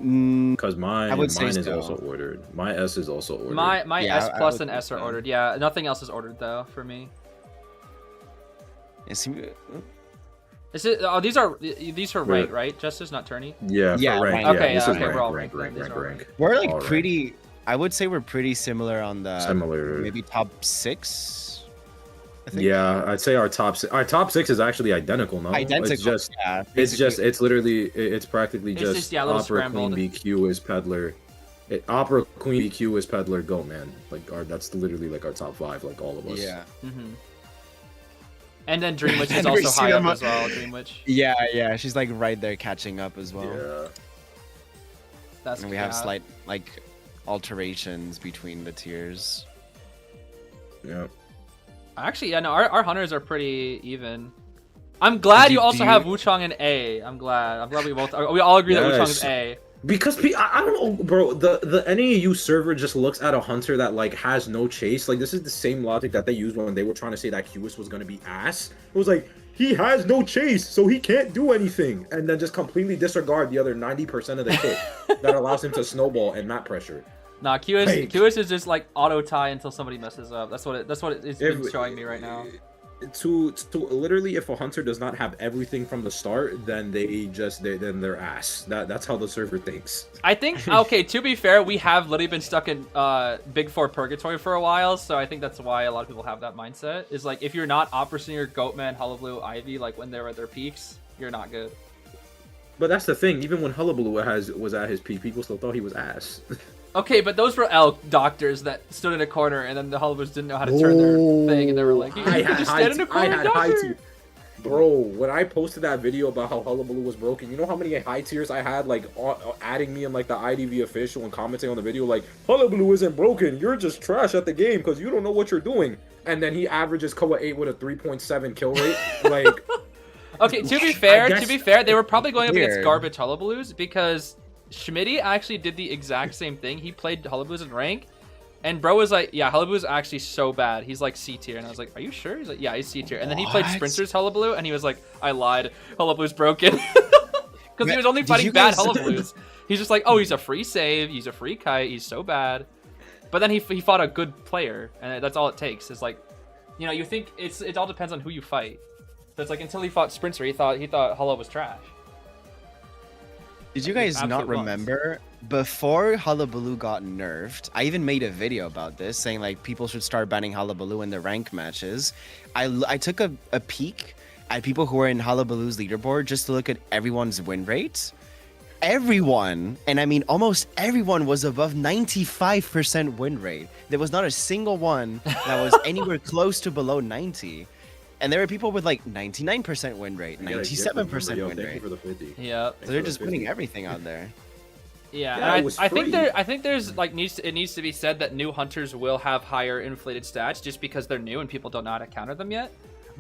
Because mine I would say is so. also ordered. My S is also ordered. my Yeah, S I plus would and think S are so. ordered. Yeah. Nothing else is ordered though for me. Is he- Is it? Oh, these are for rank, right? Justice, not tourney. Yeah, for Yeah, rank. right. Yeah, Okay, this yeah, is okay, rank, we're all rank, ranked then. rank, These are all rank. We're like All right. pretty. I would say we're pretty similar on the Similar. maybe top 6. I think. Yeah, I'd say our top six is actually identical. No, Identical. It's just yeah. it's practically It's just just, yeah, a little Opera Queen scrambled. BQ is Peddler. Opera Queen BQ is Peddler Goatman. Like that's literally like our top 5, like all of us. Yeah. Mm-hmm. And then Dream Witch is And we also see high up them- as well. Dream Witch. Yeah, yeah. She's like right there catching up as well. Yeah. That's And we have cap. slight like alterations between the tiers. Yeah. Actually, yeah, no, our hunters are pretty even. I'm glad you also do have you- Wuchang in A. I'm glad we all agree that Wuchang is Yes. A. Because I don't know, bro. The NAU server just looks at a hunter that like has no chase. Like this is the same logic that they used when they were trying to say that Cueist was gonna be ass. It was like he has no chase, so he can't do anything, and then just completely disregard the other 90% of the kit that allows him to snowball and map pressure. Nah, Cueist is just like auto tie until somebody messes up. That's what it's been If- showing me right now. To literally, if a hunter does not have everything from the start, then then they're ass. That's how the server thinks. I think okay. To be fair, we have literally been stuck in Big Four purgatory for a while, so I think that's why a lot of people have that mindset. Is like if you're not Opera Singer, Goatman, Hullabaloo, Ivy, like when they're at their peaks, you're not good. But that's the thing. Even when Hullabaloo was at his peak, people still thought he was ass. Okay, but those were elk doctors that stood in a corner, and then the Hullabaloos didn't know how to turn their thing, and they were like, "You can just stand in a corner, doctor." Bro, when I posted that video about how Hullabaloo was broken, you know how many high tiers I had, like, adding me in, like, the IDV official and commenting on the video, like, Hullabaloo isn't broken, you're just trash at the game because you don't know what you're doing. And then he averages Koa 8 with a 3.7 kill rate. Like, Okay, to be fair, they were probably going up against garbage Hullabaloos because Schmitty actually did the exact same thing. He played Hullabaloos in rank, and bro was like, yeah, Hullabaloo's actually so bad. He's like C tier, and I was like, are you sure? He's like, yeah, he's C tier. And then he played What? Sprinters Hullabaloo, and he was like, I lied. Hullabaloo's broken. Because he was only Did fighting you bad guys- Hullabaloos. He's just like, oh, he's a free save, he's a free kite, he's so bad. But then he fought a good player, and that's all it takes. Is like, you know, you think it all depends on who you fight. So it's like until he fought Sprinter, he thought Hulla was trash. Did you guys not Absolute bums. remember before Hullabaloo got nerfed? I even made a video about this saying like people should start banning Hullabaloo in the rank matches. I took a peek at people who were in Hullabaloo's leaderboard just to look at everyone's win rate. Everyone, and I mean almost everyone, was above 95% win rate. There was not a single one that was anywhere close to below 90. And there were people with like 99% win rate, 97% Yo, win thank you rate. for the 50. Yeah. So they're just winning everything out there. Yeah, Yeah, it and was I think free. I think there's like it needs to be said that new hunters will have higher inflated stats just because they're new and people don't know how to counter them yet.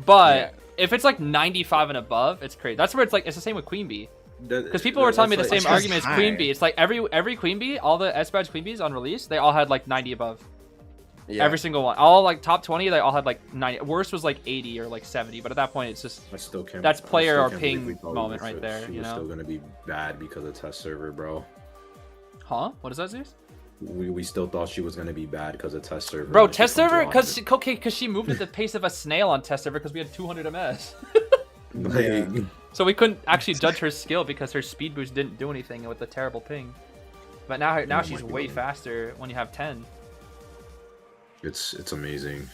But Yeah. if it's like 95 and above, it's crazy. That's where it's like it's the same with Queen Bee. Because people were telling me the That's same like- argument as high. Queen Bee. It's like every Queen Bee, all the S badge Queen Bees on release, they all had like 90 above. Yeah. Every single one. All like top 20, they all had like 90. Worst was like 80 or like 70, but at that point, it's just I still can't. That's I player still or can't ping believe we thought moment we right should- there, She you was know? still gonna be bad because of test server, bro. Huh? What is that, Zeez? We still thought she was gonna be bad because of test server. Bro, and she test comes server, on because she moved at the pace of a snail on test server because we had 200 ms. Like, So we couldn't actually judge her skill because her speed boost didn't do anything with the terrible ping. But now Oh she's my way God. faster when you have 10. it's amazing.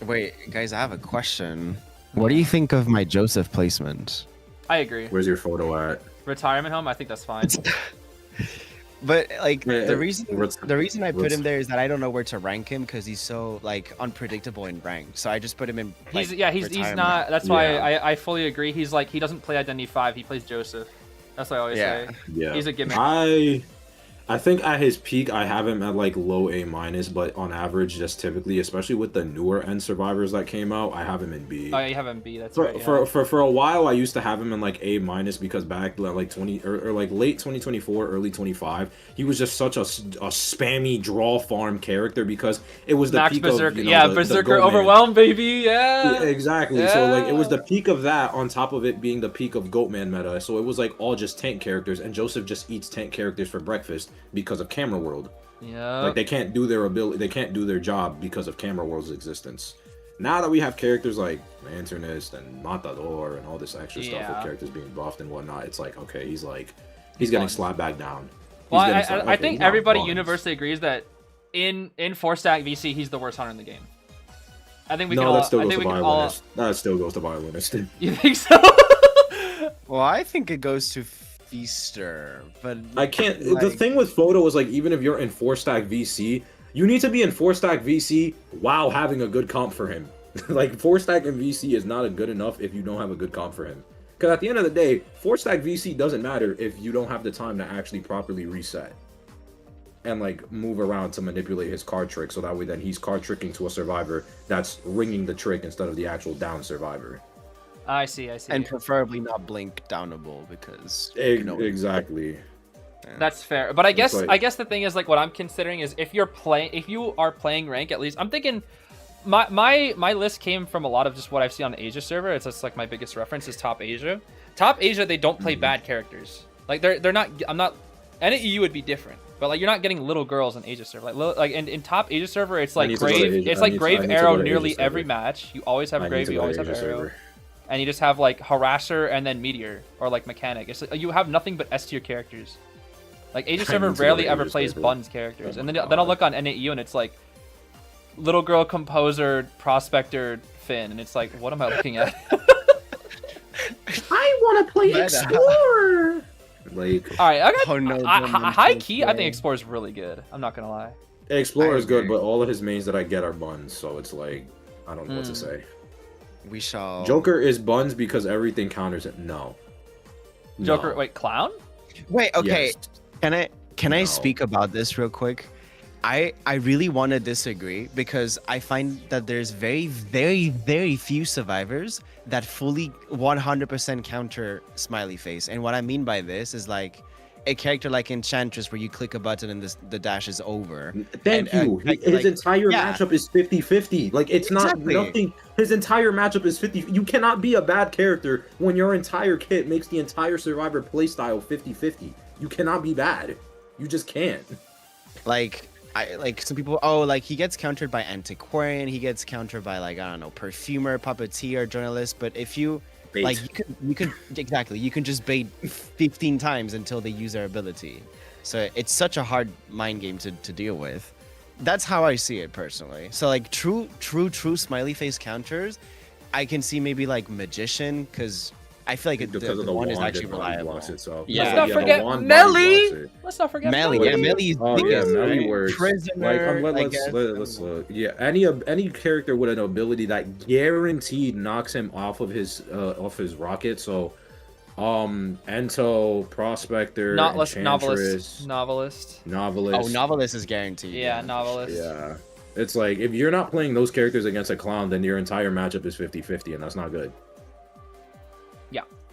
Wait, guys, I have a question. What do you think of my Joseph placement? I agree. Where's your photo at? Retirement home, I think that's fine. But like Yeah, the reason I put let's- him there is that I don't know where to rank him because he's so like unpredictable in rank. So I just put him in. He's like, he's retirement. not. That's why Yeah. I fully agree. He's like, he doesn't play Identity 5. He plays Joseph. That's what I always Yeah. say. Yeah, He's a gimmick. I think at his peak, I have him at like low A minus, but on average, just typically, especially with the newer end survivors that came out, I have him in B. Oh, yeah, you have him B. That's For, right. Yeah. for a while, I used to have him in like A minus because back like 20 or like late 2024, early 25, he was just such a spammy draw farm character because it was the Max peak Berserker. of, you know, Yeah, the Berserker Goatman. overwhelmed, baby. Yeah, Yeah. exactly. So like it was Yeah. the peak of that on top of it being the peak of Goatman meta. So it was like all just tank characters, and Joseph just eats tank characters for breakfast because of Camera World. Yeah. Like they can't do their ability, they can't do their job because of Camera World's existence. Now that we have characters like Lanternist and Matador and all this extra stuff Yeah. with characters being buffed and whatnot, it's like okay, he's getting Fun. slapped back down. Well, He's I getting slapped- I okay, think he's not everybody buns. universally agrees that in 4-stack VC, he's the worst hunter in the game. I think we can No, all. that still I goes think to we can all. violinist. That still goes to violinist. You think so? Well, I think it goes to Feaster, but I can't. The like- thing with Photo is like even if you're in 4-stack VC, you need to be in 4-stack VC while having a good comp for him. Like 4-stack in VC is not a good enough if you don't have a good comp for him. Because at the end of the day, 4-stack VC doesn't matter if you don't have the time to actually properly reset and like move around to manipulate his card trick, so that way then he's card tricking to a survivor that's ringing the trick instead of the actual down survivor. I see. I see. and preferably not blink downable because you know- Exactly. That's fair. But I guess like- the thing is like what I'm considering is if you are playing rank at least, I'm thinking my list came from a lot of just what I've seen on the Asia server. It's just like my biggest reference is Top Asia. Top Asia, they don't play bad characters. Like they're not. I'm not. And at EU would be different. But like you're not getting little girls in Asia server. Like in Top Asia server, it's like need to go to Grave. Asia- It's I like need to- Grave I need to Arrow go to Asia nearly server. every match. You always have I need Grave. to You go always to have Asia Arrow. server. And you just have like Harasser and then Meteor or like Mechanic. It's like, you have nothing but S tier characters. Like Asia I server need to go rarely to ever Asia plays server. Buns characters. Oh And my then I'll God. look on NAU and it's like little girl composer prospector Finn, and it's like what am I looking at? I want to play Meta. Explorer. Like All right, I got Oh, no, high key. I think play. Explorer is really good. I'm not gonna lie. Explorer I is good, agree. but all of his mains that I get are buns, so it's like I don't know what to Hmm. say. we shall. Joker is buns because everything counters it. No. Joker, No. wait, clown? Wait, okay. Yes. Can I No. speak about this real quick? I really want to disagree because I find that there's very, very, very few survivors that fully 100% counter smiley face. And what I mean by this is like a character like Enchantress where you click a button and the dash is over. Thank And, you. like- His entire yeah. matchup is 50-50. Like it's Exactly. not nothing. His entire matchup is 50. You cannot be a bad character when your entire kit makes the entire survivor playstyle 50-50. You cannot be bad. You just can't. Like some people, oh, like he gets countered by antiquarian, he gets countered by like I don't know, perfumer, puppeteer, journalist. But if you Bait. like, you can exactly, you can just bait 15 times until they use their ability. So it's such a hard mind game to deal with. That's how I see it personally. So like true smiley face counters, I can see maybe like magician because I feel like because the of the one wand is actually that body reliable. blocks itself. Yeah. Let's not the forget wand body blocks Melly. it. Let's not forget Melly, Melly. yeah, Melly's Oh yeah, biggest, Melly right? works. Prisoner, I let's guess. let's look. Yeah, any character with an ability that guaranteed knocks him off of his rocket. So, Ento, Prospector, Novelist. Enchantress, Novelist. Novelist. Oh, novelist is guaranteed. Yeah, novelist. Yeah. It's like if you're not playing those characters against a clown, then your entire matchup is 50-50, and that's not good.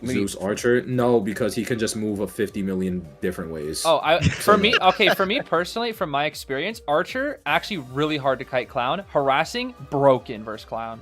Maybe- Zeus Archer? No, because he can just move 50 million different ways. Oh, for me, okay, for me personally, from my experience, Archer actually really hard to kite Clown. Harassing, broken versus Clown.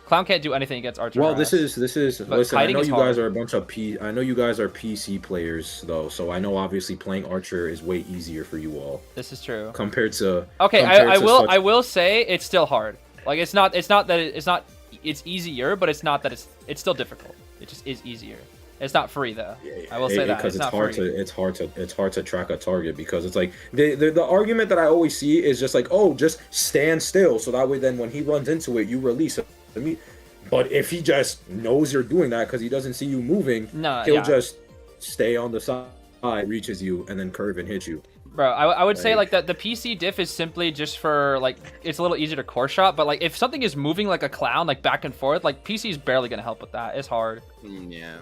Clown can't do anything against Archer. Well, harass. this is. But Listen, I kiting know is you guys hard. are a bunch of I know you guys are PC players though, so I know obviously playing Archer is way easier for you all This is true. compared to. Okay, compared I to will such- I will say it's still hard. Like it's not it's easier, but it's not that it's still difficult. It just is easier. It's not free though. I will say that because it's not hard free. it's hard to track a target because it's like the argument that I always see is just like, oh, just stand still so that way then when he runs into it you release it. But if he just knows you're doing that because he doesn't see you moving, he'll just stay on the side, reaches you, and then curve and hit you. Bro, I would say like that the PC diff is simply just for like it's a little easier to core shot, but like if something is moving like a clown like back and forth, like PC is barely gonna help with that. It's hard. Yeah.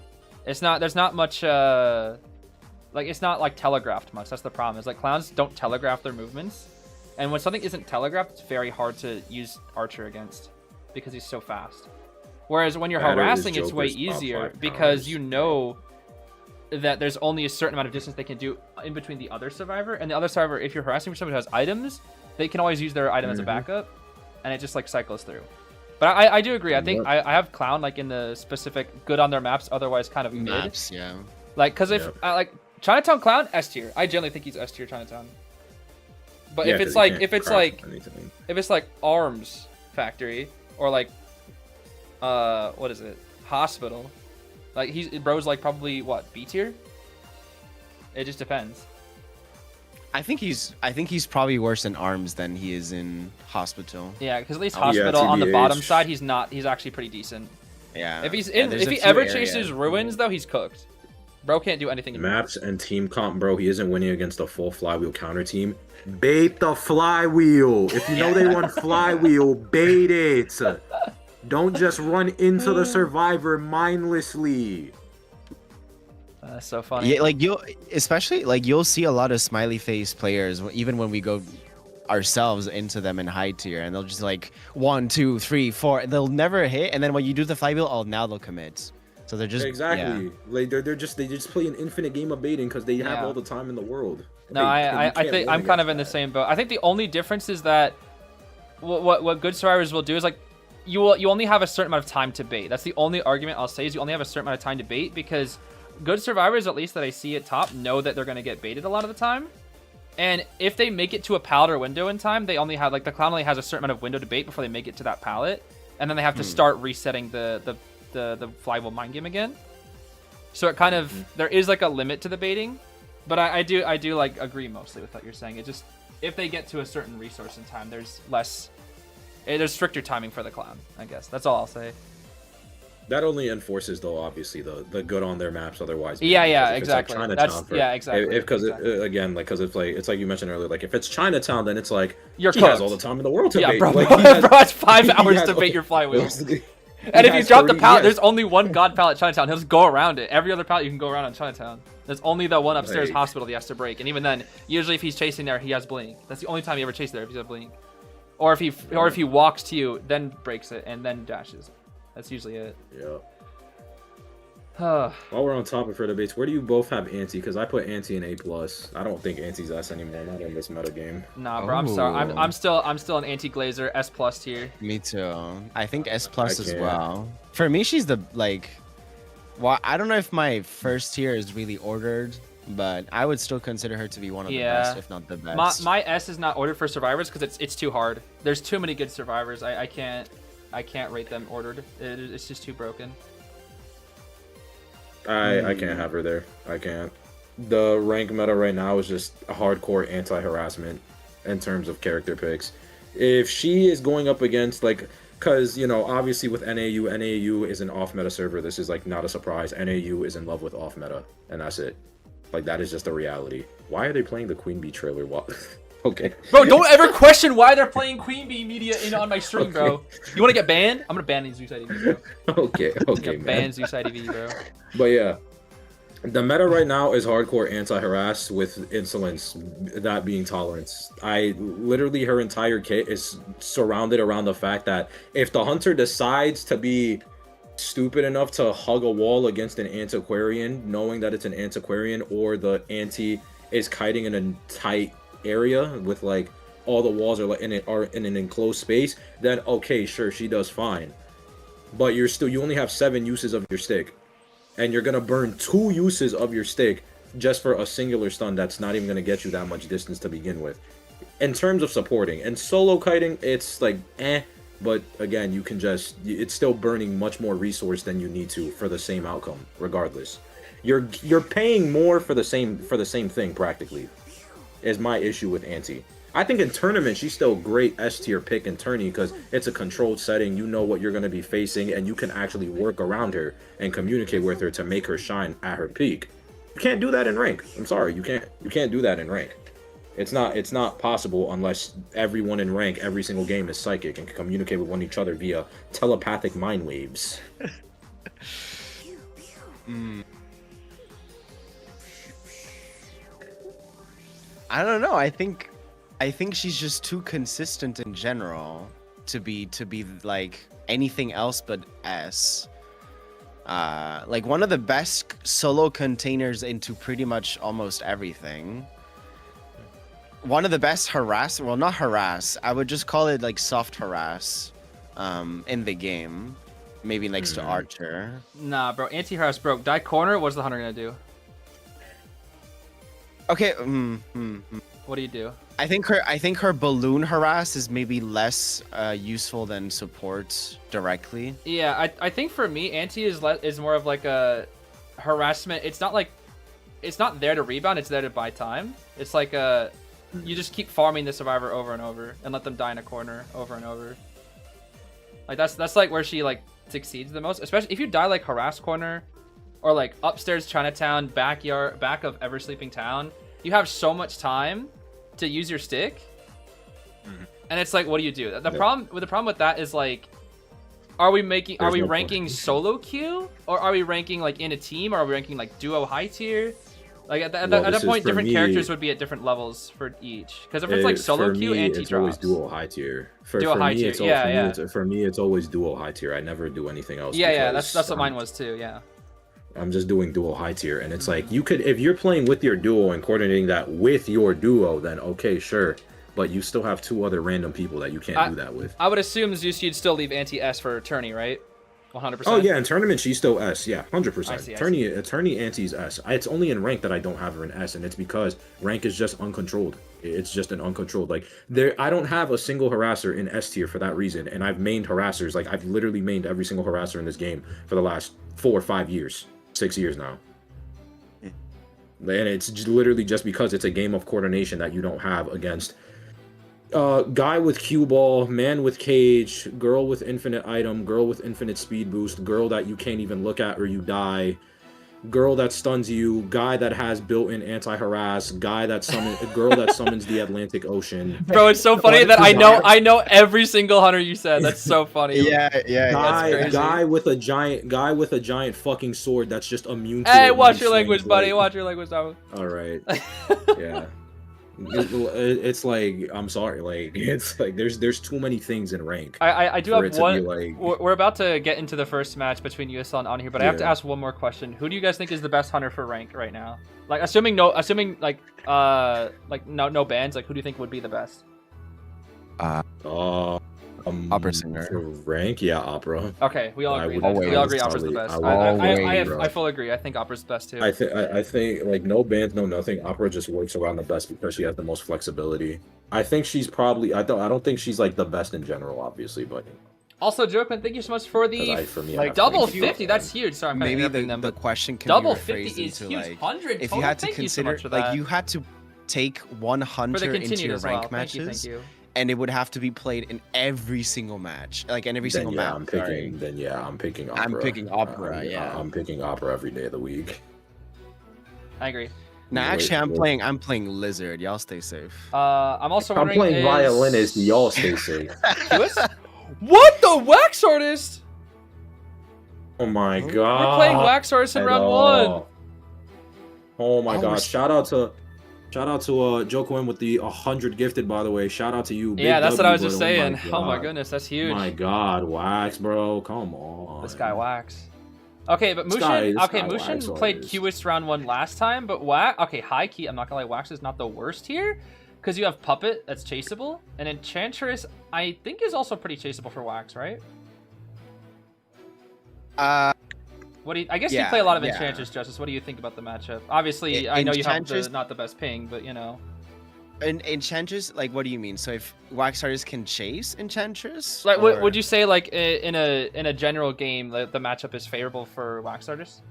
It's not. There's not much. Like it's not like telegraphed much. That's the problem. Is like clowns don't telegraph their movements, and when something isn't telegraphed, it's very hard to use Archer against because he's so fast. Whereas when you're harassing, it's way easier because you know that there's only a certain amount of distance they can do in between the other survivor and the other survivor. If you're harassing for somebody who has items, they can always use their item as a backup, and it just like cycles through. But I do agree. I think I have Clown like in the specific good on their maps, otherwise kind of mid. Maps, yeah. Like, cause if I like Chinatown Clown S tier, I generally think he's S tier Chinatown. But if it's like if it's like Arms Factory or like what is it, Hospital, like bro's like probably what, B tier. It just depends. I think he's probably worse in Arms than he is in Hospital. Yeah, because at least Hospital on the TBH. bottom side, he's actually pretty decent. Yeah. If he's Yeah, in, there's if a he few ever areas. chases Ruins though, he's cooked. Bro can't do anything in Maps and team comp, bro. He isn't winning against a full flywheel counter team. Bait the flywheel. If you know they run flywheel, bait it. Don't just run into the survivor mindlessly. That's so funny. Yeah, like you'll see a lot of smiley face players even when we go ourselves into them in high tier, and they'll just like 1, 2, 3, 4. They'll never hit, and then when you do the flywheel, oh, now they'll commit. So they're just Exactly. Yeah. Like they just play an infinite game of baiting because they have all the time in the world. No, You I can't think win I'm kind of against in the that. same boat. I think the only difference is that what good survivors will do is like you only have a certain amount of time to bait. That's the only argument I'll say is you only have a certain amount of time to bait because good survivors, at least that I see at top, know that they're going to get baited a lot of the time. And if they make it to a pallet or window in time, they only have like the clown only has a certain amount of window to bait before they make it to that pallet, and then they have to start resetting the flywheel mind game again. So it kind of there is like a limit to the baiting, but I do like agree mostly with what you're saying. It just if they get to a certain resource in time, there's stricter timing for the clown. I guess that's all I'll say. That only enforces, though, obviously the good on their maps. Otherwise, Yeah, because if exactly. It's like That's Chinatown yeah, exactly. Because exactly. again, like, because it's like you mentioned earlier, like if it's Chinatown, then it's like You're he has cooked. all the time in the world to Yeah, bait. bro, Like, bro, he has, it's 5 he hours has, to bait like, your flywheel. he And if you has drop the 30 pallet, years. there's only one god pallet Chinatown. He'll just go around it. Every other pallet you can go around on Chinatown. There's only the one upstairs Like- hospital he has to break, and even then, usually if he's chasing there, he has blink. That's the only time he ever chases there if he's a blink, or if he walks to you, then breaks it and then dashes. That's usually it. Yeah. Nah, While we're on topic for debates, where do you both have Anti? Because I put Anti in A+. I don't think Anti's S anymore. Not in this meta game. bro, I'm sorry. I'm still an anti-glazer S+ tier. Me too. I think S plus as can't. well. For me, she's the well, I don't know if my first tier is really ordered, but I would still consider her to be one of the best, if not the best. My S is not ordered for survivors because it's too hard. There's too many good survivors. I can't rate them ordered. It's just too broken. I can't have her there. I can't. The rank meta right now is just a hardcore anti-harassment in terms of character picks. If she is going up against because obviously with NAU is an off meta server. This is like not a surprise. NAU is in love with off meta, and that's it. Like that is just a reality. Why are they playing the Queen Bee trailer? Okay. Bro, don't ever question why they're playing Queen Bee Media on my stream, bro. You want to get banned? I'm gonna ban these Zeus IDV, bro. Okay, man. Ban Zeus IDV, bro. But yeah, the meta right now is hardcore anti-harass with insolence, that being tolerance. Literally her entire kit is surrounded around the fact that if the hunter decides to be stupid enough to hug a wall against an antiquarian, knowing that it's an antiquarian, or the anti is kiting in a tight area with like all the walls are like in an enclosed space, then okay, sure, she does fine. But you only have 7 uses of your stick, and you're gonna burn 2 uses of your stick just for a singular stun that's not even gonna get you that much distance to begin with. In terms of supporting and solo kiting, it's like but again, you can just, it's still burning much more resource than you need to for the same outcome, regardless. You're paying more for the same thing practically. Is my issue with Anti. I think in tournament she's still great S tier pick in tourney because it's a controlled setting. You know what you're going to be facing, and you can actually work around her and communicate with her to make her shine at her peak. You can't do that in rank. I'm sorry, you can't do that in rank. It's not possible unless everyone in rank, every single game is psychic and can communicate with one each other via telepathic mind waves. I don't know. I think she's just too consistent in general to be like anything else but S. Like one of the best solo containers into pretty much almost everything. One of the best harass, well, not harass, I would just call it like soft harass in the game. Maybe next to Archer. Nah, bro, anti-harass broke. Die corner, what's the hunter gonna do? Okay, What do you do? I think her balloon harass is maybe less useful than support directly. Yeah, I think for me, anti is more of like a harassment. It's not there to rebound, it's there to buy time. It's like you just keep farming the survivor over and over and let them die in a corner over and over. Like that's like where she like succeeds the most, especially if you die like harass corner or like upstairs Chinatown, back of ever sleeping town. You have so much time to use your stick, and it's like, what do you do? The problem with that is like, are we ranking solo queue, or are we ranking like in a team, or are we ranking like duo high tier? Like at that point, different characters would be at different levels for each. Because if it's like solo queue, anti drops. Always duo high tier. For me, it's always duo high tier. I never do anything else. Yeah, that's what mine was too. Yeah. I'm just doing duo high tier, and it's like you could, if you're playing with your duo and coordinating that with your duo, then okay, sure. But you still have 2 other random people that you can't do that with. I would assume Zeus, you'd still leave anti S for tourney, right? 100%. Oh yeah, in tournament she's still S. Yeah, 100%. Tourney anti's S. It's only in rank that I don't have her in S, and it's because rank is just uncontrolled. It's just an uncontrolled. Like I don't have a single harasser in S tier for that reason, and I've mained harassers. Like I've literally mained every single harasser in this game for the last 4 or 5 years, 6 years now. And it's literally just because it's a game of coordination that you don't have against guy with cue ball, man with cage, girl with infinite item, girl with infinite speed boost, girl that you can't even look at or you die, girl that stuns you, guy that has built-in anti-harass, girl that summons the Atlantic Ocean. Bro, it's so funny that I know every single hunter you said. That's so funny. Yeah. Guy with a giant fucking sword that's just immune to Hey, watch your language, buddy. Watch your language, dog. All right. Yeah. It's like, I'm sorry, like it's like there's too many things in rank. I do have one. We're about to get into the first match between USL and On here, but I have to ask one more question. Who do you guys think is the best hunter for rank right now? Like assuming no bans, like who do you think would be the best? Opera singer. For rank, yeah, Opera. Okay, we all agree. We all agree Opera's the best. I fully agree. I think Opera's the best too. I think like no bans, no nothing. Opera just works around the best because she has the most flexibility. I think she's probably. I don't think she's like the best in general, obviously, but. Also, Goatman, thank you so much for the double 50. That's huge. Sorry, I'm kind of interrupting them. The question can double be 50 is into, huge. like, 100 if you had to consider, like you had to take one hunter into your rank matches. Thank you. And it would have to be played in every single match, like in every single map. I'm picking Opera. I'm picking Opera. I'm picking Opera every day of the week. I agree. Now, actually, I'm playing Lizard. Y'all stay safe. I'm also wondering. I'm playing Violinist. Y'all stay safe. What the wax artist? Oh my god. We're playing wax artist in round 1. Oh my god! Shout out to Shout out to Jokoin with the 100 gifted, by the way. Shout out to you. Big Yeah, that's what I was W, just but saying. Oh my God. goodness, that's huge. My God, Wax, bro. Come on. This guy Wax. Okay, but This guy- Mushin. this Okay, guy Mushin Wax played always. Cueist round 1 last time, but Wax. Okay, high key. I'm not gonna lie, Wax is not the worst here, because you have Puppet that's chaseable, and Enchantress I think is also pretty chaseable for Wax, right? What do you? I guess you Yeah, play a lot of yeah. Enchantress, Justice. What do you think about the matchup? Obviously, I know you have Enchantress- not the best ping, but you know. Enchantress, like, what do you mean? So if Wax artists can chase Enchantress? Like, or- would you say like in a general game, the matchup is favorable for Wax artists?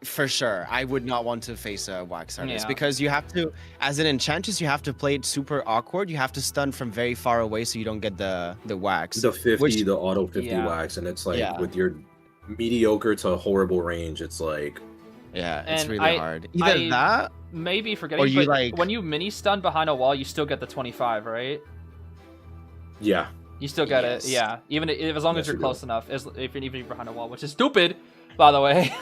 For sure, I would not want to face a Wax artist Yeah. because you have to, as an Enchantress, you have to play it super awkward. You have to stun from very far away so you don't get the Wax. The 50, Which- the auto 50 Yeah. Wax, and it's like Yeah. with your mediocre to horrible range, it's like Yeah, it's And really hard. Either I- that, Maybe forgetting, Or you, but like- when you mini stun behind a wall, you still get the 25, right? yeah. You still get Yes. it, yeah. Even if, as long as Yes, you're you close do. enough, if you're even behind a wall, which is stupid, by the way.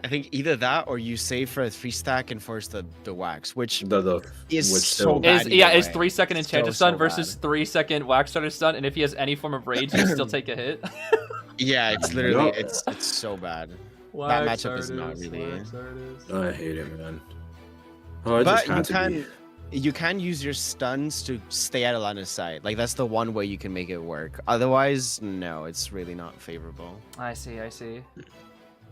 I think either that or you save for a 3-stack and force the Wax, which The is which so still- bad. Is either is way. 3-second So, Enchantress so stun versus bad. 3-second Wax starter stun, and if he has any form of rage, you still take a hit. Yeah, it's literally Yup. it's so bad. Wax matchup is not artist, really- Wax artist. I hate it, man. Oh, I But just had you to can be. you can use your stuns to stay out of line of sight. Like that's the one way you can make it work. Otherwise, no, it's really not favorable. I see.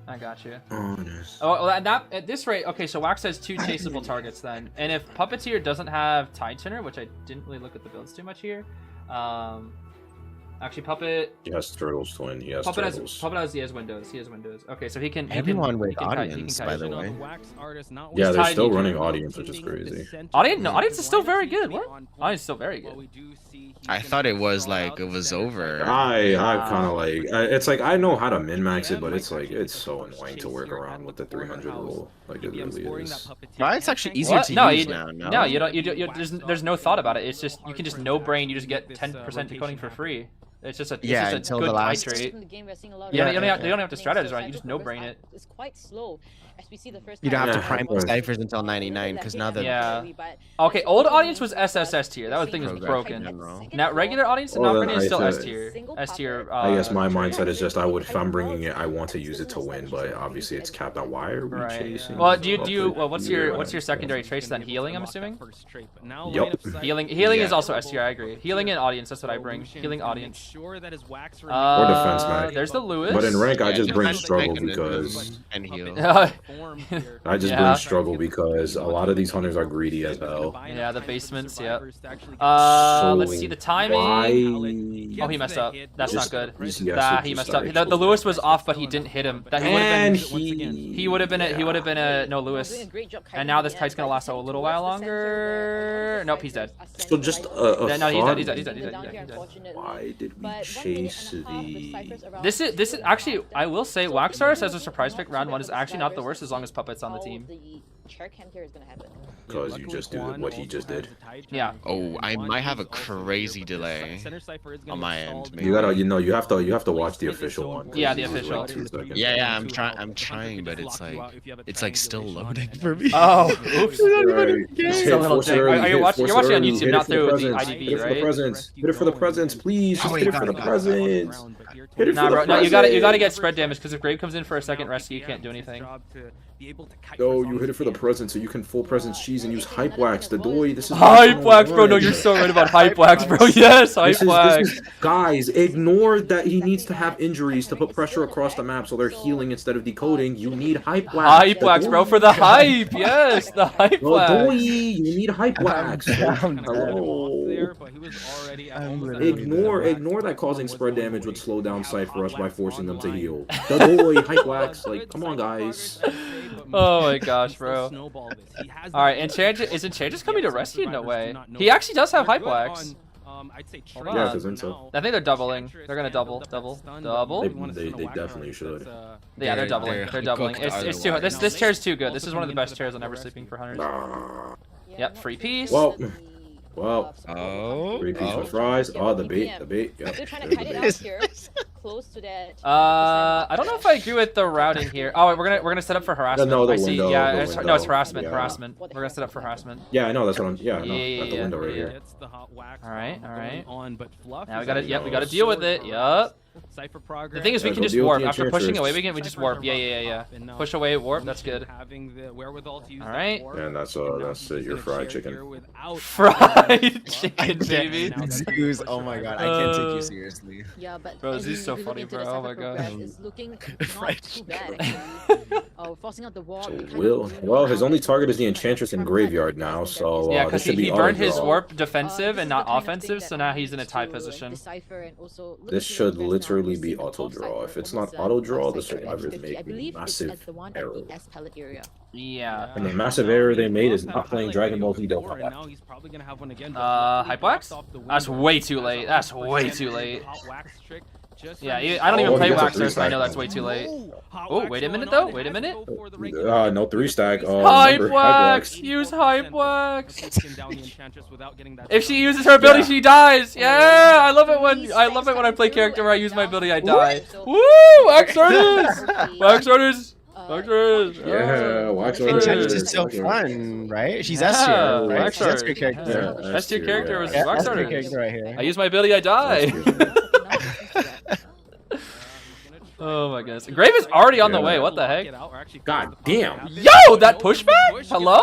I got you. Oh, yes. Oh, well, at this rate, okay, so Wax has 2 chaseable targets then. And if Puppeteer doesn't have Tide Turner, which I didn't really look at the builds too much here, actually Puppet He has turtles, twin. He has Puppet turtles. he has windows. He has windows. Okay, so he can. Everyone with he can kite- he can audience, kite by it. the way. Yeah, they're tied still each running other. audience, which is crazy. Audience is still very good. What? Audience is still very good. I thought it was like it was over. I kind of like it's like I know how to min max it, but it's like it's so annoying to work around with the 300 rule. Like it really is. No, it's actually easier What? to No, use you, now. no, you don't. There's no thought about it. It's just you can just no brain. You just get 10% decoding for free. It's just a Yeah, it's just a until good the last- titrate. Yeah, you don't have to strategize, right? You just no brain it. It's quite slow. As we see the first You don't have to Yeah. prime those ciphers until 99 because now the Yeah. Okay, old audience was SSS tier. That was thing was Program broken. general. Now regular audience and Well, not then regular is still I S said- tier. S tier. I guess my mindset is just if I'm bringing it, I want to use it to win, but obviously it's capped out. Why are we Right. chasing? Well, what's your Yeah. secondary traits then? Healing, I'm assuming. Yup. Healing Yeah. is also S tier. I agree. Healing and audience. That's what I bring. Healing audience. Or defense mag. There's the Lewis. But in rank, I Yeah, just bring defense struggle mechanism because and heal. I just Yeah. bring struggle because a lot of these hunters are greedy as hell. Yeah, the basements. Yeah. So Let's see the timing. Why? Oh, he messed up. That's not Just- good. yes, He just messed up. like- The Lewis was off, but he didn't hit him. That he would have And been. He would have been a no Lewis. And now this kite's gonna last a little while longer. Nope, he's dead. So just Yeah, no, he's thought, dead. He's dead. He's dead. He's dead. He's dead. Why did we chase the? This is actually, I will say, Waxars as a surprise pick round 1 is actually not the worst as long as Puppet's on the team. Because you just do what he just did. Yeah. Oh, I might have a crazy delay on my end. Maybe. You gotta, you have to watch the official one. 'cause Yeah, the this is official. like 2 seconds. Yeah, I'm trying, but it's like still loading for me. Oh, oops. Right. It's a little thing. Are you watching? You're watching on YouTube, not through the IDV, Hit it for the right? presents. Hit it for the presents, please. Just Oh, hit it wait, for the got it. presents. Hit it Nah, for the bro. No, presents. you gotta get spread damage because if Grave comes in for a second rescue, you can't do anything. No, you hit it for the presents so you can full presents cheese and use hype wax. The doy. This is Hype wax, bro. No, you're so right about hype wax, bro. Yes, hype This is, wax. guys, ignore that he needs to have injuries to put pressure across the map so they're healing instead of decoding. You need hype wax. Hype The wax, bro, doy. for the hype. Yes, the hype The doy, wax. you need hype wax. Hello. Ignore that causing spread damage would slow down sight for us by forcing them to heal. The doy, hype wax, like, come on, guys. Oh my gosh, bro. All right, is Enchantress coming to rescue? No way. He actually does have hype wax. Hold Yeah, on. because then so. I think they're doubling. They're gonna double. They definitely should. Yeah, they're doubling. They're They're doubling. cooked It's too. This chair's too good. This is one of the best chairs on Never Sleeping for Hunters. Nah. Yep, free piece. Well, Oh, three piece with fries. Oh, the bait. Yep. They're trying to there's cut the it bait. out here. close to that. I don't know if I agree with the routing here. Oh, we're gonna set up for harassment. No, the I see. window, Yeah, the it's, window. no, it's harassment. Yeah. Harassment. We're gonna set up for harassment. Yeah, I know. That's what I'm. Yeah, I know. Yeah, At the yeah, window right yeah. here. Gets the hot wax All right, all right. on, but Fluff Now we is gotta. actually Yep, we gotta so deal with it. Yup. Cypher progress. The thing is, we Yeah, can go just deal with warp the after pushing away. Enchantress. We just warp. Yeah. Push away, warp. That's good. Having the wherewithal to use All right. And that's it. Your fried chicken. Fried chicken, baby. Zeus, oh my god, I can't take you seriously. Yeah, but Bro, as Zeez is so we look funny, into bro. the Oh Cypher my God. progress, it's looking not Fried too bad actually. Forcing out the wall. So we kind of Will. knew Well, his now only that target is the we Enchantress in have Graveyard had now, this so Yeah, this because should be he burned his auto-draw. warp defensive this and is not the kind of offensive, thing so that now I he's in a need tie to position. decipher and also look This into should progress now. literally We're be seeing auto off draw. Cypher If it's almost not auto draw, off the Cypher at survivor is 50. I making believe it's massive at the one error. at the S palette area. Yeah. And the massive error they made is not playing Dragon Ball Z Dokkan. Now he's probably gonna have one again. Hype wax? That's way too late. That's way too late. Yeah, I don't even Oh, play he gets a Waxer, so I three-stack. know that's way too late. Oh, wait a minute though. Wait a minute. No 3-stack. Hype Remember, wax. Use hype wax. If If she uses her ability, she dies. Yeah, I love it when I play character where I use my ability, I die. Woo! Wax artist. Wax artist. Wax artist. Yeah, Wax Enchantress artist. is so fun, right? She's Yeah, S tier, right? Wax She's S tier artist. character. Yeah, That's your character was Yeah, Wax S tier artist. character right here. I use my ability, I die. That's Oh my goodness. Grave is already on the way. What the heck? God damn. Yo, that pushback? Hello?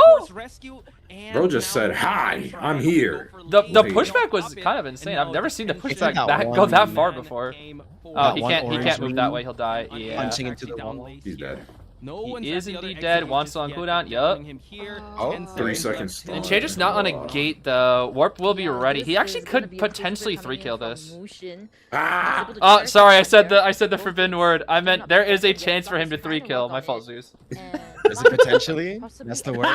Bro just said, "Hi, I'm here." The pushback was kind of insane. I've never seen the pushback go that far before. Oh, he can't move that way. He'll die. Yeah. Punching into the wall. He's dead. He is indeed dead. Wants on cooldown. Yup. Oh, 3 seconds. And Changer's not on a gate though. Warp will be ready. He actually could potentially 3-kill this. Ah! Oh, sorry. I said the forbidden word. I meant there is a chance for him to 3-kill. My fault, Zeus. Is it potentially? That's the word?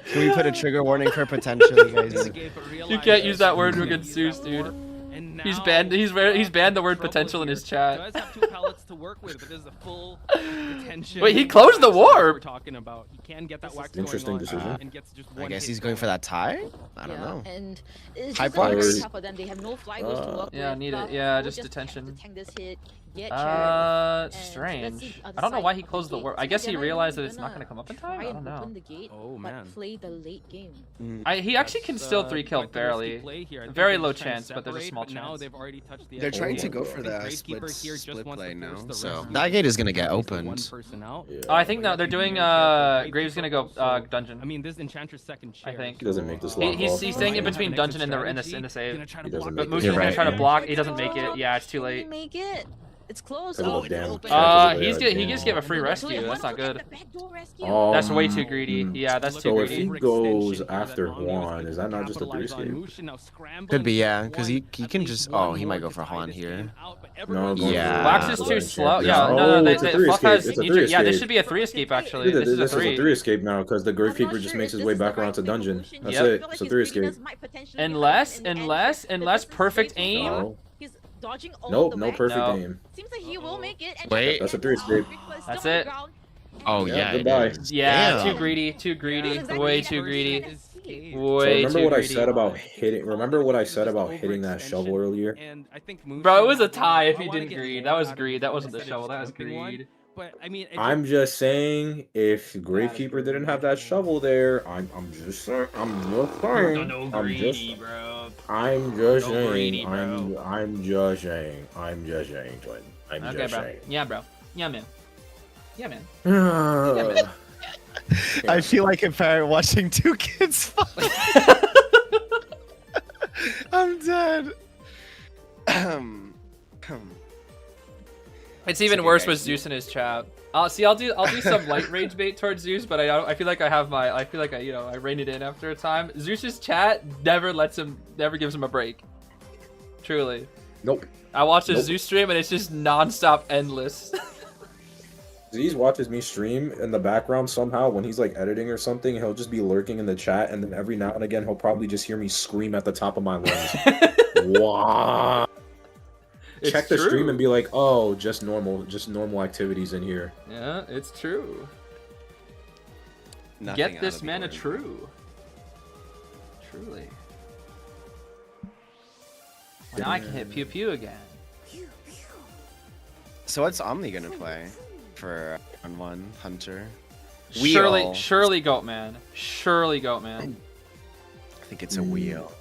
Can we put a trigger warning for potentially, guys? You can't use that word against Zeus, dude. He's banned. He's banned the word potential in his chat. Does have 2 pallets to work with, but there's a full detention. Wait, he closed the warp. We're talking about. He can get that wax Interesting going on, decision. and gets just I one guess hit he's going for that tie? I don't know. And it's Hype just a very wax? tough for them. They have no flywheels to work Yeah, with. need it. Fluff Yeah, will just have detention. to tank this hit, get Chariot, and Strange. let's see other I don't know side why he of the closed the gate. warp. I Seems guess like he they're not realized that even it's not gonna come up in try time. I and don't know. open the gate, Oh, but man. play the late game. He actually can still 3-kill barely. Very low chance, but there's a small chance. They're trying to go for the split play now, so that gate is gonna get opened. Oh, I think no, they're doing. Graves gonna go dungeon. I mean, this Enchantress second chair. I think. He doesn't make this long He's ball. staying in between dungeon and the save. He doesn't But make Moose this is long. gonna try to block. He doesn't make it. Yeah, it's too late. Make it. It's close. Because of Oh, the it's damn open. He just gave a free rescue. That's not good. That's way too greedy. Yeah, that's too So if he greedy. goes after Juan, is that not just a 3 escape? Could be, yeah, because he can just. Oh, he might go for Han here. No, Yeah. Wax is too slow. Yeah, no, it's a 3 Fluff escape. has. It's a 3 Yeah, this escape. should be a 3 escape actually. Dude, This is a this is a 3. 3 escape now because the Gravekeeper just makes his way back around to dungeon. That's it. It's a 3 escape. Unless perfect aim. No. He's dodging all Nope, the no way. perfect No. aim. Seems like he will make it. And Wait. That's a 3 escape. That's it. Oh Yeah, yeah. it goodbye. is. Yeah, Damn. too greedy, way too greedy. So Way remember too what I greedy. said about hitting? Remember what I said about hitting that shovel earlier? Bro, it was a tie if he didn't greed. That was greed. That wasn't the shovel. That was greed. But I mean, I'm just saying, if Gravekeeper didn't have that shovel there, I'm just saying, bro. I'm just No saying, greedy, Jordan. bro. I'm just saying, Okay, bro. Yeah, bro. Yeah, man. Yeah, man. I feel like a parent watching 2 kids fight. I'm dead. It's even okay, worse guys. with Zeus in his chat. I'll do some light rage bait towards Zeus, but I feel like I rein it in after a time. Zeus's chat never gives him a break. Truly. Nope. I watch his Nope. Zeus stream and it's just non-stop endless. Zeez watches me stream in the background somehow when he's like editing or something. He'll just be lurking in the chat, and then every now and again he'll probably just hear me scream at the top of my lungs. Wow. It's Check the true. stream and be like, oh, just normal activities in here. Yeah, it's true. Nothing Get out this of the man a ordinary. true. Truly. Well, now I can hit pew pew again. So what's Omni gonna play for on one Hunter? Surely Goatman. Surely Goatman. I think it's a wheel.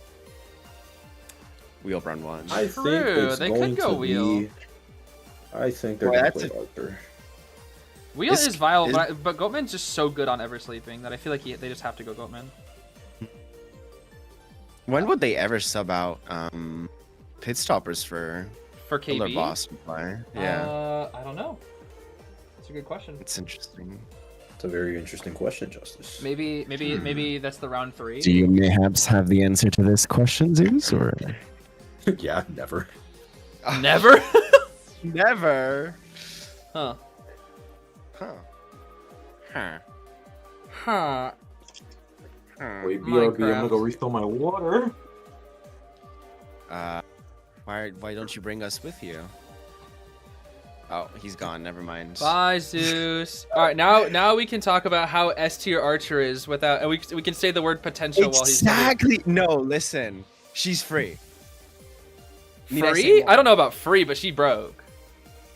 Wheel run one. I True, think it's they could going go to wheel. be. I think they're Well, going to that's play Arthur. Wheel Is- is viable, is- but Goatman's just so good on Ever Sleeping that I feel like they just have to go Goatman. When would they ever sub out pit stoppers for For their KB? boss to play? Yeah, I don't know. That's a good question. it's interesting. It's a very interesting question, Justice. Maybe that's the round 3. Do you mayhaps have the answer to this question, Zeus, or Yeah, never. Never? never? Huh. Huh. Huh. Huh. Wait, BRB, I'm Minecraft. gonna go refill my water. Why don't you bring us with you? Oh, he's gone. Never mind. Bye, Zeus. All right, now we can talk about how S tier Archer is without, and we can say the word potential while he's Exactly. No, listen. She's free. Need I say free. more? I don't know about free, but she broke.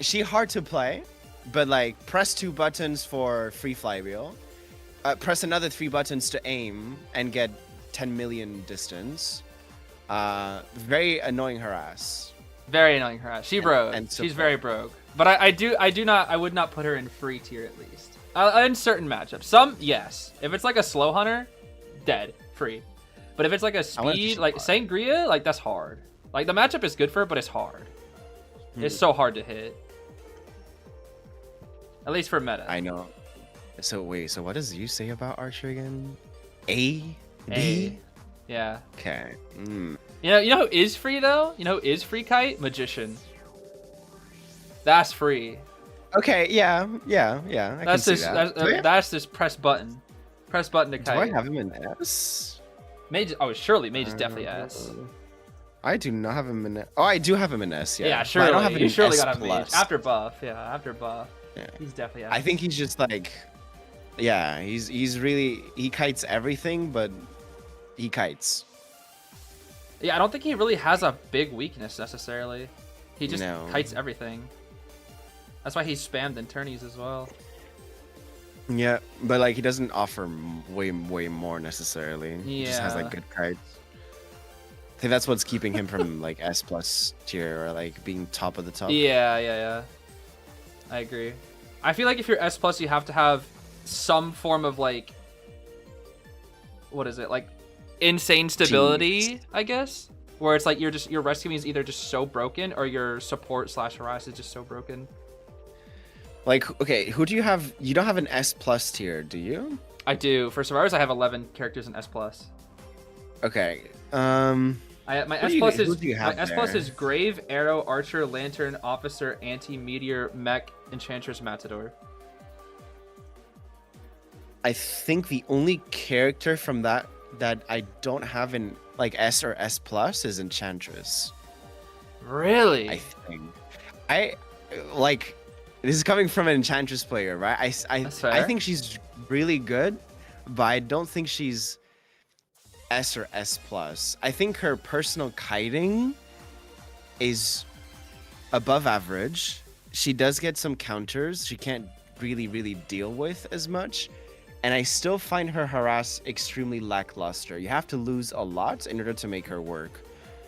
She hard to play, but like press 2 buttons for free flywheel. Press another 3 buttons to aim and get 10 million distance. Very annoying harass. Very annoying her ass. She broke. and She's support. very broke. But I would not put her in free tier at least. In certain matchups. Some, yes. If it's like a slow hunter, dead, free. But if it's like a wanna speed, see like why. Sangria, like that's hard. Like the matchup is good for her, but it's hard. It's so hard to hit. At least for meta. I know. So wait, so what does you say about Archer again? A? B? A. Yeah. Okay. You know who is free though? You know who is free, Kite? Magician. That's free. Okay, yeah. I That's can just see that. that's just press button. Press button to Do Kite. I have him in S? Mage, surely Mage is definitely S. I do not have him in. Oh, I do have him in S. Yeah, Yeah, But surely. I don't have him You in surely S got a Mage plus. after buff. Yeah, after buff. Yeah. He's definitely S. I think he's just like, yeah, he's really he kites everything, but he kites. Yeah, I don't think he really has a big weakness necessarily. He just No. kites everything. That's why he's spammed in tourneys as well. Yeah, but like he doesn't offer way more necessarily. He just has Yeah. like good kites. I think that's what's keeping him from like S plus tier or like being top of the top. Yeah. I agree. I feel like if you're S plus, you have to have some form of like, what is it, like insane stability, I guess, where it's like your rescuing is either just so broken or your support / harass is just so broken. Like, okay, who do you have? You don't have an S plus tier, do you? I do. For survivors, I have 11 characters in S plus. Okay. My Who S do you- plus who is do you have my S plus there? is Grave, Arrow, Archer, Lantern, Officer, Anti, Meteor, Mech, Enchantress, Matador. I think the only character from that I don't have in like S or S plus is Enchantress. Really? I think. I like this is coming from an Enchantress player, right? I That's fair. I think she's really good, but I don't think she's S or S plus. I think her personal kiting is above average. She does get some counters she can't really deal with as much. And I still find her harass extremely lackluster. You have to lose a lot in order to make her work.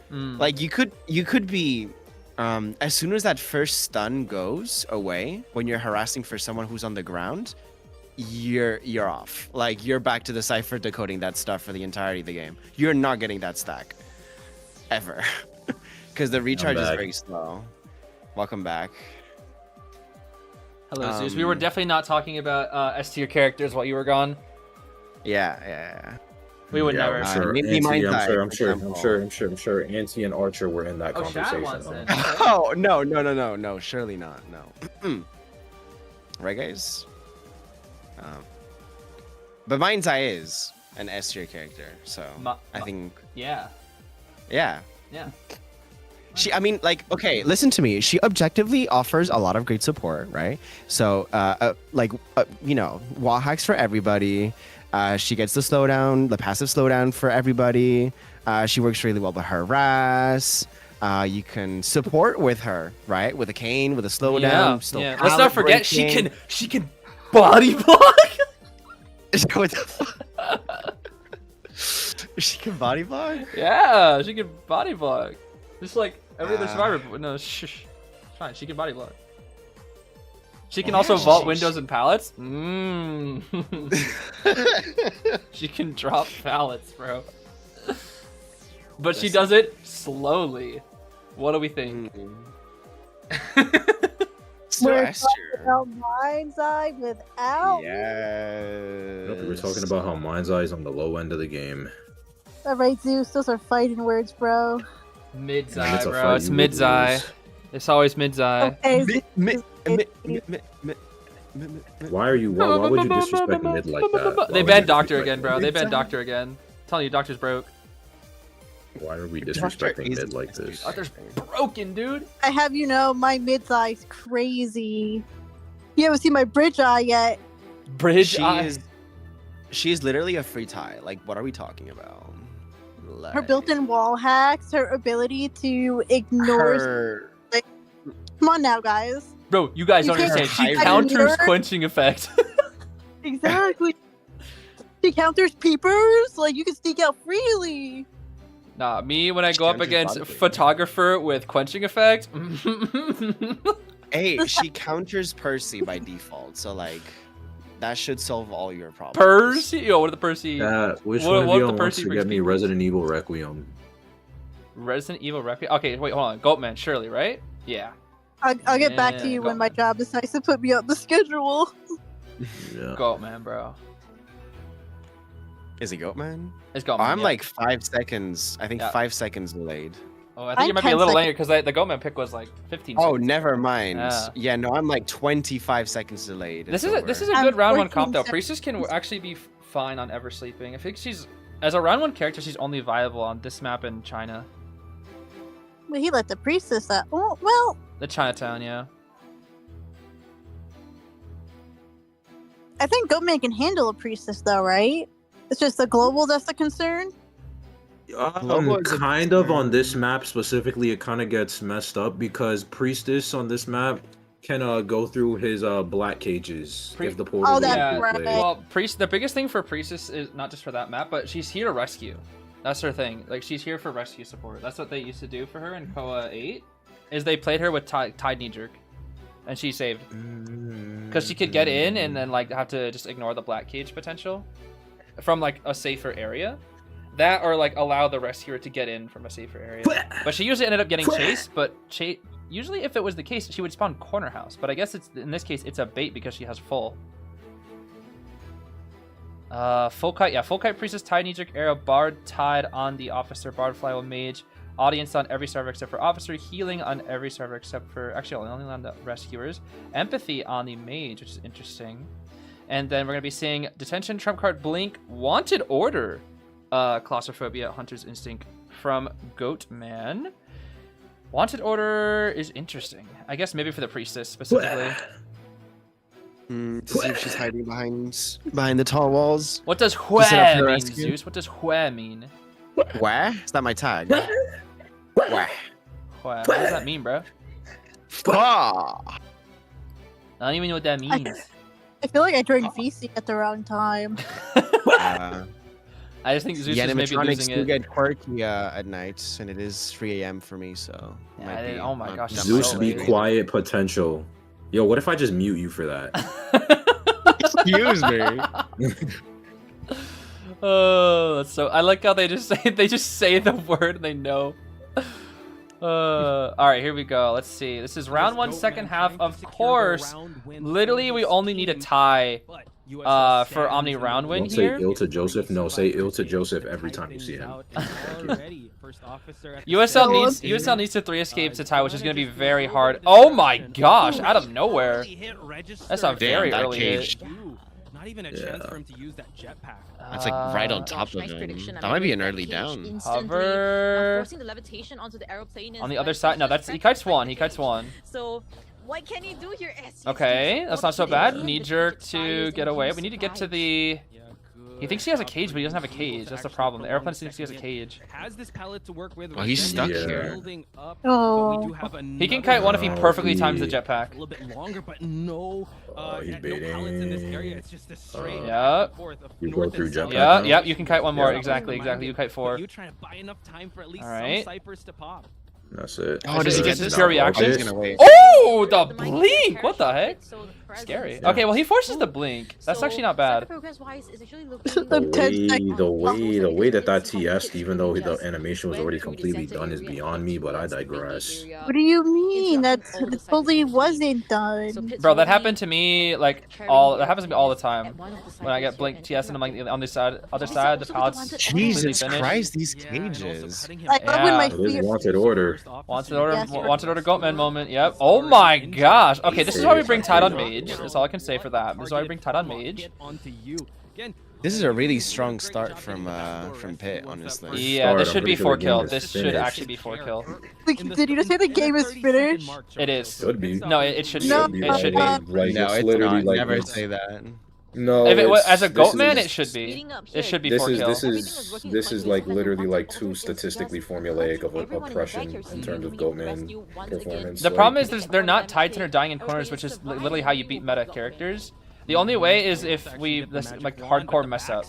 Like you could be as soon as that first stun goes away when you're harassing for someone who's on the ground, you're off. Like you're back to the cipher decoding that stuff for the entirety of the game. You're not getting that stack ever because the recharge is back. very slow. Welcome back. Hello, Zeus. We were definitely not talking about S tier characters while you were gone. Yeah. We would Yeah, never. I'm sure. Maybe Anti, Mind I'm Tide, sure. for I'm sure. I'm example. sure. I'm sure. I'm sure. Anti and Archer were in that Oh, Shad conversation. wants it. Oh no, surely not. No. Right, guys. But Mind's Eye is an S tier character, so I think Yeah. yeah. Yeah. I mean, like, okay, listen to me. She objectively offers a lot of great support, right? So, wall hacks for everybody. She gets the slowdown, the passive slowdown for everybody. She works really well with harass. You can support with her, right? With a cane, with a slowdown. Yeah, Still yeah. Let's not forget palette she can body block. breaking. What the fuck? She can body block? Yeah, she can body block. Just like every other survivor. But no, shh. Fine, she can body block. She can also vault windows and pallets. Mmm. She can drop pallets, bro. But she does it slowly. What do we think? Without Mind's Eye, without. Yes. We were talking about how Mind's Eye is on the low end of the game. Alright, Zeus, those are fighting words, bro. Mid's I mean, eye, it's a bro. fight It's you would mid's eye. lose. It's always mid's eye. Okay, Why would you disrespect mid like that? They banned Doctor again, bro. They banned Doctor again. I'm telling you, Doctor's broke. Why are we disrespecting mid like this? Doctor's broken, dude. I have you know, my mid's eye's crazy. You haven't seen my bridge eye yet. Bridge eye. She's literally a free tie. Like, what are we talking about? Her built-in wall hacks, her ability to ignore. Her... Come on now, guys. Bro, you guys You don't can't understand. She hide counters her. quenching effect. Exactly. She counters peepers. Like, you can sneak out freely. Nah, me when I go up counters against body photographer with quenching effect. Hey, she counters Percy by default, so like that should solve all your problems. Percy? Yo, what are the Percy? Which What- one what of the you Percy wants to brings get me people? Resident Evil Requiem? Resident Evil Requiem? Okay, wait, hold on. Goatman, surely, right? Yeah. I'll get back to Yeah, you when my Goatman. job decides to put me on the schedule. Yeah. Goatman, bro. Is it Goatman? It's Goatman. I'm yeah. like 5 seconds. I think Yeah. 5 seconds delayed. Oh, I think I'm it might be a 10 little seconds. later because the Goatman pick was like 15 Oh, seconds. never mind. Yeah. Yeah, no, I'm like 25 seconds delayed. This It's is a over. I'm good round one 14 comp though. seconds. Priestess can actually be fine on Ever Sleeping. I think she's as a round one character, she's only viable on this map in China, But he let the priestess out. Oh, well, the Chinatown. Yeah. I think Goatman can handle a priestess, though, right? It's just the global that's the concern. Global is a Kind of on concern. this map specifically, it kind of gets messed up because Priestess on this map can go through his black cages if the portal Oh, is that's right. played. Well, the biggest thing for Priestess is not just for that map, but she's here to rescue. That's her thing. Like she's here for rescue support. That's what they used to do for her in KOA 8. Is they played her with Tide Knee Jerk, and she saved because she could get in and then like have to just ignore the black cage potential from like a safer area. That or like allow the rescuer to get in from a safer area. But she usually ended up getting chased. But usually, if it was the case, she would spawn corner house. But I guess it's in this case it's a bait because she has full. Full kite priestess, tide knee jerk arrow, bard tide on the officer, bard flywheel mage, audience on every server except for officer, healing on every server except for actually only on the rescuers, empathy on the mage, which is interesting. And then we're gonna be seeing detention, trump card, blink, wanted order, claustrophobia, hunter's instinct from Goatman. Wanted order is interesting. I guess maybe for the priestess specifically. To see if she's hiding behind the tall walls. What does set up hue for mean, rescue. Zeus? What does hue mean? Where? Is that my tag? Where? Hue. What does that mean, bro? Ah! I don't even know what that means. I feel like I joined VC at the wrong time. I just think Zeus Yeah, is maybe animatronics losing do it. get quirky at night, and it is 3 a.m. for me, so. Yeah, might be oh my on- gosh, on I'm Zeus so be lazy. quiet potential. Yo, what if I just mute you for that? Excuse me. Oh, that's so. I like how they just say the word and they know. All right, here we go. Let's see. This is round one, second half. Of course, literally, we only need a tie for Omni round win Don't say here. ill to Joseph. No, say ill to Joseph every time you see him. USL needs to 3 escape to tie, which is going to be very hard. Oh my gosh, out of nowhere. That's a very that early cage. hit. Not even a chance for him to use that jetpack. That's like right on Gosh, top of nice him. prediction. That I'm might be gonna an use that early cage down. instantly. Hover. Forcing the levitation onto the aeroplane is On the like other side, no, such he kites one. He practical kites one. So what can he do here? Okay, that's not so bad. Knee jerk The to tires get away. and We need to get to survive. the. Yeah, He thinks he has a cage, but he doesn't have a cage. That's the problem. The airplane thinks he has a cage. Has this palette to work with. Oh, he's stuck here. Building up, Oh. but we do have He can another kite one if he Oh, perfectly times the he- a jetpack. little bit longer, but no, he's no pallets in this baiting. area. It's just a straight Yep. back and forth of You north go through and south. jetpack. Yeah, now? yep, you can kite one more. Yeah. Exactly. You kite 4. But you trying to buy enough time for at least Alright. some ciphers to pop. That's it. Oh, does he This get is this? pure I'm reaction? just gonna wait. Oh, the blink! What the heck? Scary. Yeah. Okay, well he forces the blink. That's actually not bad. The way that TS'd, even though the animation was already completely done, is beyond me. But I digress. What do you mean? That totally wasn't done. Bro, that happened to me like that happens to me all the time. When I get blink TS and I'm like on the other side, the pallet's completely Jesus finished. Christ, these cages. I love when my Yeah. It is feet. wanted order. Wanted order, Yes. wanted order Goatman moment. Yep. Oh my gosh. Okay, this is why we bring Tide on Mage. That's all I can say for that. This is why we bring Tide on Mage. This is a really strong start from Pit, honestly. Yeah, this I'm should be pretty sure 4 the kill. game is This should finished. actually be 4 kill. Did you just say the game is finished? It is. Could be. No, it should be. No, It should be. Like, No, it's literally not. like Never it's- say that. No. If it was it's- as a this Goatman, is- it should be. It should be 4 kill. This is like literally like too statistically formulaic of oppression in terms of Goatman performance. The like- problem is they're not tied to their dying in corners, which is literally how you beat meta characters. The only way is if we like hardcore mess up.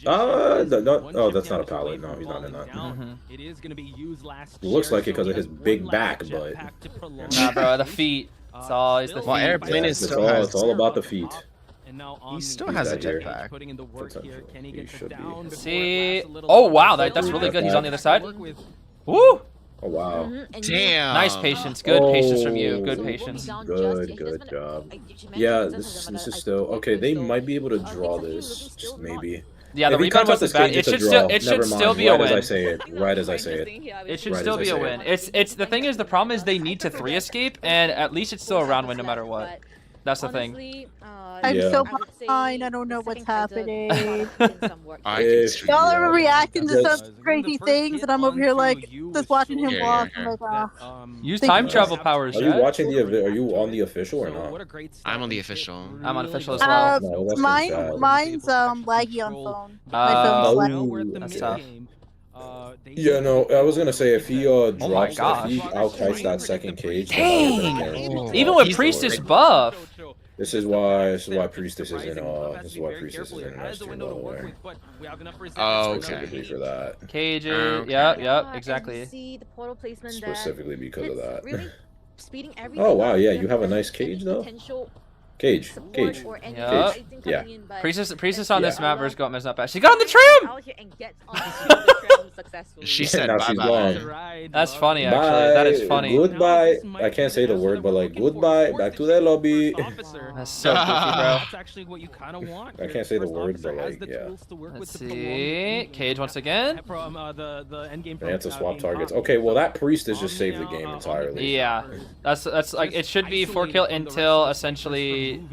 Oh, that's not a pallet. No, he's not in that. It is going to be used last. It looks like it because of his big back, but Nah, bro, the feet. It's always the Well, feet. airplane is it's still all, has. it's all about the feet. He still has a He's that jetpack. Putting in the work here. Can he He get should this be. down before it See? lasts a little Oh longer? wow, that's really good. He's on the other side. Woo! Oh wow. Damn. Nice patience. Good patience from you. Good patience. Good job. Yeah, this is still okay. They might be able to draw this, just maybe. Yeah, the If he rebound cuts out wasn't the bad. stage, It it's a should draw. still Never still mind. be a Right as I win. say it. Right as I say it. It should Right still as I be a say win. it. It's the thing is the problem is they need to 3 escape and at least it's still a round win no matter what. That's the thing. I'm Yeah. so behind. I don't know what's happening. If- Y'all are yeah. reacting to Just- some crazy things, and I'm over here like just watching him Yeah, walk. yeah, I'm like, ah. Use Thank time you. travel powers, Are you Jack. watching Are you on the official or not? I'm on the official. I'm on official as well. No, that's pretty sad. Mine's laggy on phone. My Oh. phone's laggy. That's tough. Yeah, no, I was gonna say if he drops, gosh. if he outkites that second cage, then I would Dang! guarantee- Even with He's Priestess the buff. This is why Priestess is in Priestess is in nice team, by the way. Oh, okay. Specifically for that. Cages. Okay. Yep, exactly. Specifically because of that. Speeding Oh wow, yeah, you have a nice cage though. Cage. Yeah. Yeah. Priestess on this map versus Goatman's not bad. She got on the trim! She said Now bye she's bye. gone. That's funny, Bye. actually. That is funny. Goodbye. I can't say the word, but like goodbye. Back to the lobby. That's so goofy, bro. That's actually what you kind of want. I can't say the word, but like, yeah. Let's see. Cage once again. The end game They have to swap targets. Okay, well that Priestess just saved the game entirely. Yeah. That's like it should be 4 kill until essentially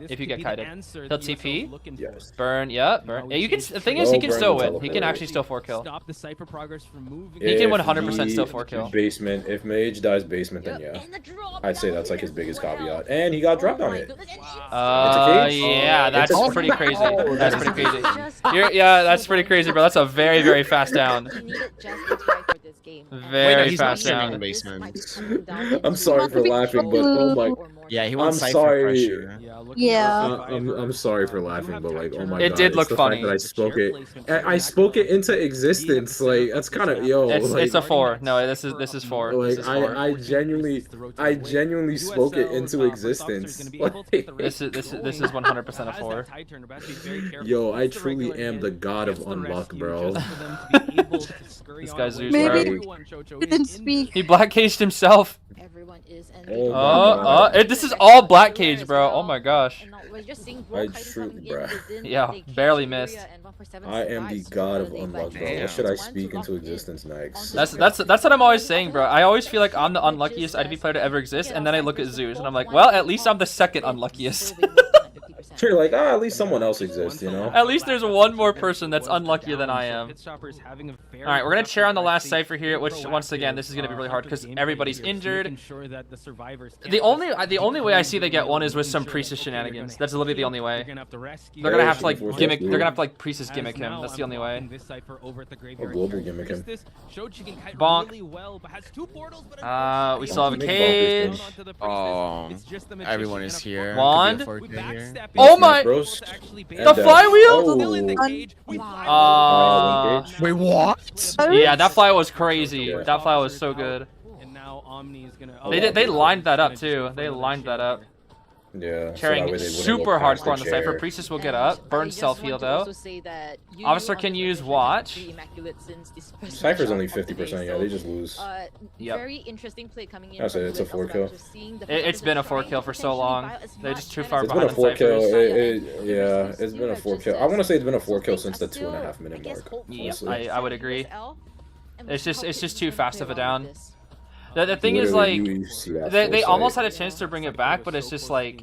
if you get kited. He'll TP. Yes. Burn, yeah, burn. Yeah, you can. The thing is, he can Burn still will win. He can teleport. actually still 4 kill. Stop the cipher progress from moving. He can If 100% still the 4 kill. Basement. If Mage dies basement, then yeah. I'd say that's like his biggest caveat. And he got dropped on it. cage? Yeah, that's It's a- pretty crazy. That's pretty crazy. Yeah, that's pretty crazy, bro. That's a very, very fast down. Wait, no, Very he's not fast streaming down. the basement. I'm sorry for laughing, but oh my. Yeah, he wants I'm Cypher sorry. pressure. Yeah. I'm sorry for laughing, but like, oh my It god. did it's look the fact funny. that I spoke it. I spoke it into existence. Like that's kind of It's a 4. No, this is 4. Like This is 4. I genuinely spoke it into existence. Like, This is 100% a 4. yo, I truly am the god of unluck, bro. This guy's Zeus, Maybe bro. he didn't speak. He black caged himself. Everyone is Oh my This is all black cage, bro. Oh my gosh. I truly, bro. Yeah, barely missed. I am the god of unluck, bro. What should I speak into existence next? That's what I'm always saying, bro. I always feel like I'm the unluckiest IDV player to ever exist, and then I look at Zeus, and I'm like, well, at least I'm the second unluckiest. You're like, at least someone else exists, you know? At least there's one more person that's unluckier than I am. Alright, we're gonna cheer on the last cipher here, which once again, this is gonna be really hard because everybody's injured. The only way I see they get one is with some Priestess shenanigans. That's literally the only way. They're gonna have to like gimmick. They're gonna have to like Priestess gimmick him. That's the only way. A global gimmick him. Bonk. We still have a cage. Oh, everyone is here. Wand? Could be a 4K here. Oh my! Roast. The flywheel? Oh. Wait, what? Yeah, that fly was crazy. That fly was so good. And now Omni is gonna. They lined that up too. They lined that up. Yeah. Carrying super hardcore on the cipher. Priestess will get up. Burn self heal though. Officer can use watch. Cypher's only 50%. Yeah, they just lose. Yep. Very interesting play coming in. That's it. It's a 4 kill. It's been a 4 kill for so long. They're just too far It's been behind a the 4 kill. ciphers. Yeah, it's been a 4 kill. I want to say it's been a 4 kill since the 2.5 minute mark. Yep, honestly. I would agree. It's just too fast of a down. The thing is like they almost had a chance to bring it back, but it's just like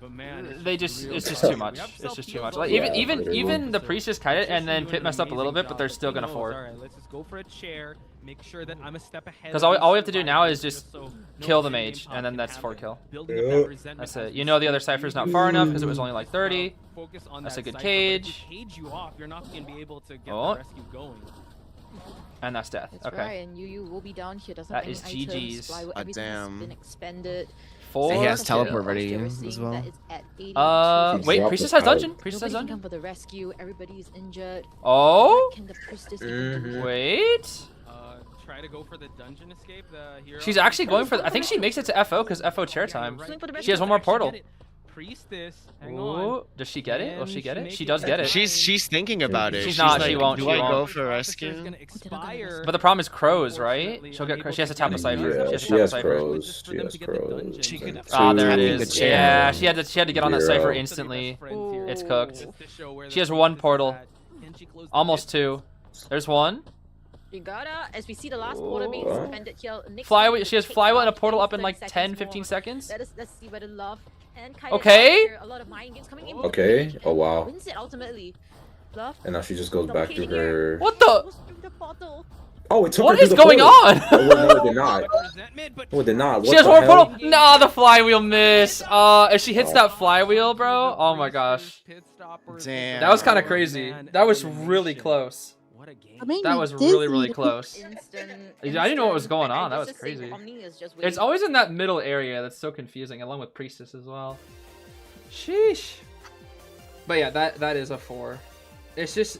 it's just too much. It's just too much. Like even the Priestess kite it and then Pit messed up a little bit, but they're still gonna 4. Let's just go for a chair. Make sure that I'm a step ahead. Because all we have to do now is just kill the mage, and then that's 4 kill. That's it. You know the other cipher's not far enough because it was only like 30. That's a good cage. Oh. And that's death. That's Okay. right, and you will be down here. Doesn't That have is any items, GG's. fly, everything has been expended. 4. He has kill. teleport ready as well. Wait, dropped Priestess the has pallet. dungeon. Priestess has Nobody can dungeon. come for the rescue. Everybody's injured. Oh. What can the priestess even do? Wait. Try to go for the dungeon escape. The hero. She's actually going for. I think she makes it to FO because FO chair time. She has one more portal. Priestess, hang Ooh, on. does she get it? Will she get it? Make She does get it. She's thinking about it. She's not, Like, she won't, Do she I won't. go for Officer's rescue? gonna expire. But the problem is crows, right? She'll get. She has to tap a cipher. Yeah, She she has has to tap a cipher. crows. She has crows. She can- Ah, there it Tapping the is. chair. Yeah, she had to get on that cipher 0. instantly. It's Ooh. cooked. She has 1 portal. Almost 2. There's 1. You gotta, as we see the last portal being What? suspended here. Next Flywheel. one, She has take flywheel and a about portal up in 30 like 10, seconds 15 more. seconds. Let's see where the love and kind Okay. a lot of mind games coming in. Okay. Oh, wow. Wins it ultimately. Love. And now she just goes back to her. What the? Goes through the portal. Oh, it took What her to is the going portal. on? Oh, no, it did not. No, it did not. What She has the more hell? portal. Nah, the flywheel miss. If she hits that flywheel, bro. Oh my gosh. Damn. That was kind of crazy. That was really close. What a game. I mean, That we was did really see- close. I didn't know what was going on. That was crazy. It's always in that middle area that's so confusing, along with Priestess as well. Sheesh. But yeah, that is a 4. It's just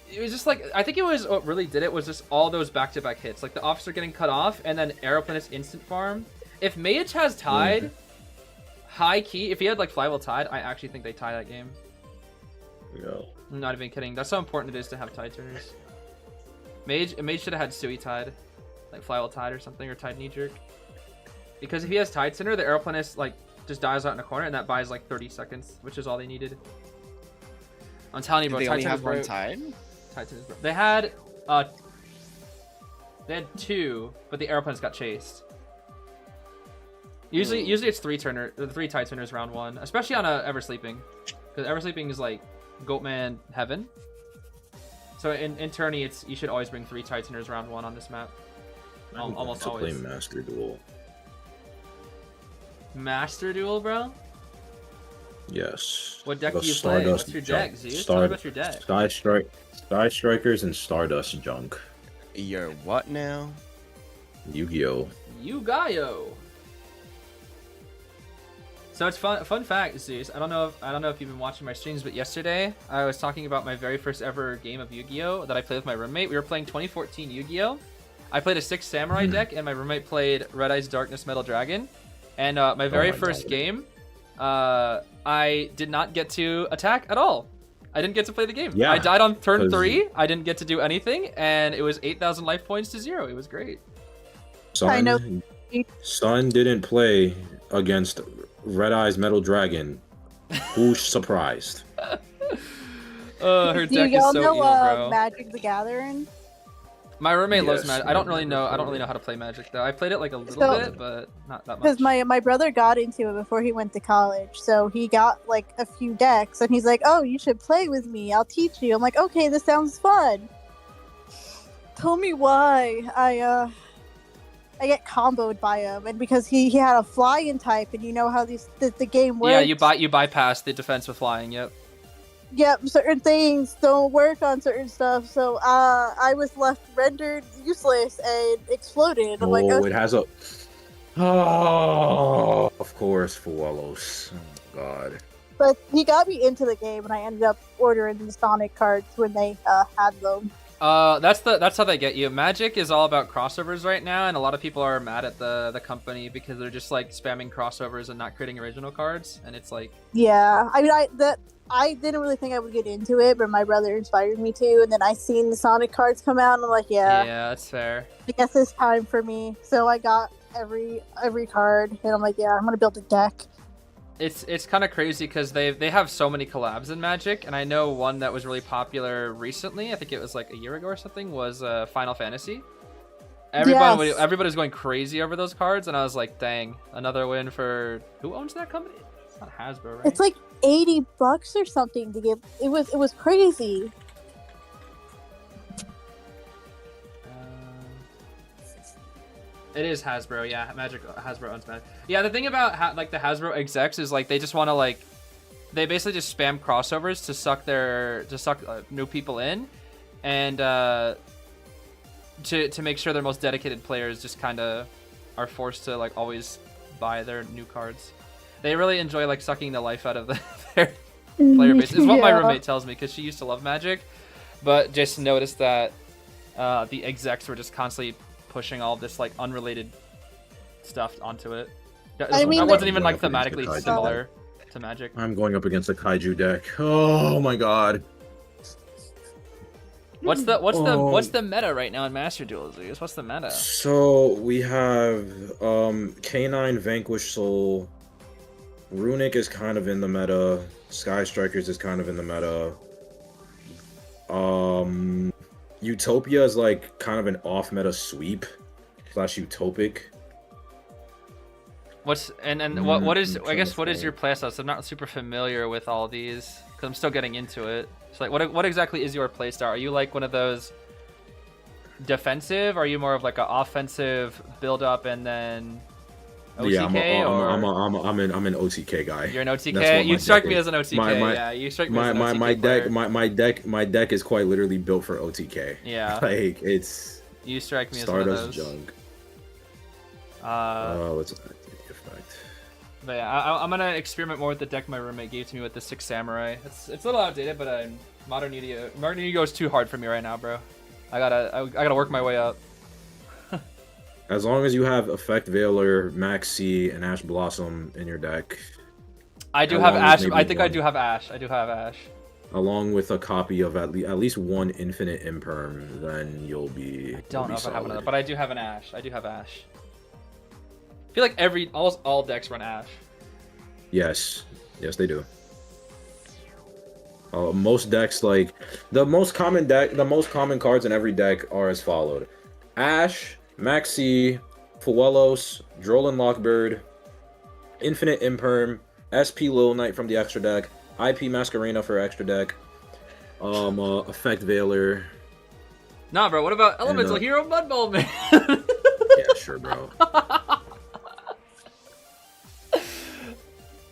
it was just like, I think it was what really did it was just all those back-to-back hits, like the officer getting cut off and then Aeroplanist instant farm. If Mage has tied, high key, if he had like flywheel tied, I actually think they tie that game. No. I'm not even kidding. That's how important it is to have tide turners. Mage should have had Sui tied, like flywheel tied or something, or tied knee jerk. Because if he has tide center, the Aeroplanist like just dies out in a corner, and that buys like 30 seconds, which is all they needed. I'm telling you, bro. They only have one broke. tide? Tide center's broke. They had 2, but the Aeroplanist got chased. Usually it's 3 tide turners round 1, especially on a Ever Sleeping, because Ever Sleeping is like Goatman heaven. So in tourney, you should always bring 3 tide turners round 1 on this map. Almost to always. play Master Duel. Master Duel, bro. Yes. What deck The do you play? What's Stardust your deck, junk. Zeez? Tell me about your deck. Sky Strikers and Stardust junk. You're what now? Yu-Gi-Oh. Yu-Gi-Oh. So it's fun fact, Zeus. I don't know if you've been watching my streams, but yesterday I was talking about my very first ever game of Yu-Gi-Oh that I played with my roommate. We were playing 2014 Yu-Gi-Oh. I played a 6 Samurai deck, and my roommate played Red Eyes Darkness Metal Dragon. And my very first game, I did not get to attack at all. I didn't get to play the game. Yeah, I died on turn 'cause- 3. I didn't get to do anything, and it was 8,000 life points to 0. It was great. I know. Son didn't play against Red Eyes Metal Dragon. Who's surprised? Her Do deck y'all is so know evil, bro. Magic the Gathering? My roommate loves Yes, Magic. I don't really know how to play Magic though. I played it like a little So- bit, but not that much. Because my brother got into it before he went to college, so he got like a few decks, and he's like, "Oh, you should play with me. I'll teach you." I'm like, "Okay, this sounds fun." Tell me why I get comboed by him, and because he had a flying type, and you know how the game works. Yeah, you bypass the defense with flying. Yep. Yep, certain things don't work on certain stuff, so I was left rendered useless and exploded. I'm like, Oh, okay. it has a. Oh, of course, Fualos. Oh God. But he got me into the game, and I ended up ordering the Sonic cards when they had them. That's how they get you. Magic is all about crossovers right now, and a lot of people are mad at the company because they're just like spamming crossovers and not creating original cards, and it's like. Yeah, I mean, I didn't really think I would get into it, but my brother inspired me to, and then I seen the Sonic cards come out, and I'm like, yeah, that's fair. I guess it's time for me. So I got every card, and I'm like, yeah, I'm gonna build a deck. It's kind of crazy because they have so many collabs in Magic, and I know one that was really popular recently. I think it was like a year ago or something. Was Final Fantasy. Everybody was going crazy over those cards, and I was like, dang, another win for who owns that company? It's not Hasbro, right? It's like $80 or something to get. It was crazy. It is Hasbro, yeah. Hasbro owns Magic. Yeah, the thing about like the Hasbro execs is like they just want to like, they basically just spam crossovers to suck new people in, and to make sure their most dedicated players just kind of are forced to like always buy their new cards. They really enjoy like sucking the life out of their player base. Is what my roommate tells me because she used to love Magic, but just noticed that the execs were just constantly pushing all this like unrelated stuff onto it. That wasn't even like thematically similar to Magic. I'm going up against a Kaiju deck. Oh my God. What's the meta right now in Master Duel, Zeez? What's the meta? So we have K9 Vanquish Soul. Runic is kind of in the meta. Sky Strikers is kind of in the meta. Utopia is like kind of an off-meta sweep / utopic. What is your playstyle? I'm not super familiar with all these because I'm still getting into it. So like what exactly is your playstyle? Are you like one of those defensive? Are you more of like an offensive build up and then OTK? Yeah, I'm an OTK guy. You're an OTK. You strike me as an OTK. Yeah, you strike me as an OTK my deck is quite literally built for OTK. Yeah, like it's. You strike me as one of those. Stardust junk. What's the effect? But yeah, I'm gonna experiment more with the deck my roommate gave to me with the 6 Samurai. It's a little outdated, but Modern Yu-Gi-Oh is too hard for me right now, bro. I gotta work my way up. As long as you have Effect Veiler, Max C, and Ash Blossom in your deck. I do have Ash. I think I do have Ash. I do have Ash. Along with a copy of at least one Infinite Imperm, then you'll be. I don't know if I have another, but I do have an Ash. I do have Ash. I feel like almost all decks run Ash. Yes, they do. Most decks, like the most common cards in every deck are as followed: Ash, Maxi, Fuelos, Droll and Lockbird, Infinite Imperm, SP Lil Knight from the extra deck, IP Masquerena for extra deck, Effect Veiler. Nah, bro. What about Elemental Hero Mud Bowl, man? Yeah, sure, bro.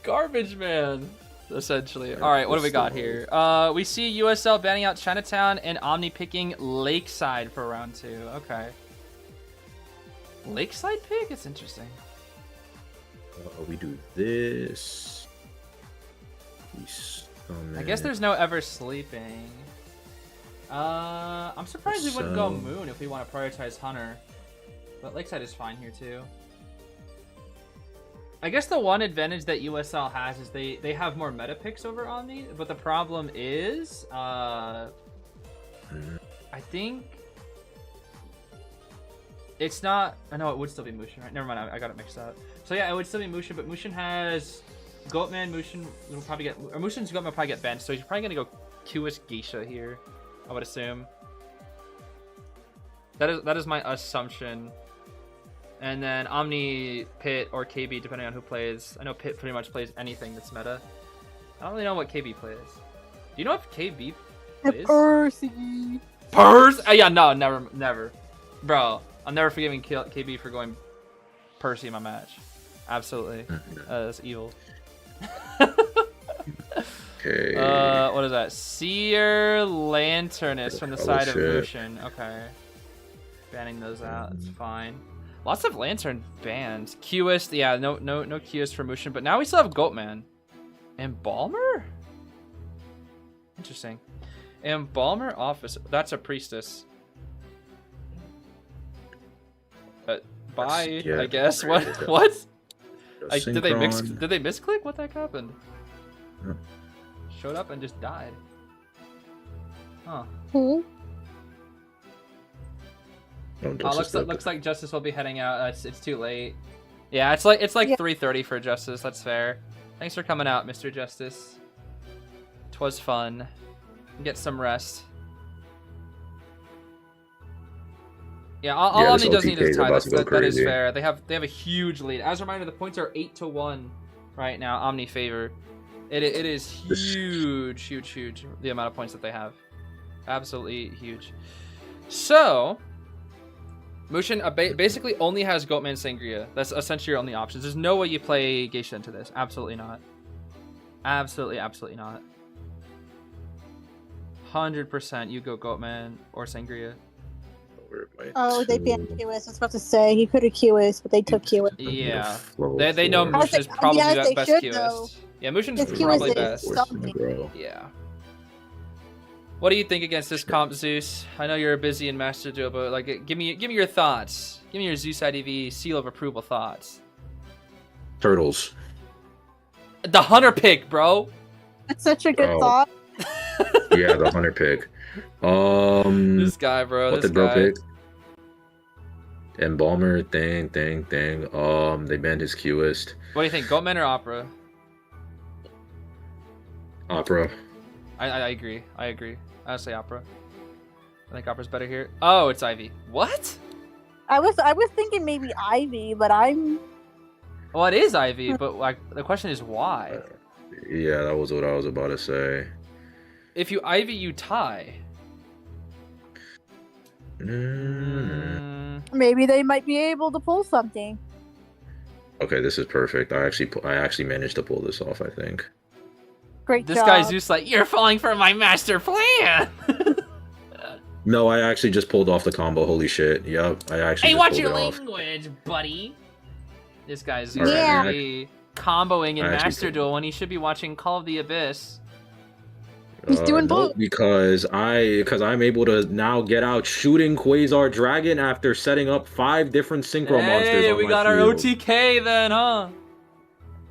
Garbage, man. Essentially. All right, what do we got here? We see USL banning out Chinatown and Omni picking Lakeside for round 2. Okay. Lakeside pick? It's interesting. We do this. I guess there's no Ever Sleeping. I'm surprised we wouldn't go Moon if we want to prioritize Hunter. But Lakeside is fine here too. I guess the one advantage that USL has is they have more meta picks over Omni, but the problem is I think it's not. I know it would still be Mushin, right? Never mind, I got it mixed up. So yeah, it would still be Mushin, but Mushin has Goatman. Mushin will probably get, or Mushin's Goatman will probably get benched, so he's probably gonna go Cueist Geisha here, I would assume. That is my assumption. And then Omni, Pit, or KB, depending on who plays. I know Pit pretty much plays anything that's meta. I don't really know what KB plays. Do you know if KB plays? Percy. Purse? Yeah, no, never. Bro, I'm never forgiving KB for going Percy in my match. Absolutely. That's evil. Okay. What is that? Seer Lanternist from the side of Motion. Okay. Banning those out. That's fine. Lots of Lantern bans. Cueist, yeah, no Cueist for Motion, but now we still have Goatman. Embalmer? Interesting. Embalmer Officer. That's a priestess. Bye, Yeah, I guess. okay. What? Did they Synchron. misclick? What the heck happened? Yeah. Showed up and just died. Huh. Hmm? Looks like Justice will be heading out. It's too late. Yeah, it's like Yeah. 3:30 for Justice. That's fair. Thanks for coming out, Mr. Justice. 'Twas fun. Get some rest. Yeah, all Yeah, Omni this does need is OTK is tie. about to go That is crazy. fair. They have a huge lead. As a reminder, the points are 8-1 right now. Omni favor. It is huge. The amount of points that they have. Absolutely huge. So, Mushin basically only has Goatman Sangria. That's essentially your only options. There's no way you play Geisha into this. Absolutely not. Absolutely not. 100% you go Goatman or Sangria. Oh, they banned Cueist. I was about to say he could have Cueist, but they took Cueist. Yeah. They know I was Mushin is like, probably yeah, the they best should, Cueist. though. Yeah, Mushin's His probably Cueist is best. something. Yeah. What do you think against this comp, Zeus? I know you're busy in Master Duel, but like, give me your thoughts. Give me your Zeus IDV seal of approval thoughts. Turtles. The Hunter pick, bro. That's such a good Oh. thought. Yeah, the hunter pick. This guy, bro. What This the bro guy. pick? Embalmer, thing. They banned his Cueist. What do you think, Goatman or Opera? Opera. I agree. I'd say Opera. I think Opera's better here. Oh, it's Ivy. What? I was thinking maybe Ivy, but I'm Well, it is Ivy, but like the question is why? Yeah, that was what I was about to say. If you Ivy, you tie. maybe they might be able to pull something. Okay, this is perfect. I actually managed to pull this off, I think. Great This job. guy's just like, you're falling for my master plan. No, I actually just pulled off the combo. Holy shit. Yep, I actually Hey, just watch pulled your it off. language, buddy. This guy's Alright, Yeah. really comboing in I actually Master did. Duel when he should be watching Call of the Abyss. He's doing no, both. because I'm able to now get out shooting Quasar Dragon after setting up 5 different synchro monsters. Hey, on we my got our field. OTK then, huh?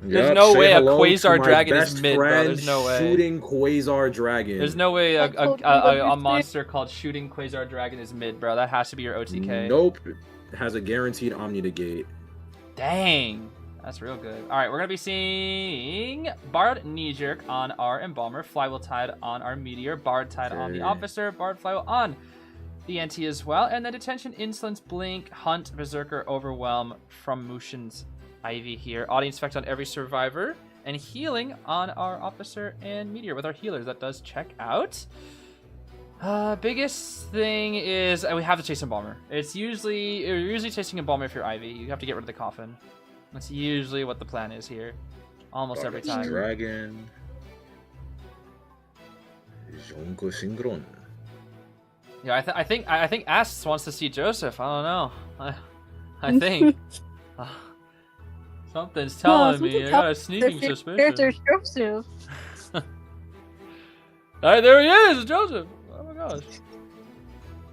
There's Yep, no say way a hello to Quasar my Dragon is best mid, bro. friend There's no way. Shooting Quasar Dragon. There's no way I totally a understand. monster called Shooting Quasar Dragon is mid, bro. That has to be your OTK. Nope. Has a guaranteed Omni negate. Dang. That's real good. All right, we're going to be seeing Bard Knee-Jerk on our Embalmer, Flywheel Tide on our Meteor, Bard Tide on the Okay. Officer, Bard Flywheel on the NT as well, and then Detention, Insolence, Blink, Hunt, Berserker, Overwhelm from Mushin's Ivy here. Audience Effect on every Survivor, and Healing on our Officer and Meteor with our healers. That does check out. Biggest thing is we have to chase Embalmer. You're usually chasing Embalmer if you're Ivy. You have to get rid of the Coffin. That's usually what the plan is here, almost every Bard's time. Dragon. Zonko Synchron. Yeah, I think Asks wants to see Joseph. I don't know. I think something's telling me. I got a sneaking suspicion. There's Joseph. All right, there he is, Joseph. Oh my gosh,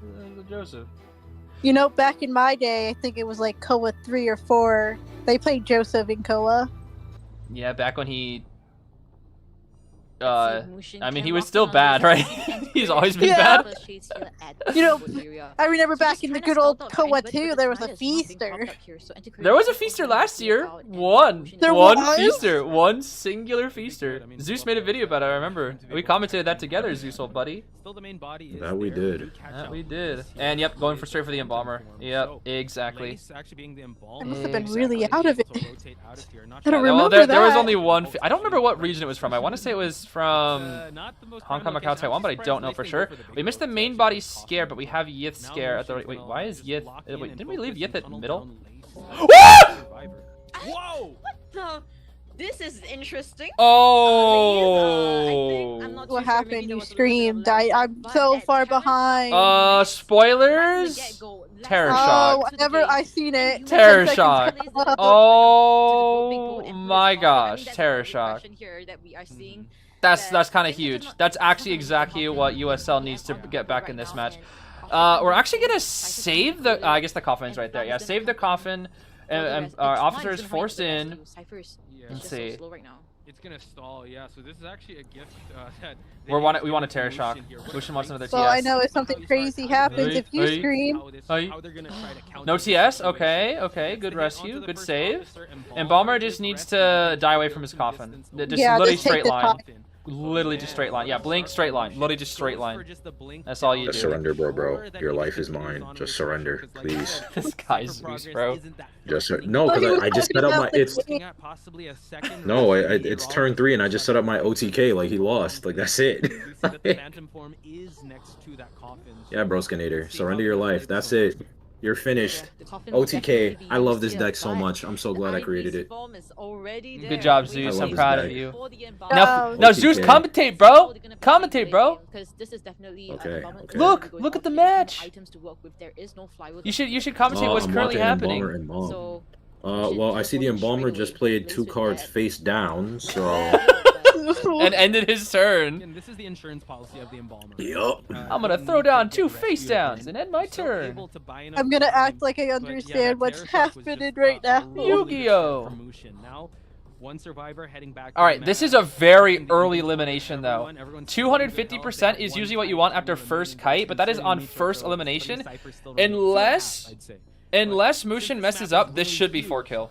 there's Joseph. You know, back in my day, I think it was like Koa 3 or 4. They played Joseph in Koa. Yeah, back when he I mean, he was still bad, right? He's always been Yeah. bad. You know, I remember back in the good old Koa 2, there was a feaster. There was a feaster last year. One There one was? feaster. One singular feaster. Zeus made a video about it, I remember. We commented that together, Zeus, old buddy. Still the main body is That we there. did. That we did. And yep, going for straight for the embalmer. Yep, exactly. Lace actually being the embalmer. I must have been really out of it. To rotate out of here. Not I don't sure. Well, remember there was that. only one. I don't remember what region it was from. I want to say it was from Not the most Hong Kong, prime Macau, location. Taiwan, I'm but I surprised don't know Lace for didn't sure. go for the We big missed the boat main to body coffin. scare, but we have Yith Now scare at the Lucian wait. will, Why is Yith? lock Wait, in and didn't we leave focus Yith at tunnel middle? down Lace. Woo! Survivor. Whoa! The... This is interesting. Oh. What happened? You screamed. I'm so far behind. Spoilers. Terror Oh, shock. whenever I seen it. Terror 10 shock. seconds ago. Oh my gosh, terror shock. That's kind of huge. That's actually exactly what USL needs to get back in this match. We're actually gonna save the. I guess the coffin's right there. Yeah, save the coffin, and our officer is forced in. Yeah. Let's see. It's gonna stall, yeah. So this is actually a gift that We want a terror shock. Lucian wants another TS. Well, I know if something crazy happens, if you Hey. scream. No TS. Okay, okay. Good rescue. Good save. And Balmer just needs to die away from his coffin. Just Yeah, literally just take straight the line. coffin. Literally just straight line. Yeah, blink, straight line. Literally just straight line. That's all you Just do. surrender, bro. Your life is mine. Just surrender, please. This guy's Zeus, bro. No, Oh, he because was I just set talking up my. about the It's game. no, it's turn 3, and I just set up my OTK. Like he lost. Like that's it. Yeah, Broskinator, surrender your life. That's it. You're finished. OTK. I love this deck so much. I'm so glad I created it. Good job, Zeus. I I'm love proud this of guy. you. No. Now, Zeus, OTK. commentate, bro. Commentate, bro. Okay. Look at the match. You should commentate what's I'm currently watching happening. Embalmer and Mom. Well, I see the Embalmer just played 2 cards face down, so. And ended his turn. And this is the insurance policy of the embalmer. Yup. I'm gonna throw down 2 face downs and end my turn. I'm gonna act like I understand what's happening right now. Yu-Gi-Oh! Now, one survivor heading back. All right, this is a very early elimination though. 250% is usually what you want after first kite, but that is on first elimination. Unless Mushin messes up, this should be 4 kill.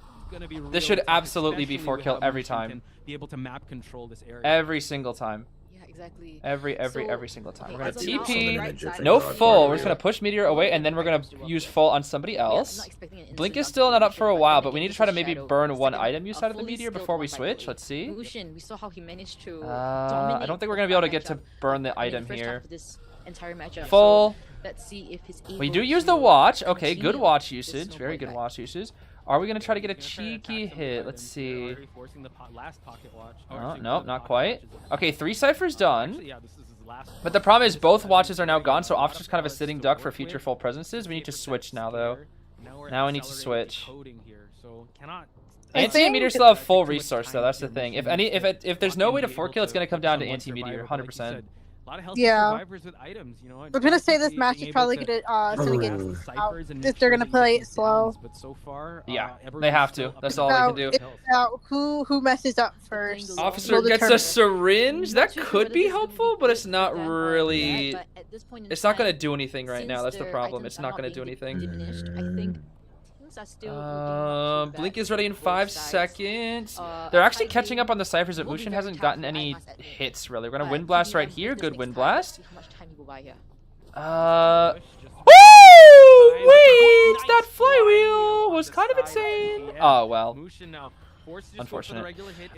This should absolutely be 4 kill every time. Be able to map control this area. Every single time. Yeah, exactly. Every single time. We're gonna Okay, so TP. now on the right No side- full. We're just gonna push Meteor away, and then we're gonna use full on somebody else. Blink is still not up for a while, but we need to try to maybe burn one item use out of the Meteor before we switch. Let's see. Lucian, we saw how he managed to I don't think we're gonna be able to get to burn the item here. Entire matchup. Full. So let's see if he's able We do use the to watch. Okay, continue good watch this usage. Very good snowball watch usage. Are we gonna try to get a cheeky hit? Let's see. Oh, nope, not quite. Okay, 3 ciphers done. But the problem is both watches are now gone, so Officer's kind of a sitting duck for future full presences. We need to switch now, though. Now we need to switch. Anti-meteor still have full resource, though. That's the thing. If there's no way to 4 kill, it's gonna come down to anti-meteor, 100%. Yeah. We're gonna say this match is probably gonna get out if they're gonna play it slow. Yeah, they have to. That's all they can do. It's about who messes up first. Officer will gets determine a it. syringe. That could be helpful, but it's not really. It's not gonna do anything right now. That's the problem. It's not gonna do anything. Blink is ready in 5 seconds. They're actually catching up on the ciphers, but Mushin hasn't gotten any hits really. We're gonna Wind Blast right here. Good Wind Blast. Woo! Wait, that flywheel was kind of insane. Oh well. Unfortunate.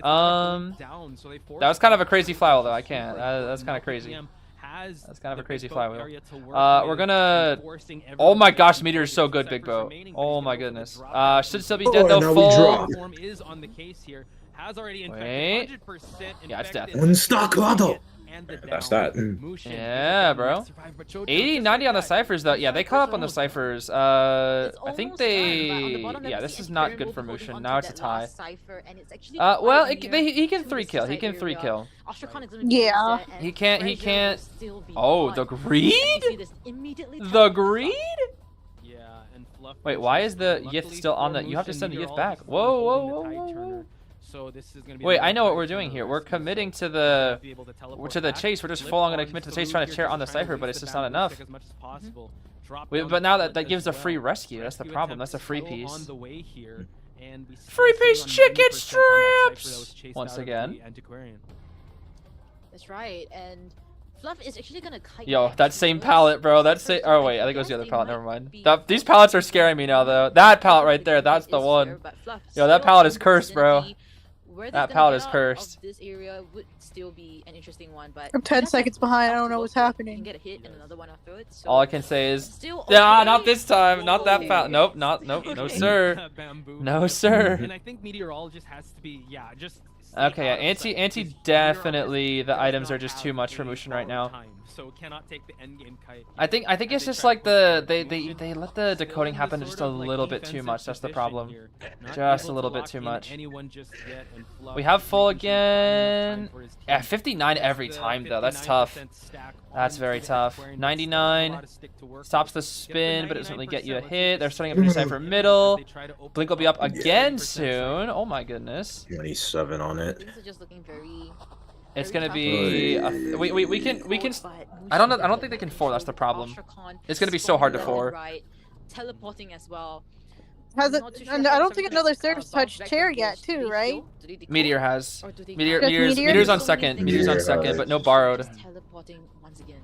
That was kind of a crazy flywheel though. I can't. That's kind of crazy. That's kind of a crazy flywheel. We're gonna. Oh my gosh, Meteor is so good, Big Bo. Oh my goodness. Should still be dead though. Full. Wait. Yeah, it's death. Unstockado. That's that. Yeah, bro. 80, 90 on the ciphers though. Yeah, they caught up on the ciphers. I think they. Yeah, this is not good for Mushin. Now it's a tie. Well, he can 3 kill. He can 3 kill. Yeah. He can't. Oh, the greed? The greed? Wait, why is the Yith still on the? You have to send the Yith back. Whoa, whoa, whoa, whoa, whoa. So this is gonna be Wait, another I know what fight we're for doing here. the We're rest of the committing set. to the Be able to teleport to the back, chase. We're just flip full on gonna on commit to the Salute chase, trying to here, cheer just on the trying to Cypher, but waste it's the just not bamboo enough. stick as much as possible. Drop Wait, down but the now pallet that gives a as free well. rescue. That's the Rescue problem. attempt That's a free still piece. on the way here, and we Free still piece sitting on chicken 90% on that Cypher that was strips! chased Once out of again. the Antiquarian. That's right, and Fluff is actually gonna kite Yo, back that same towards pallet, bro. That's Cypher, it. so Oh wait, I think it was the guess other they pallet. might Never mind. be These pallets are scaring me now, though. That pallet right there. That's the one. Yo, that pallet is cursed, bro. That pallet is cursed. This area would still be an interesting one, but I'm 10 seconds behind. I don't know what's You happening. can get a hit and another one afterwards. So All I can say is, still yeah, okay. not this time. Not that Okay. pallet. Nope, nope, no Okay. sir. Bamboo. No sir. And I think Meteorologist has to be, just stay Okay, yeah, out of sight, anti because definitely Meteorologist the does items not are just have too much for a Mushin right borrowed now. time, so cannot take the endgame kite. I think as it's they just try like to push they Mushin. they let the Still decoding in happen this just sort a of, like, little bit too defensive much. That's the position problem. here. Not Just a able little to bit lock too in much. anyone just yet, and Fluff We have is full making sure to find enough time again. for his Yeah, team. 59 Gets every the time though. That's 59% tough. stack That's on very the tough. Antiquarian, but still a 99 lot of stick to work stops with. the Get spin, but it doesn't really get you a 99%, hit. They're let's starting see up if the they Cypher can middle. as they try to open Blink will be up up again 10% soon. Oh my goodness. 27 on it. Things are just looking very. It's very gonna tough. be. We can. I don't think they can 4. That's the problem. It's gonna be so hard to 4. Right, teleporting as well. Has it? Not too sure And how I don't some think gonna, another service bounce touched back chair from yet, Gage. Do too, they right? heal? Do they decode? Meteor has. Or do they Meteor, can't? Just Meteor? Meteor's on So many second. things Meteor's on Meteor second, has. but no borrowed. Just teleporting once again.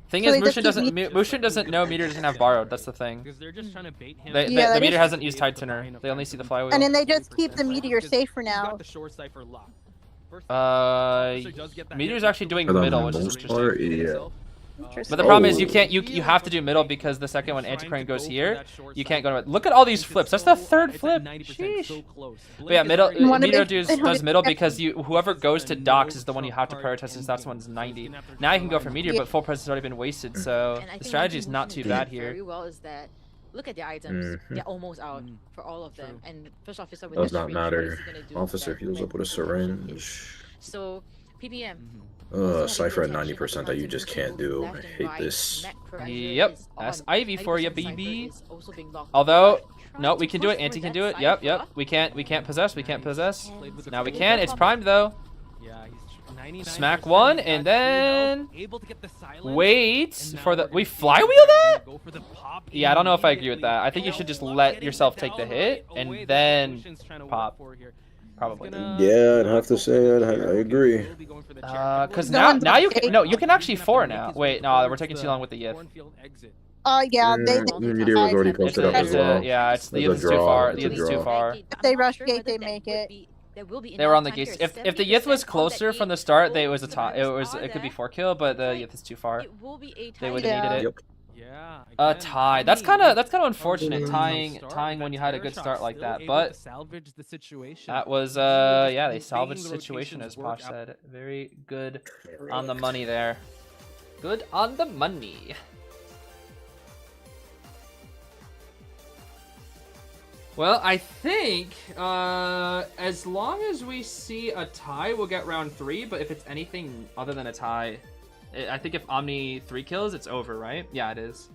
Thing So is, they just Mushin keep doesn't. Meteor- Mushin doesn't know Meteor doesn't have borrowed. That's the thing. Because they're just trying to bait him. Yeah, The that Meteor is- hasn't used Tide Tuner. They only see the flywheel. And then they just keep the Meteor safe for He's got now. the short cipher locked. Meteor's actually doing For the middle, which is most interesting. part, yeah. But the problem is Oh. you have to do middle because the second one Antiquarian goes here, you can't go to it. Look at all these flips. That's the third flip. Sheesh. But yeah, middle Wanna Meteor be- does middle because whoever goes to docks is the one you have to prioritize since that's one's 90. Now you can go for Meteor, but full presence has already been wasted, so And I the think strategy one is thing not Mushin too is bad doing very here. well is that look at the items. Mhm. They're almost out for all of them. True. And first officer with Does the not syringe, what is matter. he gonna do Officer that heals up with a when the syringe. So PPM. Cypher at 90% that you just can't do. I hate this. Yep, that's Ivy for you, baby. Although, no, we can do it. Anti can do it. Yep. We can't possess. Now we can. It's primed though. Yeah, he's 99% Smack one, and got then two health, able to get the silence, wait and now for the. we're gonna We see if flywheel they're that? gonna go for the pop Yeah, I don't know if I agree with that. I think you should just let yourself take the hit and then pop. Probably. Yeah, I'd have to say I agree. Because No now one's you okay. can you can actually 4 now. Wait, no, we're taking too long with the Yith. Yeah, they. The Meteor was already posted up as well. Yeah, it's the It's a Yith is too draw, far. it's The a Yith is too draw. far. If they rush gate, they make it. They were on the gates. If the Yith was closer from the start, it was a tie. It could be 4 kill, but the Yith is too far. They would have Yeah. needed it. Yep. Yeah. A again, tie. That's Omni kind of with unfortunate. a Tying start, when you but had a Terror good Shock start like still that, able but to salvage the situation. that was Easily just yeah, they making salvaged the the situation as rotations Posh work out. said. Very good on the money there. Good on the money. Well, I think as long as we see a tie, we'll get round 3. But if it's anything other than a tie, I think if Omni 3 kills, it's over, right? Yeah, it is.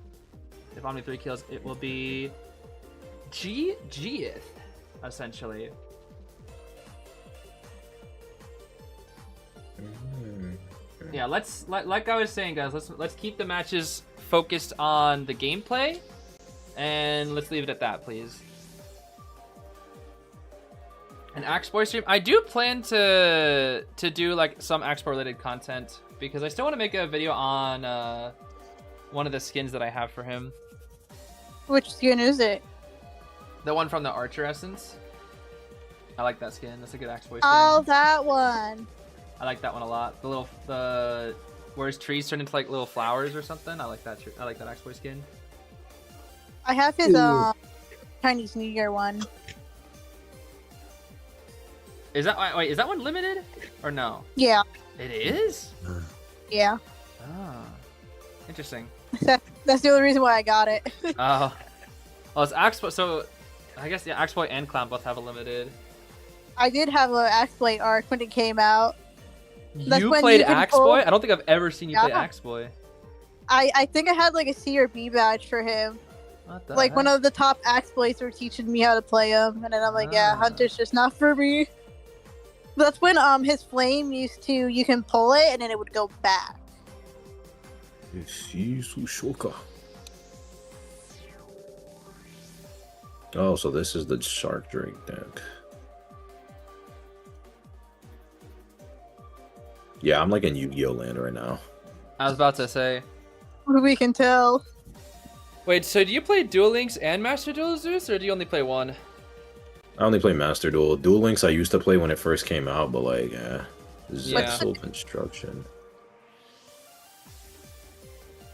If Omni 3 kills, it will be GGth, essentially. Yeah, let's like I was saying, guys. Let's keep the matches focused on the gameplay, and let's leave it at that, please. An Axeboy stream. I do plan to do like some Axeboy related content because I still want to make a video on one of the skins that I have for him. Which skin is it? The one from the Archer Essence. I like that skin. That's a good Axeboy skin. Oh, that one. I like that one a lot. The where his trees turn into like little flowers or something. I like that. I like that Axeboy skin. I have his Chinese New Year one. Is that wait? Is that one limited or no? Yeah, It is. yeah. Ah, interesting. That's the only reason why I got it. Oh, well, it's Axeboy. So I guess yeah, Axeboy and Clown both have a limited. I did have a Axeboy arc when it came out. That's You when played you can pull- Axeboy? I don't think I've ever seen you play Yeah. Axeboy. I think I had like a C or B badge for him. What the Like one heck? of the top Axeboys were teaching me how to play him, and then I'm like, yeah, Ah. Hunter's just not for me. That's when his flame used to, you can pull it and then it would go back. Oh, so this is the Shark Drake deck. Yeah, I'm like in Yu-Gi-Oh land right now. I was about to say. We can tell. Wait, so do you play Duel Links and Master Duel, Zeus, or do you only play one? I only play Master Duel. Duel Links I used to play when it first came out, but like, Yeah. Self-Instruction.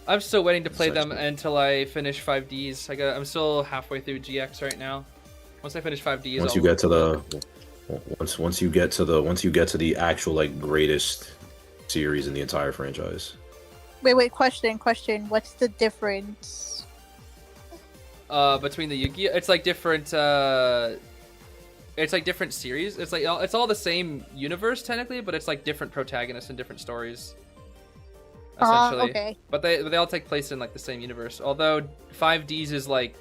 I'm still waiting to play Such them a- until I finish 5Ds. I'm still halfway through GX right now. Once I finish 5Ds, Once I'll you get to the once you get to the actual like greatest series in the entire franchise. Wait, question. What's the difference? Between the Yu-Gi-Oh, it's like different series. It's all the same universe technically, but it's like different protagonists and different stories. Essentially. Okay. But they all take place in like the same universe. Although 5Ds is like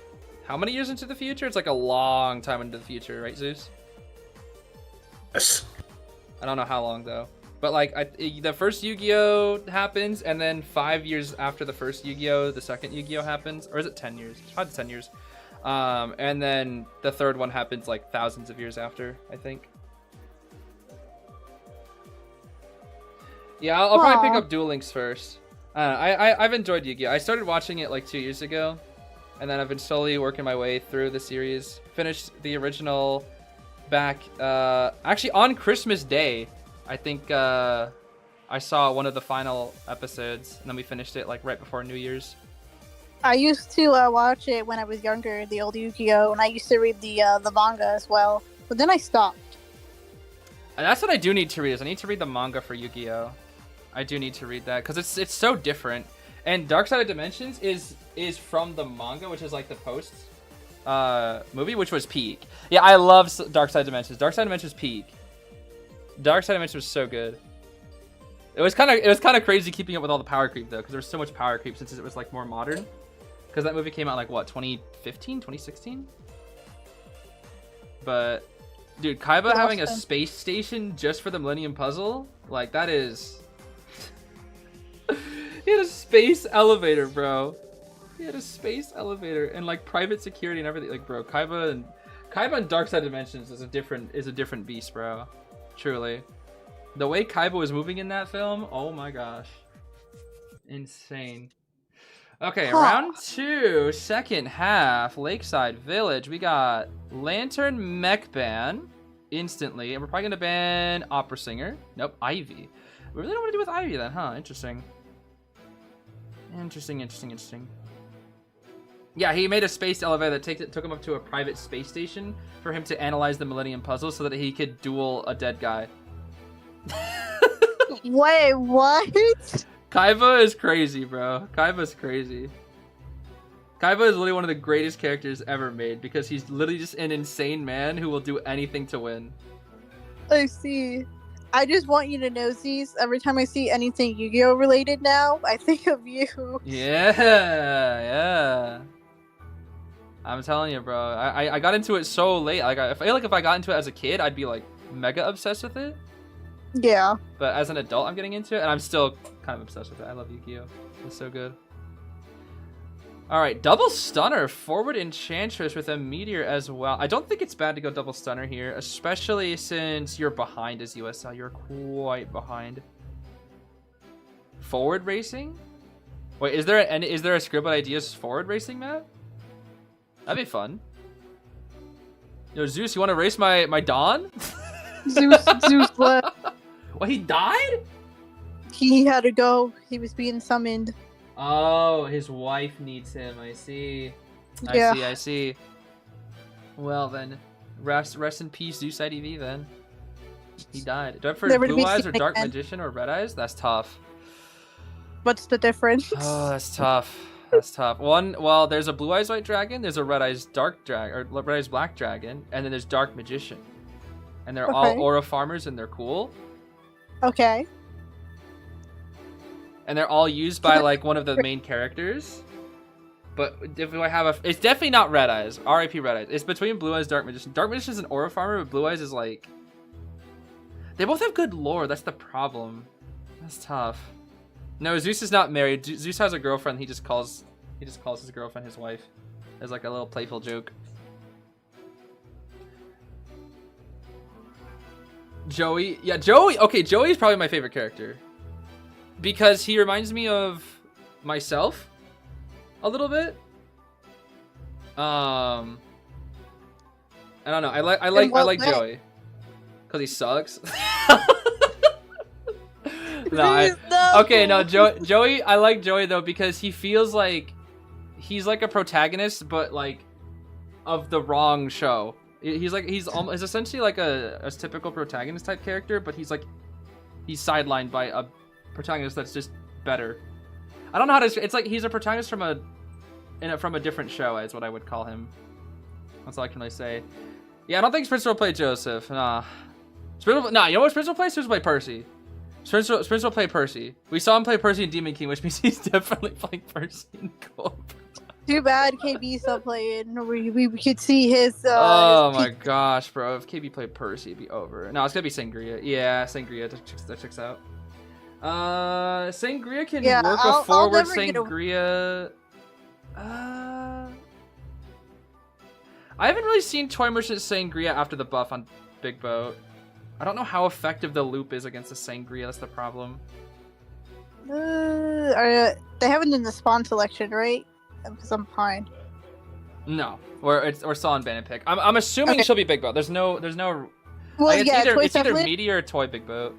how many years into the future? It's like a long time into the future, right, Zeus? Yes. I don't know how long though. But like the first Yu-Gi-Oh happens, and then 5 years after the first Yu-Gi-Oh, the second Yu-Gi-Oh happens, or is it 10 years? It's 5 to 10 years. And then the third one happens like thousands of years after, I think. Yeah, I'll probably pick up Duel Links first. I've enjoyed Yu-Gi-Oh. I started watching it like 2 years ago, and then I've been slowly working my way through the series. Finished the original back actually on Christmas Day. I think I saw one of the final episodes, and then we finished it like right before New Year's. I used to watch it when I was younger, the old Yu-Gi-Oh, and I used to read the manga as well. But then I stopped. And that's what I do need to read. I need to read the manga for Yu-Gi-Oh. I do need to read that because it's so different. And Dark Side of Dimensions is from the manga, which is like the post movie, which was peak. Yeah, I love Dark Side of Dimensions. Dark Side of Dimensions peak. Dark Side of Dimensions was so good. It was kind of crazy keeping up with all the power creep though, because there was so much power creep since it was like more modern. Because that movie came out like what, 2015, 2016? But dude, Kaiba having a space station just for the Millennium Puzzle, like that is. He had a space elevator, bro. He had a space elevator and like private security and everything. Like, bro, Kaiba and Dark Side Dimensions is a different beast, bro. Truly, the way Kaiba was moving in that film, oh my gosh, insane. Okay, round 2, second half, Lakeside Village. We got Lantern Mech Ban instantly, and we're probably gonna ban Opera Singer. Nope, Ivy. We really don't want to do with Ivy then, huh? Interesting. Interesting. Yeah, he made a space elevator that took him up to a private space station for him to analyze the Millennium Puzzle so that he could duel a dead guy. Wait, what? Kaiba is crazy, bro. Kaiba's crazy. Kaiba is literally one of the greatest characters ever made because he's literally just an insane man who will do anything to win. I see. I just want you to know, Zeez, every time I see anything Yu-Gi-Oh related now, I think of you. Yeah. I'm telling you, bro. I got into it so late. Like I feel like if I got into it as a kid, I'd be like mega obsessed with it. Yeah. But as an adult, I'm getting into it, and I'm still kind of obsessed with it. I love Yu-Gi-Oh. It's so good. All right, double stunner, forward Enchantress with a meteor as well. I don't think it's bad to go double stunner here, especially since you're behind as USL. You're quite behind. Forward racing? Wait, is there a Scribble Ideas forward racing map? That'd be fun. Yo, Zeus, you want to race my Dawn? Zeus left. Well, he died? He had to go. He was being summoned. Oh, his wife needs him. I see. I see. Well then, rest in peace, Zeus IDV. Then he died. Do I prefer Never to Blue be Eyes or seen Dark again. Magician or Red Eyes? That's tough. What's the difference? Oh, that's tough. That's tough. Well, there's a Blue Eyes White Dragon. There's a Red Eyes Dark Dragon or Red Eyes Black Dragon, and then there's Dark Magician, and they're all aura farmers and they're cool. Okay. And they're all used by like one of the main characters. But if I have it's definitely not Red Eyes. R.I.P. Red Eyes. It's between Blue Eyes, Dark Magician. Dark Magician is an aura farmer, but Blue Eyes is like, They both have good lore. That's the problem. That's tough. No, Zeus is not married. Zeus has a girlfriend. He just calls his girlfriend his wife, as like a little playful joke. Joey, yeah, Joey. Okay, Joey is probably my favorite character because he reminds me of myself a little bit. I don't know. I like Joey because he sucks. No, okay, no, Joey. I like Joey though because he feels like he's like a protagonist, but like of the wrong show. He's essentially like a typical protagonist type character, but he's sidelined by a protagonist that's just better. I don't know how to. It's like he's a protagonist from a different show, is what I would call him. That's all I can really say. Yeah, I don't think Spencer will play Joseph. Nah, you know what Spencer will play? Spencer will play Percy. Spencer will play Percy. We saw him play Percy in Demon King, which means he's definitely playing Percy in Gold. Too bad KB's still playing. We could see his. Oh his my gosh, bro! If KB played Percy, it'd be over. No, it's gonna be Sangria. Yeah, Sangria. That checks out. Sangria can work a forward Sangria. I haven't really seen Toy Merchant Sangria after the buff on Big Boat. I don't know how effective the loop is against the Sangria. That's the problem. They haven't done the spawn selection, right? Because I'm behind. No, or Saw and Bandit pick. I'm assuming she'll be Big Boat. There's no. Well, like, yeah, it's either Meteor or Toy Big Boat.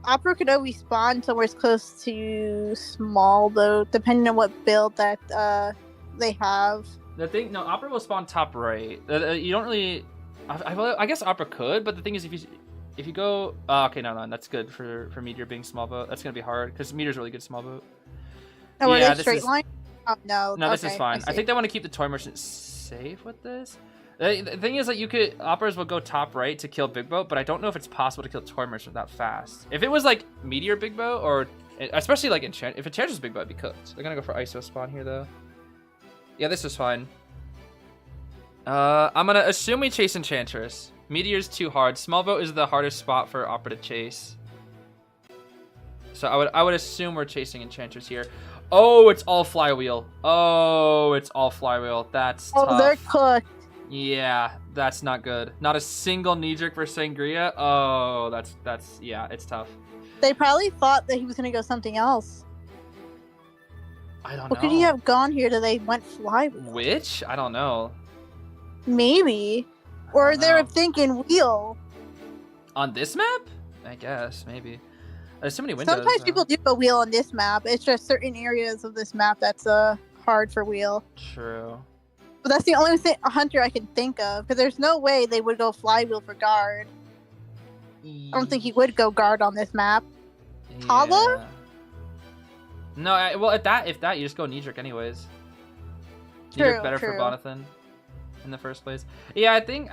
Opera could always spawn somewhere close to Small Boat, depending on what build that they have. The thing, no, Opera will spawn top right. You don't really. I guess Opera could, but the thing is, if you go, okay, no, that's good for Meteor being Small Boat. That's gonna be hard because Meteor's really good Small Boat. Oh, are they straight line? Oh, no. No, this is fine. I think they want to keep the Toy Merchant safe with this. The thing is that Operas will go top right to kill Big Boat, but I don't know if it's possible to kill Toy Merchant that fast. If it was like Meteor Big Boat, or especially like if Enchantress Big Boat, it'd be cooked. They're gonna go for ISO spawn here though. Yeah, this is fine. I'm gonna assume we chase Enchantress. Meteor's too hard. Small Boat is the hardest spot for Opera to chase. So I would assume we're chasing Enchantress here. Oh, it's all flywheel. That's tough. Oh, they're cooked. Yeah, that's not good. Not a single knee jerk for Sangria. Oh, that's yeah, it's tough. They probably thought that he was gonna go something else. I don't know. What could he have gone here that they went flywheel? Which? I don't know. Maybe. Or they were thinking wheel. On this map? I guess, maybe. There's so many windows. Sometimes people do go wheel on this map. It's just certain areas of this map that's hard for wheel. True. But that's the only hunter I can think of. Because there's no way they would go flywheel for guard. I don't think he would go guard on this map. Yeah. Tala? No, well, if that, you just go knee jerk anyways. Knee jerk better for Bonathan in the first place. Yeah, I think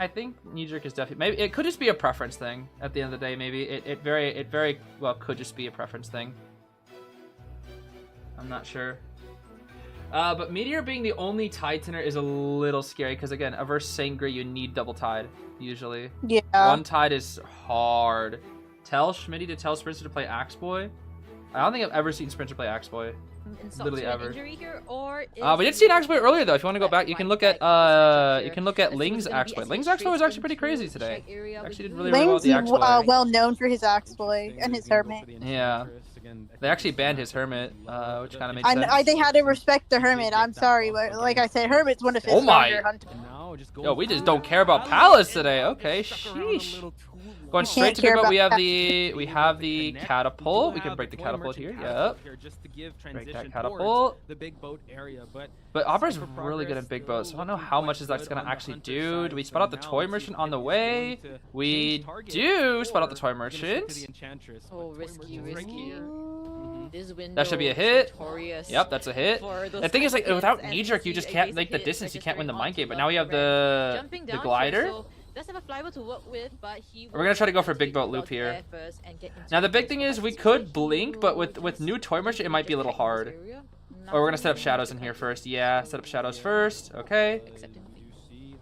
knee jerk is definitely, maybe it could just be a preference thing at the end of the day. Maybe it very well could just be a preference thing. I'm not sure. But Meteor being the only tide tenor is a little scary because again, versus Sangria, you need double tide usually. Yeah. One tide is hard. Tell Schmitty to tell Spencer to play Axe Boy. I don't think I've ever seen Spencer play Axe Boy. Literally ever. Here, or we did see an Axe Boy earlier though. If you want to go back, you can look at Ling's Axe Boy. Ling's Axe Boy was actually pretty crazy today. Actually did really well with the Axe Boy. Well known for his Axe Boy and his Hermit. Yeah. They actually banned his Hermit, which kind of makes sense. They had to respect the Hermit. I'm sorry, but like I said, Hermit's one of his stronger hunters. Yo, we just don't care about Palace today. Okay, sheesh. Going straight to Big Boat, we have the catapult. We can break the catapult here. Yep. Break that catapult. But Opera's really good at Big Boat, so I don't know how much that's gonna actually do. Do we spot out the Toy Merchant on the way? We do spot out the Toy Merchant. Oh, risky. That should be a hit. Yep, that's a hit. The thing is, like, without knee jerk, you just can't make the distance. You can't win the mind game. But now we have the glider. We're gonna try to go for Big Boat loop here. Now the big thing is we could blink, but with new Toy Merchant, it might be a little hard. Or we're gonna set up shadows in here first. Yeah, set up shadows first. Okay.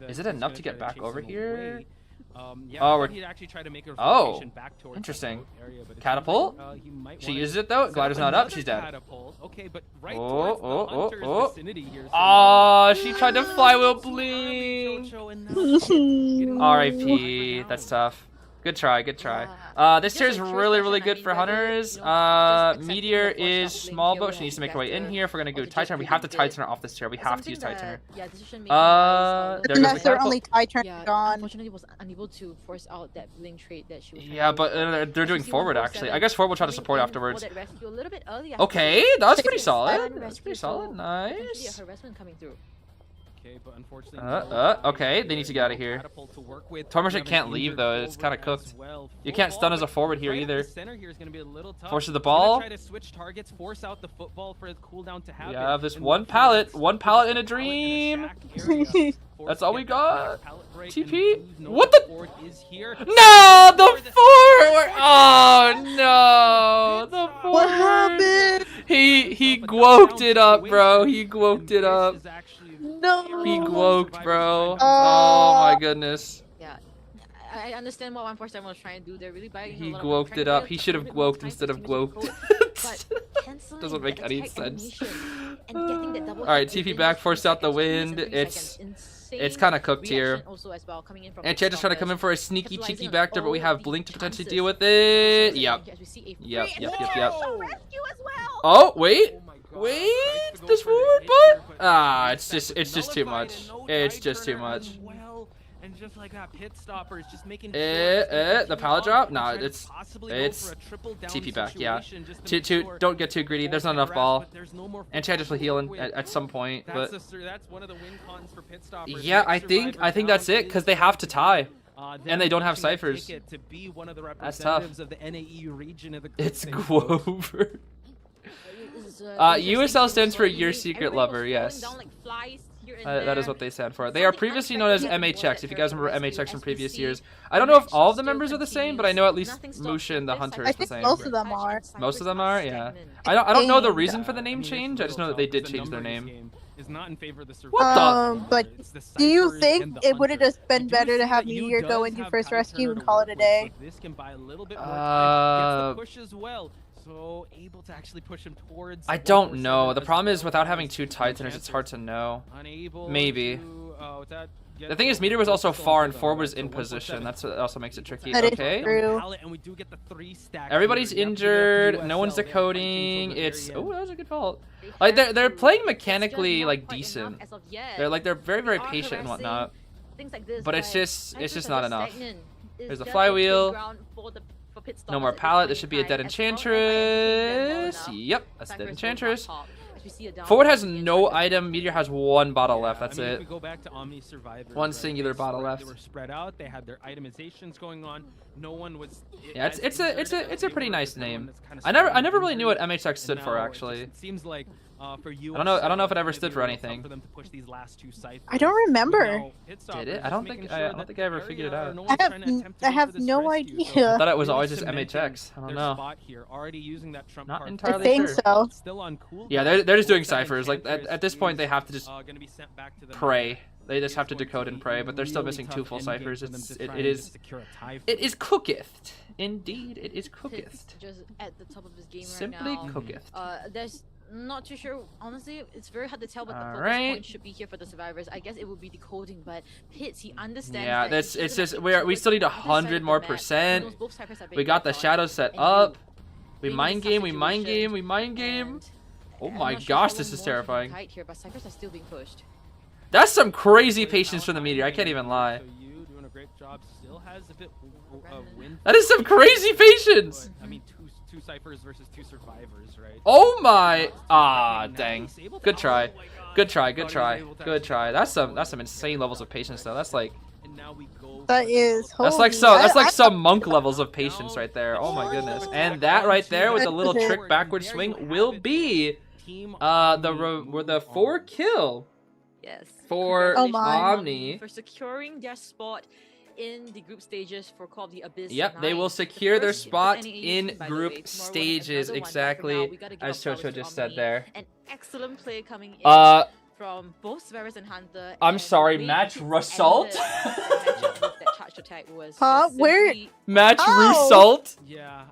Is it enough to get back over here? Yeah, Oh, I we're- thought he'd actually try to make a Oh, rotation back towards interesting. that boat area, but it seems Catapult? like, he might She wanna uses it though. set Glider's not up. another She's dead. catapult. Okay, but right Oh, towards oh, the oh, hunter's oh. vicinity here. So Oh, she tried to flywheel Army blink. Jojo, and now she's getting R.I.P. down. That's tough. Good try, good try. This Just tier is like really, first really question, good I for mean, whether, hunters. you know, just accepting Meteor the force is of small blink boat. here She will needs to make her help way in you here. If we're gonna or do to tie just turn, we really have to tie bid. turn off this tier. We It's have to use tie something turner. that, yeah, decision making Uh, wise, there And goes that's the their catapult. only tie turn yeah, gone. unfortunately was unable to force out that blink trait that she was trying Yeah, to but go for. they're doing As we see forward 147 actually. I guess forward will try to coming support in afterwards. for that rescue a little bit early Okay, after. that's pretty Six solid. silent That's rescue, pretty so solid. potentially Nice. a harassment coming through. Okay, but unfortunately, Okay, they need to get out of here. Tormership can't leave though. It's kind of cooked. You can't stun as a forward here either. Forces the ball. Try to switch targets, force out the football for the cooldown to happen. You have this And one the pallet. forwards One pallet in a force pallet in dream. shack area. That's all we Force to get that got. back pallet break, TP? and the What the- forward is here. No, the forward. Oh no, the forward. What happened? He gwoked it up, bro. He gwoked it up. No. He gwoked, bro. Oh. Oh my goodness. Yeah, I understand what 147 was trying to do. They're really biting. He a lot of gwoked trying it to up. buy He a should have little bit more gwoked time instead for of teams to make gwoked. code, but canceling Doesn't make the any attack sense. animation and getting that double Alright, hit TP within back, just forced 3 out the seconds, wind. 3 It's seconds. it's Insane kind of cooked here. reaction also as well, coming in from And Chad just trying to come in Pitstoppers, for a sneaky capitalizing cheeky on back there, but we all have the Blink to potentially chances. deal with Also, it. as Yep. we see a Yep, free yep, and yep, yep. also rescue as well. Oh, wait. Oh my God, Wait, tries to go this for the forward, hit but there, ah, it's it's just too nullified much. and no It's die just too turner much. as well. And just like that, pit stopper is just making The the pallet drop? Nah, it's TP back. Yeah, don't get too greedy. There's not enough ball. And Chad just will heal at some point, but that's one of the win cons for pit stoppers. yeah, Next I think survivor that's it down because is they have to tie. them they don't have pushing that ciphers. ticket to be one of the That's tough. representatives of the NAE region of the It's group stage. Grover. USL stands for Your Secret Lover, yes. That is what they stand for. They are previously known as MHX, if you guys remember MHX from previous years. I don't know if all of the members are the same, but I know at least Musha and the Hunter I is the think same. most of them are. Most of them are, yeah. I don't know the reason for the name change. I just know that they did change their name. Is not in favor of the What the? But It's the do you ciphers think and the it would have hunter. just been I do better see to have that you Meteor go does and do have first Kai rescue Turner and to call work it a with, day? but this can buy a little bit more time. Gets the push as well. So able to actually push him towards. I don't know. The problem is without having two Titaners, it's hard to know. Unable Maybe. to, The thing is, Meteor was also far and forward was in position. That's what also makes it tricky. That is Okay. true. Everybody's injured. No one's decoding. It's oh, that was a good fault. Like they're playing mechanically like decent. They're very very patient and whatnot. But it's just not enough. There's a flywheel. No more pallet. There should be a dead enchantress. Yep, that's dead enchantress. Forward has no item. Meteor has one bottle left. That's If it. we go back to Omni Survivors, One right, singular bottle left. They were spread out. They had their itemizations going on. No one was. Yeah, it's a pretty nice name. I never really knew what MHX stood for actually. It seems like for you. I don't know if it ever stood for anything. For them to push these last two ciphers. I don't remember. Did it? I don't think I ever figured it out. I have no idea. I thought it was always just MHX. I don't know. Not I entirely think sure. so. Still on cool. Yeah, they're just doing ciphers. Like at this point, they have to just pray. They just have to decode and pray, but they're still missing two full ciphers. It is cooketh. Indeed, it is cooketh. Just at the top of his game Simply right now. cooketh. There's not too sure. Honestly, it's very hard to tell what the focus Alright. point should be here for the survivors. I guess it would be decoding, but Pitts, he understands. Yeah, that it's he's just gonna we pick still need towards either side 100 of the more map. percent. He knows both ciphers are being We got the worked on, shadows set and up. We being in mind this game. situation, We mind game. and Oh I'm my not sure gosh, how this long is more he can terrifying. kite here, but ciphers are still being pushed. That's some crazy patience from the Meteor. I can't even lie. So you doing a great job. Still has a bit win. That is some crazy patience. I mean, two ciphers versus two survivors, right? Oh my! Ah, dang. Good try. Good try. Good try. Good try. That's some insane levels of patience though. That's like That is. that's like holy- some monk levels of patience right there. Oh my goodness. And that right there with the little trick backward swing will be the 4 kill Yes. for Oh my. Omni. For securing their spot in the group stages for Call of the Abyss. Yep, they 9. will secure their First hit spot for NAE, in by the way. group Tomorrow we'll have stages, another one, but for exactly now, we gotta give as our flowers Chocho to just said Omni. there. An excellent play coming in from both Survivors and Hunter. I'm and sorry, way match Pitts result? ended that matchup with that charge extra tag was Huh? just Where- simply- Match Ow! Rusalt. Yeah,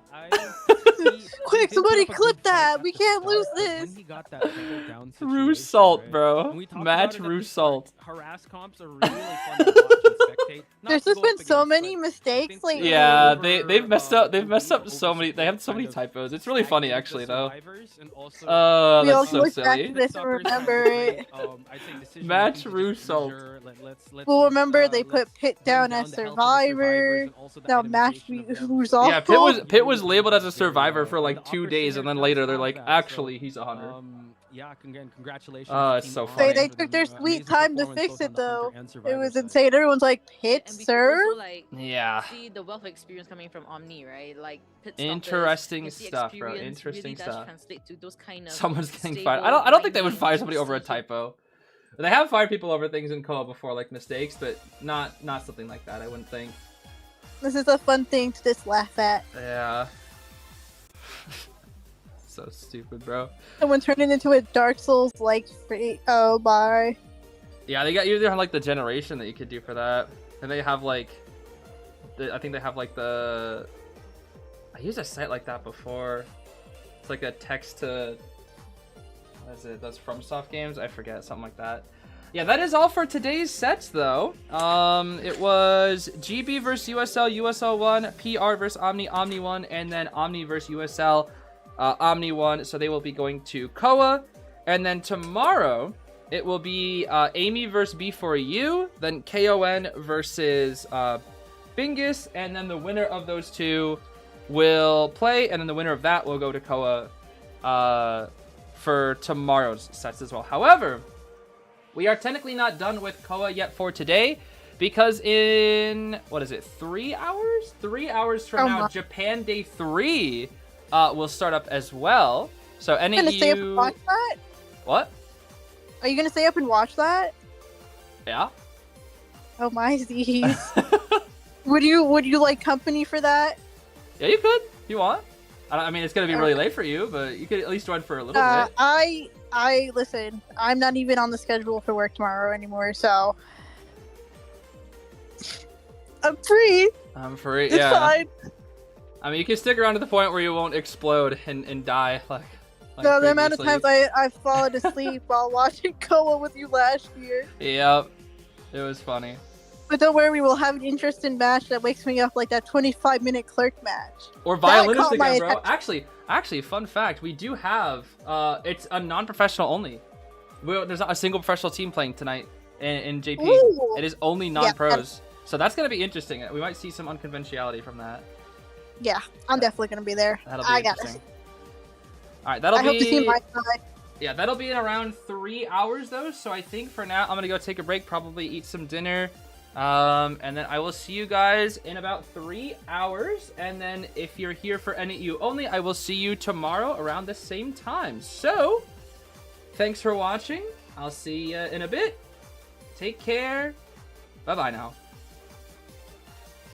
Quick, somebody clip that. We can't lose this. When he got that settled down Rusalt, situation, right? bro. And we talked Match about it at the start, Rusalt. Harass comps are really fun to watch and spectate. Not There's to just go been up so against, many but mistakes think lately. Yeah, over, they've messed up. They've messed up over so many. They have so many support kind typos. It's really of funny, stagnated actually, the though. survivors and also Oh, We all that's so look back silly. to this and remember it. I'd say decision Match making to just Rusalt. ensure, let's, Well, remember they let's put Pit bring down down as the health of the survivor. survivors and also the Now Match itemization of them. Rusalt. Yeah, Pitt was labeled as a survivor for like 2 days, and then later they're like, actually, he's a hunter. Yeah, congratulations. Oh, it's Team so On funny. They for took them, their sweet amazing time to performance fix both it on the hunter though. and It survivor was side. insane. Everyone's like, Pit, And we could sir? also, like, Yeah. see the wealth of experience coming from Omni, right? Like pit stoppers, Interesting you see stuff, bro. experience Interesting really does stuff. translate to those kind of Someone's getting stable, fired. I don't think they would grinding, fire somebody over a juicy- typo. They have fired people over things in co-op before, like mistakes, but not something like that. I wouldn't think. This is a fun thing to just laugh at. Yeah. So stupid, bro. Someone turned it into a Dark Souls like free. Oh my. Yeah, they got you there on like the generation that you could do for that, and they have like, I think they have like the. I used a site like that before. It's like a text to. What is it? Those FromSoft games? I forget, something like that. Yeah, that is all for today's sets, though. It was GB versus USL, USL 1, PR versus Omni, Omni 1, and then Omni versus USL, Omni 1. So they will be going to KOA. And then tomorrow, it will be Amy versus B4U, then KON versus Bingus, and then the winner of those two will play, and then the winner of that will go to KOA for tomorrow's sets as well. However, we are technically not done with KOA yet for today, because in, what is it, 3 hours? 3 hours from now, Japan Day 3 will start up as well. So any Are you of gonna stay up and you... watch that? What? Are you gonna stay up and watch that? Yeah? Oh my Zeez. Would you like company for that? Yeah, you could, if you want. I mean, it's gonna be really late for you, but you could at least join for a little bit. I listen. I'm not even on the schedule for work tomorrow anymore, so I'm free. I'm free, It's yeah. fine. I mean, you can stick around to the point where you won't explode and die like No, the amount of previously. times I've fallen asleep while watching KOA with you last year. Yep, it was funny. But don't worry, we will have an interesting match that wakes me up like that 25-minute clerk match. Or That violinist caught my again, bro. attention. Actually, fun fact: we do have it's a non-professional only. There's not a single professional team playing tonight in JP. Ooh. It is only non-pros, so that's gonna be interesting. We might see some unconventionality from that. Yeah, I'm definitely gonna be there. That'll be I got interesting. it. All right, that'll I be. hope to see my side. Yeah, that'll be in around 3 hours though. So I think for now I'm gonna go take a break, probably eat some dinner. And then I will see you guys in about 3 hours. And then if you're here for NEU only, I will see you tomorrow around the same time. So, thanks for watching. I'll see you in a bit. Take care. Bye-bye now.